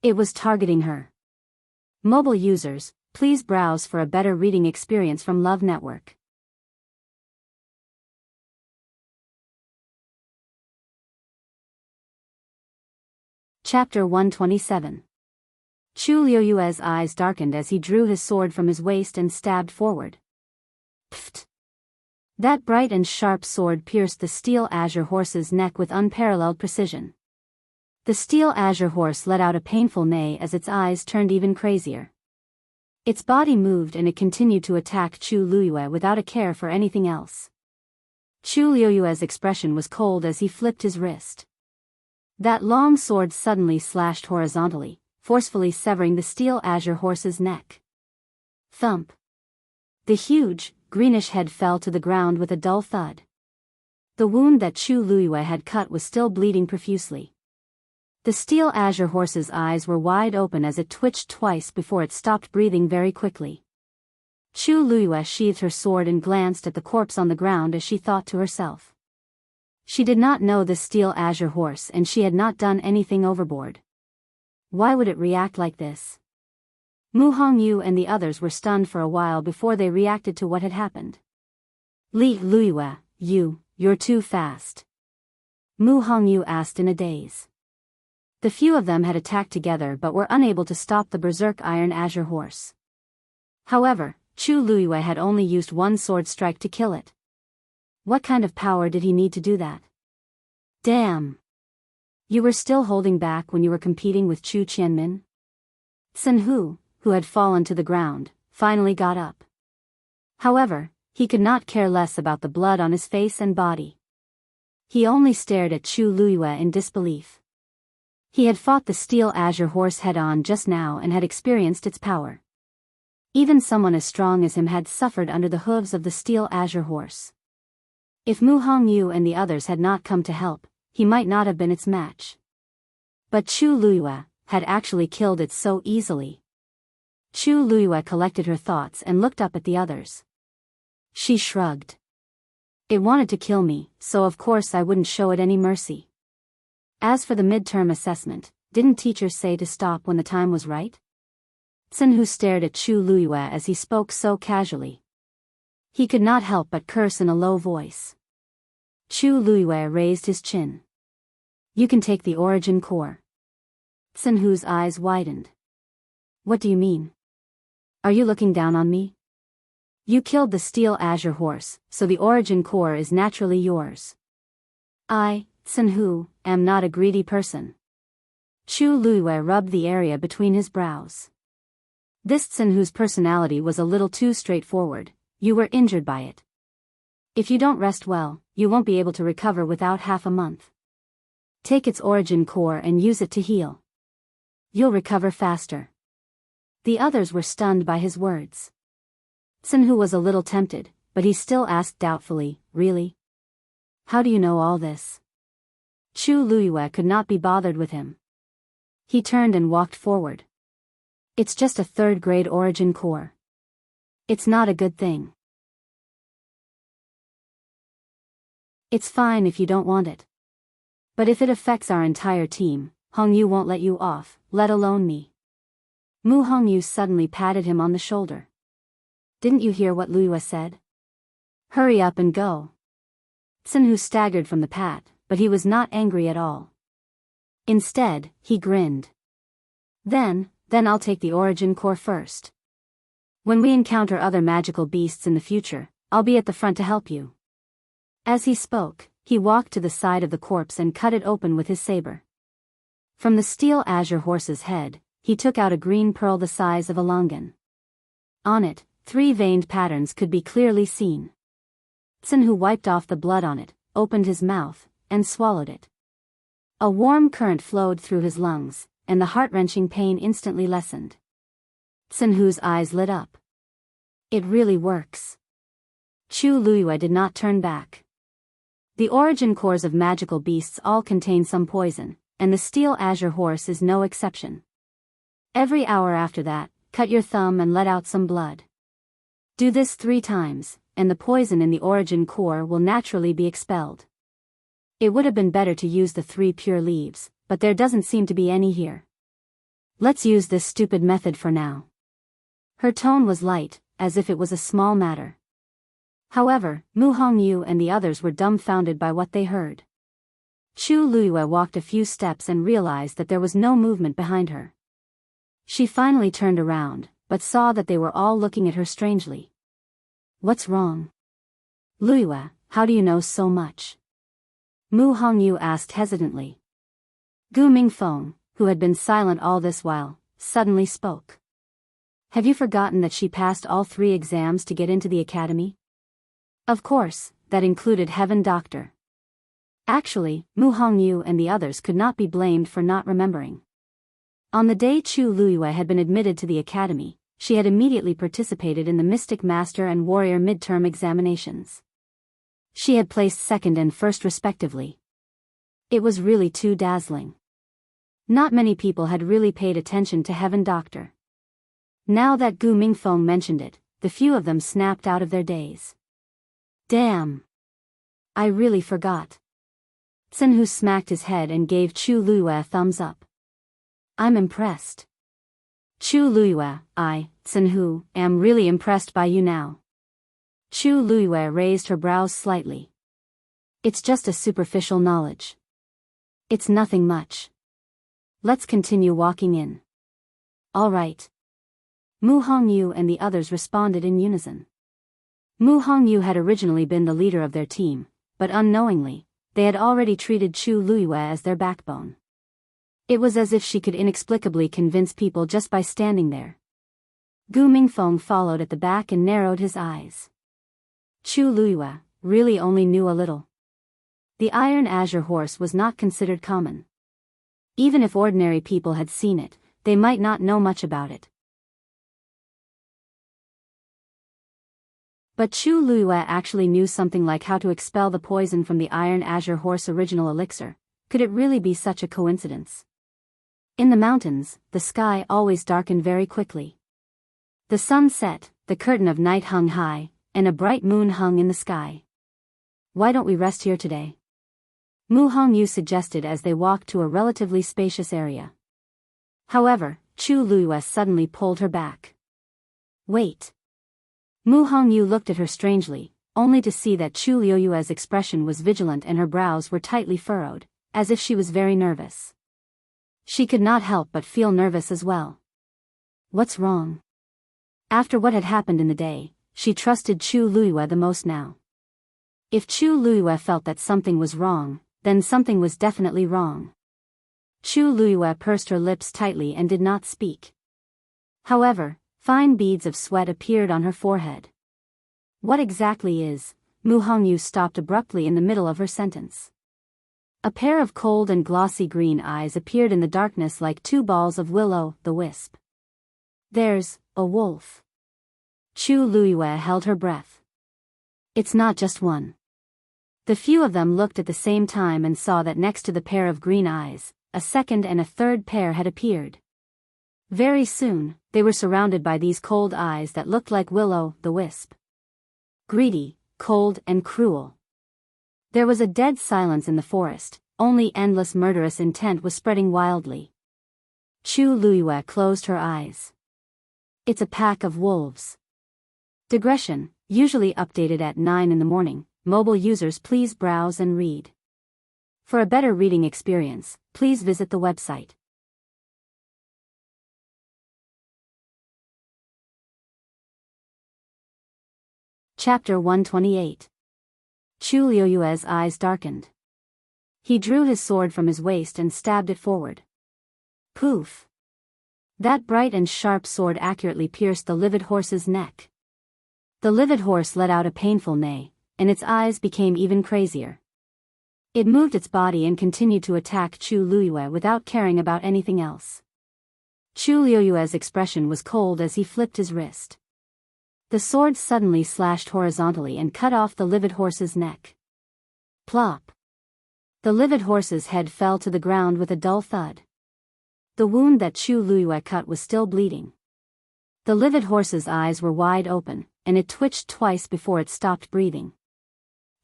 [SPEAKER 1] It was targeting her. Mobile users, please browse for a better reading experience from Love Network. Chapter 127. Chu Luiyue's eyes darkened as he drew his sword from his waist and stabbed forward. Pfft! That bright and sharp sword pierced the steel azure horse's neck with unparalleled precision. The steel azure horse let out a painful neigh as its eyes turned even crazier. Its body moved and it continued to attack Chu Luiyue without a care for anything else. Chu Luiyue's expression was cold as he flipped his wrist. That long sword suddenly slashed horizontally, forcefully severing the steel azure horse's neck. Thump! The huge, greenish head fell to the ground with a dull thud. The wound that Chu Luiyue had cut was still bleeding profusely. The steel azure horse's eyes were wide open as it twitched twice before it stopped breathing very quickly. Chu Luiyue sheathed her sword and glanced at the corpse on the ground as she thought to herself. She did not know the steel azure horse and she had not done anything overboard. Why would it react like this? Mu Hongyu and the others were stunned for a while before they reacted to what had happened. Li Luiyue, you're too fast. Mu Hongyu asked in a daze. The few of them had attacked together but were unable to stop the berserk iron azure horse. However, Chu Luiyue had only used one sword strike to kill it. What kind of power did he need to do that? Damn! You were still holding back when you were competing with Chu Qianmin? Tsinhu, who had fallen to the ground, finally got up. However, he could not care less about the blood on his face and body. He only stared at Chu Luiyue in disbelief. He had fought the steel azure horse head-on just now and had experienced its power. Even someone as strong as him had suffered under the hooves of the steel azure horse. If Mu Hongyu and the others had not come to help, he might not have been its match. But Chu Luiyue had actually killed it so easily. Chu Luiyue collected her thoughts and looked up at the others. She shrugged. It wanted to kill me, so of course I wouldn't show it any mercy. As for the midterm assessment, didn't teachers say to stop when the time was right? Tsinhu stared at Chu Luiyue as he spoke so casually. He could not help but curse in a low voice. Chu Luiyue raised his chin. You can take the origin core. Tsinhu's eyes widened. What do you mean? Are you looking down on me? You killed the steel azure horse, so the origin core is naturally yours. I, Tsinhu, am not a greedy person. Chu Luiyue rubbed the area between his brows. This Tsinhu's personality was a little too straightforward. You were injured by it. If you don't rest well, you won't be able to recover without half a month. Take its origin core and use it to heal. You'll recover faster. The others were stunned by his words. Tsinhu was a little tempted, but he still asked doubtfully, really? How do you know all this? Chu Luiyue could not be bothered with him. He turned and walked forward. It's just a third-grade origin core. It's not a good thing. It's fine if you don't want it. But if it affects our entire team, Hongyu won't let you off, let alone me. Mu Hongyu suddenly patted him on the shoulder. Didn't you hear what Luiyue said? Hurry up and go. Tsinhu staggered from the pat, but he was not angry at all. Instead, he grinned. Then I'll take the origin core first. When we encounter other magical beasts in the future, I'll be at the front to help you. As he spoke, he walked to the side of the corpse and cut it open with his saber. From the steel azure horse's head, he took out a green pearl the size of a longan. On it, 3 veined patterns could be clearly seen. Tsinhu wiped off the blood on it, opened his mouth, and swallowed it. A warm current flowed through his lungs, and the heart-wrenching pain instantly lessened. Tsinhu's eyes lit up. It really works. Chu Luiyue did not turn back. The origin cores of magical beasts all contain some poison, and the steel azure horse is no exception. Every hour after that, cut your thumb and let out some blood. Do this 3 times, and the poison in the origin core will naturally be expelled. It would have been better to use the 3 pure leaves, but there doesn't seem to be any here. Let's use this stupid method for now. Her tone was light, as if it was a small matter. However, Mu Hongyu and the others were dumbfounded by what they heard. Chu Luiyue walked a few steps and realized that there was no movement behind her. She finally turned around, but saw that they were all looking at her strangely. What's wrong? Luiyue, how do you know so much? Mu Hongyu asked hesitantly. Gu Mingfeng, who had been silent all this while, suddenly spoke. Have you forgotten that she passed all 3 exams to get into the academy? Of course, that included Heaven Doctor. Actually, Mu Hongyu and the others could not be blamed for not remembering. On the day Chu Luiyue had been admitted to the academy, she had immediately participated in the Mystic Master and Warrior midterm examinations. She had placed 2nd and 1st respectively. It was really too dazzling. Not many people had really paid attention to Heaven Doctor. Now that Gu Mingfeng mentioned it, the few of them snapped out of their daze. Damn! I really forgot. Tsinhu smacked his head and gave Chu Luiyue a thumbs up. I'm impressed. Chu Luiyue, I, Tsinhu, am really impressed by you now. Chu Luiyue raised her brows slightly. It's just a superficial knowledge. It's nothing much. Let's continue walking in. All right. Mu Hongyu and the others responded in unison. Mu Hongyu had originally been the leader of their team, but unknowingly, they had already treated Chu Luiyue as their backbone. It was as if she could inexplicably convince people just by standing there. Gu Mingfeng followed at the back and narrowed his eyes. Chu Luiyue really only knew a little. The Iron Azure Horse was not considered common. Even if ordinary people had seen it, they might not know much about it. But Chu Luiyue actually knew something like how to expel the poison from the Iron Azure Horse original elixir. Could it really be such a coincidence? In the mountains, the sky always darkened very quickly. The sun set, the curtain of night hung high, and a bright moon hung in the sky. Why don't we rest here today? Mu Hongyu suggested as they walked to a relatively spacious area. However, Chu Luiyue suddenly pulled her back. Wait. Mu Hongyu looked at her strangely, only to see that Chu Luiyue's expression was vigilant and her brows were tightly furrowed, as if she was very nervous. She could not help but feel nervous as well. What's wrong? After what had happened in the day, she trusted Chu Luiyue the most now. If Chu Luiyue felt that something was wrong, then something was definitely wrong. Chu Luiyue pursed her lips tightly and did not speak. However, fine beads of sweat appeared on her forehead. What exactly is? Mu Hongyu stopped abruptly in the middle of her sentence. A pair of cold and glossy green eyes appeared in the darkness like two balls of will-o'-the-wisp. There's a wolf. Chu Luiyue held her breath. It's not just one. The few of them looked at the same time and saw that next to the pair of green eyes, a second and a third pair had appeared. Very soon, they were surrounded by these cold eyes that looked like will-o'-the-wisp. Greedy, cold and cruel. There was a dead silence in the forest, only endless murderous intent was spreading wildly. Chu Luiyue closed her eyes. It's a pack of wolves. Digression, usually updated at 9 in the morning, mobile users please browse and read. For a better reading experience, please visit the website. Chapter 128. Chu Luiyue's eyes darkened. He drew his sword from his waist and stabbed it forward. Poof! That bright and sharp sword accurately pierced the livid horse's neck. The livid horse let out a painful neigh, and its eyes became even crazier. It moved its body and continued to attack Chu Luiyue without caring about anything else. Chu Luiyue's expression was cold as he flipped his wrist. The sword suddenly slashed horizontally and cut off the livid horse's neck. Plop! The livid horse's head fell to the ground with a dull thud. The wound that Chu Luiyue cut was still bleeding. The livid horse's eyes were wide open, and it twitched twice before it stopped breathing.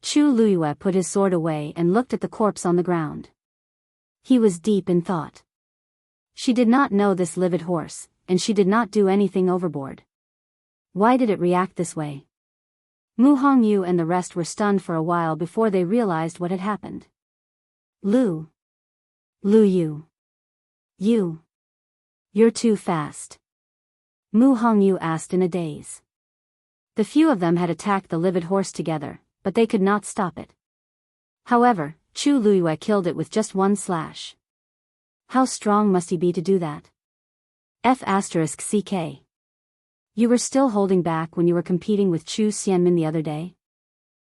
[SPEAKER 1] Chu Luiyue put his sword away and looked at the corpse on the ground. He was deep in thought. She did not know this livid horse, and she did not do anything overboard. Why did it react this way? Mu Hongyu and the rest were stunned for a while before they realized what had happened. Lu. You're too fast. Mu Hongyu asked in a daze. The few of them had attacked the livid horse together, but they could not stop it. However, Chu Luiyue killed it with just one slash. How strong must he be to do that? F***ck. You were still holding back when you were competing with Chu Xianmin the other day?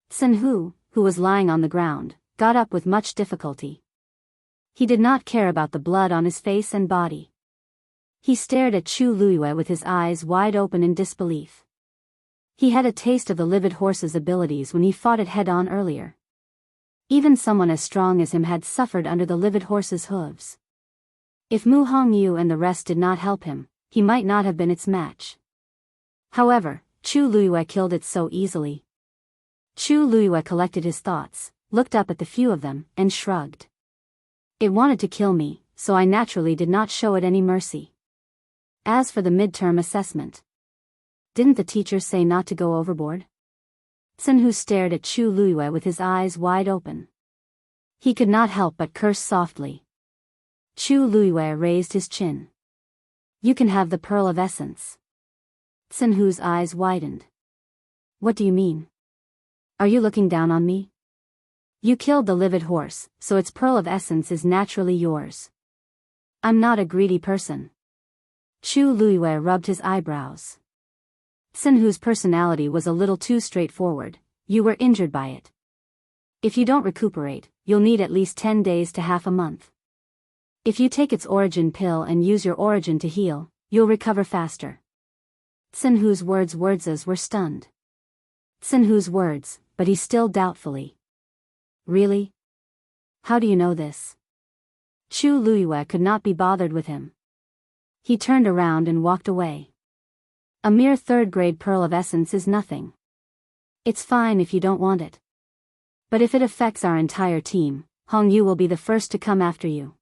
[SPEAKER 1] Senhu, who was lying on the ground, got up with much difficulty. He did not care about the blood on his face and body. He stared at Chu Luiyue with his eyes wide open in disbelief. He had a taste of the livid horse's abilities when he fought it head-on earlier. Even someone as strong as him had suffered under the livid horse's hooves. If Mu Hongyu and the rest did not help him, he might not have been its match. However, Chu Luiyue killed it so easily. Chu Luiyue collected his thoughts, looked up at the few of them, and shrugged. It wanted to kill me, so I naturally did not show it any mercy. As for the midterm assessment, didn't the teacher say not to go overboard? Senhu stared at Chu Luiyue with his eyes wide open. He could not help but curse softly. Chu Luiyue raised his chin. You can have the pearl of essence. Senhu's eyes widened. What do you mean? Are you looking down on me? You killed the livid horse, so its pearl of essence is naturally yours. I'm not a greedy person. Chu Luiyue rubbed his eyebrows. Sinhu's personality was a little too straightforward. You were injured by it. If you don't recuperate, you'll need at least 10 days to half a month. If you take its origin pill and use your origin to heal, you'll recover faster. Sinhu's words were stunned. Sinhu's words, but he still doubtfully. Really? How do you know this? Chu Luiyue could not be bothered with him. He turned around and walked away. A mere third-grade pearl of essence is nothing. It's fine if you don't want it. But if it affects our entire team, Hongyu will be the first to come after you.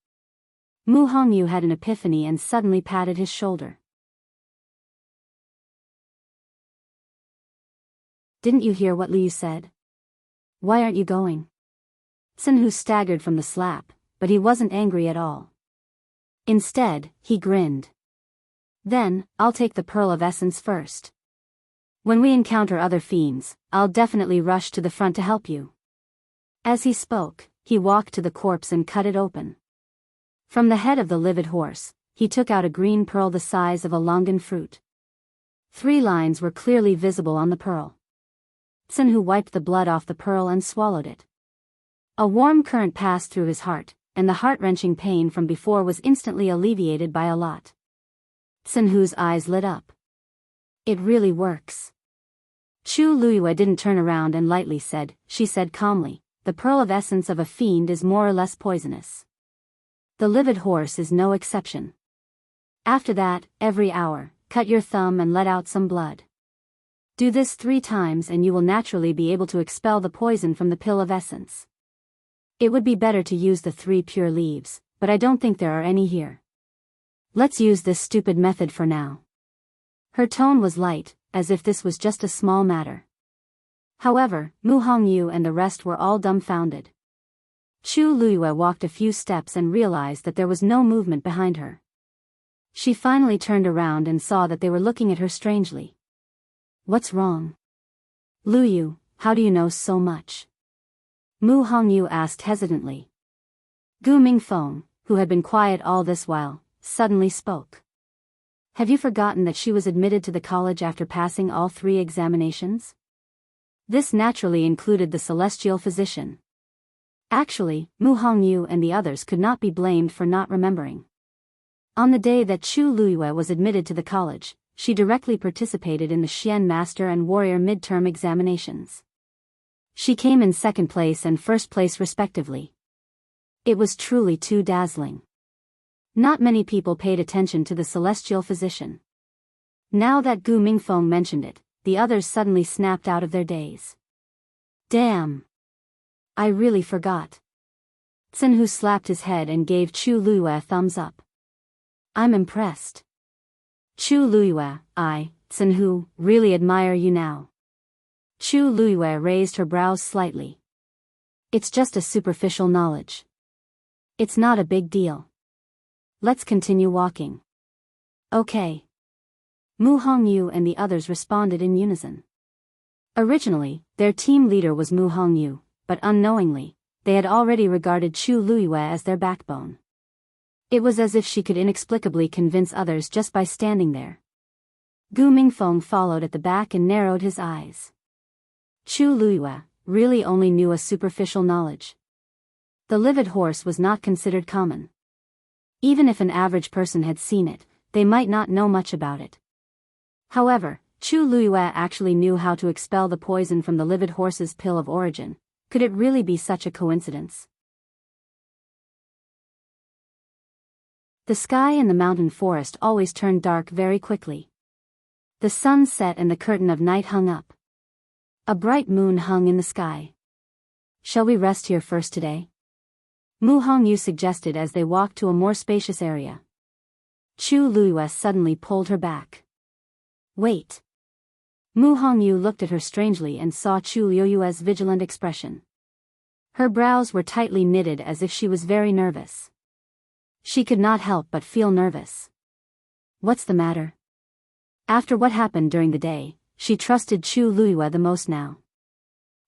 [SPEAKER 1] Mu Hongyu had an epiphany and suddenly patted his shoulder. Didn't you hear what Liu said? Why aren't you going? Sinhu staggered from the slap, but he wasn't angry at all. Instead, he grinned. Then, I'll take the pearl of essence first. When we encounter other fiends, I'll definitely rush to the front to help you. As he spoke, he walked to the corpse and cut it open. From the head of the livid horse, he took out a green pearl the size of a longan fruit. 3 lines were clearly visible on the pearl. Sinhu wiped the blood off the pearl and swallowed it. A warm current passed through his heart, and the heart-wrenching pain from before was instantly alleviated by a lot. Sinhu's eyes lit up. It really works. Chu Luiyue didn't turn around and lightly said, she said calmly, the pearl of essence of a fiend is more or less poisonous. The livid horse is no exception. After that, every hour, cut your thumb and let out some blood. Do this 3 times and you will naturally be able to expel the poison from the pill of essence. It would be better to use the 3 pure leaves, but I don't think there are any here. Let's use this stupid method for now. Her tone was light, as if this was just a small matter. However, Mu Hongyu and the rest were all dumbfounded. Chu Luiyue walked a few steps and realized that there was no movement behind her. She finally turned around and saw that they were looking at her strangely. What's wrong? Luyu, how do you know so much? Mu Hongyu asked hesitantly. Gu Mingfeng, who had been quiet all this while, suddenly spoke. Have you forgotten that she was admitted to the college after passing all 3 examinations? This naturally included the celestial physician. Actually, Mu Hongyu and the others could not be blamed for not remembering. On the day that Chu Luiyue was admitted to the college, she directly participated in the Xian Master and Warrior midterm examinations. She came in 2nd place and 1st place respectively. It was truly too dazzling. Not many people paid attention to the celestial physician. Now that Gu Mingfeng mentioned it, the others suddenly snapped out of their daze. Damn! I really forgot. Sinhu slapped his head and gave Chu Luiyue a thumbs up. I'm impressed. Chu Luiyue, Sinhu, really admire you now. Chu Luiyue raised her brows slightly. It's just a superficial knowledge. It's not a big deal. Let's continue walking. Okay. Mu Hongyu and the others responded in unison. Originally, their team leader was Mu Hongyu, but unknowingly, they had already regarded Chu Luiyue as their backbone. It was as if she could inexplicably convince others just by standing there. Gu Mingfeng followed at the back and narrowed his eyes. Chu Luiyue really only knew a superficial knowledge. The livid horse was not considered common. Even if an average person had seen it, they might not know much about it. However, Chu Luiyue actually knew how to expel the poison from the livid horse's pill of origin. Could it really be such a coincidence? The sky in the mountain forest always turned dark very quickly. The sun set and the curtain of night hung up. A bright moon hung in the sky. Shall we rest here first today? Mu Hongyu suggested as they walked to a more spacious area. Chu Luiyue suddenly pulled her back. Wait. Mu Hongyu looked at her strangely and saw Chu Luiyue's vigilant expression. Her brows were tightly knitted as if she was very nervous. She could not help but feel nervous. What's the matter? After what happened during the day, she trusted Chu Luiyue the most now.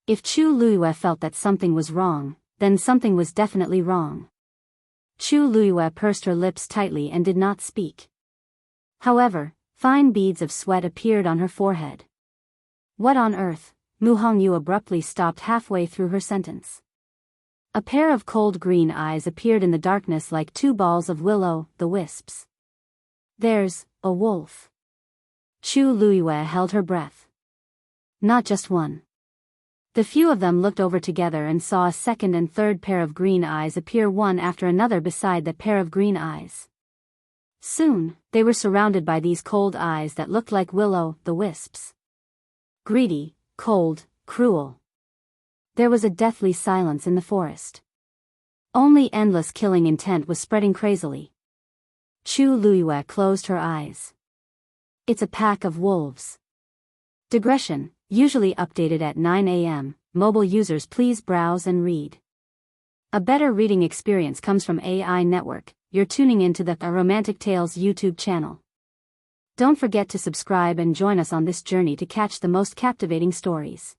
[SPEAKER 1] If Chu Luiyue felt that something was wrong, then something was definitely wrong. Chu Luiyue pursed her lips tightly and did not speak. However, fine beads of sweat appeared on her forehead. What on earth? Mu Hongyu abruptly stopped halfway through her sentence. A pair of cold green eyes appeared in the darkness like two balls of will-o'-the-wisps. There's a wolf. Chu Luiyue held her breath. Not just one. The few of them looked over together and saw a second and third pair of green eyes appear one after another beside that pair of green eyes. Soon, they were surrounded by these cold eyes that looked like will-o'-the-wisps. Greedy, cold, cruel. There was a deathly silence in the forest. Only endless killing intent was spreading crazily. Chu Luiyue closed her eyes. It's a pack of wolves. Digression, usually updated at 9 a.m. Mobile users, please browse and read. A better reading experience comes from AI Network. You're tuning into the Romantic Tales YouTube channel. Don't forget to subscribe and join us on this journey to catch the most captivating stories.